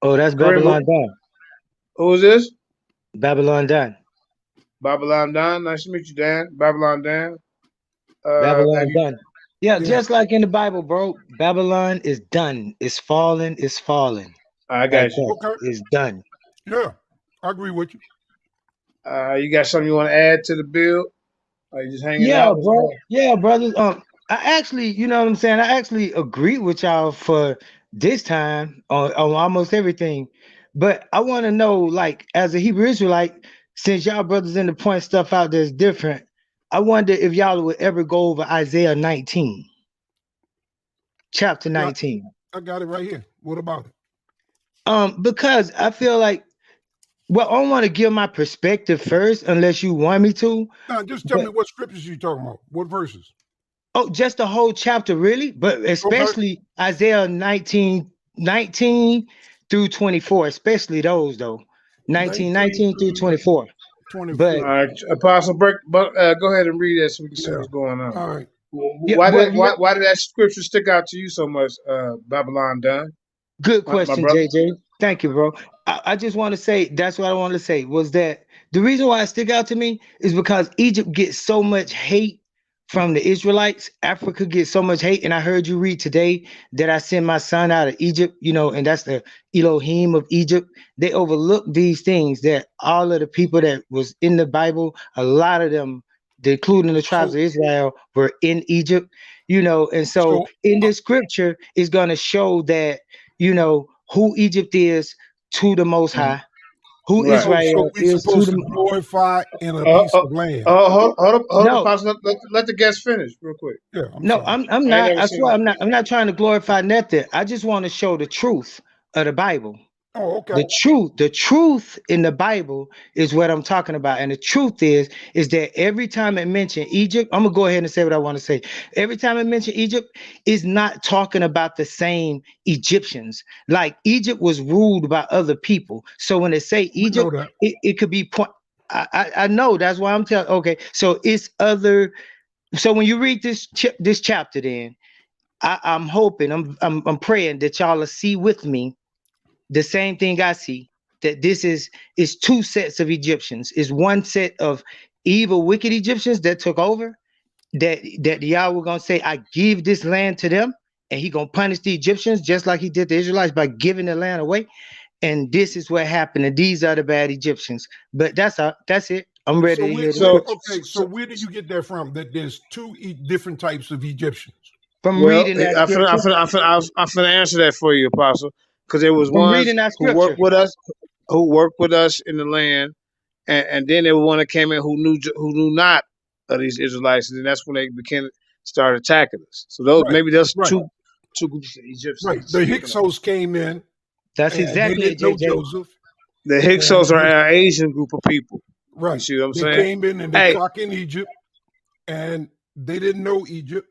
Oh, that's Babylon Dan. Who is this? Babylon Dan. Babylon Don. Nice to meet you, Dan. Babylon Dan. Have Babylon you? done. Yeah, Yeah. just like in the Bible, bro. Babylon is done. It's fallen. It's fallen. I Like got you. that. Okay. It's done. Yeah, I agree with you. You got something you want to add to the bill? Are you just hanging Yeah, out? What's bro. going Yeah, brothers. I actually, you know what I'm saying? I actually agree with y'all for this time on almost everything. But I want to know, like, as a Hebrew Israelite, since y'all brothers in the point stuff out that's different, I wonder if y'all would ever go over Isaiah 19, chapter Yeah, 19. I got it right here. What about it? Because I feel like, well, I want to give my perspective first, unless you want me to. Now, just tell me what scriptures you talking about. What verses? Oh, just the whole chapter, really, but especially Isaiah 19 through 24, especially those though. 19 through 24. 24. But on? All right, Apostle, go ahead and read that so we can see what's going on. All right. yeah, Why well, did that scripture stick out to you so much, Babylon Don? good My question, brother. JJ. Thank you, bro. I just want to say that's what I wanted to say was that the reason why it stick out to me is because Egypt gets so much hate from the Israelites. Africa gets so much hate. And I heard you read today that I sent my son out of Egypt, you know, and that's the Elohim of Egypt. They overlook these things that all of the people that was in the Bible, a lot of them, including the tribes of Israel, were in Egypt, you know. And so in this scripture is going to show that, you know, who Egypt is to the Most High, who Right. Israel we is to supposed the. to glorify in a piece of land. Hold up, No. Apostle. Let the guest finish real quick. Yeah, No, sorry. I'm I ain't not. never I seen swear that. I'm not trying to glorify nothing. I just want to show the truth of the Bible. Oh, okay. The truth in the Bible is what I'm talking about. And the truth is that every time it mentions Egypt, I'm gonna go ahead and say what I want to say. Every time it mentions Egypt, is not talking about the same Egyptians. Like Egypt was ruled by other people. So when they say Egypt, it could be point. I know that's why I'm telling. Okay, so it's other. So when you read this chapter, then I'm hoping, I'm praying that y'all will see with me the same thing I see, that this is two sets of Egyptians. Is one set of evil, wicked Egyptians that took over, that Yahweh gonna say, I give this land to them, and he gonna punish the Egyptians just like he did the Israelites by giving the land away. And this is what happened, and these are the bad Egyptians. But that's it. I'm ready to hear the scripture. So where do you get that from? That there's two different types of Egyptians? From Well, reading that I'm scripture. finna answer that for you, Apostle, because there was From ones reading that who worked scripture. with us in the land, and then there was one that came in who knew not of these Israelites, and then that's when they started attacking us. So those two groups of Egyptians. Right. The Hyksos came in. That's exactly they didn't know JJ. Joseph. The Hyksos are an Asian group of people. Right. You see what I'm they saying? Came in and they clocked in Egypt, and they didn't know Egypt.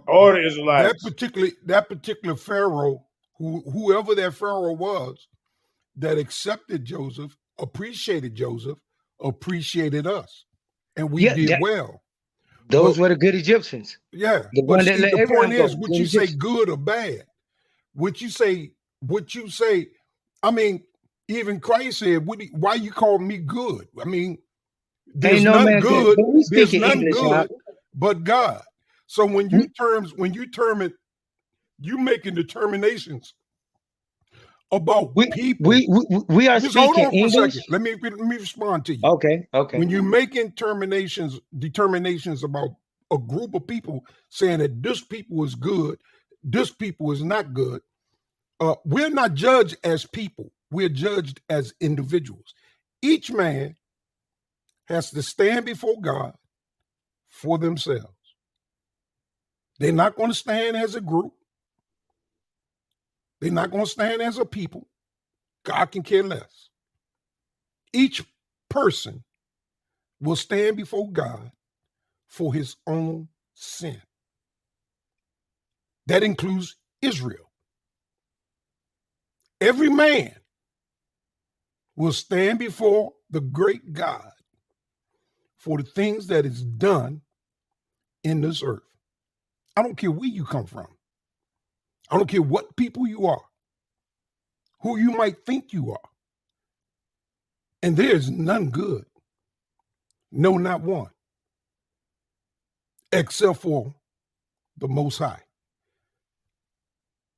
Or the Israelites. That particular Pharaoh, whoever that Pharaoh was, that accepted Joseph, appreciated us, and we did well. Those were the good Egyptians. Yeah, the but one that see, let the Abraham point go. is, would you say good or bad? Would you say? I mean, even Christ said, "Why you call me good?" I mean, there's no none man good. good, but we There's speak none English, good but God. So when you making determinations about people. We are just hold speaking on for English. a second. Let me respond to you. Okay. When you're making determinations about a group of people, saying that this people is good, this people is not good, we're not judged as people. We're judged as individuals. Each man has to stand before God for themselves. They're not going to stand as a group. They're not going to stand as a people. God can care less. Each person will stand before God for his own sin. That includes Israel. Every man will stand before the great God for the things that is done in this earth. I don't care where you come from. I don't care what people you are, who you might think you are. And there is none good. No, not one. Except for the Most High.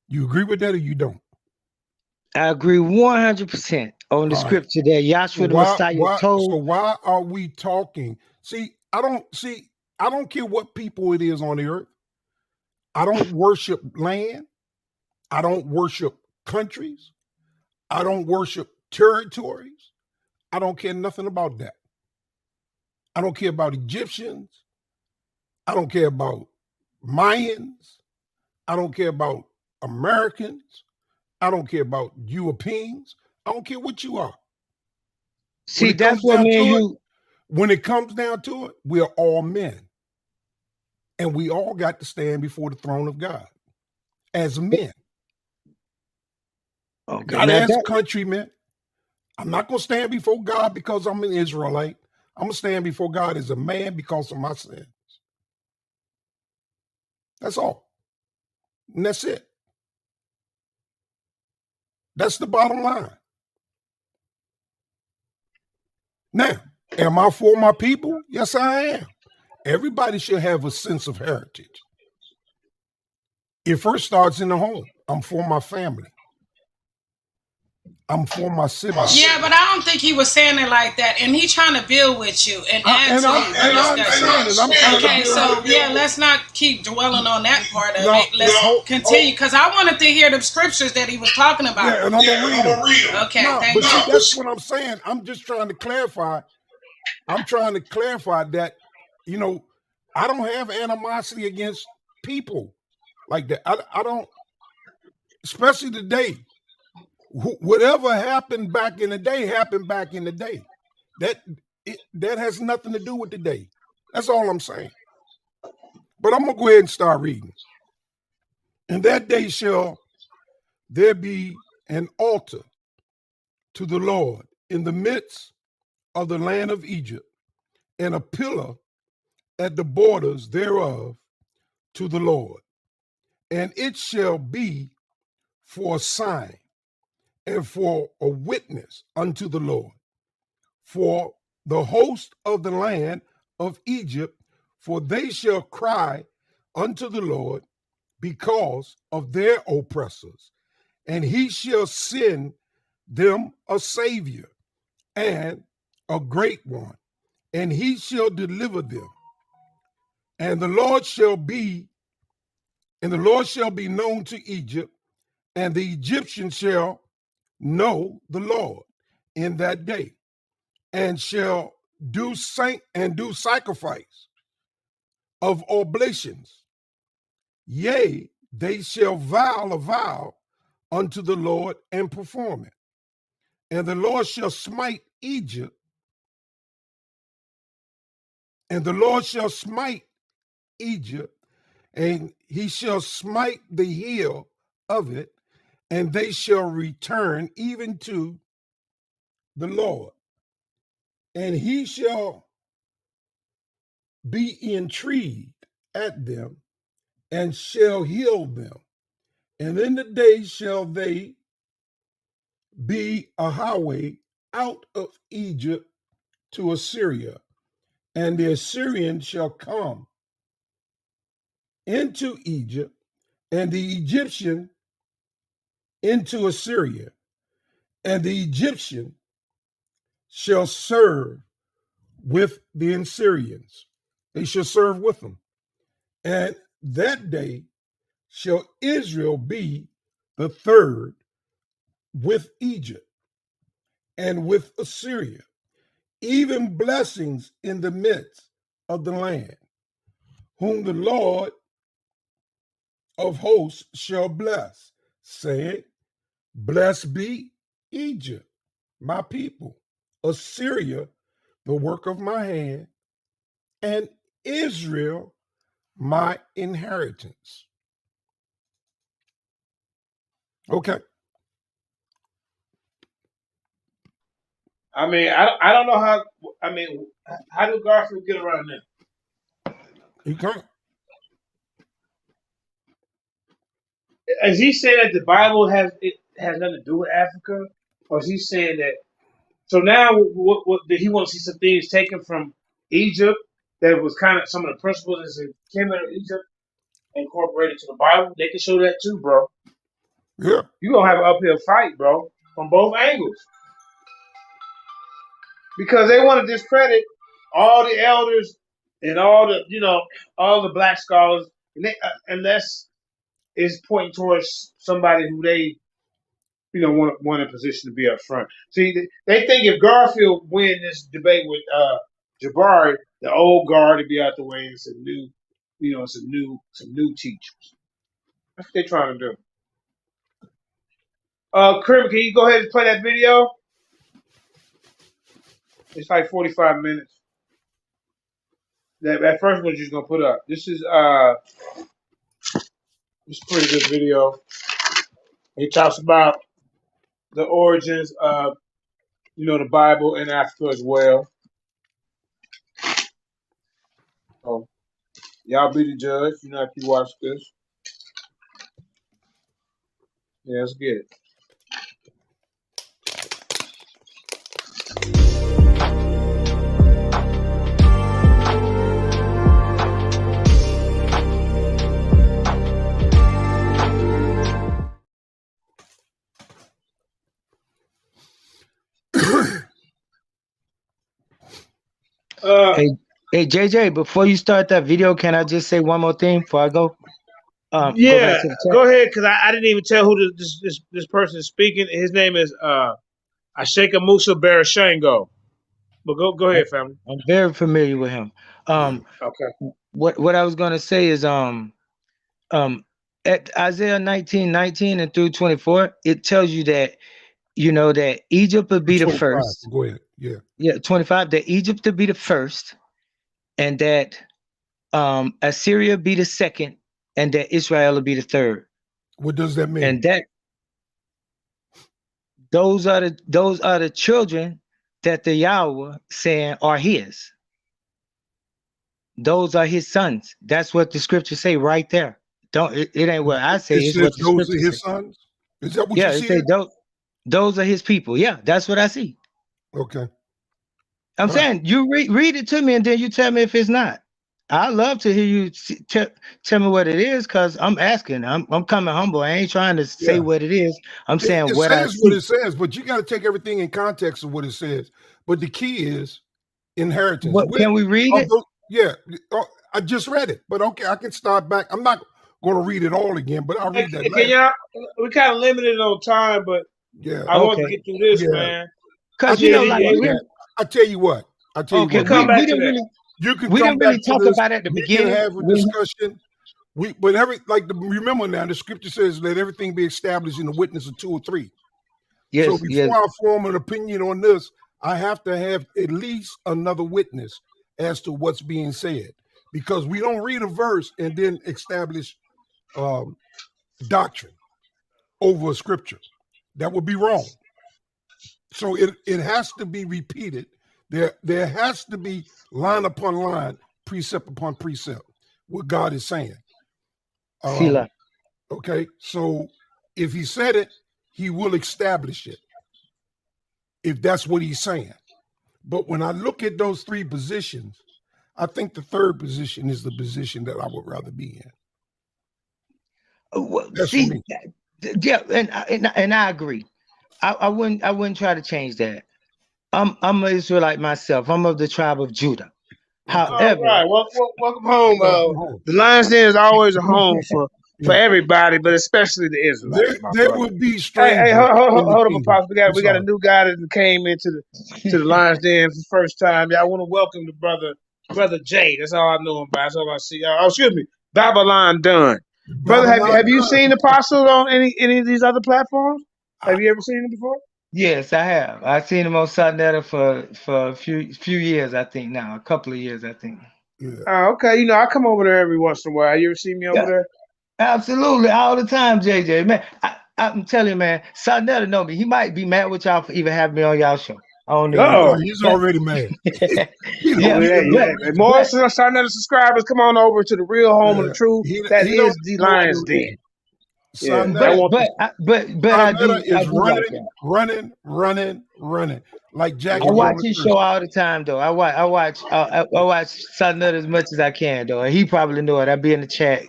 You agree with that or you don't? I agree 100% on the scripture that Yahshua the Messiah told. So why are we talking? I don't care what people it is on the earth. I don't worship land. I don't worship countries. I don't worship territories. I don't care nothing about that. I don't care about Egyptians. I don't care about Mayans. I don't care about Americans. I don't care about Europeans. I don't care what you are. See, that's what me and you. When it comes down to it, we are all men. And we all got to stand before the throne of God as men. Okay, Not as countrymen. I'm not going to stand before God because I'm an Israelite. I'm going to stand before God as a man because of my sins. That's all. And that's it. That's the bottom line. Now, am I for my people? Yes, I am. Everybody should have a sense of heritage. It first starts in the home. I'm for my family. I'm for my siblings. Yeah, but I don't think he was saying it like that. And he trying to build with you and add to the discussion. Okay, so yeah, let's not keep dwelling on that part of it. Let's continue, because I wanted to hear the scriptures that he was talking about. Yeah, and I'm gonna read them. Okay, thank you. But that's what I'm saying. I'm just trying to clarify. I'm trying to clarify that, I don't have animosity against people like that. I don't, especially today. Whatever happened back in the day happened back in the day. That has nothing to do with today. That's all I'm saying. But I'm going to go ahead and start reading. In that day shall there be an altar to the Lord in the midst of the land of Egypt, and a pillar at the borders thereof to the Lord. And it shall be for a sign and for a witness unto the Lord, for the host of the land of Egypt, for they shall cry unto the Lord because of their oppressors, and he shall send them a Savior and a great one, and he shall deliver them. And the Lord shall be known to Egypt, and the Egyptians shall know the Lord in that day, and shall do sacrifice of oblations. Yea, they shall vow a vow unto the Lord and perform it. And the Lord shall smite Egypt, and he shall smite the heel of it, and they shall return even to the Lord. And he shall be intrigued at them, and shall heal them. And in the day shall they be a highway out of Egypt to Assyria, and the Assyrians shall come into Egypt, and the Egyptian into Assyria, and the Egyptian shall serve with the Assyrians. They shall serve with them. And that day shall Israel be the third with Egypt and with Assyria, even blessings in the midst of the land, whom the Lord of hosts shall bless, saying, blessed be Egypt, my people, Assyria, the work of my hand, and Israel, my inheritance. Okay. I mean, I don't know how. I mean, how do Garfield get around that? He can't. Is he saying that the Bible has nothing to do with Africa, or is he saying that So now, what he wants to see some things taken from Egypt that was kind of some of the principles that came out of Egypt incorporated to the Bible. They can show that too, bro. Yeah. You're going to have an uphill fight, bro, from both angles. Because they want to discredit all the elders and all the, all the black scholars, and unless it's pointing towards somebody who they, want a position to be up front. See, they think if Garfield win this debate with Jabari, the old guard would be out the way and some new teachers. That's what they're trying to do. Krim, can you go ahead and play that video? It's like 45 minutes. That first one you're just gonna put up. This is it's a pretty good video. He talks about the origins of the Bible in Africa as well. So y'all be the judge, if you watch this. Yeah, let's get it. Hey, JJ, before you start that video, can I just say one more thing before I go? Go Yeah, back to the chat. go ahead, because I didn't even tell who this person is speaking. His name is Asheka Musa Barashango. But go ahead, family. I'm very familiar with him. Okay. What I was gonna say is at Isaiah 19:19 and through 24, it tells you that that Egypt would be the first. Go ahead. Yeah. Yeah, 25, that Egypt to be the first, and that Assyria be the second, and that Israel will be the third. What does that mean? And that those are the children that the Yahweh saying are his. Those are his sons. That's what the scriptures say right there. It ain't what I say. It's what the those scriptures are his say. sons. Is that what Yeah, you it see? say those are his people. Yeah, that's what I see. Okay. I'm saying you read it to me and then you tell me if it's not. I love to hear you tell me what it is, because I'm asking. I'm coming humble. I ain't trying to say what it is. I'm saying It what I says see. what it says, but you got to take everything in context of what it says. But the key is inheritance. Can we read it? Yeah, I just read it, but okay, I can start back. I'm not going to read it all again, but I'll read that. Can y'all? We kind of limited on time, but I want to get through this, man. Because I tell you what. We'll come back to that. You can we come didn't back really to talk this. about it at the We beginning. can have a discussion. Remember now, the scripture says, "Let everything be established in the witness of 2 or 3." Yes. So before I form an opinion on this, I have to have at least another witness as to what's being said, because we don't read a verse and then establish doctrine over a scripture. That would be wrong. So it has to be repeated. There has to be line upon line, precept upon precept, what God is saying. Okay, so if he said it, he will establish it, if that's what he's saying. But when I look at those 3 positions, I think the third position is the position that I would rather be in. That's for me. Yeah, and I agree. I wouldn't try to change that. I'm an Israelite myself. I'm of the tribe of Judah. However, all right, welcome home. The Lion's Den is always a home for everybody, but especially the Israelites. There will be strangers. Hey, hold up, Apostle. We got a new guy that came into the Lion's Den for the first time. I want to welcome the brother Jay. That's all I know him by. That's all I see. Oh, excuse me, Babylon Dunn. Brother, have you seen Apostle on any of these other platforms? Have you ever seen him before? Yes, I have. I've seen him on Sunday for a few years, I think now. A couple of years, I think. Oh, okay. I come over there every once in a while. You ever see me over there? Absolutely, all the time, JJ. Man, I'm telling you, man, Sunday know me. He might be mad with y'all for even having me on y'all show. I don't know. He's already mad. More Sunday subscribers, come on over to the real home of the truth. That is the Lion's Den. But I do running. Like Jack I and watch Jonas his Christ. show all the time though. I watch Southern as much as I can though. And he probably know it. I be in the chat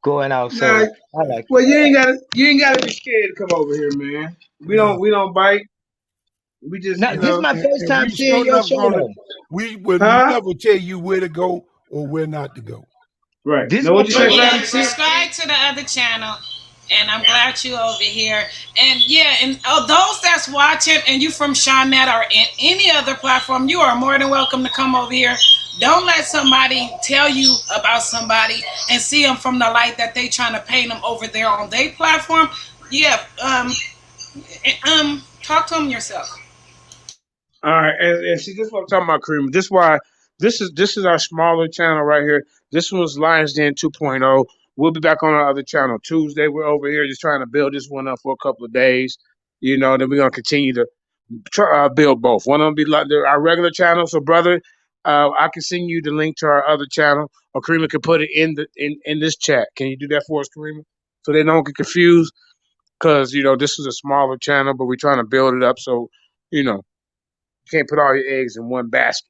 going out. Nah, So I like well, you ain't gotta be scared to come over here, man. We don't bite. We just, Now, this is my first And time we seeing sure your enough show gonna though. we will huh? never tell you where to go or where not to go. Right. This is Know my what you say, first time Yeah, fam? seeing. subscribe to the other channel. And I'm glad you over here. And yeah, and those that's watching and you from Shawnette or in any other platform, you are more than welcome to come over here. Don't let somebody tell you about somebody and see them from the light that they trying to paint them over there on their platform. Yeah, talk to them yourself. All right, and see, this is what I'm talking about, Kareem. This is our smaller channel right here. This one's Lions Den 2.0. We'll be back on our other channel Tuesday. We're over here just trying to build this one up for a couple of days. Then we're gonna continue to build both. One of them be like our regular channel. So, brother, I can send you the link to our other channel, or Karima can put it in this chat. Can you do that for us, Karima, so they don't get confused? Because this is a smaller channel, but we're trying to build it up. So, you can't put all your eggs in one basket.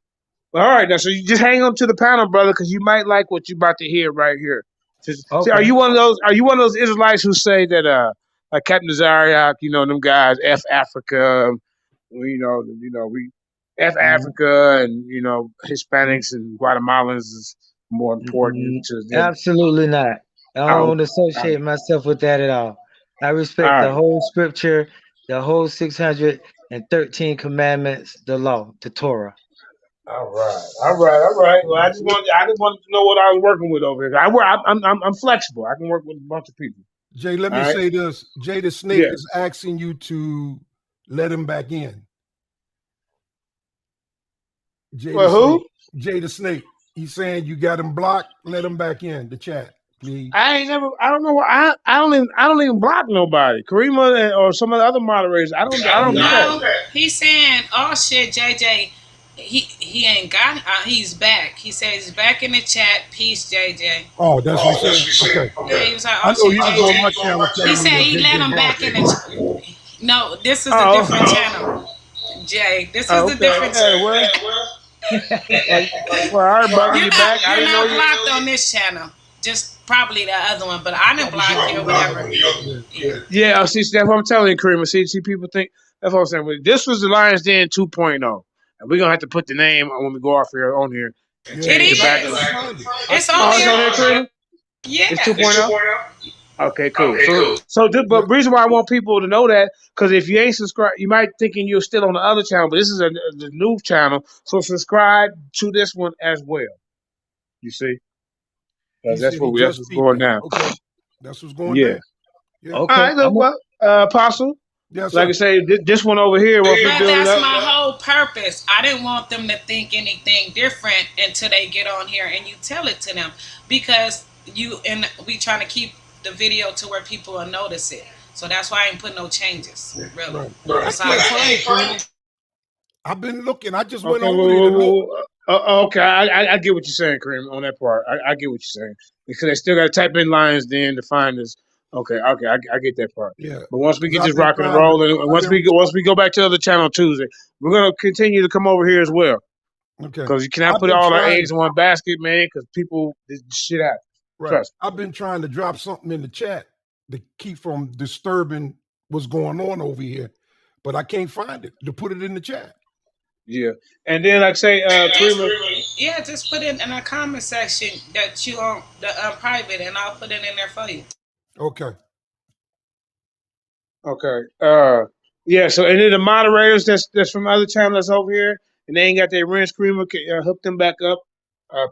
All right, now so you just hang on to the panel, brother, because you might like what you're about to hear right here. See, are Okay. you one of those? Are you one of those Israelites who say that, like Captain Zaryak, them guys, F Africa, we F Africa, and Hispanics and Guatemalans is more important to them. Absolutely not. I Oh, don't associate myself with that at all. I all respect the right, whole scripture, the whole 613 commandments, the law, the Torah. all right. Well, I just wanted to know what I was working with over here. I'm flexible. I can work with a bunch of people. Jay, let All me right. say this. Jay the Snake Yeah. is asking you to let him back in. Jay Well, the who? Snake. Jay the Snake. He's saying you got him blocked. Let him back in the chat, please. I don't know. I don't even block nobody. Karima or some of the other moderators. I don't do that. No, he's saying, "Oh shit, JJ, he ain't got. He's back." He says he's back in the chat. Peace, JJ. Oh, that's what he said. Okay. Yeah, he was like, I "Oh know shit, he was on my JJ." channel He telling said me he that let JJ him back in the. No, this is a Oh. different channel, Jay. This is a Okay. different Yeah, channel. well, all right, brother, You're you back. I not didn't know you. blocked on this channel. Just probably the other one, but I didn't block you or whatever. Yeah, see, that's what I'm telling you, Karima. See, people think that's what I'm saying. This was the Lions Den 2.0, and we're gonna have to put the name when we go off here on here. It is. It's on Oh, it's on there. here, Karima. Yeah. It's 2.0. Okay, cool. But the reason why I want people to know that, because if you ain't subscribed, you might thinking you're still on the other channel, but this is the new channel. So subscribe to this one as well. You see, because that's what's going down. Okay, that's what's going Yeah. down. Yeah. All right, look, Apostle. Yes, like I say, this one over here, once we But build it that's up. my whole purpose. I didn't want them to think anything different until they get on here and you tell it to them, because we trying to keep the video to where people will notice it. So that's why I ain't put no changes. Really. Right. I've been looking. I just went Okay, over there to look. okay, I get what you're saying, Kareem, on that part. I get what you're saying, because they still got to type in Lions Den to find this. Okay, I get that part. Yeah. But once we get I've this been rocking and trying to- rolling, and once we go back to the other channel Tuesday, we're gonna continue to come over here as well. Okay. Because you cannot I've put been all our trying- eggs in one basket, man. Because people this shit out. Right. Trust I've been trying to drop something in the chat to keep from disturbing what's going on over here, but I can't find it to put it in the chat. Yeah, and then like say, yeah, just put it in a comment section that you on the private, and I'll put it in there for you. Okay. Okay. Yeah. So and then the moderators that's from other channels over here, and they ain't got their wrench, Creamer, hook them back up.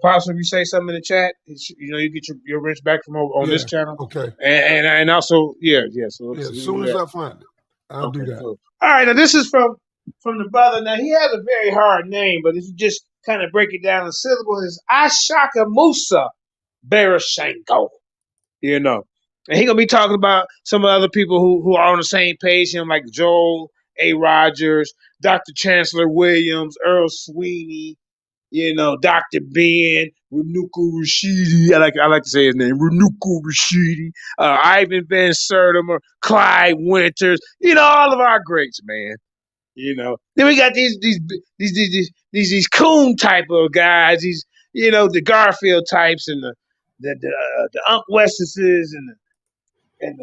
Possibly, if you say something in the chat, you get your wrench back from over on this channel. Okay. And also, yeah. So as soon as I find it, I'll do that. Cool. All right. Now this is from the brother. Now he has a very hard name, but if you just kind of break it down in syllables, it's Ashaka Musa Barashenko. And he gonna be talking about some of the other people who are on the same page, like Joel A. Rogers, Dr. Chancellor Williams, Earl Sweeney, Dr. Ben, Renuku Rashidi. I like to say his name, Renuku Rashidi, Ivan Van Sertimer, Clyde Winters. All of our greats, man. You know. Then we got these coon type of guys. These, you know, the Garfield types and the Unc Westeses and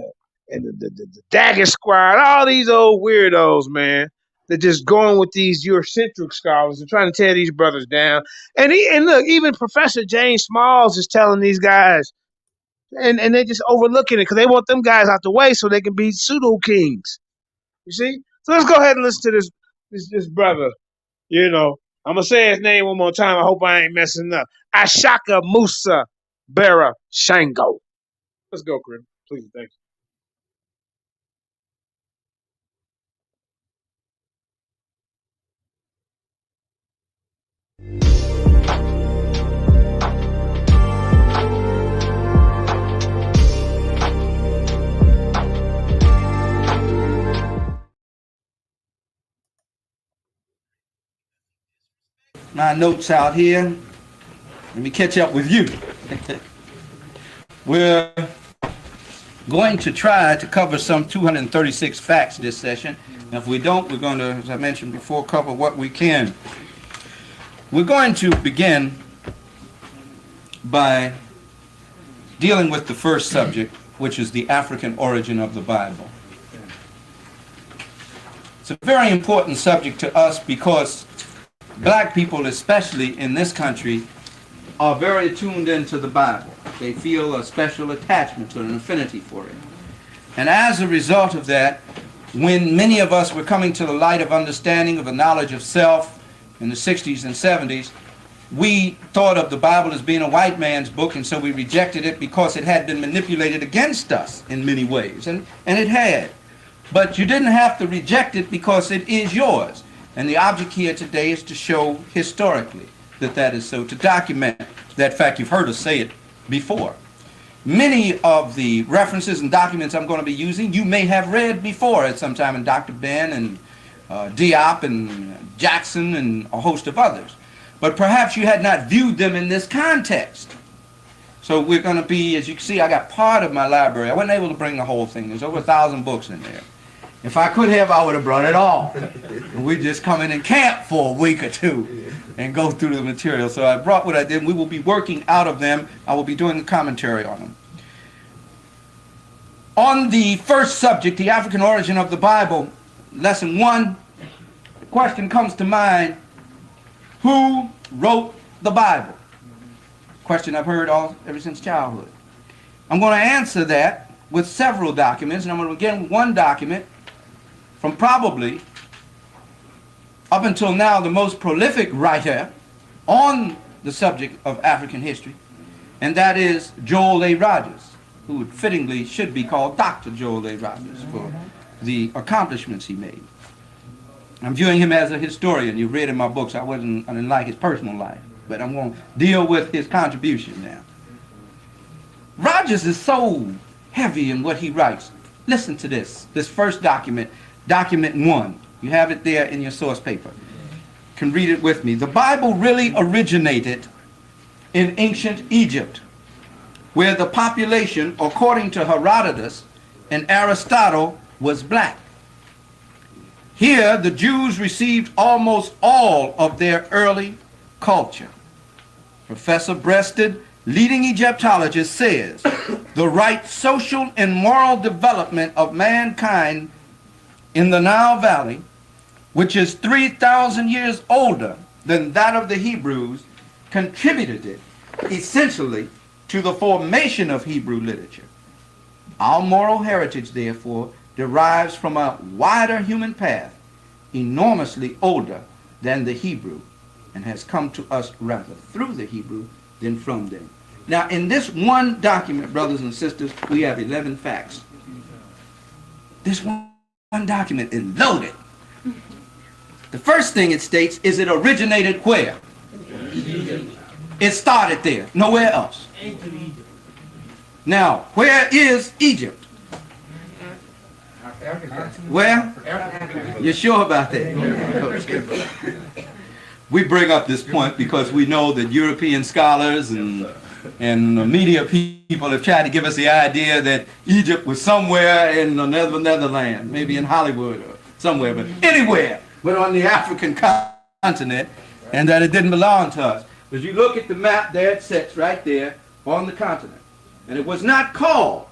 the Daggett Squad. All these old weirdos, man. They're just going with these Eurocentric scholars and trying to tear these brothers down. And look, even Professor James Smalls is telling these guys, and they're just overlooking it because they want them guys out the way so they can be pseudo kings. You see? So let's go ahead and listen to this brother. You know, I'm gonna say his name one more time. I hope I ain't messing up. Ashaka Musa Bera Shango. Let's go, Chris. Please, thank you. My notes out here. Let me catch up with you. We're going to try to cover some 236 facts this session. And if we don't, we're going to, as I mentioned before, cover what we can. We're going to begin by dealing with the first subject, which is the African origin of the Bible. It's a very important subject to us because black people, especially in this country, are very tuned into the Bible. They feel a special attachment to it, an affinity for it. And as a result of that, when many of us were coming to the light of understanding, of a knowledge of self in the 60s and 70s, we thought of the Bible as being a white man's book, and so we rejected it because it had been manipulated against us in many ways, and it had. But you didn't have to reject it because it is yours. And the object here today is to show historically that that is so, to document that fact. You've heard us say it before. Many of the references and documents I'm going to be using, you may have read before at some time in Dr. Ben and Diop and Jackson and a host of others. But perhaps you had not viewed them in this context. So we're going to be, as you can see, I got part of my library. I wasn't able to bring the whole thing. There's over 1,000 books in there. If I could have, I would have brought it all. We just come in and camp for a week or two and go through the material. So I brought what I did. We will be working out of them. I will be doing a commentary on them. On the first subject, the African origin of the Bible, lesson 1, the question comes to mind, who wrote the Bible? Question I've heard ever since childhood. I'm going to answer that with several documents, and I'm going to begin with one document from probably, up until now, the most prolific writer on the subject of African history, and that is Joel A. Rogers, who fittingly should be called Dr. Joel A. Rogers for the accomplishments he made. I'm viewing him as a historian. You've read in my books, I didn't like his personal life, but I'm going to deal with his contribution now. Rogers is so heavy in what he writes. Listen to this first document, document 1. You have it there in your source paper. You can read it with me. The Bible really originated in ancient Egypt, where the population, according to Herodotus and Aristotle, was black. Here, the Jews received almost all of their early culture. Professor Breasted, leading Egyptologist, says the right social and moral development of mankind in the Nile Valley, which is 3,000 years older than that of the Hebrews, contributed essentially to the formation of Hebrew literature. Our moral heritage, therefore, derives from a wider human path, enormously older than the Hebrew, and has come to us rather through the Hebrew than from them. Now, in this one document, brothers and sisters, we have 11 facts. This one document is loaded. The first thing it states is it originated where? It started there, nowhere else. Now, where is Egypt? Where? You're sure about that? We bring up this point because we know that European scholars and media people have tried to give us the idea that Egypt was somewhere in the Netherlands, maybe in Hollywood or somewhere, but anywhere but on the African continent, and that it didn't belong to us. As you look at the map, there it sits right there on the continent. And it was not called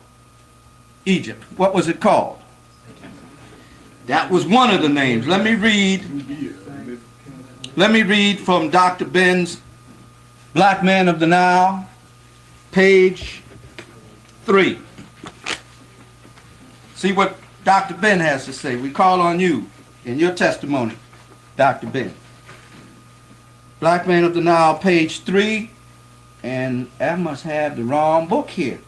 Egypt. What was it called? That was one of the names. Let me read from Dr. Ben's Black Man of the Nile, page 3. See what Dr. Ben has to say. We call on you in your testimony, Dr. Ben. Black Man of the Nile, page 3, and I must have the wrong book here.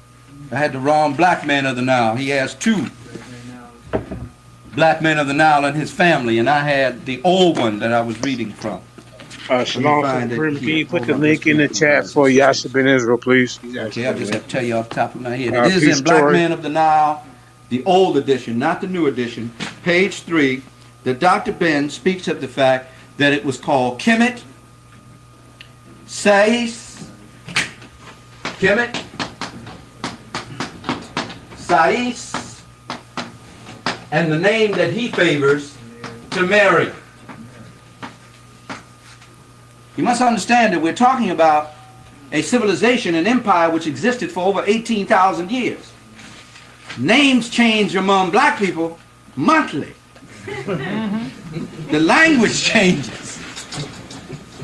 I had the wrong Black Man of the Nile. He has 2 Black Men of the Nile and his family, and I had the old one that I was reading from. Shalom, can you put the link in the chat for Yasha Ben Israel, please? Okay, I'll just have to tell you off the top of my head. It is in Black Man of the Nile, the old edition, not the new edition, page 3, that Dr. Ben speaks of the fact that it was called Kemet, Sais, Kemet, Sais, and the name that he favors to Mary. You must understand that we're talking about a civilization, an empire which existed for over 18,000 years. Names change among black people monthly. The language changes.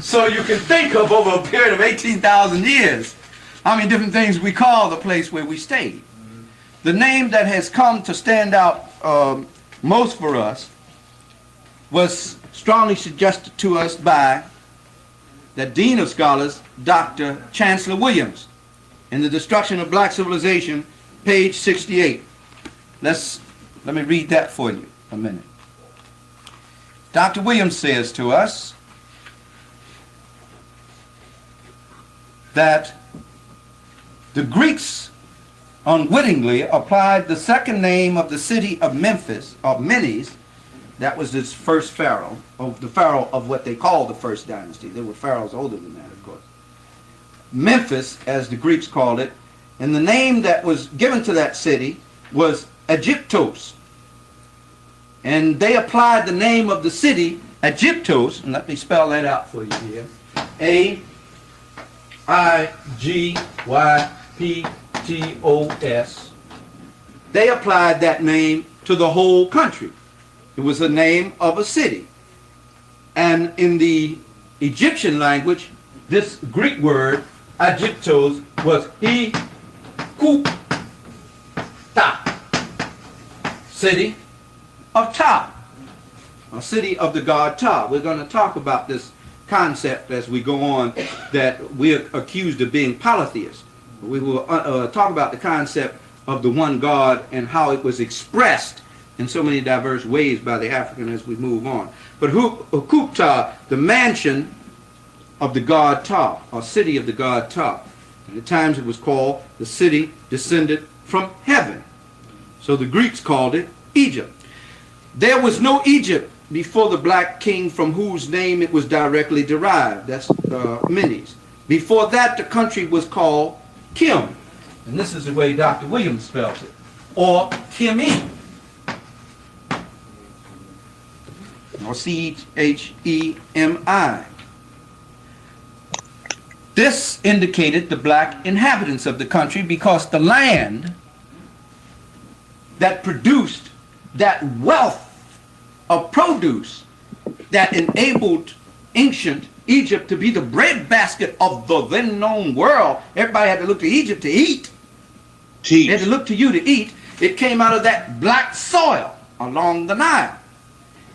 So you can think of over a period of 18,000 years how many different things we call the place where we stayed. The name that has come to stand out most for us was strongly suggested to us by the Dean of Scholars, Dr. Chancellor Williams, in The Destruction of Black Civilization, page 68. Let me read that for you a minute. Dr. Williams says to us that the Greeks unwittingly applied the second name of the city of Memphis, of Menes, that was its first pharaoh, of the pharaoh of what they called the first dynasty. There were pharaohs older than that, of course. Memphis, as the Greeks called it, and the name that was given to that city was Aegyptos. And they applied the name of the city, Aegyptos, and let me spell that out for you here. A-I-G-Y-P-T-O-S. They applied that name to the whole country. It was the name of a city. And in the Egyptian language, this Greek word, Aegyptos, was I-Ku-Ta, city of Ta, a city of the god Ta. We're going to talk about this concept as we go on, that we're accused of being polytheists. We will talk about the concept of the one God and how it was expressed in so many diverse ways by the African as we move on. But Hukupta, the mansion of the god Ta, or city of the god Ta. And at times it was called the city descended from heaven. So the Greeks called it Egypt. There was no Egypt before the black king from whose name it was directly derived. That's Menes. Before that, the country was called Kim. And this is the way Dr. Williams spells it. Or Kimi. Or C-H-E-M-I. This indicated the black inhabitants of the country because the land that produced that wealth of produce that enabled ancient Egypt to be the breadbasket of the then known world. Everybody had to look to Egypt to eat. They had to look to you to eat. It came out of that black soil along the Nile.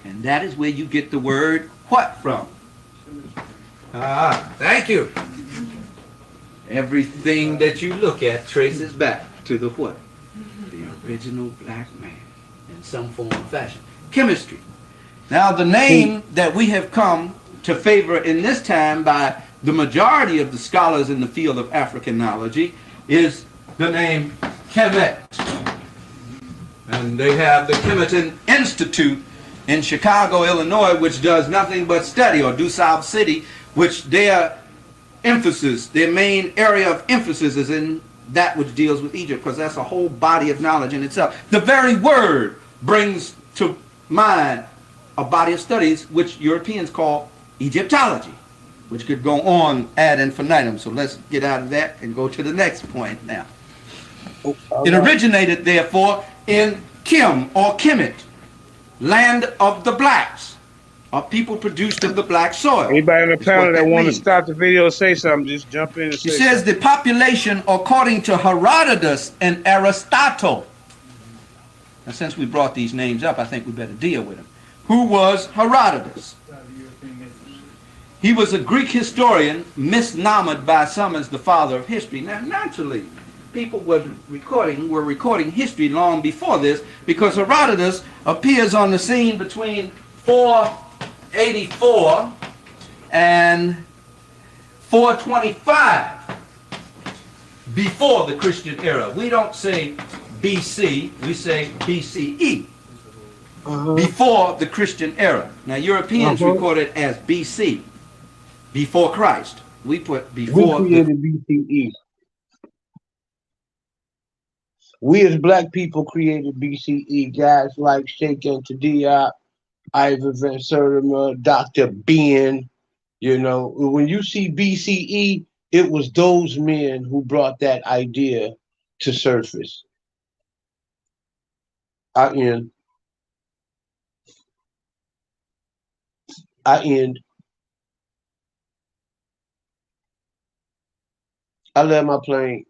And that is where you get the word what from. Thank you. Everything that you look at traces back to the what? The original black man in some form or fashion. Chemistry. Now the name that we have come to favor in this time by the majority of the scholars in the field of Africanology is the name Kemet. And they have the Kemeton Institute in Chicago, Illinois, which does nothing but study, or DuSable City, which their emphasis, their main area of emphasis is in that which deals with Egypt, because that's a whole body of knowledge in itself. The very word brings to mind a body of studies which Europeans call Egyptology, which could go on ad infinitum. So let's get out of that and go to the next point now. It originated, therefore, in Kim or Kemet, land of the blacks, or people produced of the black soil. Anybody on the panel that want to means. stop the video, say something. Just jump in and He say says something. the population, according to Herodotus and Aristotle. Now, since we brought these names up, I think we better deal with them. Who was Herodotus? He was a Greek historian, misnomered by some as the father of history. Now, naturally, people were recording history long before this, because Herodotus appears on the scene between 484 and 425 before the Christian era. We don't say BC, we say BCE, before the Christian era. Now, Europeans record it as BC, before Christ. We put before. We created BCE. We as black people created BCE. Guys like Sheikh Anta Ivor Van Sertima, Dr. Ben. You know, when you see BCE, it was those men who brought that idea to surface. I end. I land my plane.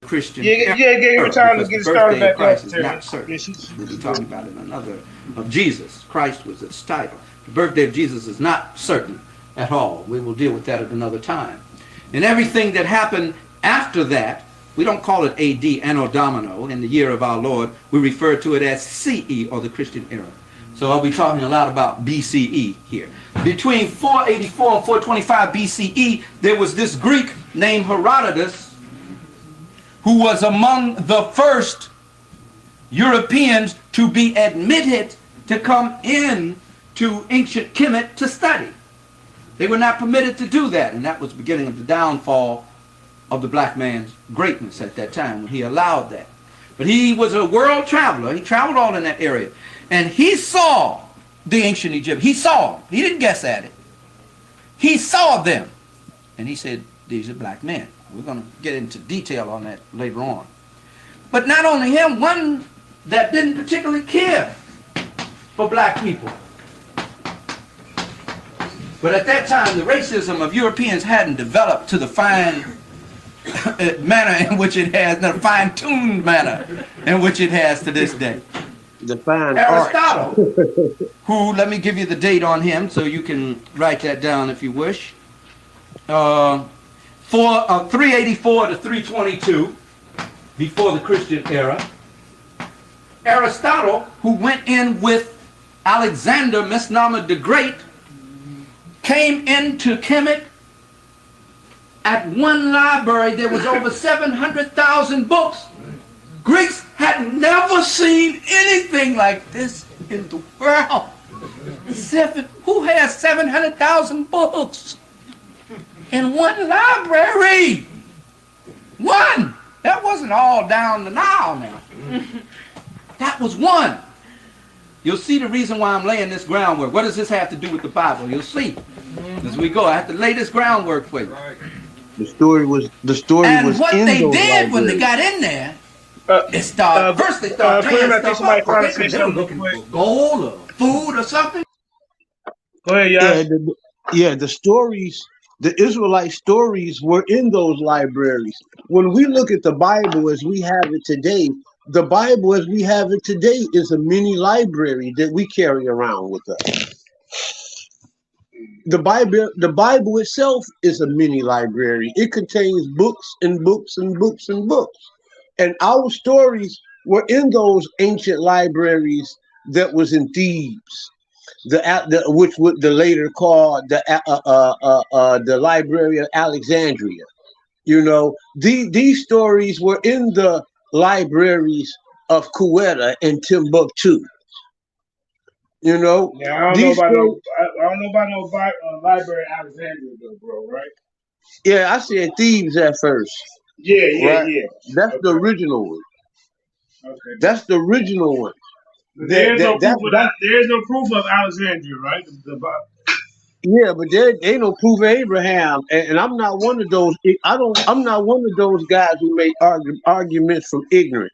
Christian Yeah, give her time to get started back up. Christ is not certain. We'll be talking about it another of Jesus. Christ was its title. The birthday of Jesus is not certain at all. We will deal with that at another time. And everything that happened after that, we don't call it AD, Anno Domino, in the year of our Lord. We refer to it as CE, or the Christian era. So I'll be talking a lot about BCE here. Between 484 and 425 BCE, there was this Greek named Herodotus, who was among the first Europeans to be admitted to come in to ancient Kemet to study. They were not permitted to do that, and that was the beginning of the downfall of the black man's greatness at that time, when he allowed that. But he was a world traveler. He traveled all in that area, and he saw the ancient Egypt. He saw them. He didn't guess at it. He saw them, and he said, these are black men. We're going to get into detail on that later on. But not only him, one that didn't particularly care for black people. But at that time, the racism of Europeans hadn't developed to the fine manner in which it has, the fine-tuned manner in which it has to this day. The fine Aristotle, who, let me give you the date on him so you can write that down if you wish. 384 to 322, before the Christian era. Aristotle, who went in with Alexander, misnomered the Great, came into Kemet. At one library, there was over 700,000 books. Greeks had never seen anything like this in the world. Who has 700,000 books in one library? One. That wasn't all down the Nile now. That was one. You'll see the reason why I'm laying this groundwork. What does this have to do with the Bible? You'll see as we go. I have to lay this groundwork for you. The story was and what in they those did when they libraries. got in there, it started first they started paying stuff up. They were looking for gold or food or something. Go ahead, y'all. The stories, the Israelite stories were in those libraries. When we look at the Bible as we have it today, the Bible as we have it today is a mini library that we carry around with us. The Bible itself is a mini library. It contains books and books and books and books. And our stories were in those ancient libraries that was in Thebes, which would the later called the Library of Alexandria. You know, these stories were in the libraries of Quetta and Timbuktu. You know, yeah, I don't know about no library Alexandria, though, bro. Right? Yeah, I said Thebes at first. Yeah. That's the original one. Okay. That's the original one. There is no proof of that. There is no proof of Alexandria, right? Yeah, but there ain't no proof of Abraham, and I'm not one of those. I'm not one of those guys who make arguments from ignorance.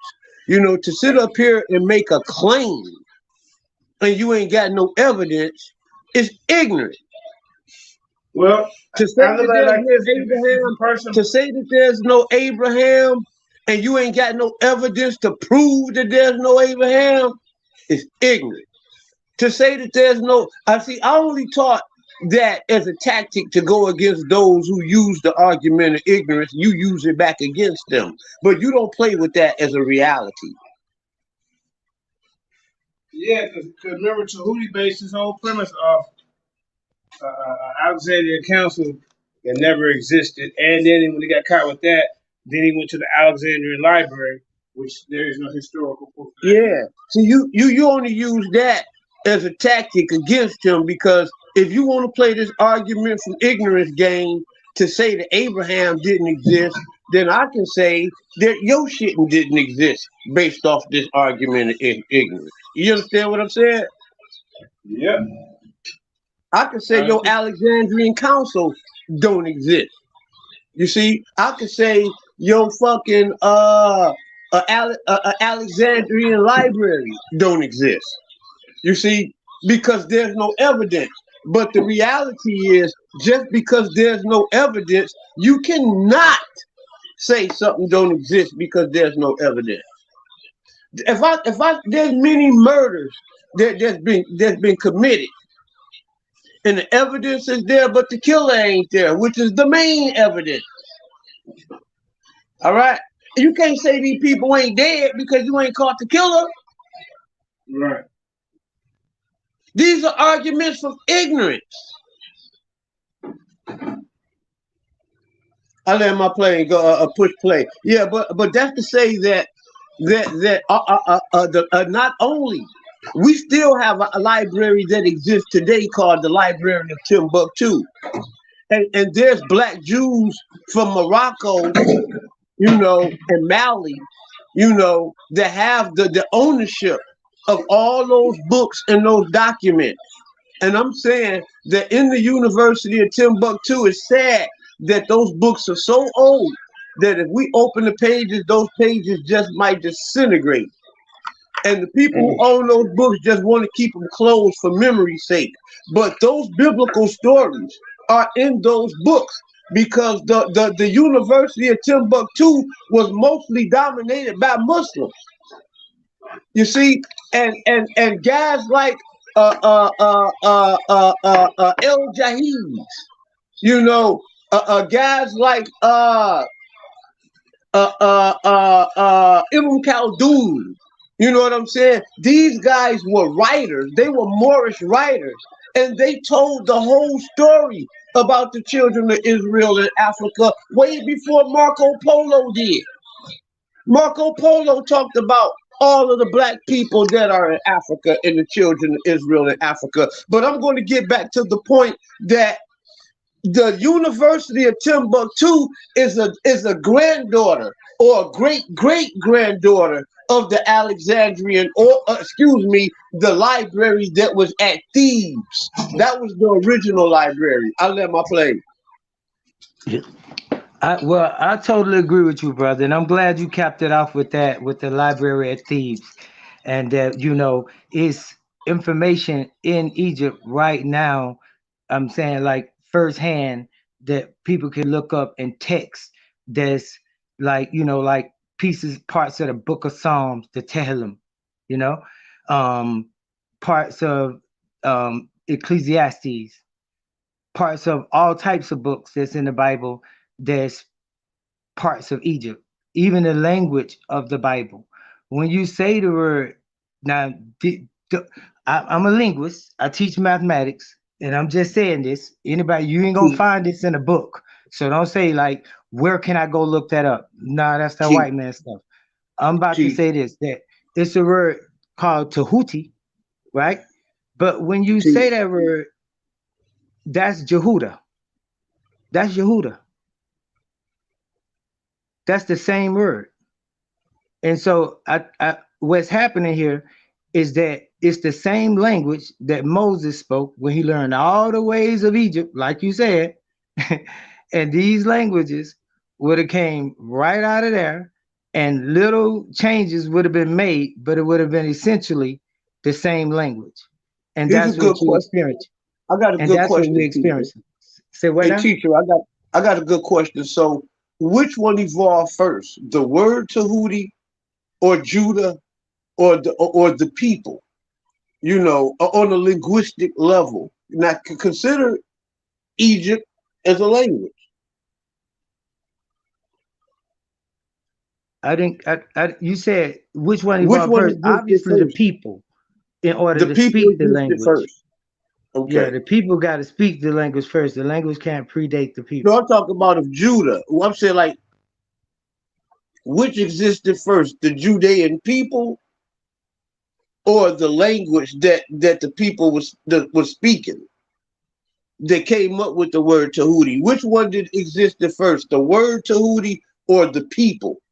You know, to sit up here and make a claim and you ain't got no evidence is ignorant. Well, to say I look that at it there's like no this: if a Abraham, person, to say that there's no Abraham, and you ain't got no evidence to prove that there's no Abraham, is ignorant. To say that there's no, I only taught that as a tactic to go against those who use the argument of ignorance. You use it back against them, but you don't play with that as a reality. yeah, because remember, Tahuti based his whole premise off Alexandrian Council that never existed, and then when he got caught with that, then he went to the Alexandrian Library, which there is no historical proof. Yeah. So you only use that as a tactic against him, because if you want to play this argument from ignorance game to say that Abraham didn't exist, then I can say that your shit didn't exist based off this argument of ignorance. You understand what I'm saying? Yep. I can say your Alexandrian Council don't exist. You see, I could say your fucking Alexandrian library don't exist. You see, because there's no evidence. But the reality is, just because there's no evidence, you cannot say something don't exist because there's no evidence. There's many murders that's been committed, and the evidence is there, but the killer ain't there, which is the main evidence. All right, you can't say these people ain't dead because you ain't caught the killer. Right. These are arguments from ignorance. I let my play go push play. Yeah, but that's to say that not only we still have a library that exists today called the Library of Timbuktu, and there's Black Jews from Morocco, and Mali, that have the ownership of all those books and those documents. And I'm saying that in the University of Timbuktu, it's sad that those books are so old that if we open the pages, those pages just might disintegrate. And the people who own those books just want to keep them closed for memory's sake. But those biblical stories are in those books because the University of Timbuktu was mostly dominated by Muslims. You see, and guys like El Jahiz, guys like Ibn Khaldun. You know what I'm saying? These guys were writers. They were Moorish writers, and they told the whole story about the children of Israel in Africa way before Marco Polo did. Marco Polo talked about all of the black people that are in Africa and the children of Israel in Africa. But I'm going to get back to the point that the University of Timbuktu is a granddaughter or a great granddaughter of the Alexandrian, or the library that was at Thebes. That was the original library. I let my play. I totally agree with you, brother, and I'm glad you capped it off with that, with the library at Thebes, and that it's information in Egypt right now. I'm saying like firsthand that people can look up and text. That's like like parts of the Book of Psalms, the Tehillim, parts of Ecclesiastes, parts of all types of books that's in the Bible. There's parts of Egypt, even the language of the Bible. When you say the word, now I'm a linguist, I teach mathematics, and I'm just saying this. Anybody, you ain't gonna find this in a book. So don't say like, where can I go look that up? Nah, that's that white man stuff. I'm about to say this, that it's a word called Tahuti, right? But when you say that word, that's Jehuda. That's Yehuda. That's the same word. And so what's happening here is that it's the same language that Moses spoke when he learned all the ways of Egypt, like you said, and these languages would have came right out of there, and little changes would have been made, but it would have been essentially the same language. And Here's a that's good what you question. experience. I got a And good that's what we question, teacher. experience. Say what Hey, now? teacher, I got a good question. So, which one evolved first, the word Tahuti, or Judah, or the people? You know, on a linguistic level. Now, consider Egypt as a language. I think you said which one Which evolved one first? existed Obviously, the first? people, in order The to people speak the existed language. first. Yeah, Okay. the people got to speak the language first. The language can't predate the people. No, I'm talking about of Judah. Well, I'm saying, like, which existed first, the Judean people or the language that the people was speaking? That came up with the word Tahuti. Which one did existed first, the word Tahuti or the people?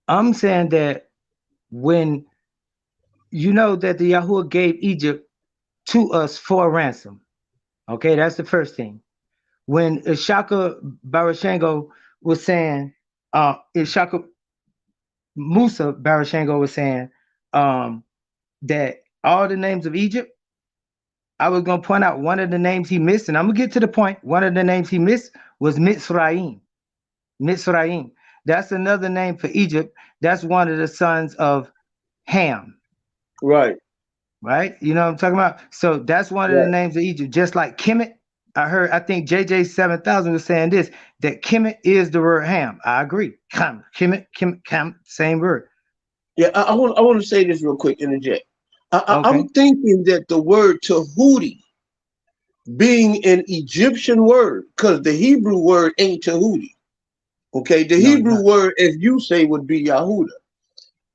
I'm saying that when you know that the Yahuwah gave Egypt to us for a ransom. Okay, that's the first thing. When Ishaka Barashango was saying, Ishaka Musa Barashango was saying that all the names of Egypt, I was going to point out one of the names he missed, and I'm going to get to the point. One of the names he missed was Mitzrayim. Mitzrayim. That's another name for Egypt. That's one of the sons of Ham. Right. Right? You know what I'm talking about? So that's one of the names of Egypt. Just like Kemet, I think JJ 7000 was saying this, that Kemet is the word Ham. I agree. Kemet, same word. Yeah, I want to say this real quick, interject. Okay. I'm thinking that the word Tahuti, being an Egyptian word, because the Hebrew word ain't Tahuti. Okay, the Hebrew word, as you say, would be Yahuda.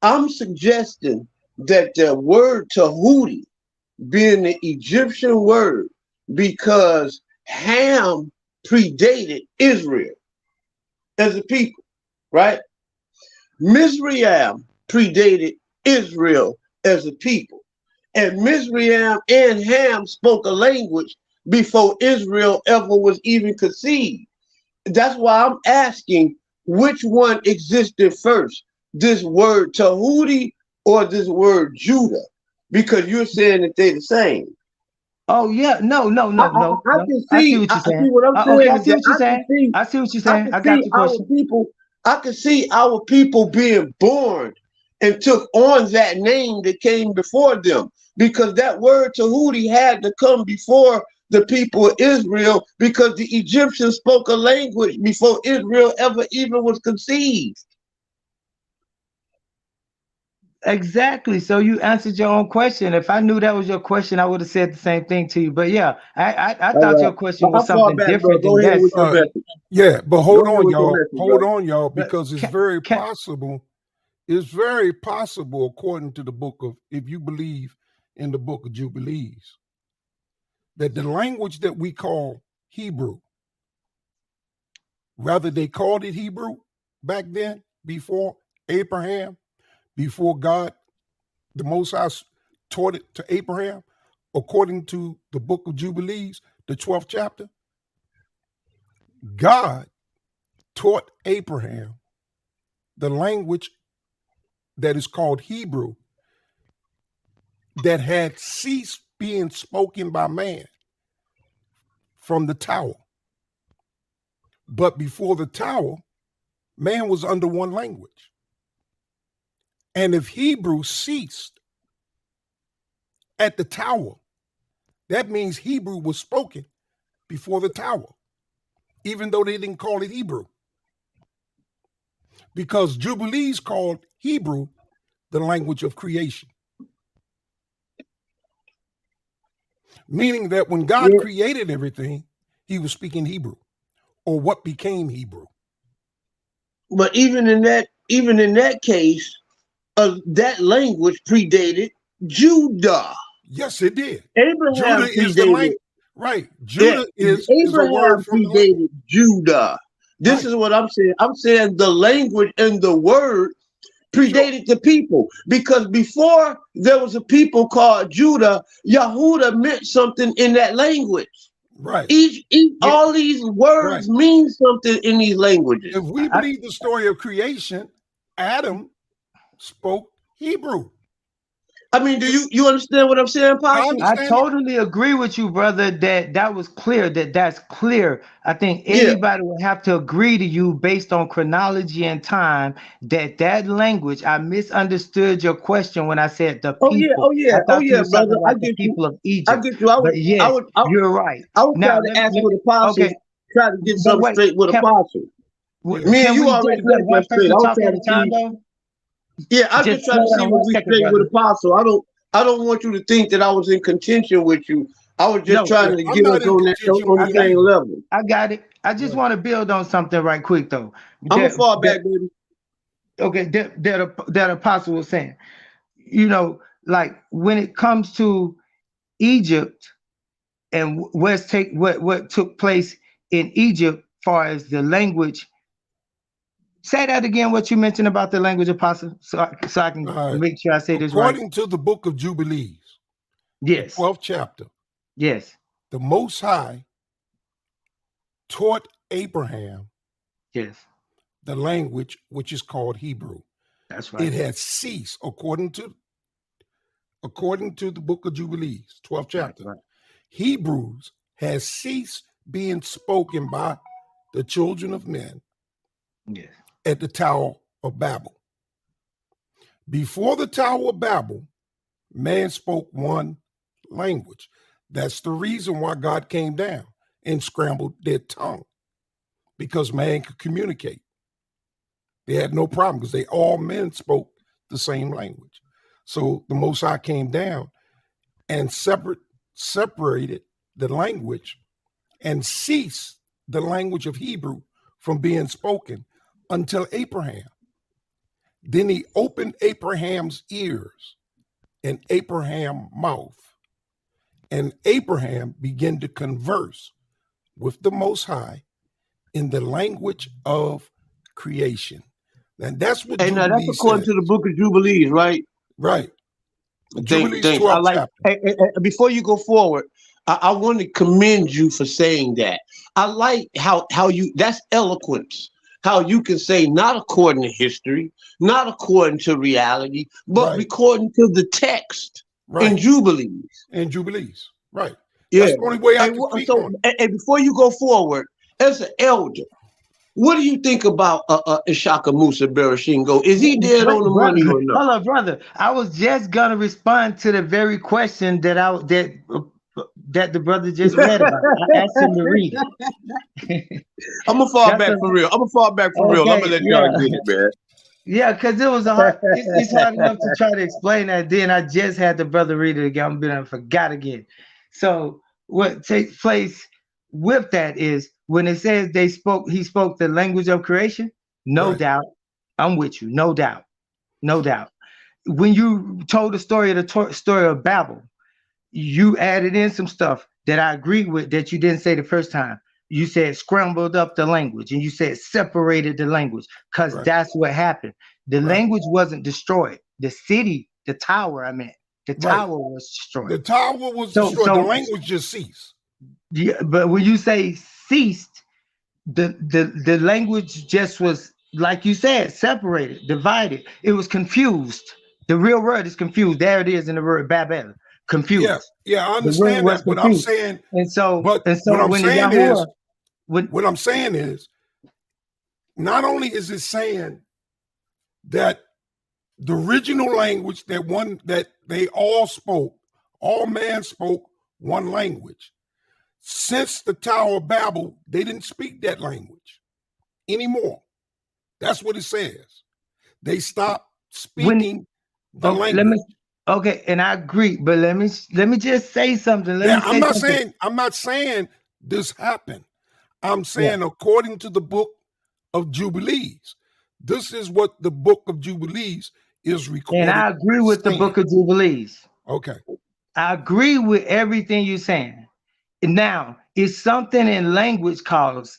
I'm suggesting that the word Tahuti being the Egyptian word because Ham predated Israel as a people, right? Mizraim predated Israel as a people. And Mizraim and Ham spoke a language before Israel ever was even conceived. That's why I'm asking which one existed first, this word Tahuti or this word Judah? Because you're saying that they're the same. Oh yeah, no. I can see. I see what you're saying. See what I'm saying. Okay, I is see that what you're saying. I see what you're saying. I got your question. I can see our people being born and took on that name that came before them, because that word Tahuti had to come before the people of Israel, because the Egyptians spoke a language before Israel ever even was conceived. Exactly. So you answered your own question. If I knew that was your question, I would have said the same thing to you. But yeah, I thought your question was something different than that. Yeah, but Go hold ahead on, with your y'all. message, Hold bro. on, y'all, because it's very possible. It's very possible, according to the book of, if you believe in the book of Jubilees, that the language that we call Hebrew, rather they called it Hebrew back then, before Abraham, before God, the Most High, taught it to Abraham, according to the book of Jubilees, the 12th chapter, God taught Abraham the language that is called Hebrew that had ceased being spoken by man from the tower. But before the tower, man was under one language. And if Hebrew ceased at the tower, that means Hebrew was spoken before the tower, even though they didn't call it Hebrew. Because Jubilees called Hebrew the language of creation. Meaning that when God created everything, he was speaking Hebrew, or what became Hebrew. But even in that case, that language predated Judah. Yes, it did. Abraham Judah predated. is the language. Right. Judah is a word from the predated Judah. This is what I'm saying. I'm saying the language and the word predated the people, because before there was a people called Judah, Yahudah meant something in that language. Right. All these words mean something in these languages. If we believe the story of creation, Adam spoke Hebrew. I mean, do you understand what I'm saying, Posse? I totally agree with you, brother, that was clear, that's clear. I think anybody would have to agree to you based on chronology and time that language, I misunderstood your question when I said the people. I thought you were talking brother. about the people of Egypt. I get you. But yes, you're right. I was Now, trying to ask with Apostle, try to get something straight with Apostle. Me and you already got that straight. I was trying to see. Yeah, I'm just trying to see what we straight with Apostle. I don't want you to think that I was in contention with you. I was just trying to get us on the same level. I got it. I just want to build on something right quick though. I'm gonna fall back, baby. Okay, that Apostle was saying, you know, like when it comes to Egypt and what took place in Egypt, far as the language. Say that again. What you mentioned about the language, Apostle, so I can make sure I say this right. According to the book of Jubilees, yes, the 12th chapter, yes, the Most High taught Abraham, yes, the language which is called Hebrew. That's right. It has ceased according to the book of Jubilees, 12th chapter. Right. Hebrews has ceased being spoken by the children of men. Yes. At the Tower of Babel. Before the Tower of Babel, man spoke one language. That's the reason why God came down and scrambled their tongue, because man could communicate. They had no problem because all men spoke the same language. So the Most High came down and separated the language and ceased the language of Hebrew from being spoken until Abraham. Then he opened Abraham's ears and Abraham's mouth, and Abraham began to converse with the Most High in the language of creation. And that's what Jubilees now that's according to the book of Jubilees, right? Right. Jubilees 12th chapter. Before you go forward, I want to commend you for saying that. I like how you, that's eloquence. How you can say not according to history, not according to reality, but according to the text in Jubilees. In Jubilees, right. Yeah. That's the only way I can speak on it. And before you go forward, as an elder, what do you think about Ishaka Musa Berashingo? Is he dead on the money or not? Hold on, brother. I was just gonna respond to the very question that the brother just read about. I asked him to read it. I'm gonna fall back for real. I'm gonna let y'all get it, man. Yeah, because it was it's hard enough to try to explain that. Then I just had the brother read it again. I forgot again. So what takes place with that is when it says he spoke the language of creation, no doubt. I'm with you, no doubt. No doubt. When you told the story of Babel, you added in some stuff that I agree with that you didn't say the first time. You said scrambled up the language, and you said separated the language, because that's what happened. The language wasn't destroyed. The city, the tower, the tower was destroyed. The tower was destroyed. The language just ceased. Yeah, but when you say ceased, the language just was, like you said, separated, divided. It was confused. The real word is confused. There it is in the word Babel. Confused. Yeah, I understand that. But I'm saying, what I'm saying is, not only is it saying that the original language that they all spoke, all man spoke one language. Since the Tower of Babel, they didn't speak that language anymore. That's what it says. They stopped speaking the language. Okay, and I agree, but let me just say something. I'm not saying this happened. I'm saying according to the book of Jubilees, this is what the book of Jubilees is recording. And I agree with the book of Jubilees. Okay. I agree with everything you're saying. Now, it's something in language called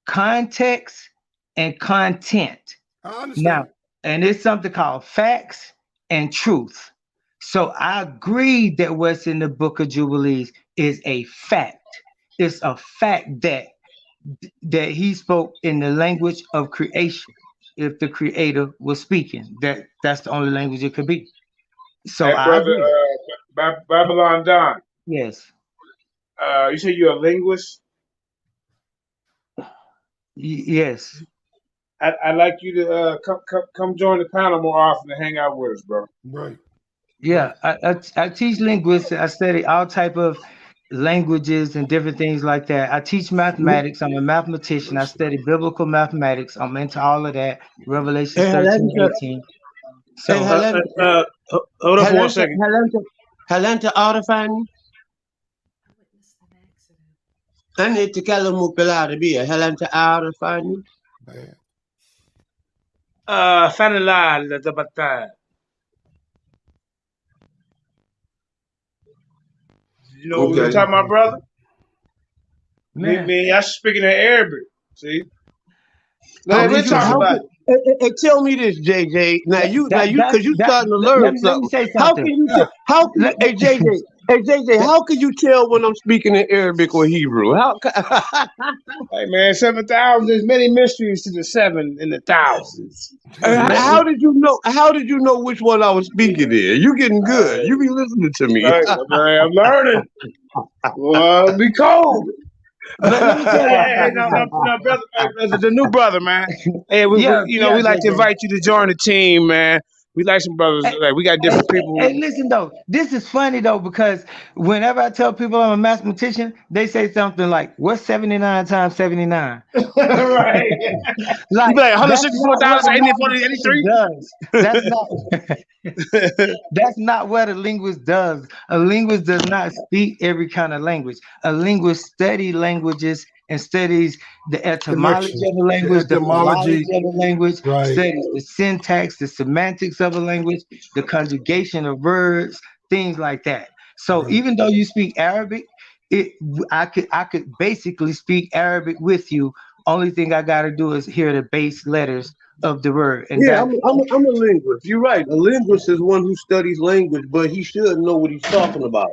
context and content. I understand. and it's something called facts and truth. So I agree that what's in the Book of Jubilees is a fact. It's a fact that he spoke in the language of creation. If the Creator was speaking, that's the only language it could be. So Hey, I brother, agree. Babylon Don. Yes. You say you're a linguist? Yes. I'd like you to come join the panel more often and hang out with us, bro. Right. Yeah, I teach linguistics. I study all type of languages and different things like that. I teach mathematics. I'm a mathematician. I study biblical mathematics. I'm into all of that. Revelation Hey, 13, Helenta. 18. Hey, So Helenta. Hold up for 1 second. Helenta Artefani. أنا أتكلم بالعربية. هل أنت عارف عني؟ Fanilal the Batal. You know what we're talking about, brother? Man. Me, I speaking in Arabic. See? We're talking about Hey, tell me this, JJ. Now you, because you starting to let learn me something. say How something. can you? Hey, JJ. Hey, JJ. How can you tell when I'm speaking in Arabic or Hebrew? How? Hey man, 7,000. There's many mysteries to the 7 and the thousands. How did you know? How did you know which one I was speaking in? You getting good. You be listening to me. Right, I'm learning. Well, be cold. Let me tell Hey, y'all no, brother, the new brother, man. Hey, we like to invite you to join the team, man. We like some brothers. Like we got different people. Hey, listen though, this is funny though, because whenever I tell people I'm a mathematician, they say something like, "What's 79 times 79?" Right. Like, you be like that's not what a 164,083. does. That's not. That's not what a linguist does. A linguist does not speak every kind of language. A linguist studies languages and studies the etymology Connection. of the language, the Etymology. philology of the language, Right. studies the syntax, the semantics of a language, the conjugation of words, things like that. So even though you speak Arabic, I could basically speak Arabic with you. Only thing I got to do is hear the base letters of the word, and Yeah, I'm a linguist. You're right. A linguist is one who studies language, but he should know what he's talking about.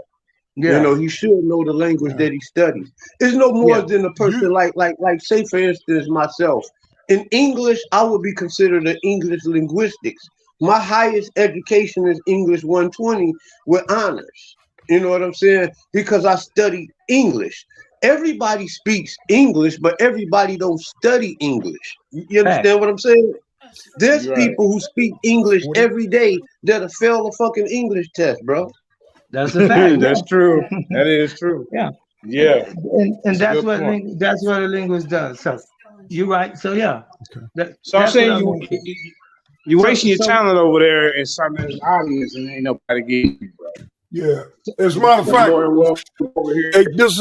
Yeah. You know, he should know the language that he studies. It's no more than a person like say for instance myself. In English, I would be considered an English linguistics. My highest education is English 120 with honors. You know what I'm saying? Because I studied English. Everybody speaks English, but everybody don't study English. You understand what I'm saying? There's people who speak English every day that'll fail a fucking English test, bro. That's a fact. That's true. That is true. Yeah. Yeah. And that's a good what point. that's what a linguist does. So you're right. So yeah. So I'm That's what saying I you mean. wasting your talent over there in some of this audience, and ain't nobody getting you, bro. Yeah. As a matter of fact, over here. hey, this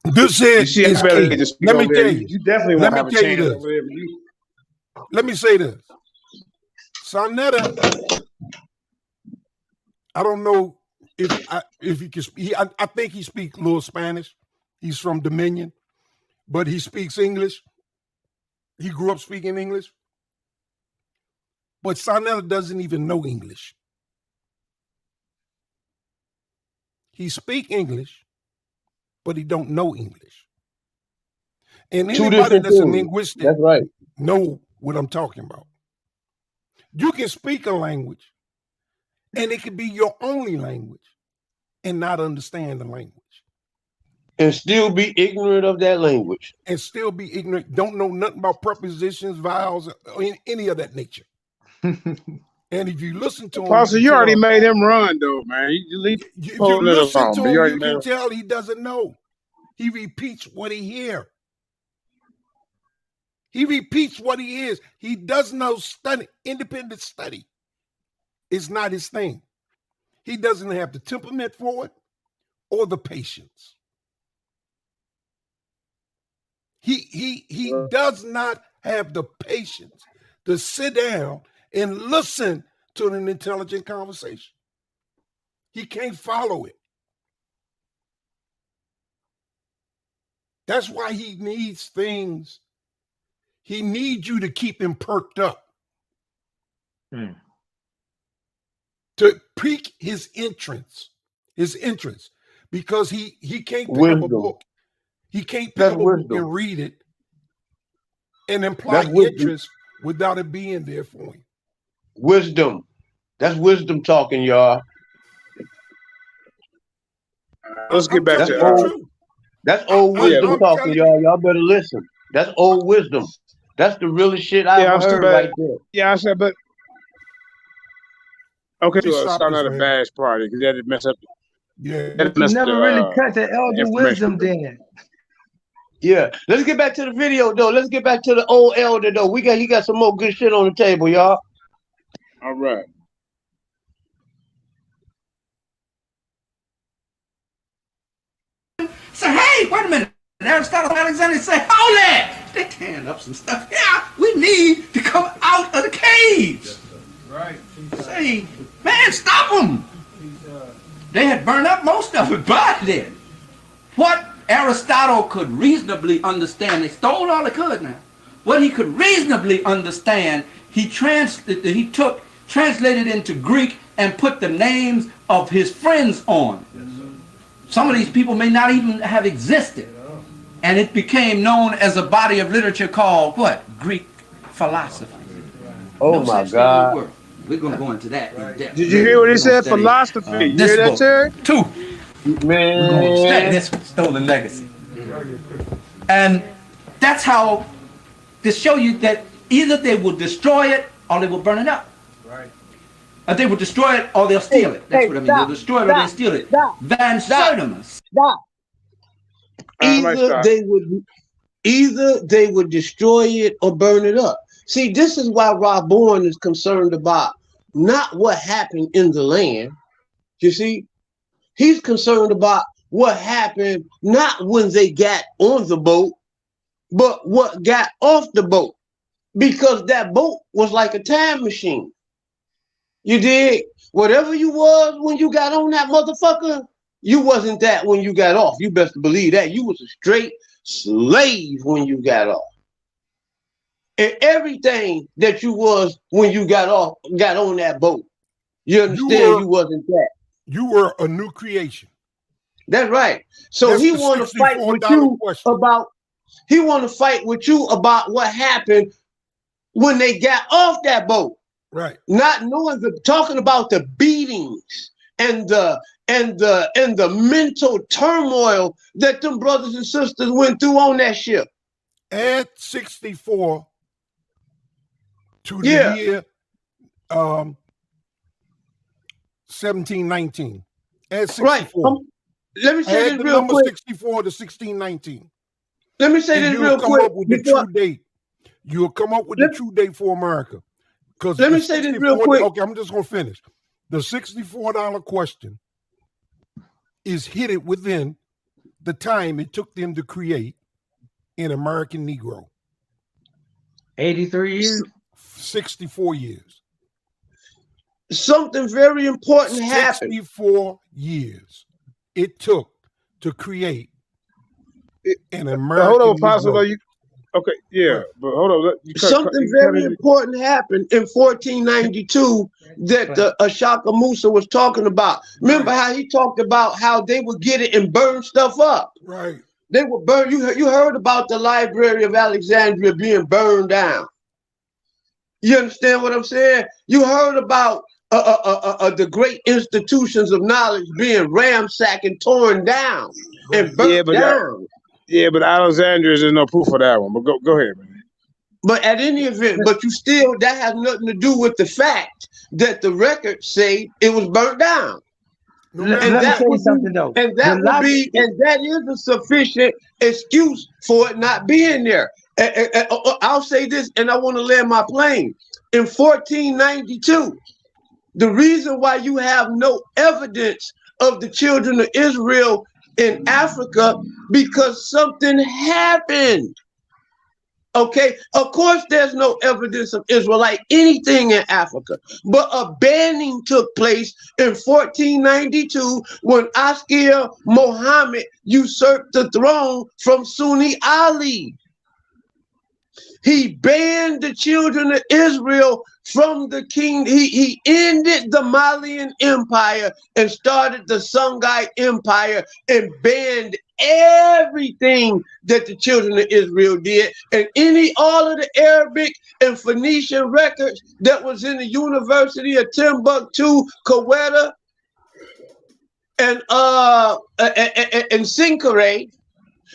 You see, is I better key. just speak Let me over there. tell you. You definitely Let won't me have a tell you chance this. over there. But you. Let me say this. Sonetta, I don't know if he can speak. I think he speaks a little Spanish. He's from Dominion, but he speaks English. He grew up speaking English. But Sonetta doesn't even know English. He speak English, but he don't know English. And Two anybody different that's a things. linguistic That's right. know what I'm talking about. You can speak a language, and it can be your only language, and not understand the language. And still be ignorant of that language. And still be ignorant, don't know nothing about prepositions, vowels, or any of that nature. And if you listen to him, Pastor, you already made him run, though, man. You leave if you holding it listen alone, to but you him, already you made can him. tell he doesn't know. He repeats what he hears. He repeats what he hears. He does no study, independent study. It's not his thing. He doesn't have the temperament for it or the patience. He does not have the patience to sit down and listen to an intelligent conversation. He can't follow it. That's why he needs things. He needs you to keep him perked up. to pique his entrance, because he can't pick up a book. He can't pick up a book and read it and imply interest without it being there for him. Wisdom. That's wisdom talking, y'all. Let's get back to that's old wisdom talking, y'all. Y'all better listen. That's old wisdom. That's the realest shit I ever heard right there. Yeah, I said, but okay, so it's not a bash party because that mess up. Yeah, but you never really cut the elder wisdom then. Yeah, let's get back to the video though. Let's get back to the old elder though. He got some more good shit on the table, y'all. All right. Say, hey, wait a minute. Aristotle and Alexander say, hold that. They tearing up some stuff. Yeah, we need to come out of the caves. Right. Say, man, stop them. They had burned up most of it by then. What Aristotle could reasonably understand, they stole all they could now. What he could reasonably understand, he translated into Greek and put the names of his friends on. Some of these people may not even have existed. And it became known as a body of literature called what? Greek philosophy. Oh my God. We're going to go into that in depth. Did you hear what he said? Philosophy. You hear that, Terry? Two. Man. We're going to study this one, Stolen Legacy. And that's how to show you that either they will destroy it or they will burn it up. Right. Or they will destroy it or they'll steal it. That's what I mean. They'll destroy it or they'll steal it. Van Sertimus. Either they would destroy it or burn it up. See, this is why Rob Bourne is concerned about not what happened in the land. You see, he's concerned about what happened not when they got on the boat, but what got off the boat. Because that boat was like a time machine. You dig? Whatever you was when you got on that motherfucker, you wasn't that when you got off. You best believe that. You was a straight slave when you got off. And everything that you was when you got on that boat. You understand? You wasn't that. You were a new creation. That's right. So he want to fight with you about. He want to fight with you about what happened when they got off that boat. Right. Not knowing talking about the beatings and the mental turmoil that them brothers and sisters went through on that ship. Add 64 to the year 1719. Add 64. Right. Let me say Add this the real number quick. 64 to 1619. Let me say this real quick. Up with the true date. You'll come up with the true date for America. Because let me say this real quick. Okay, I'm just going to finish. The $64 question is hidden within the time it took them to create an American Negro. 83 years? 64 years. Something very important happened. 64 years it took to create an American hold on, Apostle. Negro. Okay, yeah, but hold on. Something very important happened in 1492 that the Ashaka Musa was talking about. Remember how he talked about how they would get it and burn stuff up? Right. They would burn. You heard about the Library of Alexandria being burned down. You understand what I'm saying? You heard about the great institutions of knowledge being ransacked and torn down and burnt down. Yeah, but Alexandria is no proof of that one. But go ahead, man. But at any event, that has nothing to do with the fact that the records say it was burnt down. That is a sufficient excuse for it not being there. I'll say this, and I want to land my plane. In 1492, the reason why you have no evidence of the children of Israel in Africa, because something happened. Okay, of course there's no evidence of Israelite anything in Africa, but a banning took place in 1492 when Askia Muhammad usurped the throne from Sunni Ali. He banned the children of Israel from the king. He ended the Malian Empire and started the Songhai Empire and banned everything that the children of Israel did, and all of the Arabic and Phoenician records that was in the University of Timbuktu, Quetta, and Sankore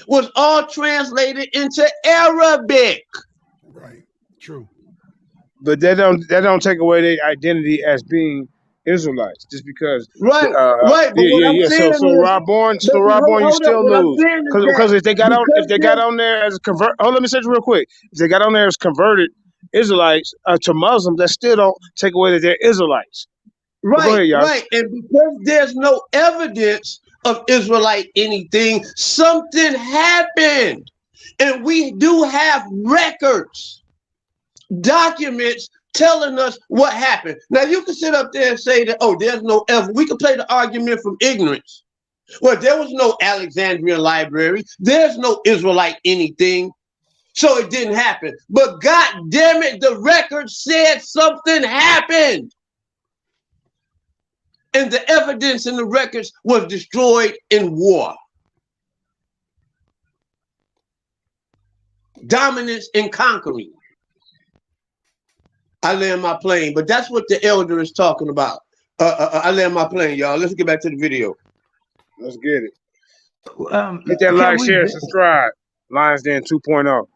was all translated into Arabic. Right. True. But that don't take away their identity as being Israelites, just because. Right. But what I'm saying So is, Rob Bourne, you hold up. still What I'm lose saying is because if they got that on there as convert. Oh, let me say this real quick. If they got on there as converted Israelites to Muslims, that still don't take away that they're Israelites. But go ahead, y'all. Right. And because there's no evidence of Israelite anything, something happened. And we do have records, documents telling us what happened. Now, you can sit up there and say that, oh, there's no evidence. We can play the argument from ignorance. Well, there was no Alexandrian library. There's no Israelite anything. So it didn't happen. But God damn it, the record said something happened. And the evidence in the records was destroyed in war. Dominance and conquering. I land my plane, but that's what the elder is talking about. I land my plane, y'all. Let's get back to the video. Let's get it. Hit that like, share, subscribe. Lions Den 2.0.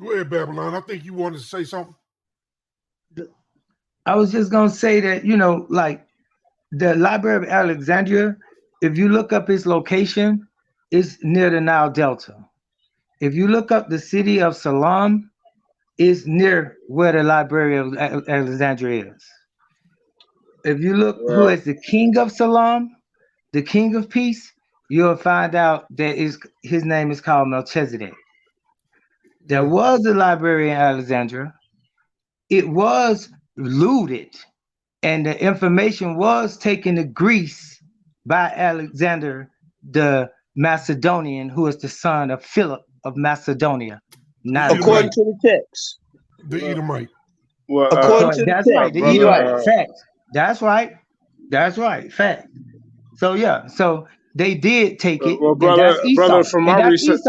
Go ahead, Babylon. I think you wanted to say something. I was just gonna say that, like the Library of Alexandria, if you look up its location, it's near the Nile Delta. If you look up the city of Salam, it's near where the Library of Alexandria is. If you look who is the king of Salam, the king of peace, you'll find out that his name is called Melchizedek. There was a library in Alexandria. It was looted, and the information was taken to Greece by Alexander the Macedonian, who is the son of Philip of Macedonia. Not according to the text. The Edomite. Well, according to that's the text. right. The Edomite. Fact. That's right. That's right. Fact. So yeah. So they did take it. Well, brother from my research,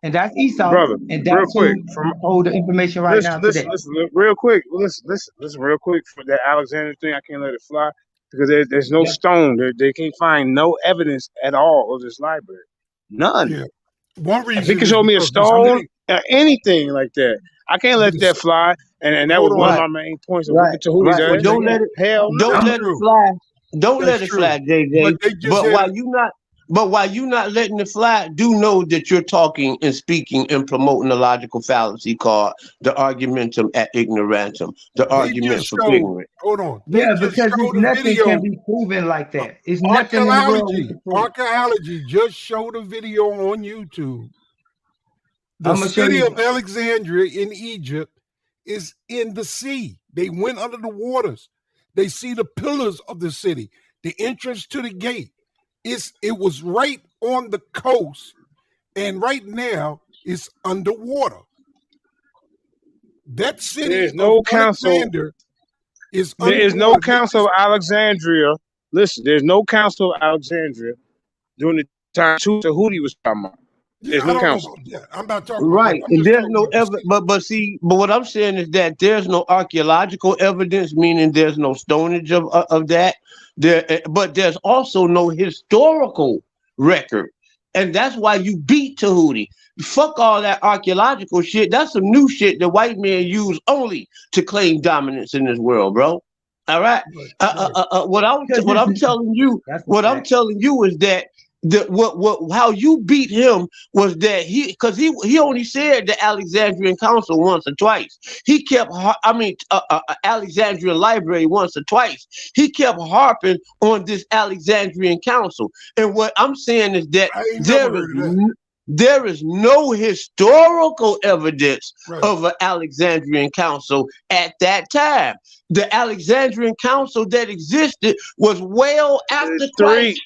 and that's Esau. Brother, and that's real quick, from hold the information right now today. Listen, real quick. Listen, real quick for that Alexander thing. I can't let it fly because there's no stone. They can't find no evidence at all of this library. None. Yeah. One reason if he can show me a stone or anything like that, I can't let that fly. And that was one of my main points of looking to who he's Well, don't let it. Don't let it fly. Don't let it fly, JJ. But while you not letting it fly, do know that you're talking and speaking and promoting a logical fallacy called the argumentum ad ignorantum, the argument for ignorance. Hold on. Yeah, because nothing can be proven like that. It's nothing in the world we can prove. Archaeology just showed a video on YouTube. The city of Alexandria in Egypt is in the sea. They went under the waters. They see the pillars of the city, the entrance to the gate. It was right on the coast, and right now it's underwater. That city There's no council. Is there is no council of Alexandria. Listen, there's no council of Alexandria during the time Tahuti was talking about. There's no council. I'm not talking right. about, And there's no evidence, but what I'm saying is that there's no archaeological evidence, meaning there's no stonage of that. But there's also no historical record, and that's why you beat Tahuti. Fuck all that archaeological shit. That's some new shit the white man use only to claim dominance in this world, bro. All right. What I'm telling you is that how you beat him was that he only said the Alexandrian Council once or twice. He kept Alexandrian Library once or twice. He kept harping on this Alexandrian Council, and what I'm saying is that there is no historical evidence of an Alexandrian Council at that time. The Alexandrian Council that existed was well after Christ.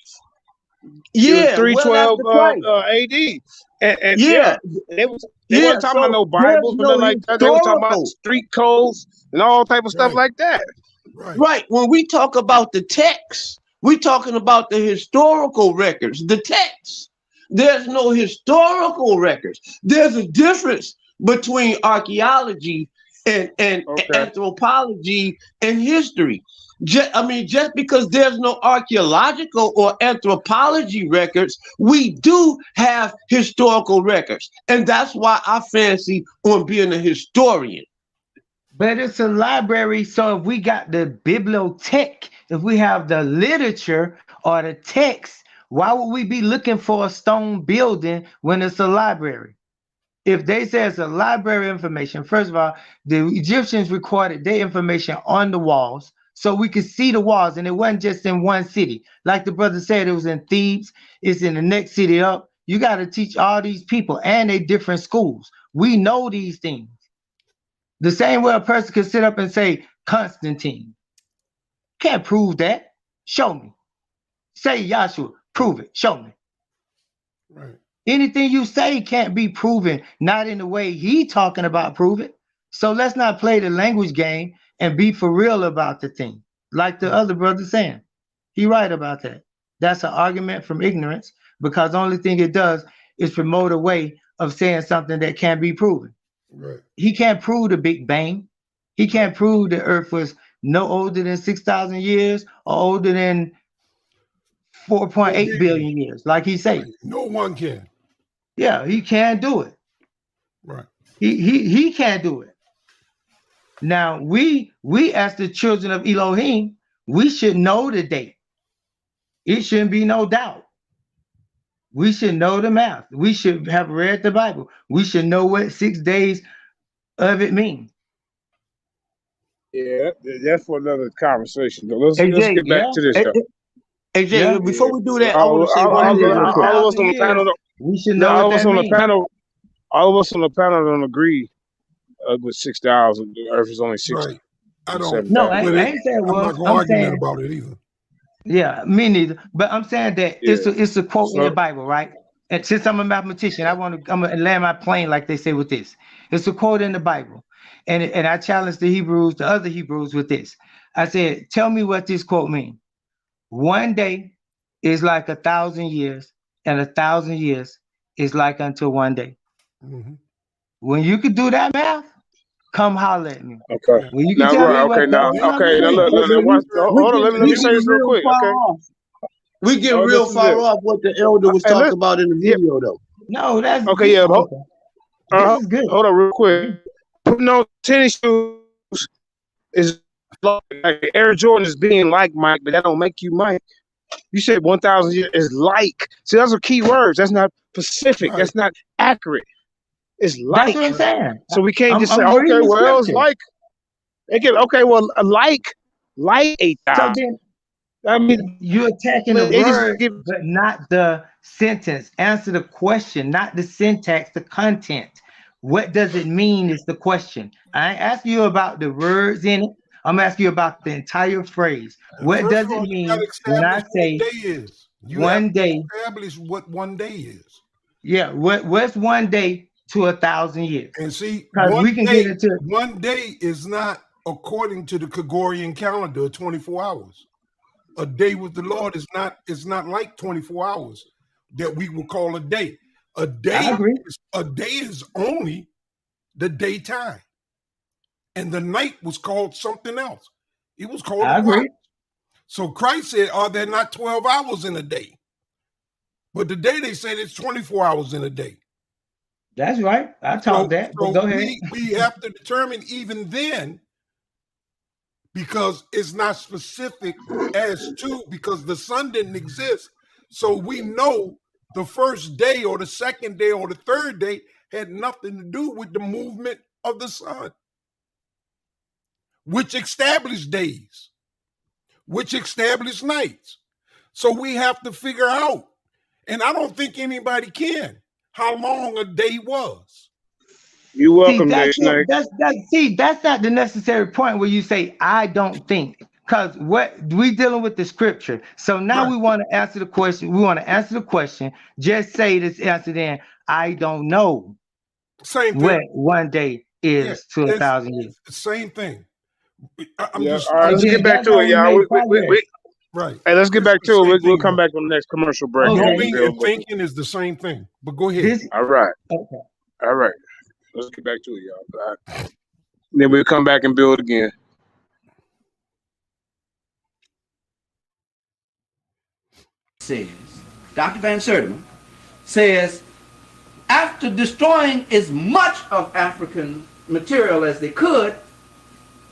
Yeah, 312 AD. And Yeah, they yeah. weren't talking about So no there's Bibles or no nothing like that. They were talking about historical. street codes and all type of stuff Right. like that. Right. Right. When we talk about the text, we're talking about the historical records, the text. There's no historical records. There's a difference between archaeology and Okay. anthropology and history. Just because there's no archaeological or anthropology records, we do have historical records. And that's why I fancy on being a historian. But it's a library, so if we got the bibliothèque, if we have the literature or the text, why would we be looking for a stone building when it's a library? If they say it's a library information, first of all, the Egyptians recorded their information on the walls so we could see the walls, and it wasn't just in one city. Like the brother said, it was in Thebes, it's in the next city up. You got to teach all these people and they different schools. We know these things. The same way a person could sit up and say Constantine. Can't prove that. Show me. Say Yahshua. Prove it. Show me. Right. Anything you say can't be proven, not in the way he talking about prove it. So let's not play the language game and be for real about the thing. Like the other brother saying. He right about that. That's an argument from ignorance, because the only thing it does is promote a way of saying something that can't be proven. Right. He can't prove the Big Bang. He can't prove the Earth was no older than 6,000 years or older than 4.8 billion years, like he said. No one can. Yeah, he can't do it. Right. He can't do it. Now we as the children of Elohim, we should know the date. It shouldn't be no doubt. We should know the math. We should have read the Bible. We should know what 6 days of it means. Yeah, that's for another conversation. Let's get back to this though. AJ, before we do that, I want to say all one thing. of us on the panel. We should know what that means. All of us on the panel don't agree with 6,000. The Earth is only 6. Right. I don't. No, I ain't saying I'm not going to argue about it either. Yeah, me neither. But I'm saying that it's a quote in the Bible, right? And since I'm a mathematician, I'm gonna land my plane like they say with this. It's a quote in the Bible, and I challenge the other Hebrews with this. I said, tell me what this quote means. One day is like 1,000 years, and 1,000 years is like unto one day. Mm-hmm. When you could do that math, come holler at me. Okay. When you can tell me what hold on. Let me say this real quick. Okay. We get real far off what the elder was talking about in the video, though. No, that's okay. Yeah, this is good. Hold on, real quick. Putting on tennis shoes is like Air Jordan is being like Mike, but that don't make you Mike. You said 1,000 years is like. See, those are key words. That's not specific. Right. That's not accurate. It's like. That's what I'm saying. So we can't just say, okay, well, it's like. Okay, well, like 8,000. So I mean, you're attacking the word, but not the sentence. Answer the question, not the syntax, the content. What does it mean is the question. I ain't asking you about the words in it. I'm asking you about the entire phrase. What does it mean when I say one day? Establish what one day is. Yeah, what's one day to 1,000 years? And see, one day is not according to the Gregorian calendar 24 hours. A day with the Lord is not like 24 hours that we will call a day. A day is only the daytime. And the night was called something else. It was called a watch. So Christ said, are there not 12 hours in a day? But today they say it's 24 hours in a day. That's right. I taught that. But go ahead. We have to determine even then, because it's not specific as to, because the sun didn't exist. So we know the first day or the second day or the third day had nothing to do with the movement of the sun, which established days, which established nights. So we have to figure out, and I don't think anybody can, how long a day was. You're welcome, that's not the necessary point where you say, I don't think, because what we dealing with the scripture. So now we want to answer the question. We want to answer the question. Just say this answer then, I don't know Same thing. what one day Yeah, is to it's 1,000 years. the same thing. I'm Yeah. just All right. Let's Again, get back that's to how it, we y'all. make progress. right. Hey, let's get It's back the to same it. We'll thing, come though. back on the next commercial break. Okay. Knowing and thinking is the same thing. But go ahead. This All right. okay. All right. Let's get back to it, y'all. All right. Then we'll come back and build again. Says, Dr. Van Sertima says, after destroying as much of African material as they could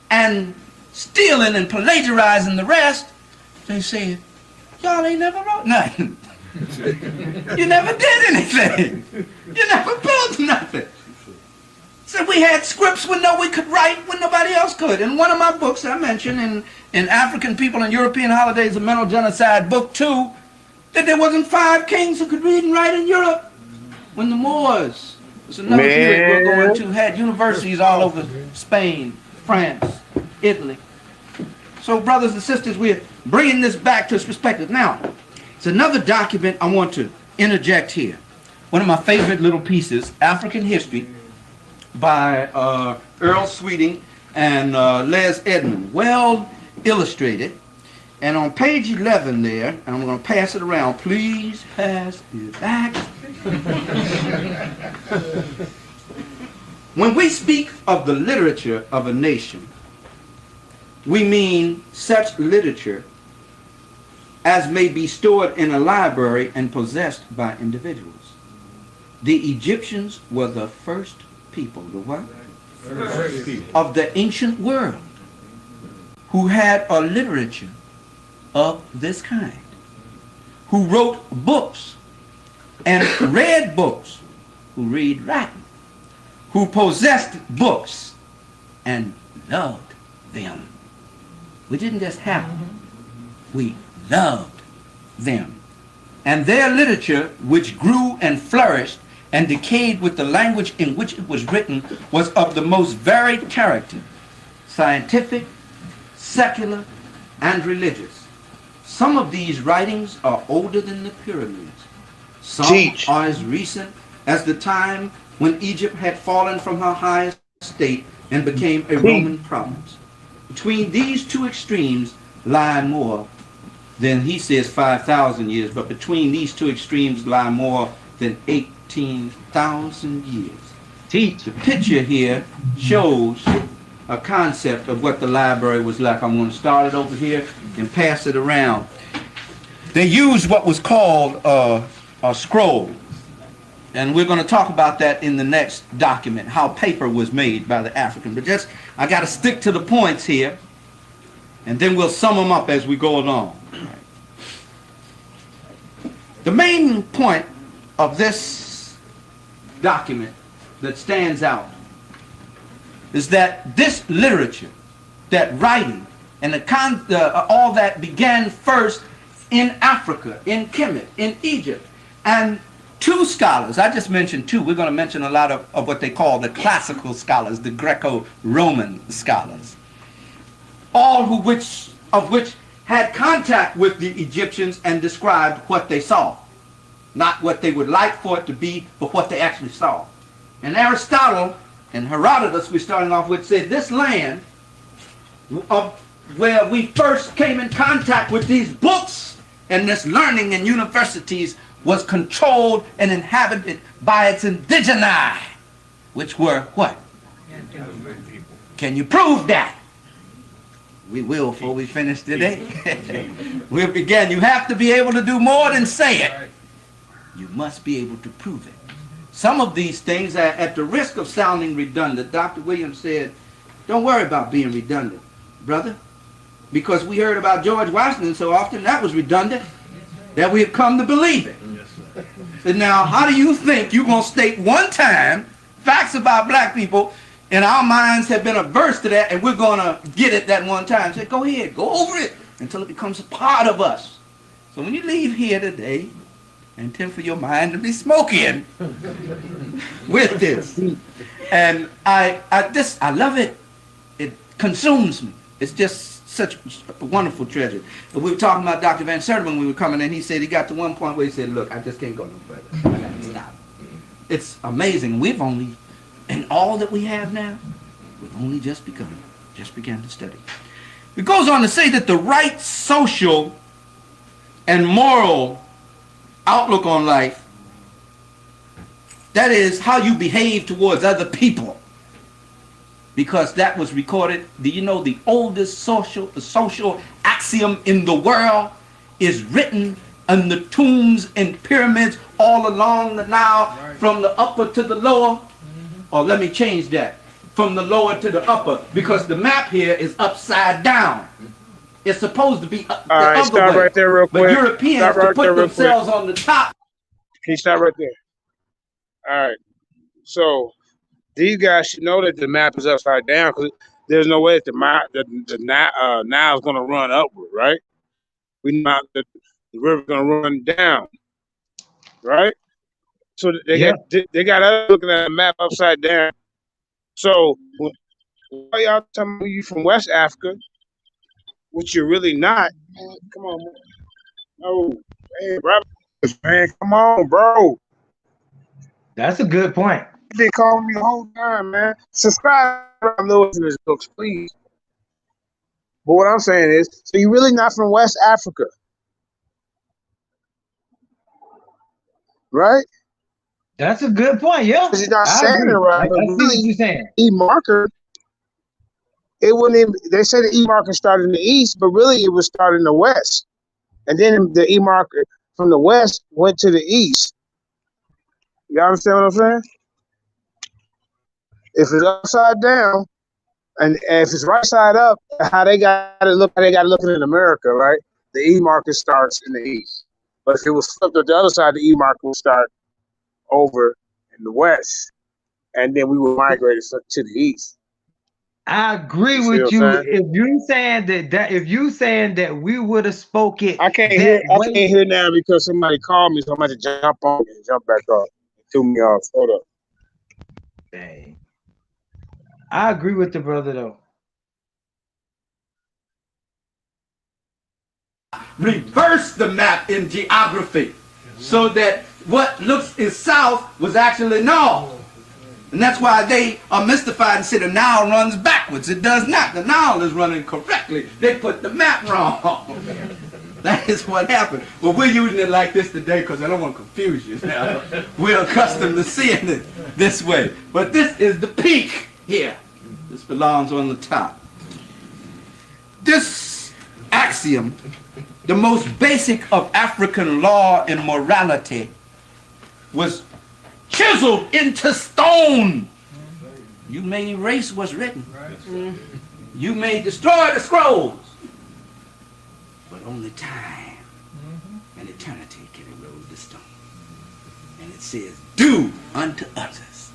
and stealing and plagiarizing the rest, they said, y'all ain't never wrote nothing. You never did anything. You never built nothing. So we had scripts we know we could write when nobody else could. In one of my books I mentioned in African People and European Holidays of Mental Genocide, book 2, that there wasn't 5 kings who could read and write in Europe when the Moors, it's another period we're going to, had universities all over Spain, France, Italy. So brothers and sisters, we're bringing this back to its perspective. Now, it's another document I want to interject here. One of my favorite little pieces, African History, by Earl Sweeting and Les Edmond, well illustrated. And on page 11 there, and I'm going to pass it around, please pass it back. When we speak of the literature of a nation, we mean such literature as may be stored in a library and possessed by individuals. The Egyptians were the first people, the what? First people of the ancient world who had a literature of this kind, who wrote books and read books, who read Latin, who possessed books and loved them. We didn't just have them, we loved them. And their literature, which grew and flourished and decayed with the language in which it was written, was of the most varied character, scientific, secular, and religious. Some of these writings are older than the pyramids. Some are as recent as the time when Egypt had fallen from her highest state and became a Roman province. Between these two extremes lie more than, he says, 5,000 years, but between these two extremes lie more than 18,000 years. The picture here shows a concept of what the library was like. I'm going to start it over here and pass it around. They used what was called a scroll. And we're going to talk about that in the next document, how paper was made by the African. But just, I got to stick to the points here, and then we'll sum them up as we go along. The main point of this document that stands out is that this literature, that writing, and all that began first in Africa, in Kemet, in Egypt. And two scholars, I just mentioned two, we're going to mention a lot of what they call the classical scholars, the Greco-Roman scholars, all of which had contact with the Egyptians and described what they saw. Not what they would like for it to be, but what they actually saw. And Aristotle and Herodotus, we're starting off with, said this land of where we first came in contact with these books and this learning in universities was controlled and inhabited by its indigeni, which were what? Can you prove that? We will before we finish today. We'll begin. You have to be able to do more than say it. You must be able to prove it. Some of these things, at the risk of sounding redundant, Dr. Williams said, don't worry about being redundant, brother, because we heard about George Washington so often that was redundant that we have come to believe it. And now, how do you think you're going to state one time facts about black people and our minds have been averse to that and we're going to get it that one time? Say, go ahead, go over it until it becomes a part of us. So when you leave here today, intend for your mind to be smoking with this. And I love it. It consumes me. It's just such a wonderful treasure. But we were talking about Dr. Van Sertima when we were coming in. He said he got to one point where he said, look, I just can't go no further. I got to stop. It's amazing. We've only, in all that we have now, we've only just begun to study. It goes on to say that the right social and moral outlook on life, that is how you behave towards other people, because that was recorded. Do you know the oldest social axiom in the world is written on the tombs and pyramids all along the Nile, from the upper to the lower? Or let me change that, from the lower to the upper, because the map here is upside down. It's supposed to be the other stop way. right there real quick. But Europeans to put themselves on the top. Can you stop right there? All right. So these guys should know that the map is upside down, because there's no way that the Nile is going to run upward, right? We know that the river's going to run down, right? So they got us looking at the map upside down. So why y'all telling me you from West Africa, which you're really not? Man, come on, man. No, hey, bro, man, come on, bro. That's a good point. You've been calling me the whole time, man. Subscribe to Lewis in his books, please. But what I'm saying is, so you're really not from West Africa, right? That's a good point, yeah. Because you're not I saying agree. it right. I But see what really, you're saying. E marker, it wouldn't even, they say the E marker started in the east, but really it was started in the west. And then the E marker from the west went to the east. You understand what I'm saying? If it's upside down, and if it's right side up, how they got to look in America, right? The E marker starts in the east. But if it was flipped to the other side, the E marker would start over in the west, and then we would migrate to the east. I agree with you. If you saying that we would have spoke it, I can't hear now because somebody called me, so I'm going to jump on and jump back off. It threw me off. Hold up. Dang. I agree with the brother though. Reverse the map in geography so that what looks is south was actually north. And that's why they are mystified and say the Nile runs backwards. It does not. The Nile is running correctly. They put the map wrong. That is what happened. Well, we're using it like this today because I don't want to confuse you now. We're accustomed to seeing it this way. But this is the peak here. This belongs on the top. This axiom, the most basic of African law and morality, was chiseled into stone. You may erase what's written. You may destroy the scrolls. But only time and eternity can erode the stone. And it says, do unto others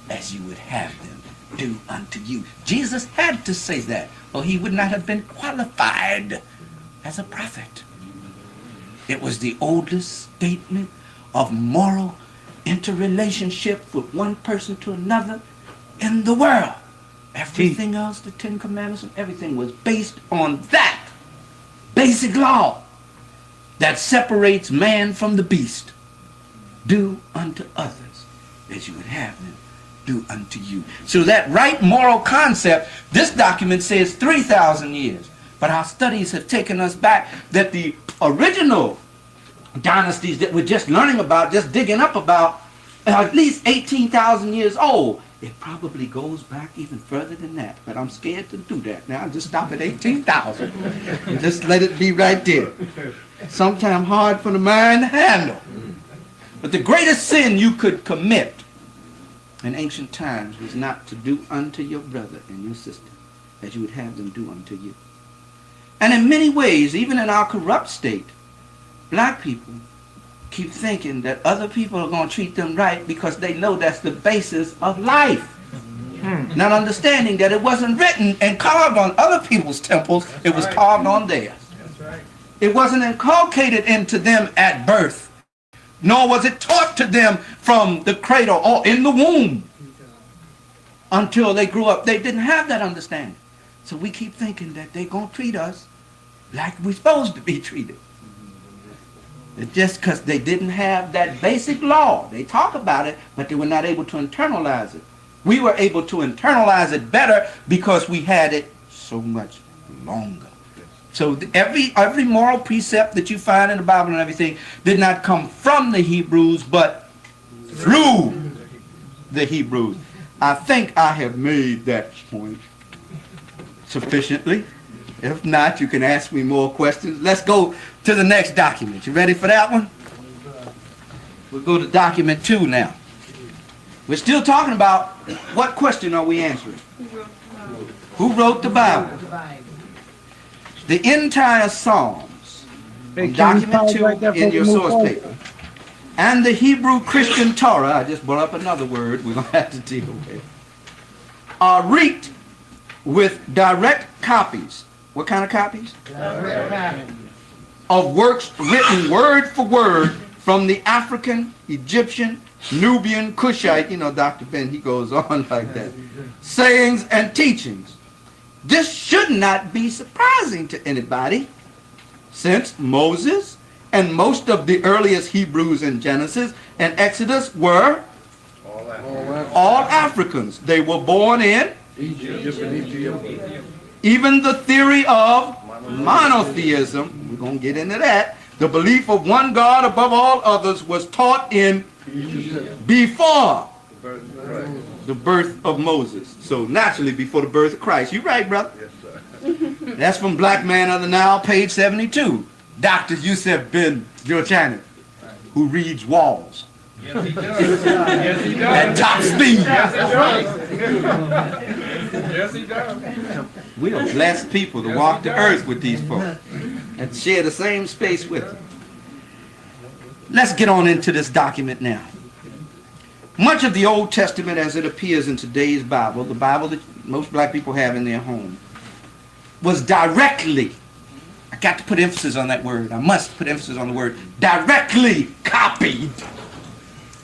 as you would have them do unto you. Jesus had to say that, or he would not have been qualified as a prophet. It was the oldest statement of moral interrelationship with one person to another in the world. Everything else, the Ten Commandments and everything, was based on that basic law that separates man from the beast. Do unto others as you would have them do unto you. So that right moral concept, this document says 3,000 years. But our studies have taken us back that the original dynasties that we're just learning about, just digging up about, are at least 18,000 years old. It probably goes back even further than that, but I'm scared to do that. Now just stop at 18,000. Just let it be right there. Sometimes hard for the mind to handle. But the greatest sin you could commit in ancient times was not to do unto your brother and your sister as you would have them do unto you. And in many ways, even in our corrupt state, black people keep thinking that other people are going to treat them right because they know that's the basis of life. Not understanding that it wasn't written and carved on other people's temples, it was carved on theirs. It wasn't inculcated into them at birth, nor was it taught to them from the cradle or in the womb until they grew up. They didn't have that understanding. So we keep thinking that they're going to treat us like we're supposed to be treated. It's just because they didn't have that basic law. They talk about it, but they were not able to internalize it. We were able to internalize it better because we had it so much longer. So every moral precept that you find in the Bible and everything did not come from the Hebrews, but through the Hebrews. I think I have made that point sufficiently. If not, you can ask me more questions. Let's go to the next document. You ready for that one? We'll go to document 2 now. We're still talking about what question are we answering? Who wrote the Bible? The entire Psalms, document 2 in your source paper, and the Hebrew Christian Torah, I just brought up another word we're going to have to deal with, are reeked with direct copies. What kind of copies? Of works written word for word from the African, Egyptian, Nubian, Cushite, you know, Dr. Ben, he goes on like that, sayings and teachings. This should not be surprising to anybody, since Moses and most of the earliest Hebrews in Genesis and Exodus were all Africans. They were born in Egypt. Even the theory of monotheism, we're going to get into that, the belief of one God above all others was taught in before the birth of Moses. So naturally before the birth of Christ. You right, brother? Yes, sir. That's from Black Man of the Nile, page 72. Dr. Yusuf bin Jurchani, who reads walls. Yes, he does. Yes, he does. At top speed. Yes, he does. We are blessed people to walk the earth with these folks and share the same space with them. Let's get on into this document now. Much of the Old Testament as it appears in today's Bible, the Bible that most black people have in their home, was directly, I got to put emphasis on that word, I must put emphasis on the word, directly copied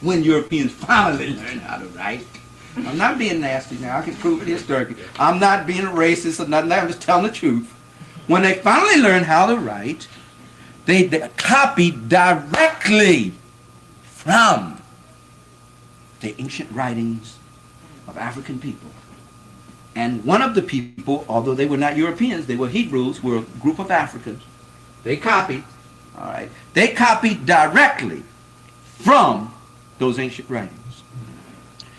when Europeans finally learned how to write. I'm not being nasty now, I can prove it historically. I'm not being a racist or nothing, I'm just telling the truth. When they finally learned how to write, they copied directly from the ancient writings of African people. And one of the people, although they were not Europeans, they were Hebrews, were a group of Africans. They copied, all right, they copied directly from those ancient writings.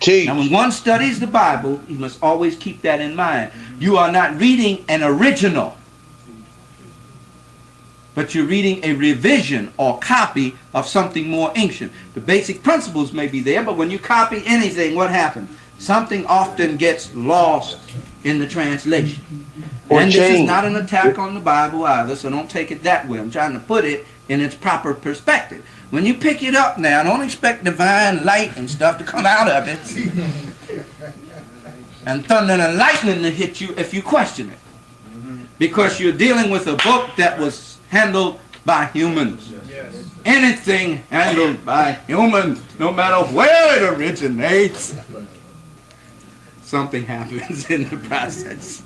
Now, when one studies the Bible, you must always keep that in mind. You are not reading an original, but you're reading a revision or copy of something more ancient. The basic principles may be there, but when you copy anything, what happens? Something often gets lost in the translation. And this is not an attack on the Bible either, so don't take it that way. I'm trying to put it in its proper perspective. When you pick it up now, don't expect divine light and stuff to come out of it. And thunder and lightning to hit you if you question it. Because you're dealing with a book that was handled by humans. Anything handled by humans, no matter where it originates, something happens in the process.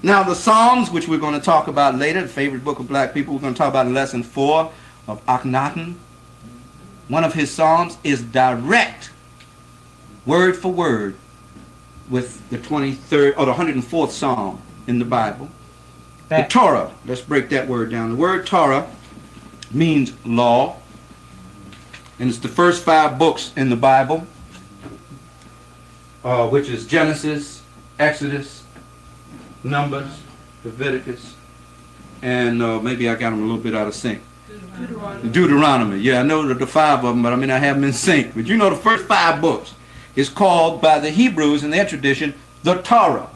Now the Psalms, which we're going to talk about later, the favorite book of black people, we're going to talk about in lesson 4 of Akhenaten. One of his Psalms is direct, word for word, with the 23rd or the 104th Psalm in the Bible. The Torah, let's break that word down. The word Torah means law, and it's the first 5 books in the Bible, which is Genesis, Exodus, Numbers, Leviticus, and maybe I got them a little bit out of sync. Deuteronomy. Yeah, I know the 5 of them, but I mean I have them in sync. But you know the first 5 books is called by the Hebrews in their tradition the Torah.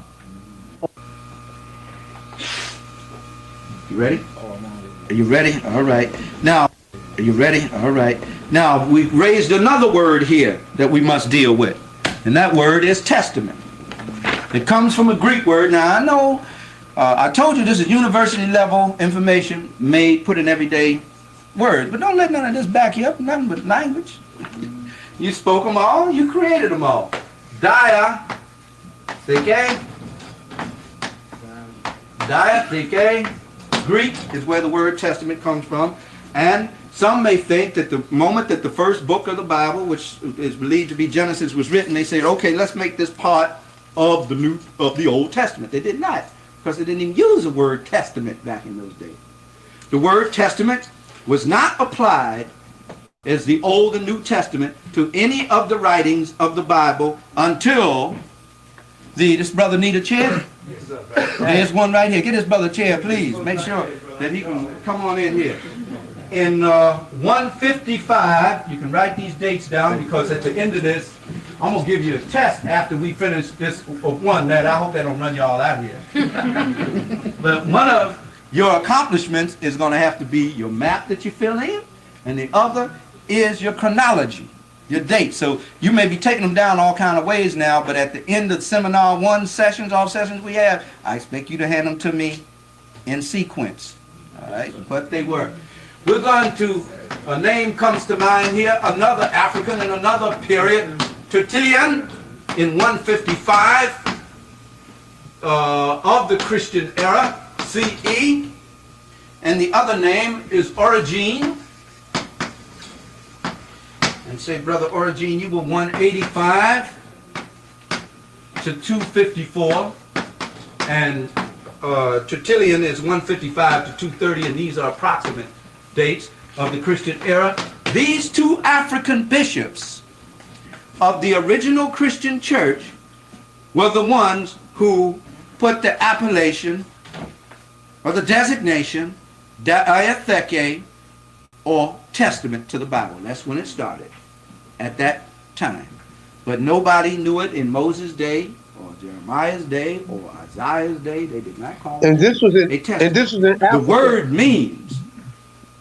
You ready? Are you ready? All right. Now, are you ready? All right. Now, we raised another word here that we must deal with, and that word is testament. It comes from a Greek word. Now, I know, I told you this is university level information put in everyday words, but don't let none of this back you up, nothing but language. You spoke them all, you created them all. Diatheke. Diatheke. Greek is where the word testament comes from. And some may think that the moment that the first book of the Bible, which is believed to be Genesis, was written, they said, okay, let's make this part of the Old Testament. They did not, because they didn't even use the word testament back in those days. The word testament was not applied as the Old and New Testament to any of the writings of the Bible until this brother need a chair? Yes, sir. There's one right here. Get this brother a chair, please. Make sure that he can come on in here. In 155, you can write these dates down, because at the end of this, I'm going to give you a test after we finish this one. That I hope that don't run you all out here. But one of your accomplishments is going to have to be your map that you fill in, and the other is your chronology, your date. So you may be taking them down all kind of ways now, but at the end of seminar all sessions we have, I expect you to hand them to me in sequence. All right, but they were. We're going to, a name comes to mind here, another African in another period, Tertullian in 155 of the Christian era, CE, and the other name is Origen. And say, Brother Origen, you were 185 to 254, and Tertullian is 155 to 230, and these are approximate dates of the Christian era. These two African bishops of the original Christian church were the ones who put the appellation or the designation diatheke or testament to the Bible. That's when it started, at that time. But nobody knew it in Moses' day or Jeremiah's day or Isaiah's day. They did not call it. And this was in Africa. The word means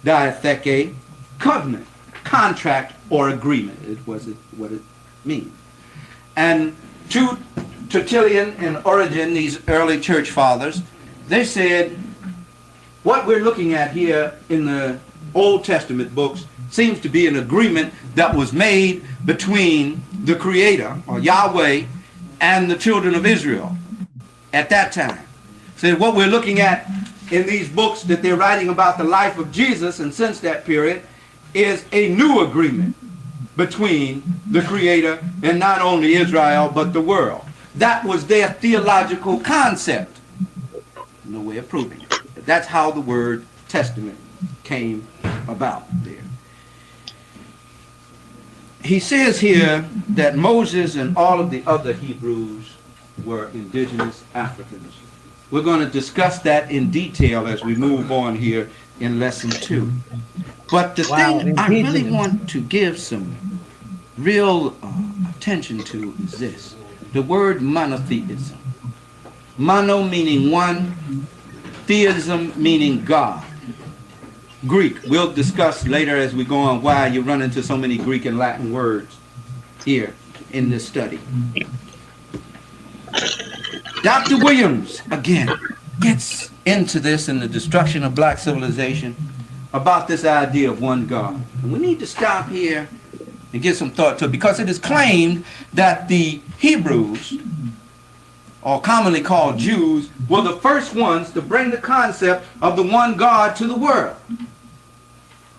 diatheke, covenant, contract, or agreement. It was what it means. And to Tertullian and Origen, these early church fathers, they said, what we're looking at here in the Old Testament books seems to be an agreement that was made between the Creator, or Yahweh, and the children of Israel at that time. So what we're looking at in these books that they're writing about the life of Jesus, and since that period, is a new agreement between the Creator and not only Israel, but the world. That was their theological concept. No way of proving it. But that's how the word testament came about there. He says here that Moses and all of the other Hebrews were indigenous Africans. We're going to discuss that in detail as we move on here in lesson 2. But the thing I really want to give some real attention to is this. The word monotheism. Mono meaning one, theism meaning God. Greek. We'll discuss later as we go on why you run into so many Greek and Latin words here in this study. Dr. Williams, again, gets into this in The Destruction of Black Civilization about this idea of one God. And we need to stop here and give some thought to it, because it is claimed that the Hebrews, or commonly called Jews, were the first ones to bring the concept of the one God to the world.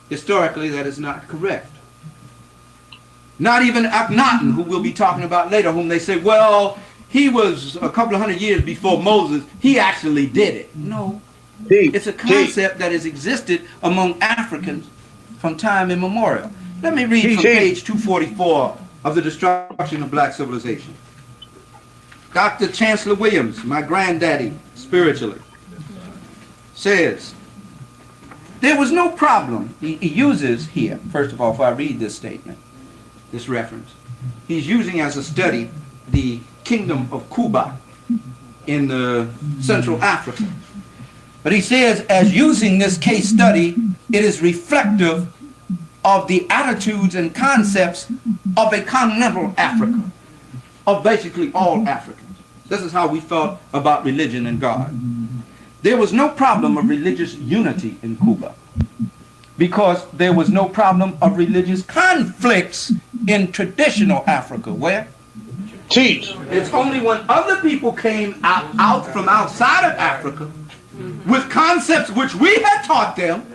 Historically, that is not correct. Not even Akhenaten, who we'll be talking about later, whom they say, well, he was a couple of hundred years before Moses. He actually did it. No. It's a concept that has existed among Africans from time immemorial. Let me read from page 244 of The Destruction of Black Civilization. Dr. Chancellor Williams, my granddaddy, spiritually, says, there was no problem. He uses here, first of all, if I read this statement, this reference, he's using as a study the kingdom of Cuba in Central Africa. But he says, as using this case study, it is reflective of the attitudes and concepts of a continental Africa, of basically all Africans. This is how we felt about religion and God. There was no problem of religious unity in Cuba because there was no problem of religious conflicts in traditional Africa. Where? Teach. It's only when other people came out from outside of Africa with concepts which we had taught them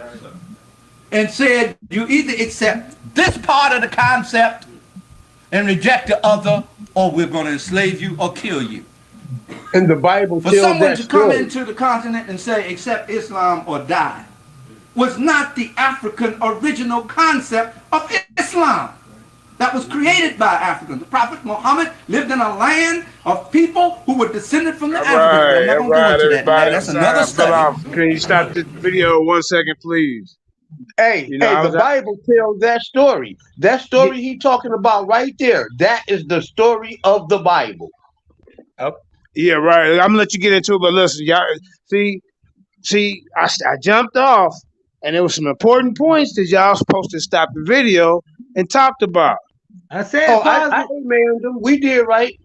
and said you either accept this part of the concept and reject the other, or we're going to enslave you or kill you. And the Bible For tells someone that to come story. into the continent and say accept Islam or die was not the African original concept of Islam that was created by Africans. The Prophet Muhammad lived in a land of people who were descended from the Africans. I'm not going to go into that now. That's another study. Can you stop the video 1 second, please? Hey, the Bible tells that story. That story he talking about right there, that is the story of the Bible. Yeah, right. I'm gonna let you get into it, but listen, y'all. See, I jumped off, and there was some important points that y'all supposed to stop the video and talked about. I said, I manned them. We did right.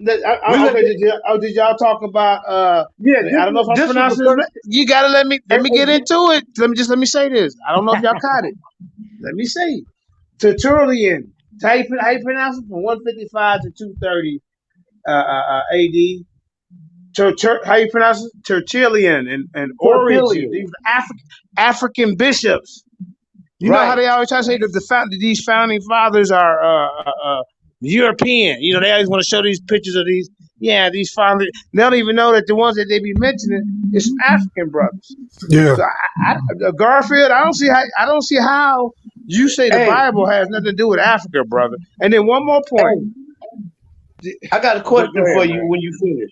Did y'all talk about? Yeah, I don't know if I'm pronouncing it right. You gotta let me get into it. Let me say this. I don't know if y'all caught it. Let me say Tertullian. How you pronounce it? From 155 to 230 AD. How you pronounce it? Tertullian and Origin. These African bishops. You know how they always try to say that these founding fathers are European. You know, they always want to show these pictures of these founders. They don't even know that the ones that they be mentioning is some African brothers. Yeah. So Garfield, I don't see how you say the Bible has nothing to do with Africa, brother. And then one more point. I got a question for you when you finish.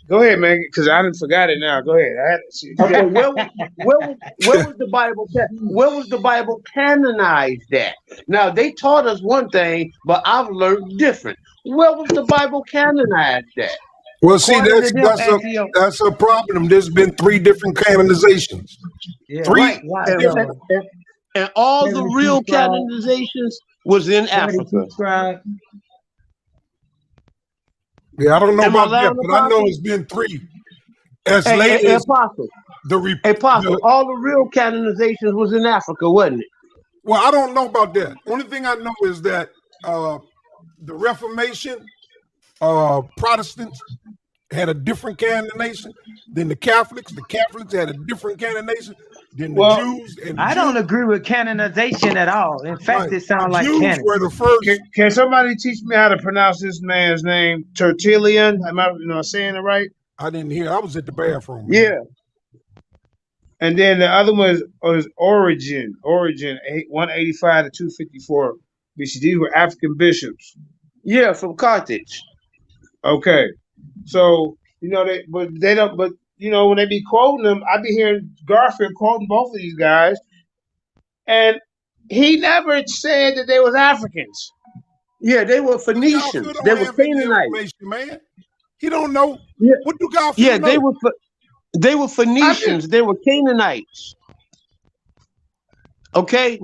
Go ahead, man, because I didn't forgot it now. Go ahead. I had to see. Okay, where was the Bible? Where was the Bible canonized at? Now they taught us one thing, but I've learned different. Where was the Bible canonized at? Well, see, that's a problem. There's been 3 different canonizations. Yeah, Three. And all the real canonizations was in Africa. Yeah, I don't know about that, but I know it's been 3. As late as Apostle. All the real canonizations was in Africa, wasn't it? Well, I don't know about that. Only thing I know is that the Reformation, Protestants had a different canonization than the Catholics. The Catholics had a different canonization than the Jews. And I don't agree with canonization at all. In fact, it sounds like Jews canon. were the first. Can somebody teach me how to pronounce this man's name? Tertullian? Am I saying it right? I didn't hear. I was at the bathroom. Man. Yeah. And then the other one was Origin. 185 to 254 BC. These were African bishops. Yeah, from Carthage. Okay. So, when they be quoting them, I be hearing Garfield quoting both of these guys, and he never said that they was Africans. Yeah, they were Phoenicians. They were Canaanites. Man. He don't know. Yeah. What do Garfield know? They were Phoenicians. They were Canaanites. Okay?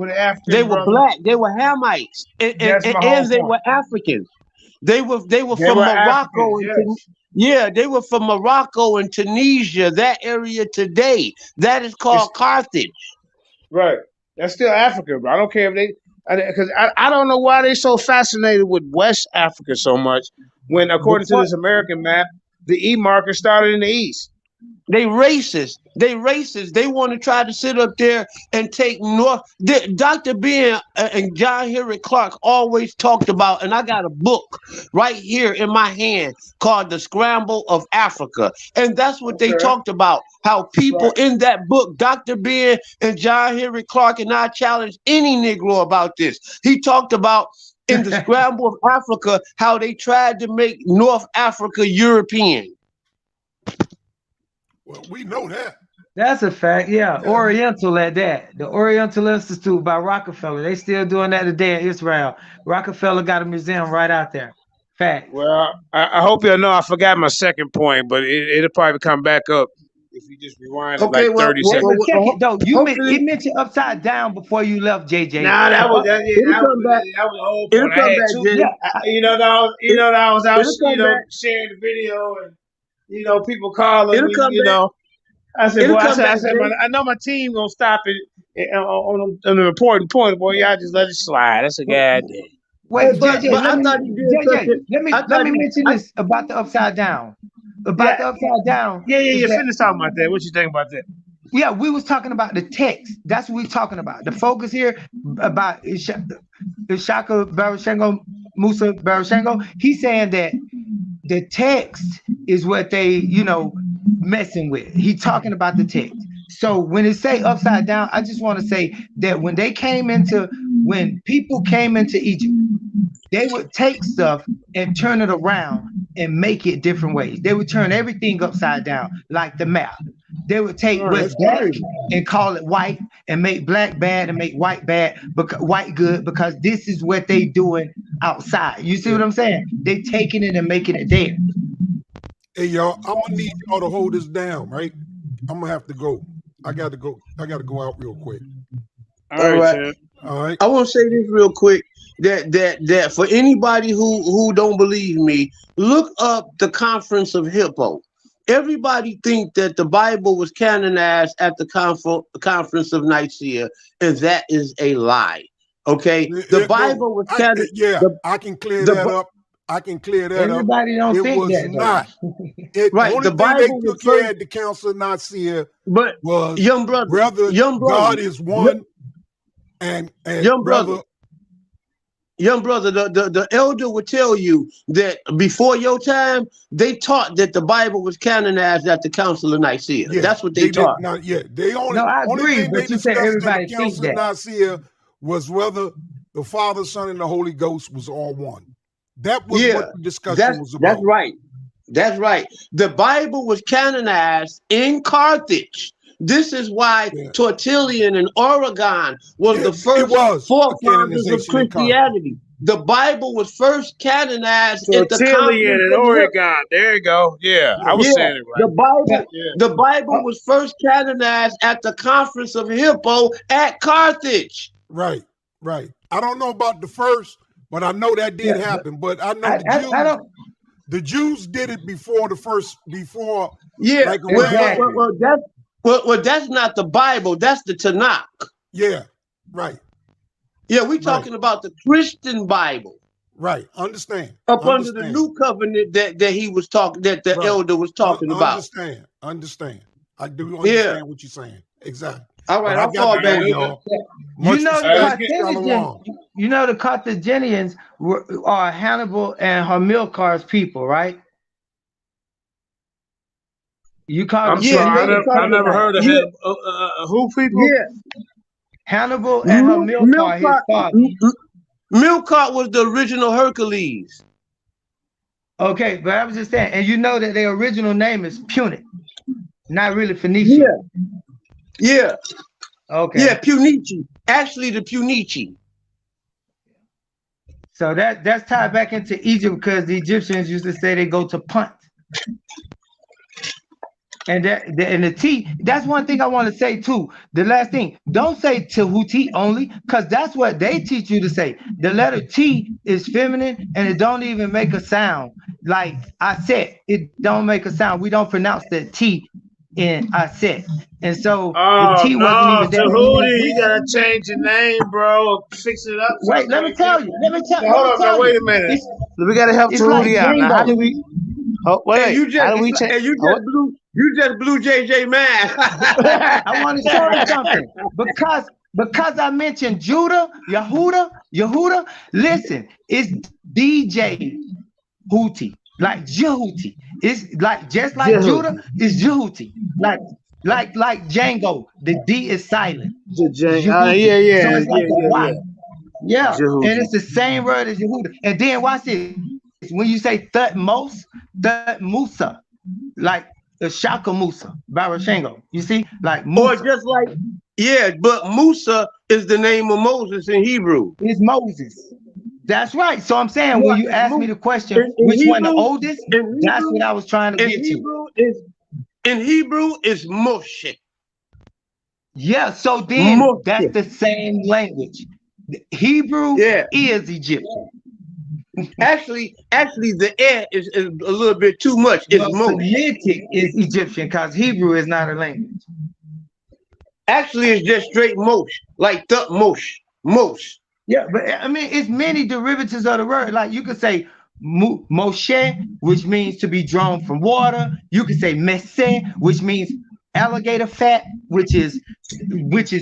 They were black. They were Hamites. And they were Africans. They were from Morocco. They were from Morocco and Tunisia, that area today. That is called Carthage. Right. That's still Africa, bro. I don't care if because I don't know why they're so fascinated with West Africa so much when, according to this American map, the E marker started in the East. They racist. They want to try to sit up there and take North. Dr. Ben and John Henry Clark always talked about, and I got a book right here in my hand called The Scramble of Africa. And that's what they talked about, how people in that book, Dr. Ben and John Henry Clark, and I challenge any Negro about this. He talked about in The Scramble of Africa, how they tried to make North Africa European. Well, we know that. That's a fact. Yeah, Oriental at that. The Oriental Institute by Rockefeller. They still doing that today in Israel. Rockefeller got a museum right out there. Fact. Well, I hope y'all know I forgot my second point, but it'll probably come back up if you just rewind it 30 seconds. Check it though. He mentioned upside down before you left, JJ. Nah, that was the whole point. I had two. I was out, sharing the video and. People calling me, I said, I know my team gonna stop it on an important point, boy. Y'all just let it slide. That's a goddamn. Wait, JJ, let me mention this about the upside down. The upside down. Yeah. Finish talking about that. What you think about that? Yeah, we was talking about the text. That's what we're talking about. The focus here about Ishaka Barashengo, Musa Barashengo, he's saying that the text is what they, messing with. He's talking about the text. So when it say upside down, I just want to say that when people came into Egypt, they would take stuff and turn it around and make it different ways. They would turn everything upside down, like the map. They would take what's black and call it white, and make black bad and make white bad, white good, because this is what they doing outside. You see what I'm saying? They taking it and making it there. Hey y'all, I'm gonna need y'all to hold this down, right? I'm gonna have to go. I gotta go out real quick. All right. All right. I want to say this real quick. That for anybody who don't believe me, look up the Conference of Hippo. Everybody think that the Bible was canonized at the Conference of Nicaea, and that is a lie. Okay, the Bible was canonized. I can clear that up. I can clear that Everybody up. don't think was that. Not. Right. Only The Bible they took care at the Council of Nicaea was young brother, God is one, and young brother. Young brother, the elder would tell you that before your time, they taught that the Bible was canonized at the Council of Nicaea. Yeah, that's what they taught. Not yet. They only. I agree, thing but they you said discussed everybody at the think Council that. of Nicaea was whether the Father, Son, and the Holy Ghost was all one. That was what the discussion was about. That's right. That's right. The Bible was canonized in Carthage. This is why Tertullian and Origen was the first forefathers of Christianity. The Bible was first canonized at the Tertullian and Conference of Oregon. There you go. Yeah, I was saying it right. The Bible was first canonized at the Conference of Hippo at Carthage. Right. I don't know about the first, but I know that did happen. But I know the Jews did it before the first. Yeah. Like Well, that's not the Bible. That's the Tanakh. Yeah. Right. Yeah, we're talking about the Christian Bible. Right. Understand. Under the new covenant that he was talking, that the elder was talking about. Understand. I do understand what you're saying. Exactly. All right, I'll fall back, y'all. The Carthaginians are Hannibal and Hamilcar's people, right? I'm sorry, I never heard of him. Who people? Yeah. Hannibal and Hamilcar, his father. Milcar was the original Hercules. Okay, but I was just saying, and you know that their original name is Punic, not really Phoenician. Yeah. Okay. Yeah, Punici. Actually, the Punici. So that's tied back into Egypt because the Egyptians used to say they go to Punt. And the T, that's one thing I want to say too. The last thing, don't say Tehuti only, because that's what they teach you to say. The letter T is feminine and it don't even make a sound. Like I said, it don't make a sound. We don't pronounce the T in I said. And so the T wasn't even there. Tehuti, you gotta change your name, bro. Fix it up. Wait, let me tell you. Hold on, wait a minute. We gotta help Tehuti out. Now, how do we? Wait, you just blew JJ mad. I want to show you something because I mentioned Judah, Yehuda. Listen, it's DJ Houthi, like Jehuti. It's like just like Judah is Jehuti, like Django. The D is silent. Yeah. So it's like a Y. Yeah, and it's the same word as Yehuda. And then watch this. When you say Thutmose, Thutmusa, like the Shaka Musa, Barashengo. You see? Like Musa. Or just like, but Musa is the name of Moses in Hebrew. It's Moses. That's right. So I'm saying when you ask me the question, which one the oldest, that's what I was trying to get to. In Hebrew is Moshe. Yeah, so then that's the same language. Hebrew is Egyptian. Actually, the air is a little bit too much. It's Semitic is Egyptian because Hebrew is not a language. Actually, it's just straight Moshe, like the Moshe. Yeah, but I mean, it's many derivatives of the word. Like you could say Moshe, which means to be drawn from water. You could say Messe, which means alligator fat, which is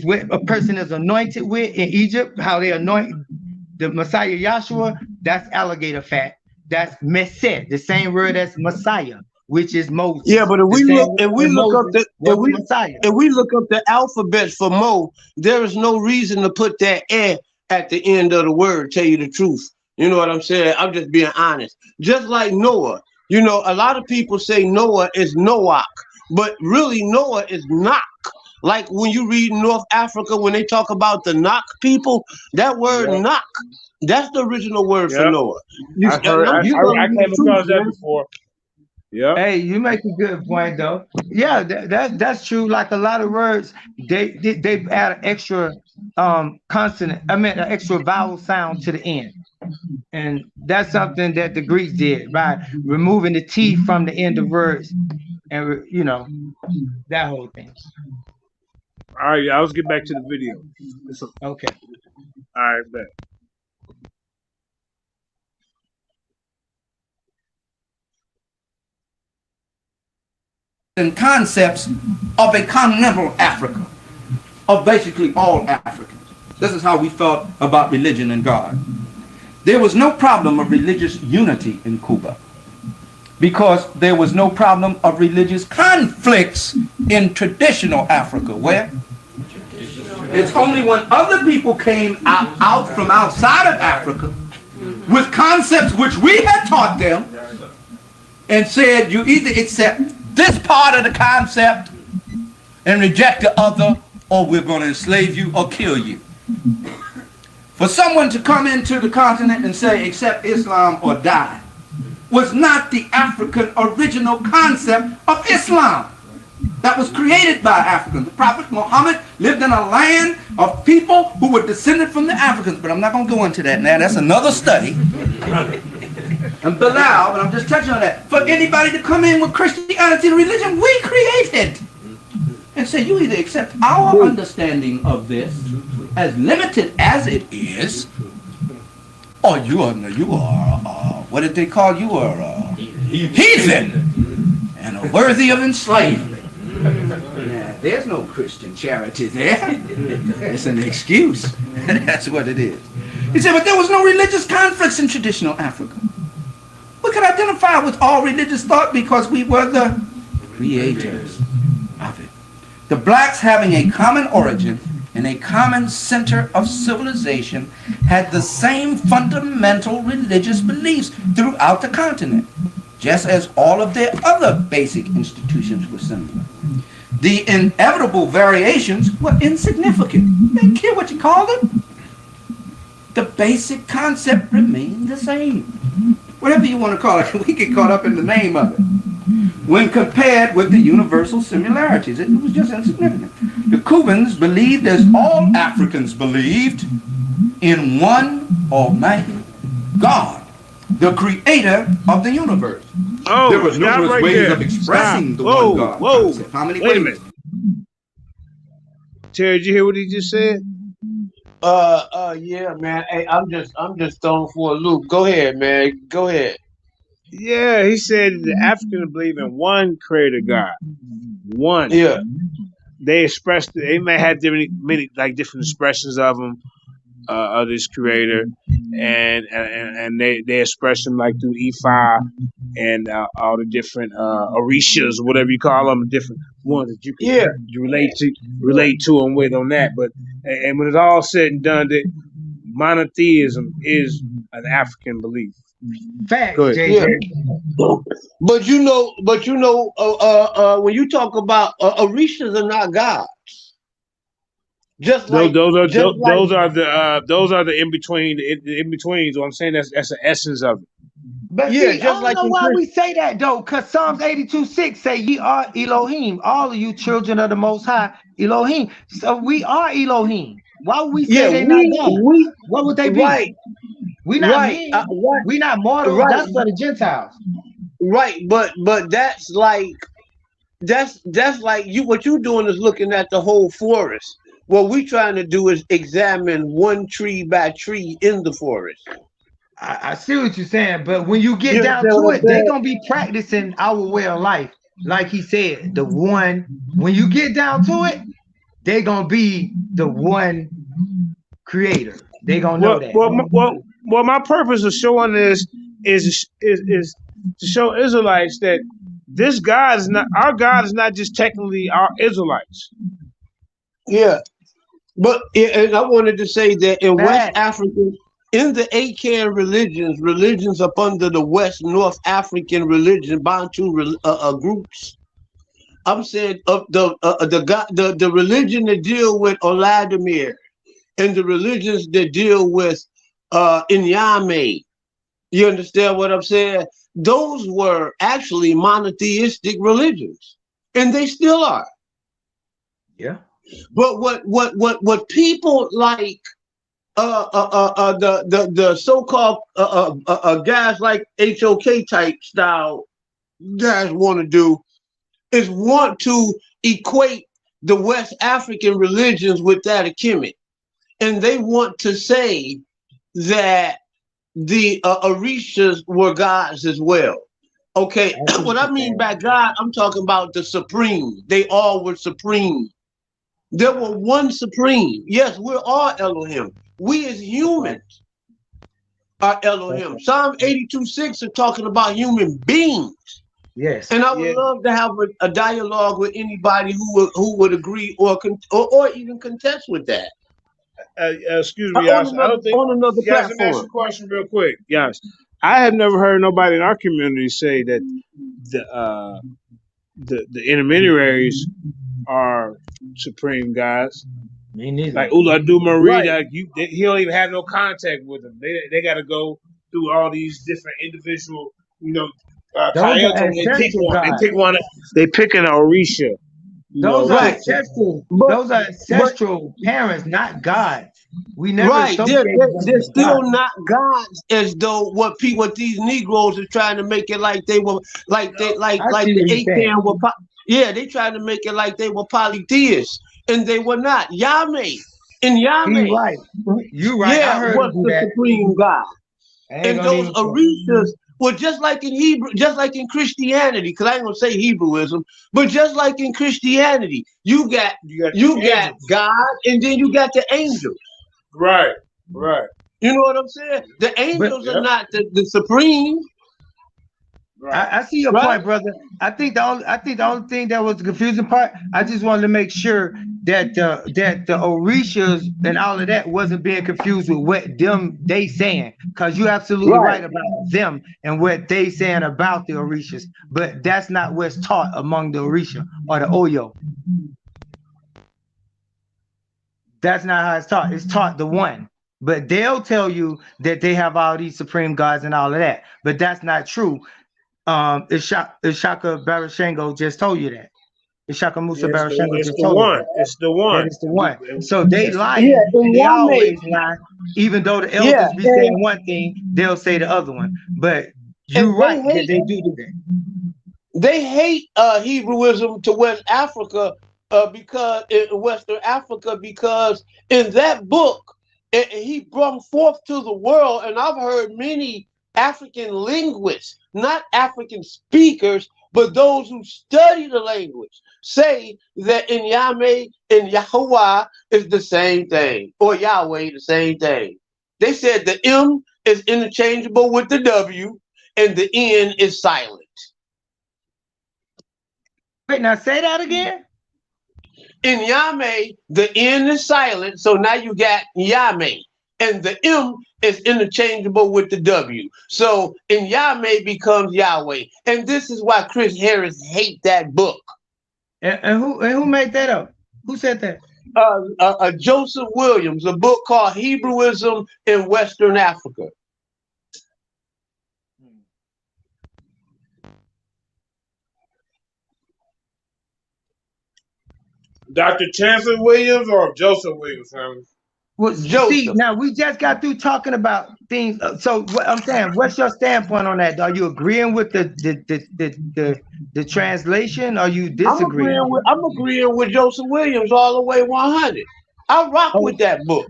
what a person is anointed with in Egypt, how they anoint the Messiah Yahshua, that's alligator fat. That's Mesed, the same word as Messiah, which is Moses. Yeah, but if we look up the alphabet for Mo, there is no reason to put that at the end of the word, tell you the truth. You know what I'm saying? I'm just being honest. Just like Noah. You know, a lot of people say Noah is Noach, but really Noah is Nok. Like when you read North Africa, when they talk about the Nok people, that word Nok, that's the original word for Noah. I came across that before. Yeah. Hey, you make a good point though. Yeah, that's true. Like a lot of words, they add an extra consonant. I mean, an extra vowel sound to the end, and that's something that the Greeks did by removing the T from the end of words, and you know that whole thing. All right, let's get back to the video. Okay. All right, bet. And concepts of a continental Africa, of basically all Africans. This is how we felt about religion and God. There was no problem of religious unity in Cuba because there was no problem of religious conflicts in traditional Africa. Where? It's only when other people came out from outside of Africa with concepts which we had taught them and said you either accept this part of the concept and reject the other, or we're going to enslave you or kill you. For someone to come into the continent and say accept Islam or die was not the African original concept of Islam that was created by Africans. The Prophet Muhammad lived in a land of people who were descended from the Africans, but I'm not going to go into that now. That's another study. And Bilal, but I'm just touching on that. For anybody to come in with Christianity, the religion we created, and say you either accept our understanding of this as limited as it is, or you are what did they call you? Are heathen and worthy of enslavement. Nah, there's no Christian charity there. It's an excuse. That's what it is. He said, but there was no religious conflicts in traditional Africa. We could identify with all religious thought because we were the creators of it. The blacks, having a common origin and a common center of civilization, had the same fundamental religious beliefs throughout the continent, just as all of their other basic institutions were similar. The inevitable variations were insignificant. They didn't care what you called it. The basic concept remained the same. Whatever you want to call it, we get caught up in the name of it. When compared with the universal similarities, it was just insignificant. The Cubans believed, as all Africans believed, in one almighty God, the creator of the universe. Oh, there was numerous right ways there. of expressing the Whoa, one God whoa. concept. How many Wait ways? a minute. Terry, did you hear what he just said? Yeah, man. Hey, I'm just thrown for a loop. Go ahead, man. Go ahead. Yeah, he said the Africans believe in one creator God. One. Yeah. They may have many different expressions of him, of this creator, and they express them like through Ifa and all the different orishas, whatever you call them, different ones that you can relate to them with on that. But and when it's all said and done, that monotheism is an African belief. Facts, JJ. Yeah. But you know, when you talk about orishas are not gods. Just like those are the in betweens. So I'm saying that's the essence of it. But yeah, see, I don't know why we say that though, because Psalms 82:6 say ye are Elohim, all of you children of the Most High Elohim. So we are Elohim. Why would we say they're not God? What would they be? Right. We not men. We not mortals. Right. That's for the Gentiles. Right, but that's like you. What you're doing is looking at the whole forest. What we're trying to do is examine one tree by tree in the forest. I see what you're saying, but when you get down to it, they're gonna be practicing our way of life like he said, the one, when you get down to it, they're gonna be the one creator. They gonna know that. Well, my purpose of showing this is to show Israelites that this God is not, our God is not just technically our Israelites. Yeah, but and I wanted to say that in West Africa, in the Akan religions up under the West North African religion, Bantu groups, I'm saying of the religion that deal with Oladimir and the religions that deal with Inyame. You understand what I'm saying? Those were actually monotheistic religions, and they still are. Yeah. But what people like the so-called guys like HOK type style guys want to do is want to equate the West African religions with that of Kemet, and they want to say that the Orishas were gods as well. Okay, what I mean by God, I'm talking about the supreme. They all were supreme. There were one supreme. Yes, we're all Elohim. We as humans are Elohim. Psalm 82:6 are talking about human beings. Yes. And I would love to have a dialogue with anybody who would agree or even contest with that. Excuse me, Yas. I don't think. On another Yas, let me ask you a question real quick. Yes, I have never heard nobody in our community say that the intermediaries are supreme guys. Me neither. Like Uladu Marie, right. He don't even have no contact with them. They got to go through all these different individual, They pick an Orisha. Those are ancestral. Those are ancestral parents, not gods. We never. They're still not gods, as though what these Negroes are trying to make it like they were, like the Akan were. They trying to make it like they were polytheists, and they were not. Yahweh and Yahweh. Right. You right. Yeah, was the supreme God, and those Orishas. Well, just like in Hebrew, just like in Christianity, because I ain't gonna say Hebrewism, but just like in Christianity, you got God, and then you got the angels. Right. You know what I'm saying? The angels are not the supreme. Right. I see your point, brother. I think the only thing that was the confusing part, I just wanted to make sure that the Orishas and all of that wasn't being confused with what they saying, because you're absolutely right about them and what they saying about the Orishas, but that's not what's taught among the Orisha or the Oyo. That's not how it's taught. It's taught the one. But they'll tell you that they have all these supreme gods and all of that, but that's not true. Ishaka Barashango just told you that. Ishaka Musa Barashango just told you that. It's the one. That it's the one. So they lying. They always lie. Even though the elders be saying one thing, they'll say the other one. But you're right that they do that. They hate Hebrewism to West Africa because in Western Africa, because in that book he brought forth to the world, and I've heard many African linguists, not African speakers, but those who study the language, say that in Yahweh and Yahweh is the same thing, or Yahweh the same thing. They said the M is interchangeable with the W, and the N is silent. Wait, now say that again. In Yahweh, the N is silent, so now you got Yahweh. And the M is interchangeable with the W. So in Yahweh becomes Yahweh. And this is why Chris Harris hates that book. And who made that up? Who said that? Joseph Williams, a book called Hebrewism in Western Africa. Dr. Chancellor Williams or Joseph Williams, family? Well, see, now we just got through talking about things. So what I'm saying, what's your standpoint on that? Are you agreeing with the translation, or are you disagreeing? I'm agreeing with Joseph Williams all the way 100. I rock with that book.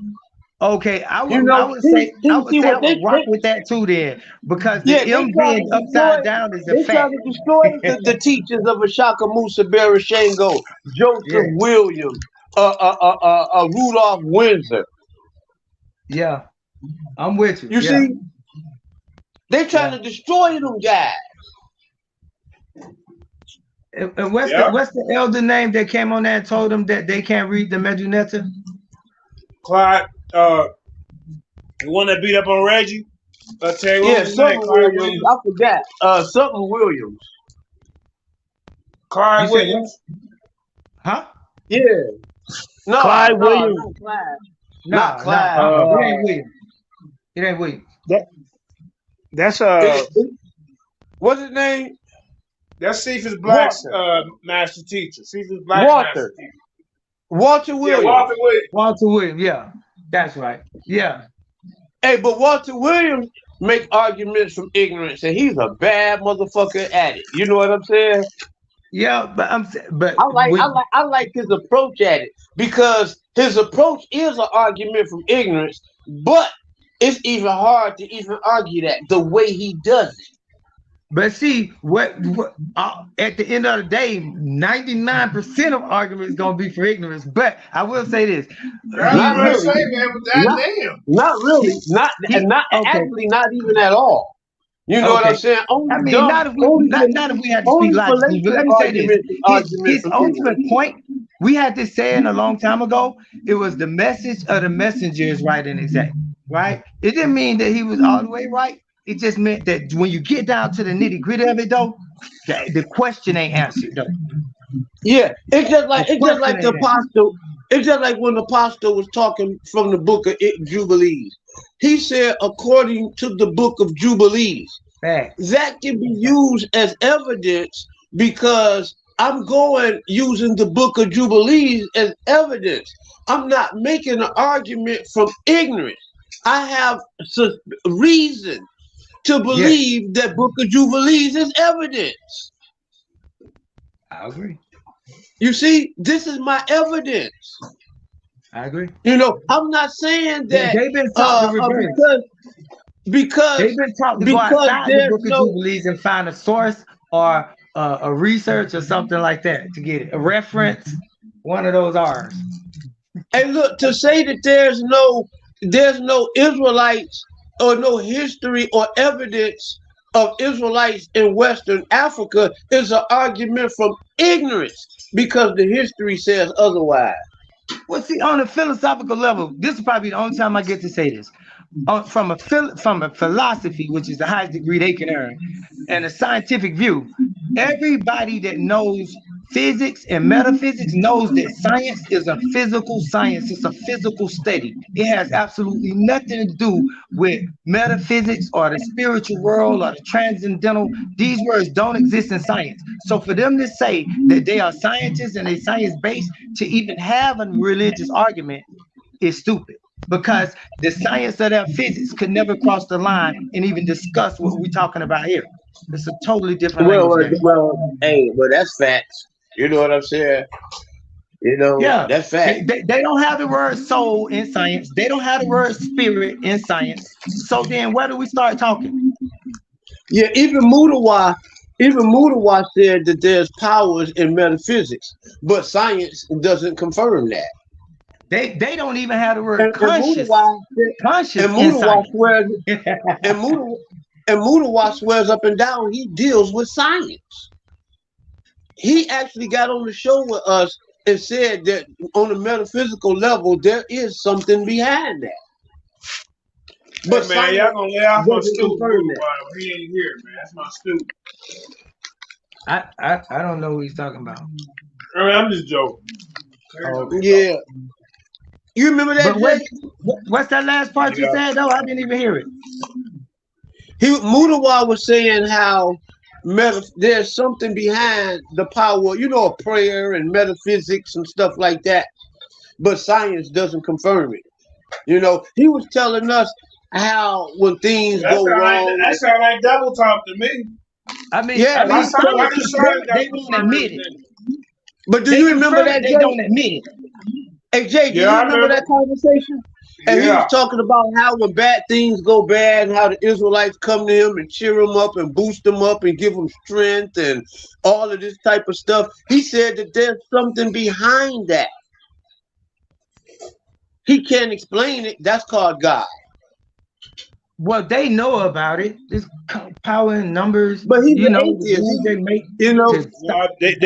Okay, I You would know, say I would see say I what would rock with that too then, because the they M try being to upside destroy. down is a They try fact. to destroy the teachings of Ashaka Musa Barashango, Joseph Yeah. Williams, Rudolph Windsor. Yeah, I'm with you. You Yeah. see, they trying to destroy them guys. And what's the elder name that came on there and told them that they can't read the Medunetta? Clyde, the one that beat up on Reggie. Tell you what was his name? Something Clyde Williams. Williams. I forgot. Something Williams. Clyde Williams. Huh? Yeah. No, Clyde Williams. not Clyde. Nah, Not Clyde. it ain't Williams. It ain't Williams. That's what's his name? That's Cephas Black's master teacher. Cephas Black's master teacher. Walter Williams. Yeah, Walter Williams. Walter Williams, yeah. That's right. Yeah. Hey, but Walter Williams make arguments from ignorance, and he's a bad motherfucker at it. You know what I'm saying? Yeah, but I like his approach at it, because his approach is an argument from ignorance, but it's even hard to even argue that the way he does it. But see, what at the end of the day, 99% of arguments is gonna be for ignorance. But I will say this: not really. Actually, not even at all. You know what I'm saying? I mean, not if we had to speak logically. But let me say this: his ultimate point, we had this saying a long time ago. It was the message of the messenger is right and exact. Right? It didn't mean that he was all the way right. It just meant that when you get down to the nitty gritty of it, though, the question ain't answered, though. Yeah, it's just like the apostle. It's just like when the apostle was talking from the book of Jubilees. He said, according to the book of Jubilees, that can be used as evidence, because I'm going using the book of Jubilees as evidence. I'm not making an argument from ignorance. I have reason to believe that book of Jubilees is evidence. I agree. You see, this is my evidence. I agree. You know, I'm not saying that they've been taught to reverse. Because they've been taught to go outside the book of Jubilees and find a source or a research or something like that to get it. A reference, one of those R's. Hey, look, to say that there's no Israelites or no history or evidence of Israelites in Western Africa is an argument from ignorance, because the history says otherwise. Well, see, on a philosophical level, this is probably the only time I get to say this. From a philosophy, which is the highest degree they can earn, and a scientific view, everybody that knows physics and metaphysics knows that science is a physical science. It's a physical study. It has absolutely nothing to do with metaphysics or the spiritual world or the transcendental. These words don't exist in science. So for them to say that they are scientists and they science-based to even have a religious argument is stupid, because the science of their physics could never cross the line and even discuss what we're talking about here. It's a totally different language. Well, that's facts. You know what I'm saying? You know, yeah, that's fact. They don't have the word soul in science. They don't have the word spirit in science. So then where do we start talking? Yeah, even Mudawa said that there's powers in metaphysics, but science doesn't confirm that. They don't even have the word conscious. And Mudawa swears up and down he deals with science. He actually got on the show with us and said that on a metaphysical level, there is something behind that. But hey, man, y'all gonna lay off my student while he ain't here, man. That's my student. I don't know what he's talking about. I mean, I'm just joking. Yeah. You remember that? What's that last part you said though? I didn't even hear it. Mudawa was saying how there's something behind the power, you know, of prayer and metaphysics and stuff like that, but science doesn't confirm it. You know, he was telling us how when things go wrong. That sounds like double talk to me. I mean, they don't admit it. But do you remember that? They don't admit it. Hey Jay, do you remember that conversation? And he was talking about how when bad things go bad, how the Israelites come to him and cheer him up and boost him up and give him strength and all of this type of stuff. He said that there's something behind that. He can't explain it. That's called God. Well, they know about it. It's power in numbers. But he's you an know, atheist. they make They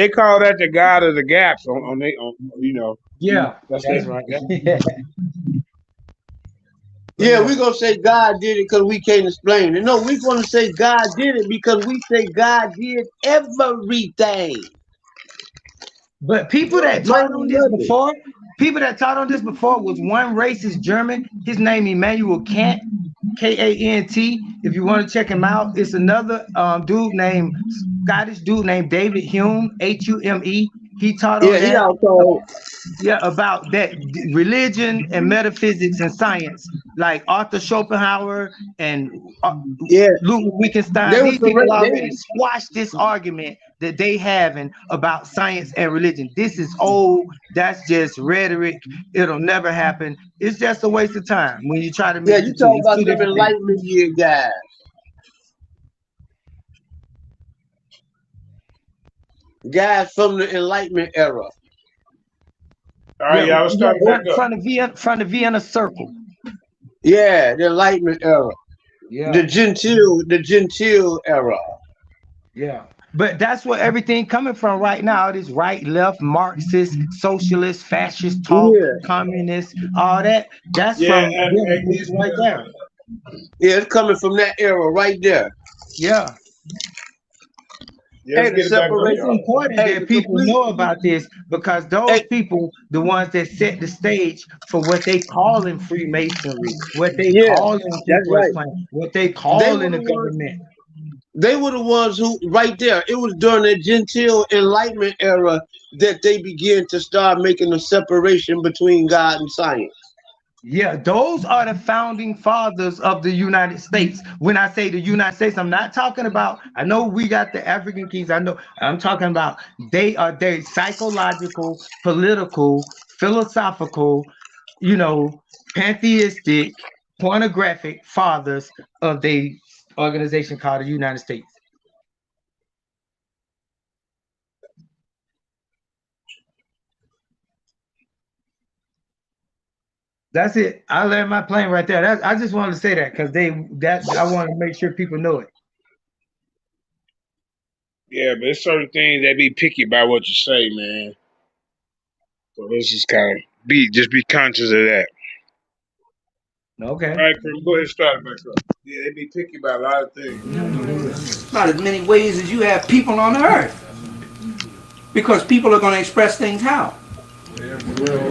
call that the God of the gaps on you know. Yeah, that's right. Yeah. Yeah, we're gonna say God did it because we can't explain it. No, we're gonna say God did it because we say God did everything. But people that taught on this before, was one racist German. His name Immanuel Kant, K-A-N-T. If you want to check him out, it's another Scottish dude named David Hume, H-U-M-E. He taught on that. About that religion and metaphysics and science, like Arthur Schopenhauer and Ludwig Wittgenstein. These people already squashed this argument that they having about science and religion. This is old. That's just rhetoric. It'll never happen. It's just a waste of time when you try to make you talk about them Enlightenment year guys. Guys from the Enlightenment era. All right, y'all, let's start back up. From the Vienna Circle. Yeah, the Enlightenment era. Yeah. The Gentile era. Yeah. But that's where everything coming from right now. This right, left, Marxist, socialist, fascist talk, communist, all that. That's from this right there. Yeah, it's coming from that era right there. Yeah. Hey, it's important that people know about this, because those people, the ones that set the stage for what they call in Freemasonry, what they call in what they call in the government. They were the ones who, right there, it was during the Gentile Enlightenment era that they began to start making a separation between God and science. Yeah, those are the founding fathers of the United States. When I say the United States, I'm not talking about, I know we got the African kings, I know, I'm talking about they are their psychological, political, philosophical, you know, pantheistic, pornographic fathers of the organization called the United States. That's it. I land my plane right there. I just wanted to say that because I want to make sure people know it. Yeah, but there's certain things that be picky about what you say, man. So let's just kind of be conscious of that. Okay. All right, Chris, go ahead and start it back up. Yeah, they be picky about a lot of things. Not as many ways as you have people on the earth. Because people are going to express things how?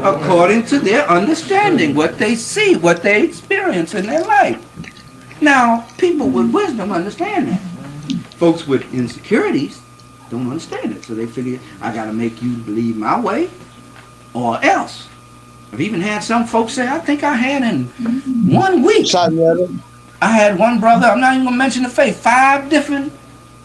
According to their understanding, what they see, what they experience in their life. Now, people with wisdom understand that. Folks with insecurities don't understand it. So they figure, I got to make you believe my way or else. I've even had some folks say, I think I had in 1 week. I had one brother, I'm not even going to mention the faith, 5 different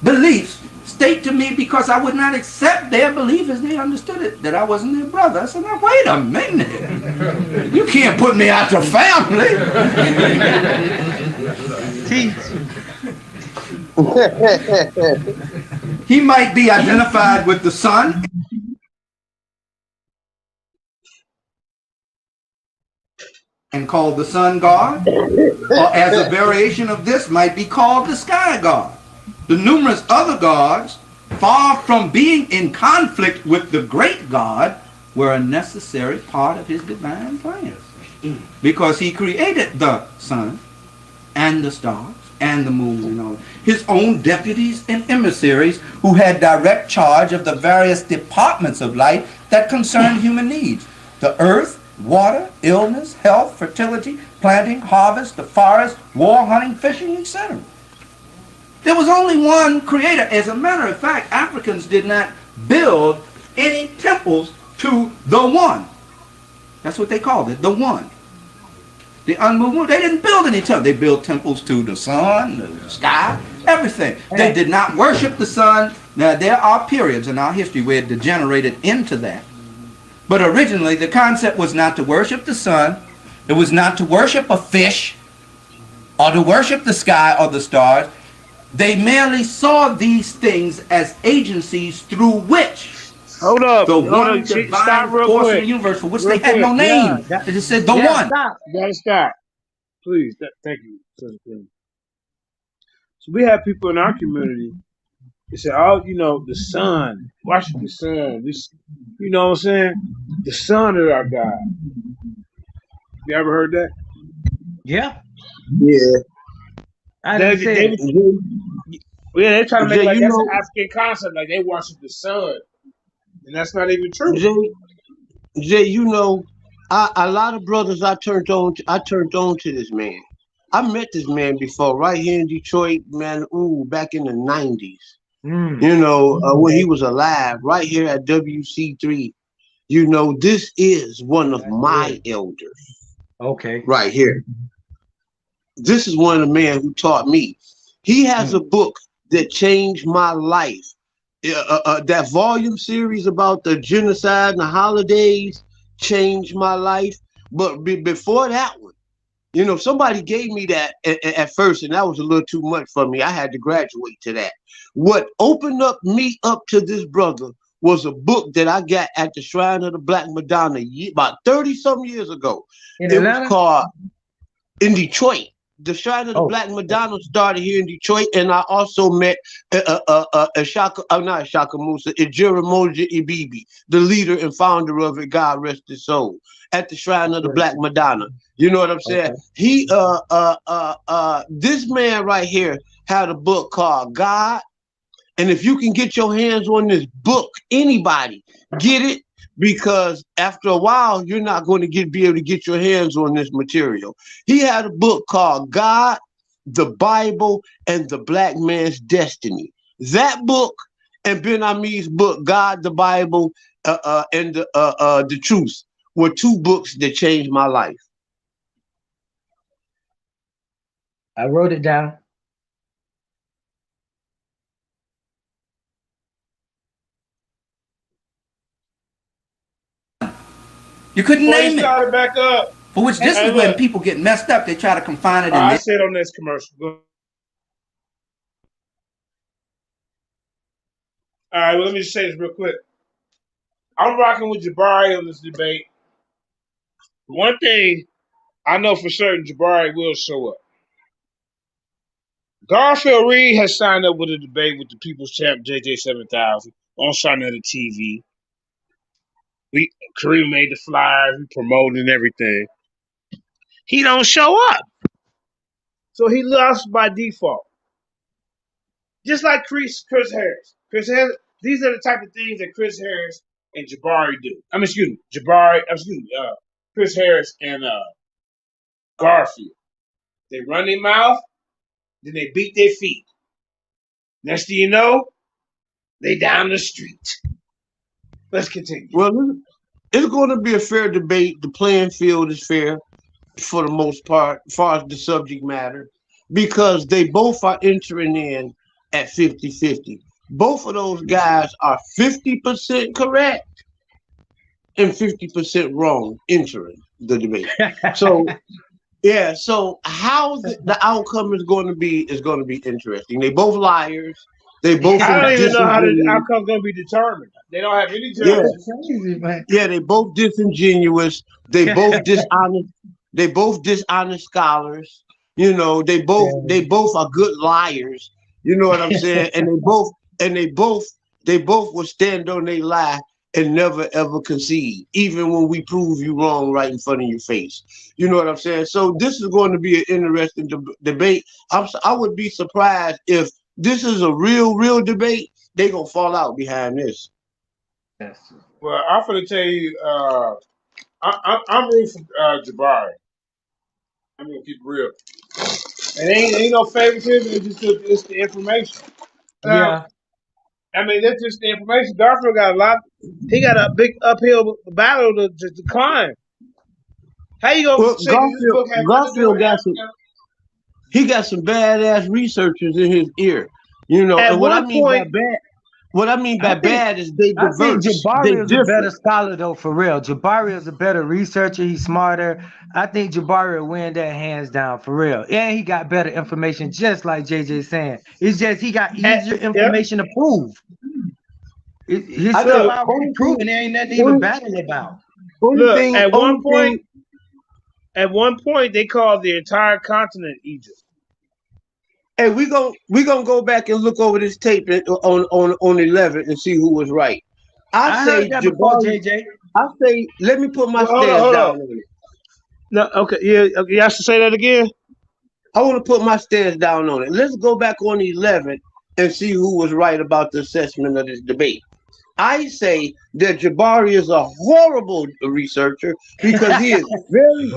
beliefs state to me because I would not accept their belief as they understood it, that I wasn't their brother. I said, now wait a minute. You can't put me out your family. He might be identified with the sun and called the sun god, or as a variation of this might be called the sky god. The numerous other gods, far from being in conflict with the great God, were a necessary part of his divine plans. Because he created the sun and the stars and the moon and all. His own deputies and emissaries who had direct charge of the various departments of life that concerned human needs. The earth, water, illness, health, fertility, planting, harvest, the forest, war, hunting, fishing, etc. There was only one creator. As a matter of fact, Africans did not build any temples to the one. That's what they called it, the one. The unmovable, they didn't build any temples. They built temples to the sun, the sky, everything. They did not worship the sun. Now, there are periods in our history where it degenerated into that. But originally, the concept was not to worship the sun, It was not to worship a fish or to worship the sky or the stars. They merely saw these things as agencies through which the one divine force in the universe for which they had no name. They just said the one. You gotta stop. Please. Thank you, Sister Queen. So we have people in our community. They say, "Oh, the sun. Worship the sun. This, you know what I'm saying? The sun is our God." You ever heard that? Yeah. Yeah. They try to make it like that's an African concept, like they worship the sun, and that's not even true. Jay, a lot of brothers I turned on to this man. I met this man before, right here in Detroit, man. Back in the 90s. When he was alive, right here at WC3. This is one of my elders. Okay. Right here. This is one of the men who taught me. He has a book that changed my life. That volume series about the genocide and the holidays changed my life. But before that one, somebody gave me that at first, and that was a little too much for me. I had to graduate to that. What opened me up to this brother was a book that I got at the Shrine of the Black Madonna about 30-something years ago. It was called in Detroit. The Shrine of the Black Madonna started here in Detroit, and I also met Ishaka Musa, Ejiramoja Ibibi, the leader and founder of it, God rest his soul, at the Shrine of the Black Madonna. You know what I'm saying? He this man right here had a book called God. And if you can get your hands on this book, anybody, get it, because after a while, you're not going to be able to get your hands on this material. He had a book called God, the Bible, and the Black Man's Destiny. That book and Ben Ami's book, God, the Bible, and the Truth, were two books that changed my life. I wrote it down. You couldn't name it. Start it back up. For which this is when people get messed up. They try to confine it. I said on this commercial. All right, well, let me just say this real quick. I'm rocking with Jabari on this debate. One thing I know for certain, Jabari will show up. Garfield Reed has signed up with a debate with the People's Champ JJ 7000 on China TV. Kareem made the flyers, we promoting everything. He don't show up. So he lost by default. Just like Chris Harris. Chris Harris, these are the type of things that Chris Harris and Jabari do. Chris Harris and Garfield. They run their mouth, then they beat their feet. Next thing you know, they down the street. Let's continue. Well, it's going to be a fair debate. The playing field is fair for the most part, as far as the subject matter, because they both are entering in at 50-50. Both of those guys are 50% correct and 50% wrong entering the debate. So, yeah, so how the outcome is going to be interesting. They both liars. They both. I don't even know how the outcome's going to be determined. They don't have any judges. Yeah, they both disingenuous. They both dishonest. They both dishonest scholars. They both are good liars. You know what I'm saying? And they both will stand on their lie and never ever concede, even when we prove you wrong right in front of your face. You know what I'm saying? So this is going to be an interesting debate. I would be surprised if this is a real debate. They're gonna fall out behind this. Yes. Well, I'm gonna tell you, I'm rooting for Jabari. I'm gonna keep it real. And ain't no favoritism. It's the information. Yeah. I mean, that's just the information. Garfield got a lot. He got a big uphill battle to climb. How you gonna say this book has Garfield got some? He got some badass researchers in his ear. And what I mean by bad. What I mean by bad is they I think diverse. They Jabari is a better different. scholar though, for real. Jabari is a better researcher. He's smarter. I think Jabari will win that hands down, for real. And he got better information, just like JJ saying. It's just he got easier information to prove. His stuff already proven. There ain't nothing to even battle about. Look, at one point, they called the entire continent Egypt. Hey, we gonna go back and look over this tape on 11 and see who was right. I say heard that before, Jabari. JJ. I say let me put my stance down on it. No, okay, yeah, you have to say that again. I want to put my stance down on it. Let's go back on 11 and see who was right about the assessment of this debate. I say that Jabari is a horrible researcher because he's very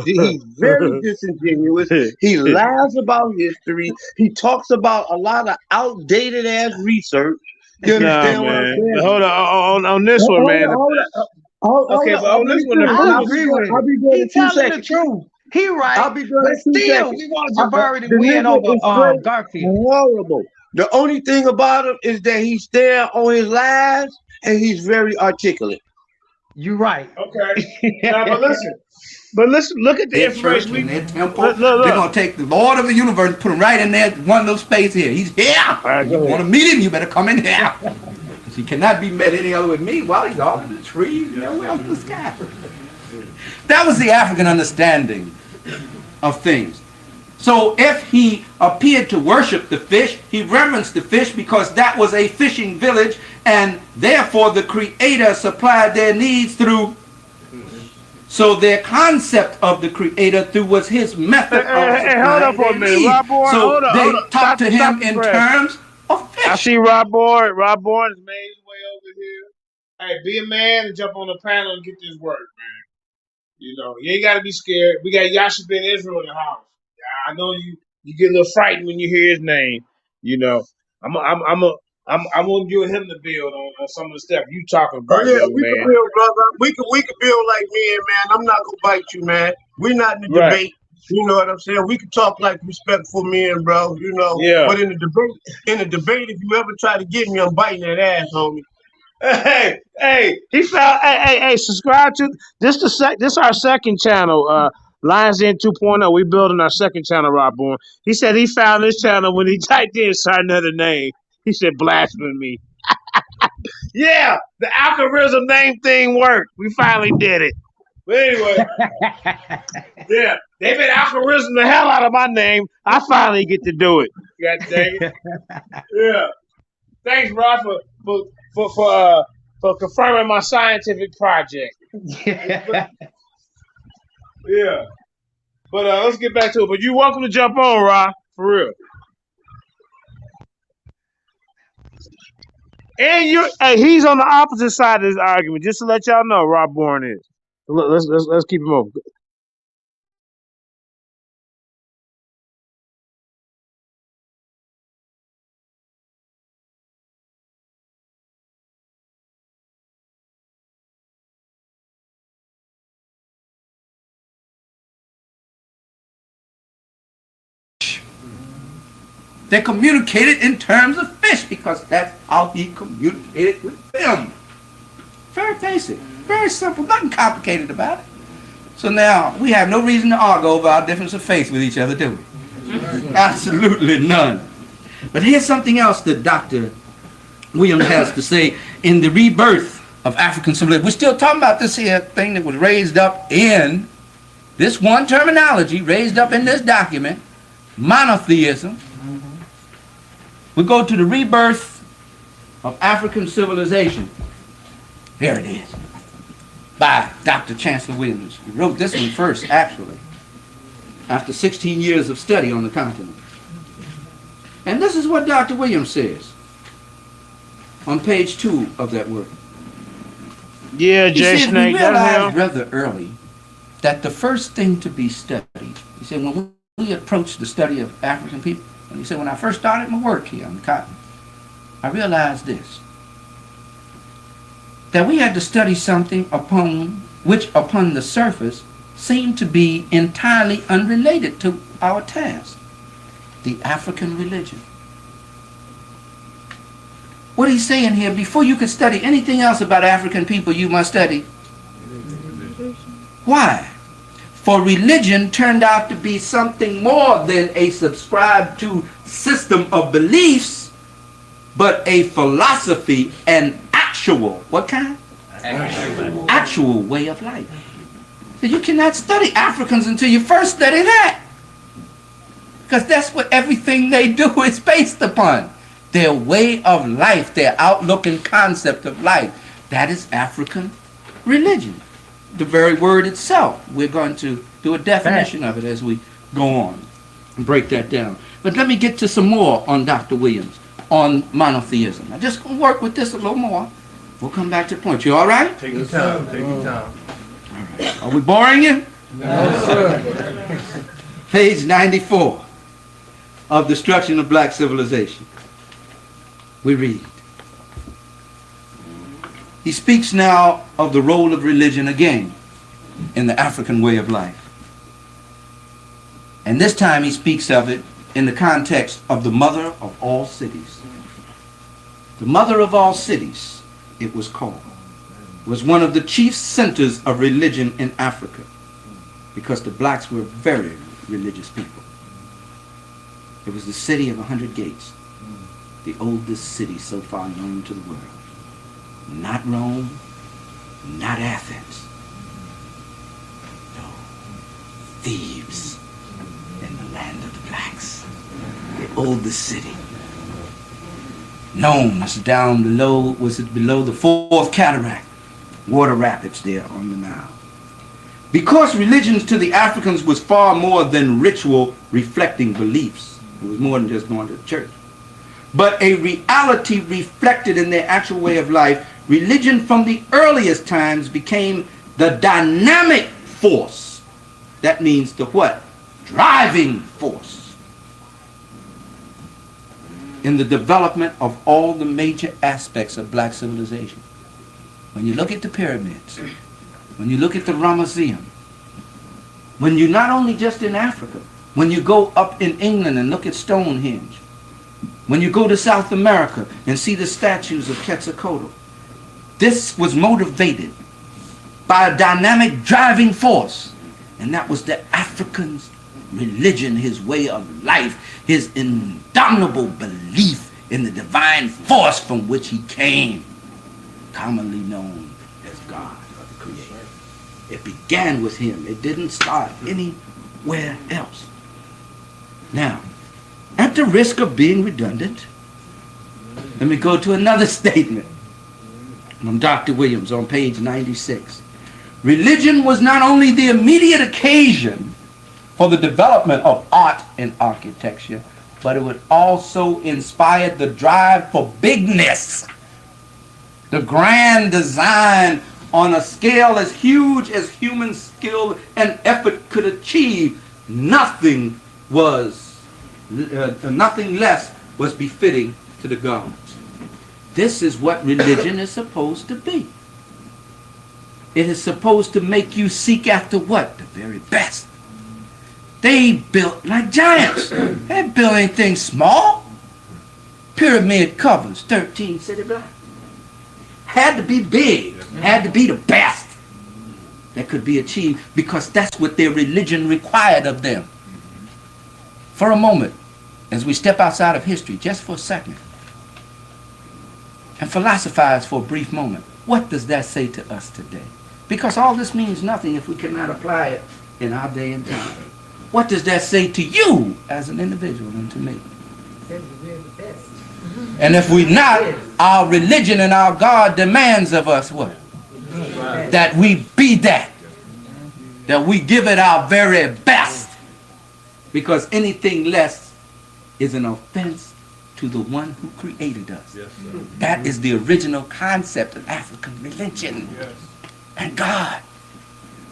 disingenuous. He lies about history. He talks about a lot of outdated ass research. You understand what I'm saying? Hold on this one, man. Okay, but on this one, I agree with him. He telling the truth. He right. I'll be done But in 2 still, seconds. we want Jabari to The win nigga over is straight Garfield. horrible. The only thing about him is that he's there on his lies and he's very articulate. You're right. Okay. Now, but listen, look at the Their information. church and their temple. They're going to take the Lord of the universe and put him right in there, one little space here. He's here. You want to meet him, you better come in here. He cannot be met any other with me while he's all in the trees, way up in the sky. That was the African understanding of things. So if he appeared to worship the fish, he reverenced the fish because that was a fishing village, and therefore the Creator supplied their needs through. So their concept of the Creator was his method of supplying hold up for a minute, needs. Rob Bourne, So hold up, they talked to him in terms of fish. I see Rob Bourne. Rob Bourne has made his way over here. Hey, be a man and jump on the panel and get this work, man. You know, you ain't got to be scared. We got Yasha Ben Israel in the house. I know you get a little frightened when you hear his name. You know, I want you and him to build on some of the stuff you talking about. Oh yeah, young we man. can build, brother. We can build like men, man. I'm not gonna bite you, man. We're not in the Right. debate. You know what I'm saying? We can talk like respectful men, bro. You know. Yeah. But in the debate, if you ever try to get me, I'm biting that ass, homie. Hey, he found. Hey, subscribe to this. This our second channel. Lions Den 2.0. We building our second channel, Rob Bourne. He said he found this channel when he typed in another name. He said blasphemy. Yeah, the algorithm name thing worked. We finally did it. But anyway, yeah, they've been algorithm the hell out of my name. I finally get to do it. God dang it. Yeah. Thanks, Rob, for confirming my scientific project. Yeah. But let's get back to it. But you're welcome to jump on, Rob, for real. And he's on the opposite side of this argument, just to let y'all know. Rob Bourne is. Let's keep him open. They communicated in terms of fish because that's how he communicated with them. Very basic, very simple, nothing complicated about it. So now we have no reason to argue over our difference of faith with each other, do we? Absolutely none. But here's something else that Dr. Williams has to say in the rebirth of African civilization. We're still talking about this here thing that was raised up in this one terminology, raised up in this document, monotheism. We go to the rebirth of African civilization. There it is, by Dr. Chancellor Williams. He wrote this one first, actually, after 16 years of study on the continent. And this is what Dr. Williams says on page 2 of that work. Yeah, Jay Snake. Snake. We realized rather early that the first thing to be studied, he said, when we approached the study of African people, and he said, when I first started my work here on the continent, I realized this, that we had to study something which upon the surface seemed to be entirely unrelated to our task, the African religion. what he's saying here, before you can study anything else about African people, you must study. Why? For religion turned out to be something more than a subscribed to system of beliefs, but a philosophy and actual, what kind? Actual way of life. So you cannot study Africans until you first study that. Because that's what everything they do is based upon. Their way of life, their outlook and concept of life. That is African religion. The very word itself. We're going to do a definition of it as we go on and break that down. But let me get to some more on Dr. Williams, on monotheism. I'm just going to work with this a little more. We'll come back to the point. You all right? Take your time. Take your time. All right. Are we boring you? No, sir. Page 94 of Destruction of Black Civilization. We read. He speaks now of the role of religion again in the African way of life. And this time he speaks of it in the context of the mother of all cities. The mother of all cities, it was called, was one of the chief centers of religion in Africa, because the blacks were very religious people. It was the city of 100 gates, the oldest city so far known to the world. Not Rome, not Athens. No, Thebes in the land of the blacks, the oldest city. Known as down below, was it below the fourth cataract, water rapids there on the Nile. Because religion to the Africans was far more than ritual reflecting beliefs. It was more than just going to church. But a reality reflected in their actual way of life, religion from the earliest times became the dynamic force. That means the what? Driving force in the development of all the major aspects of black civilization. When you look at the pyramids, when you look at the Ramesseum, when you're not only just in Africa, when you go up in England and look at Stonehenge, when you go to South America and see the statues of Quetzalcoatl, this was motivated by a dynamic driving force, and that was the African's religion, his way of life, his indomitable belief in the divine force from which he came, commonly known as God or the Creator. It began with him. It didn't start anywhere else. Now, at the risk of being redundant, let me go to another statement from Dr. Williams on page 96. Religion was not only the immediate occasion for the development of art and architecture, but it would also inspire the drive for bigness, the grand design on a scale as huge as human skill and effort could achieve. Nothing less was befitting to the gods. This is what religion is supposed to be. It is supposed to make you seek after what? The very best. They built like giants. They built anything small. Pyramid covers, 13 city blocks. Had to be big. Had to be the best that could be achieved, because that's what their religion required of them. For a moment, as we step outside of history, just for a second, and philosophize for a brief moment, what does that say to us today? Because all this means nothing if we cannot apply it in our day and time. What does that say to you as an individual and to me? And if we're not, our religion and our God demands of us what? That we be that. That we give it our very best. Because anything less is an offense to the one who created us. Yes, that is the original concept of African religion and God.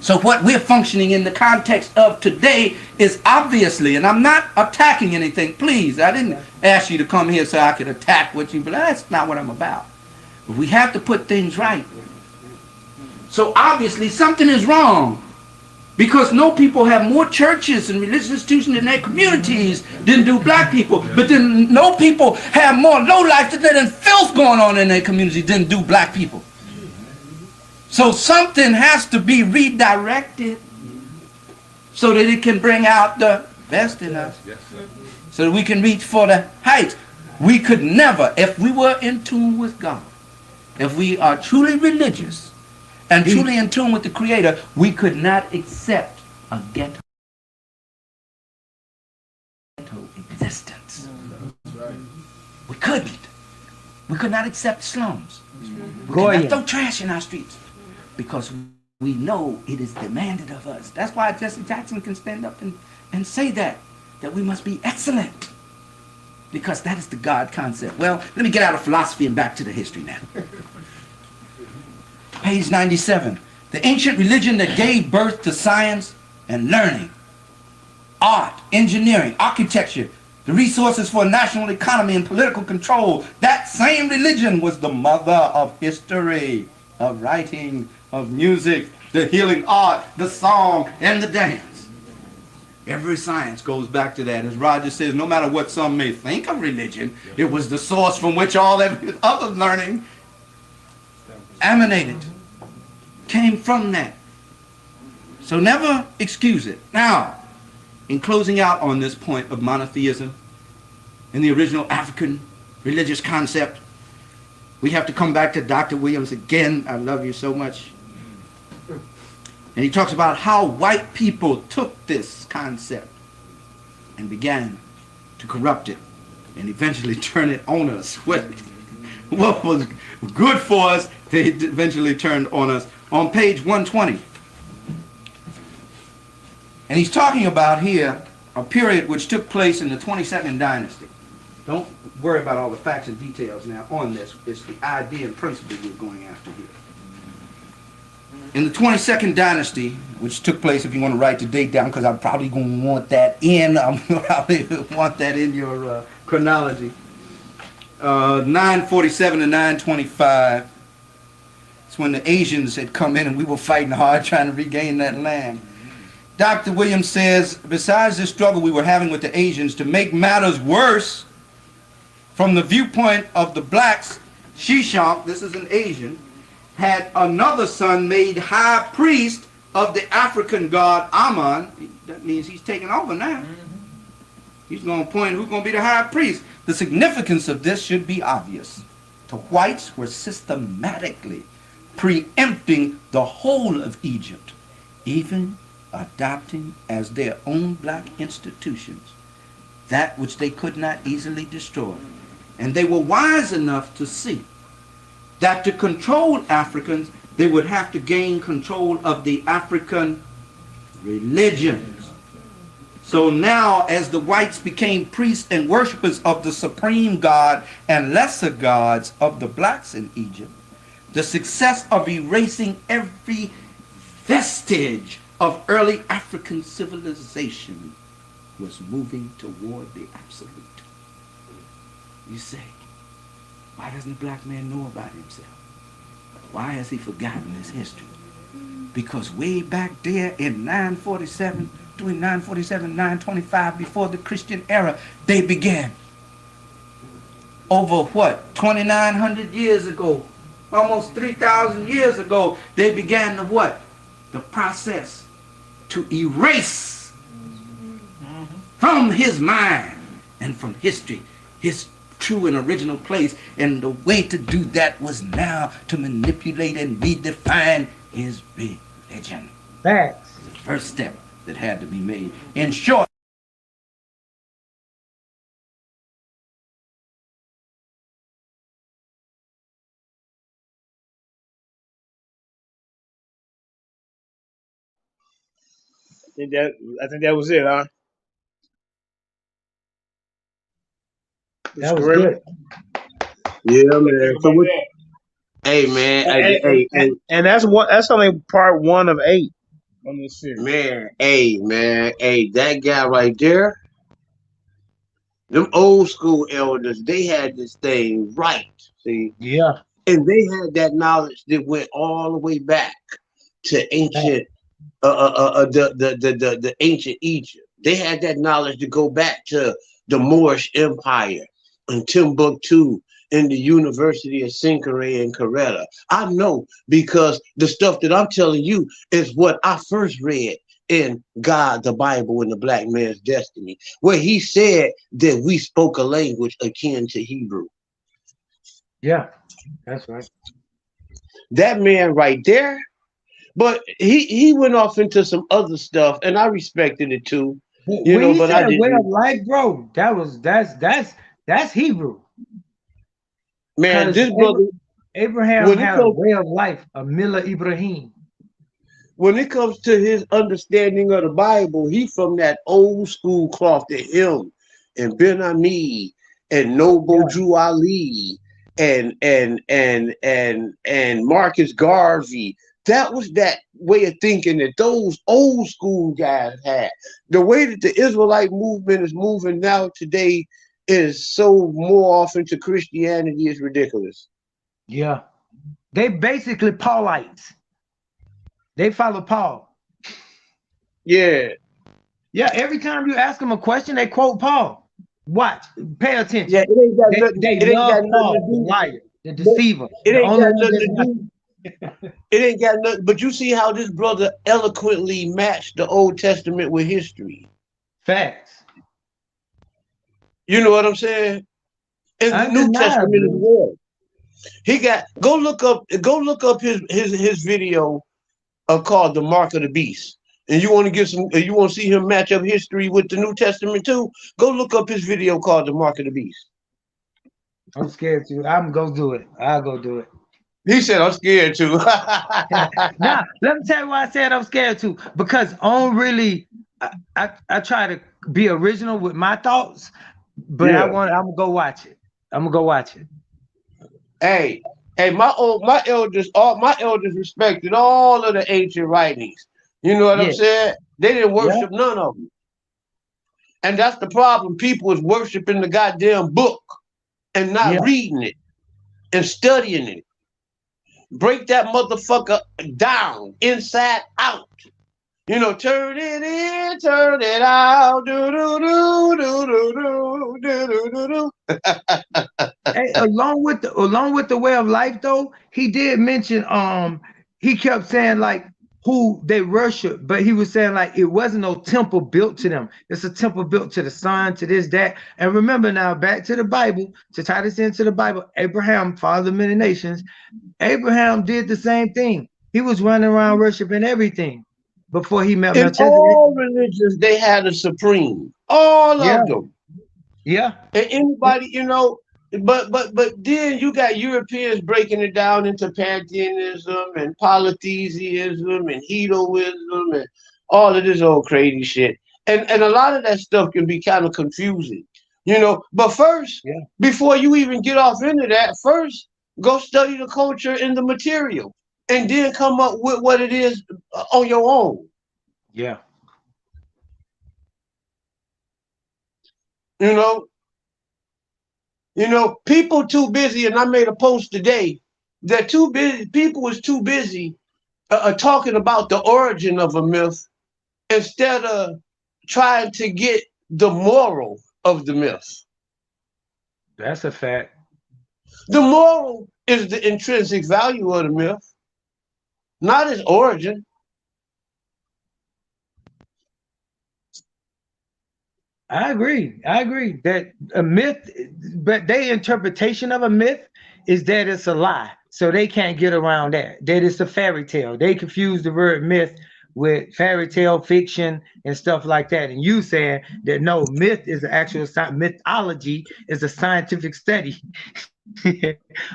So what we're functioning in the context of today is obviously, and I'm not attacking anything, please, I didn't ask you to come here so I could attack what you, but that's not what I'm about. But we have to put things right. So obviously something is wrong Because no people have more churches and religious institutions in their communities than do black people. But then no people have more lowlife than filth going on in their community than do black people. So something has to be redirected so that it can bring out the best in us. So that we can reach for the heights. We could never, if we were in tune with God, if we are truly religious, and truly in tune with the Creator, we could not accept a ghetto existence. We couldn't. We could not accept slums. We could not throw trash in our streets because we know it is demanded of us. That's why Jesse Jackson can stand up and say that we must be excellent, because that is the God concept. Well, let me get out of philosophy and back to the history now. Page 97. The ancient religion that gave birth to science and learning, art, engineering, architecture, the resources for a national economy and political control. That same religion was the mother of history, of writing, of music, the healing art, the song, and the dance. Every science goes back to that. As Roger says, no matter what some may think of religion, it was the source from which all that other learning emanated, came from that. So never excuse it. Now, in closing out on this point of monotheism and the original African religious concept, we have to come back to Dr. Williams again. I love you so much. And he talks about how white people took this concept and began to corrupt it and eventually turn it on us. What was good for us, they eventually turned on us. On page 120. And he's talking about here a period which took place in the 22nd dynasty. Don't worry about all the facts and details now on this. It's the idea and principle we're going after here. In the 22nd dynasty, which took place, if you want to write the date down, because I'm probably going to want that in, your chronology. 947 to 925. It's when the Asians had come in and we were fighting hard trying to regain that land. Dr. Williams says, besides this struggle we were having with the Asians, to make matters worse, from the viewpoint of the blacks, Shishak, this is an Asian, had another son made high priest of the African god Amun. That means he's taking over now. He's going to point who's going to be the high priest. The significance of this should be obvious. The whites were systematically preempting the whole of Egypt, even adopting as their own black institutions that which they could not easily destroy. And they were wise enough to see that to control Africans, they would have to gain control of the African religions. So now, as the whites became priests and worshipers of the supreme god and lesser gods of the blacks in Egypt, the success of erasing every vestige of early African civilization was moving toward the absolute. You say, why doesn't the black man know about himself? Why has he forgotten his history? Because way back there in 947, between 947 and 925, before the Christian era, they began. Over what, 2,900 years ago, almost 3,000 years ago, they began the what? The process to erase from his mind and from history his true and original place. And the way to do that was now to manipulate and redefine his religion. Facts. The first step that had to be made. In short, I think that was it, huh? That was good. Yeah, man. So what, hey, man. And that's only part 1 of 8 on this series. Man. Hey, that guy right there, them old school elders, they had this thing right. See? Yeah. And they had that knowledge that went all the way back to ancient the ancient Egypt. They had that knowledge to go back to the Moorish Empire and Timbuktu in the University of Sincere and Coretta. I know because the stuff that I'm telling you is what I first read in God, the Bible, and the Black Man's Destiny, where he said that we spoke a language akin to Hebrew. Yeah, that's right. That man right there. But he went off into some other stuff, and I respected it too. You When know, he but I said way of didn't. life, bro, that's Hebrew. Man, this brother, Abraham when it had a comes way of life, a Mila Ibrahim. when it comes to his understanding of the Bible, he from that old school cloth to him and Ben Ami and Noble Drew Ali and Marcus Garvey. That was that way of thinking that those old school guys had. The way that the Israelite movement is moving now today is so more off into Christianity is ridiculous. Yeah. They basically Paulites. They follow Paul. Yeah. Yeah, every time you ask them a question, they quote Paul. Watch, pay attention. Yeah, it ain't got nothing, they it ain't love got nothing Paul, to the do. liar, the deceiver. It the ain't only got one nothing that's to not. do. It ain't got nothing, but you see how this brother eloquently matched the Old Testament with history. Facts. You know what I'm saying? In the New Testament as well. He got go look up his video called The Mark of the Beast. And you want to get some you want to see him match up history with the New Testament too? Go look up his video called The Mark of the Beast. I'm scared to. I'm gonna go do it. I'll go do it. He said, I'm scared too. Now, let me tell you why I said I'm scared too. Because I don't really, I try to be original with my thoughts, but Yeah. I'm gonna go watch it. I'm gonna go watch it. Hey, my elders respected all of the ancient writings. You know what I'm saying? They didn't worship none of them. And that's the problem. People is worshiping the goddamn book and not reading it and studying it. Break that motherfucker down, inside out. You know, turn it in, turn it out. Do do do do do do do do do. Hey, along with the way of life though, he did mention he kept saying like who they worship, but he was saying like it wasn't no temple built to them. It's a temple built to the sun, to this, that. And remember now, back to the Bible, to tie this into the Bible, Abraham, father of many nations, Abraham did the same thing. He was running around worshiping everything before he met In Melchizedek. all religions, they had a supreme. All of them. Yeah. And anybody, you know, but then you got Europeans breaking it down into pantheism and polytheism and hedonism and all of this old crazy shit. And a lot of that stuff can be kind of confusing, you know. But first, before you even get off into that, first go study the culture and the material, and then come up with what it is on your own. Yeah. You know, people too busy, and I made a post today that too busy. People is too busy talking about the origin of a myth instead of trying to get the moral of the myth. That's a fact. The moral is the intrinsic value of the myth, not its origin. I agree that a myth, but their interpretation of a myth is that it's a lie. So they can't get around that it's a fairy tale. They confuse the word myth with fairy tale fiction and stuff like that. And you saying that no, myth is actual mythology is a scientific study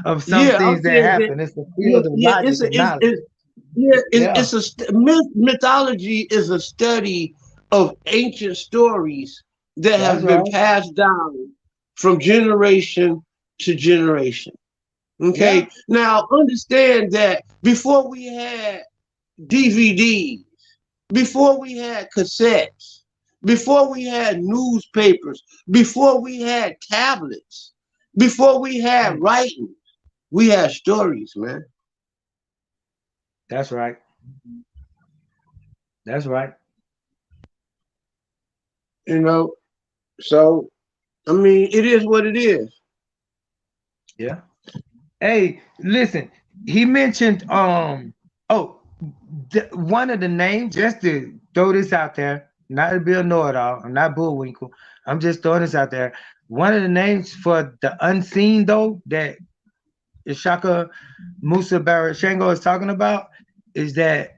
of some things that happen. It's a field of logic and knowledge. Mythology is a study of ancient stories that have been passed down from generation to generation. Okay. Now understand that before we had DVDs, before we had cassettes, before we had newspapers, before we had tablets, before we had writing, we had stories, man. That's right. That's right. You know, so I mean, it is what it is. Yeah. Hey, listen. He mentioned one of the names. Just to throw this out there, not to be a know-it-all. I'm not Bullwinkle. I'm just throwing this out there. One of the names for the unseen, though, that Ishaka Musa Barashango is talking about, is that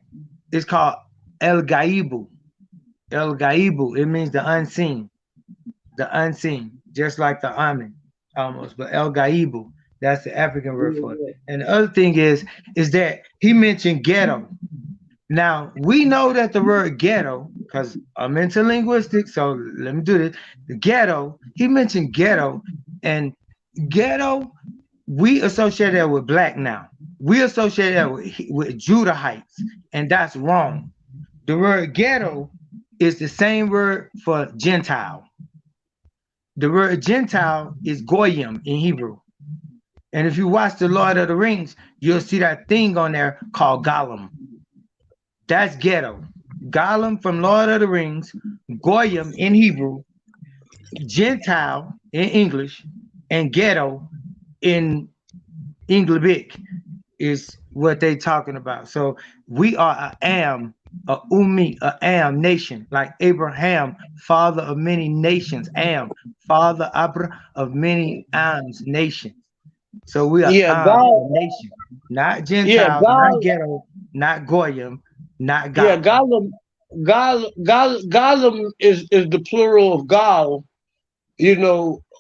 it's called El Gaibu. El Gaibu. It means the unseen. The unseen, just like the Amen, almost, but El Gaibu. That's the African word for it. And the other thing is that he mentioned ghetto. Now we know that the word ghetto, because I'm into linguistics, so let me do this. The ghetto, he mentioned ghetto, and ghetto, we associate that with black now. We associate that with Judahites, and that's wrong. The word ghetto is the same word for Gentile. The word Gentile is Goyim in Hebrew. And if you watch The Lord of the Rings, you'll see that thing on there called Gollum. That's ghetto. Gollum from Lord of the Rings, Goyim in Hebrew, Gentile in English, and ghetto in English is what they talking about. So we are a Am nation, like Abraham, father of many nations, father of many Ams nations. So we are a nation, not Gentiles, not ghetto, not Goyim, not Gollum. Yeah, Gollum is the plural of Gal,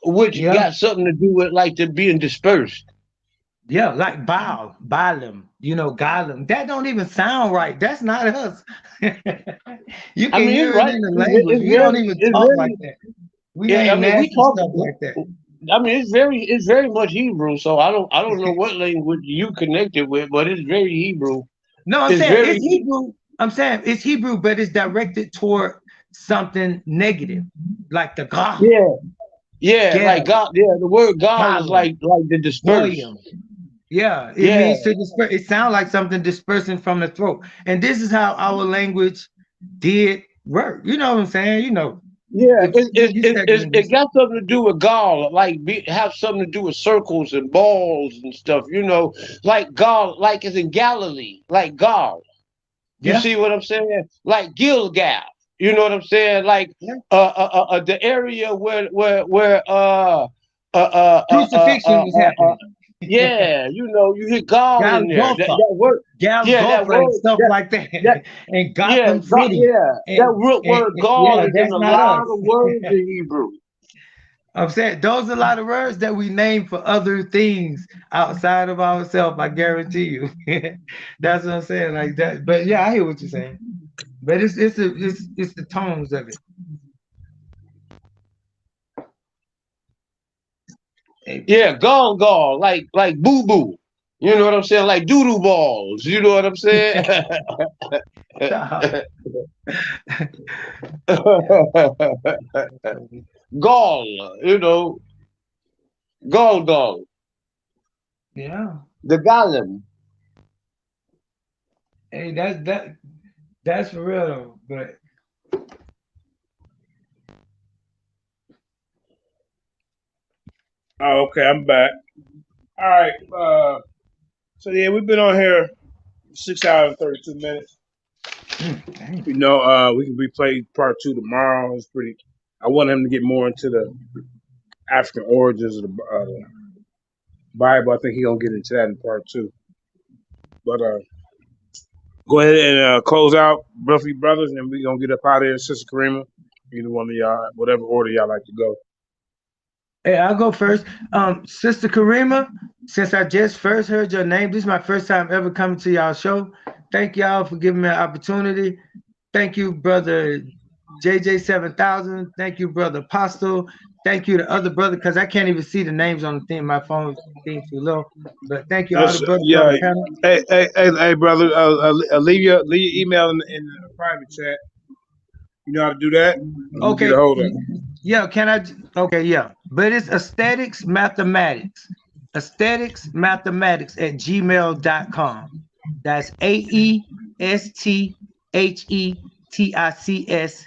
which got something to do with like the being dispersed. Yeah, like Baalim, Gollum. That don't even sound right. That's not us. You can hear it in the language. We don't even talk like that. We name nasty stuff like that. I mean, it's very much Hebrew. So I don't know what language you connected with, but it's very Hebrew. No, I'm saying it's Hebrew. I'm saying it's Hebrew, but it's directed toward something negative, like the God. Yeah, like God. Yeah, the word God is like the disperse. Yeah, it means to disperse. It sounds like something dispersing from the throat. And this is how our language did work. You know what I'm saying? Yeah, it got something to do with gall, like have something to do with circles and balls and stuff. Like gall, like it's in Galilee, like gall. You see what I'm saying? Like Gilgal. You know what I'm saying? Like the area where crucifixion was happening. Yeah, you hit gall in there. That word, that word, and stuff like that. And Gotham City. That root word gall is in a lot of words in Hebrew. I'm saying those are a lot of words that we name for other things outside of ourselves. I guarantee you. That's what I'm saying, like that. But yeah, I hear what you're saying. But it's the tones of it. Yeah, gall, like boo boo. You know what I'm saying? Like doo doo balls. You know what I'm saying? Gall, gall. Yeah. The Gollum. Hey, that's for real though. But oh, okay, I'm back. All right. So yeah, we've been on here 6 hours and 32 minutes. We can replay part 2 tomorrow. It's pretty. I want him to get more into the African origins of the Bible. I think he's gonna get into that in part 2. But go ahead and close out, Bruffy Brothers, and we're gonna get up out of here. Sister Karima, either one of y'all, whatever order y'all like to go. Hey, I'll go first. Sister Karima, since I just first heard your name, this is my first time ever coming to y'all show. Thank y'all for giving me an opportunity. Thank you, brother JJ7000. Thank you, brother Apostle. Thank you to other brother, because I can't even see the names on the thing. My phone being too low. But thank you all the brothers on the panel. Hey, brother, leave your email in the private chat. You know how to do that? Okay. Get a hold of it. Yeah, can I? Okay, yeah. But it's aesthetics mathematics. Aesthetics mathematics at gmail.com. That's MATHEMATICS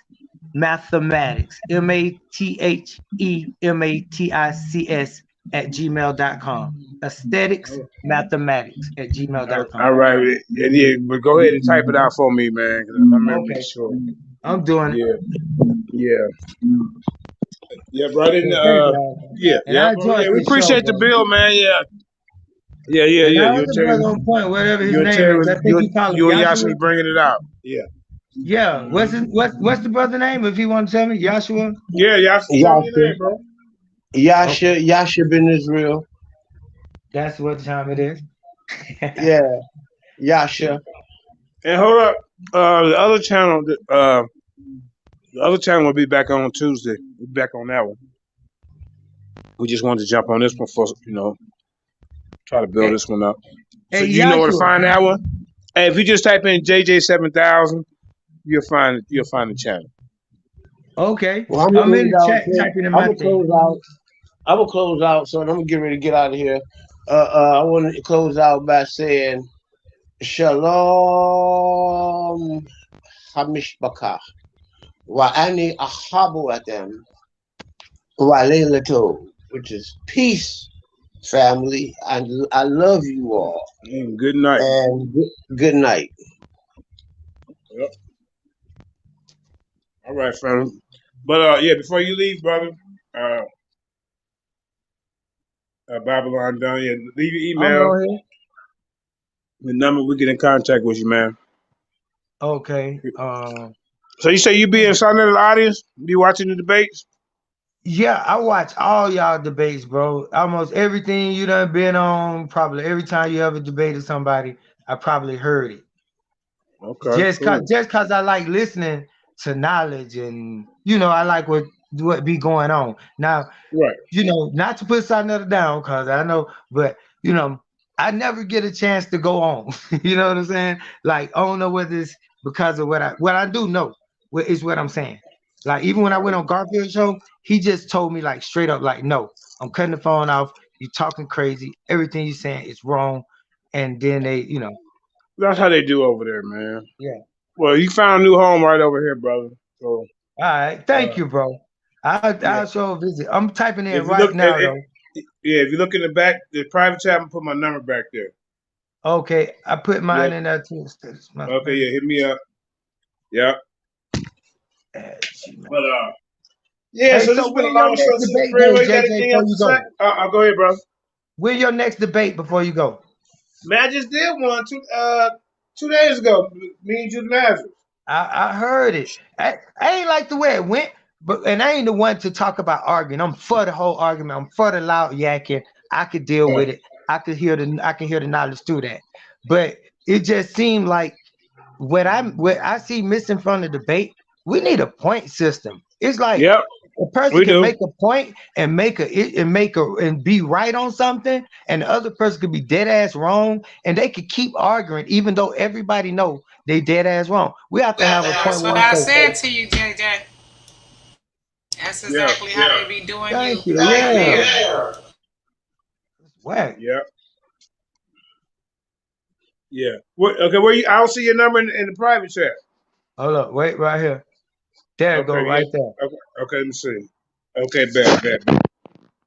mathematics, MATHEMATICS @gmail.com. Aesthetics mathematics @gmail.com. All right, yeah, but go ahead and type it out for me, man. 'Cause I'm gonna make Okay, sure. I'm doing it. Yeah, right in Well, thank you, and I yeah. enjoyed We this show, appreciate the bro. bill, man. Yeah. And that You other brother on point, whatever his and name Terry is, was I think you call him you and Yasha was Joshua. bringing it out. Yeah. Yeah, what's the brother name? If you want to tell me, Joshua. Yeah, Yasha, tell me your name, bro. Yasha Ben Israel. That's what time it is. Yeah, Yasha. And hold up, the other channel, the other channel will be back on Tuesday. We'll be back on that one. We just wanted to jump on this one for try to build this one up. So Hey, you know where to Joshua. find that one? Hey, if you just type in JJ7000, you'll find the channel. Okay. Well, I'm I'm in the chat here. typing in I'm my gonna thing. close out. I'm gonna close out, so I'm gonna get ready to get out of here. I want to close out by saying Shalom Hamishbaka wa ani ahabu atem wa leilato, which is peace, family, and I love you all. And good night. And good night. Yep. All right, fella. But yeah, before you leave, brother, Babylon done. Yeah, leave your I'm email, on here. the number. We get in contact with you, man. Okay. So you say you be in something in the audience? Be watching the debates? Yeah, I watch all y'all debates, bro. Almost everything you done been on, probably every time you ever debated somebody, I probably heard it. Okay, Just cool. cause I like listening to knowledge, and I like what be going on. Now, right. Not to put something down, cause I know, but I never get a chance to go on. You know what I'm saying? Like, I don't know whether it's because of what I do know is what I'm saying. Like, even when I went on Garfield's show, he just told me like straight up, like, no, I'm cutting the phone off. You talking crazy. Everything you saying is wrong. And then they, That's how they do over there, man. Yeah. Well, you found a new home right over here, brother. So. All right, thank you, bro. I'll show a visit. I'm typing in right now, though. If you look in the back, the private chat, I'm gonna put my number back there. Okay, I put mine in there too. Okay, yeah, hit me up. Yeah. But yeah. Hey, So this has been a long show. debate Friend, go, you got JJ, anything before else you to go? say? I'll go ahead, bro. When your next debate before you go? Man, I just did one 2 days ago. Me and Judas Nazareth. I heard it. I ain't like the way it went, and I ain't the one to talk about arguing. I'm for the whole argument. I'm for the loud yakking. I could deal with it. I can hear the knowledge through that. But it just seemed like what I see missing from the debate, we need a point system. It's like a person can make a point and be right on something, and the other person could be dead ass wrong, and they could keep arguing even though everybody know they dead ass wrong. We have to have a point. That's what I said to you, JJ. That's exactly how they be doing Thank you. you. Yeah. Whack. Yeah. Yeah. Okay, where you? I'll see your number in the private chat. Hold up. Wait right here. There it go, right there. Okay, let me see. Okay, bad.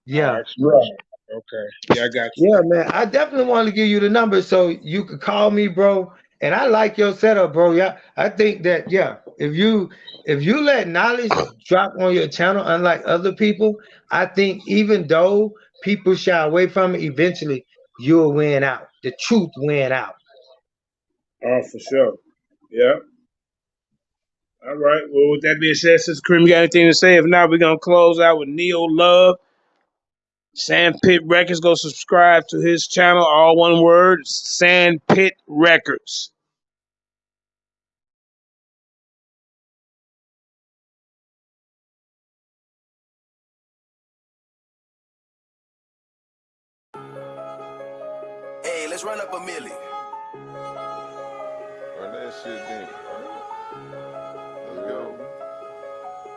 Yeah. Right. Okay. Yeah, I got you. Yeah, man. I definitely want to give you the number so you could call me, bro. And I like your setup, bro. Yeah. I think that, if you let knowledge drop on your channel, unlike other people, I think even though people shy away from it, eventually you'll win out. The truth win out. Oh, for sure. Yeah. All right. Well, with that being said, Sister Kareem, you got anything to say? If not, we're gonna close out with Neo Love. Sandpit Records. Go subscribe to his channel. All one word. Sandpit Records. Hey, let's run up a milli. Run that shit then. Let's go.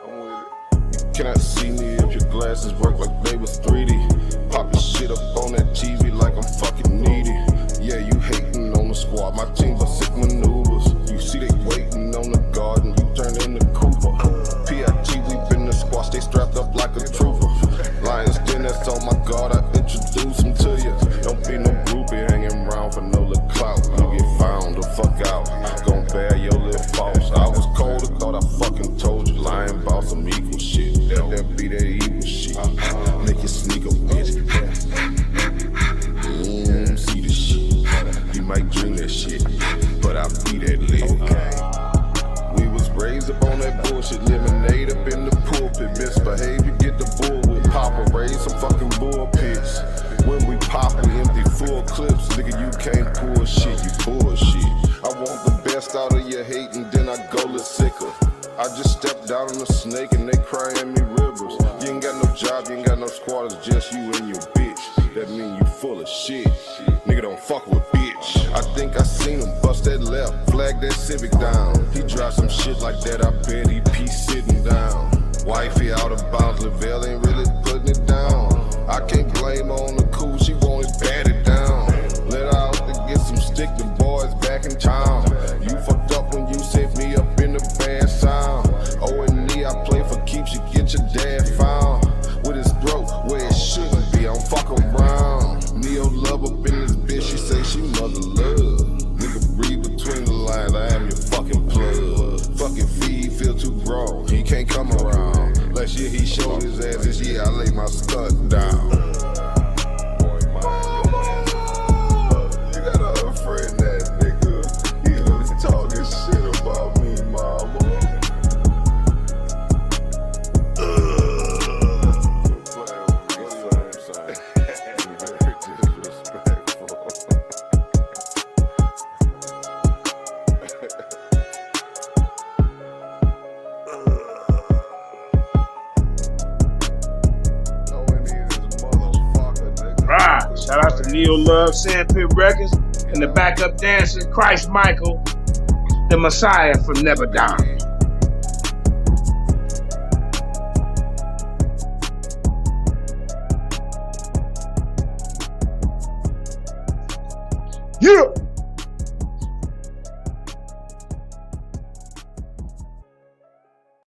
I'm with it. You cannot see me if your glasses work like they was 3D. Popping shit up on that TV like I'm fucking needy. Yeah, you hating on the squad. My team are sick maneuvers. You see they waiting on the garden. You bullshit. Lemonade up in the pulpit. Misbehave, you get the bull with Papa. Raise some fucking bullpits. When we pop, we empty full clips. Nigga, you can't pull shit, you bullshit. I want the best out of your hate and then I go a sicker. I just stepped down on a snake and they crying me rivers. You ain't got no job, you ain't got no squad, it's just you and your bitch. That mean you full of shit. Nigga don't fuck with bitch. I think I seen him bust that left, flag that Civic down. He drive some shit like that, I bet he peace sitting down. Wifey out of bounds, Lavelle ain't really putting it down. I can't blame her on the cool, she wanted batted down. Let her out to get some stick, the boys back in town. You fucked up when you set me up in the bad sound. O&E, I play for keeps, you get your dad found. With his throat where it shouldn't be, I don't fuck around. Neo love up in this bitch, she say she mother love. Nigga read between the lines, I am your fucking plug. Fucking feed feel too grown, he can't come around. Last year he showed his ass, this year I lay my stunt down. You gotta unfriend that nigga, he was talking shit about me, mama. Shout out to Neo Love, Sandpit Records, and the backup dancer, Christ Michael, the Messiah from Nebadon. Yeah!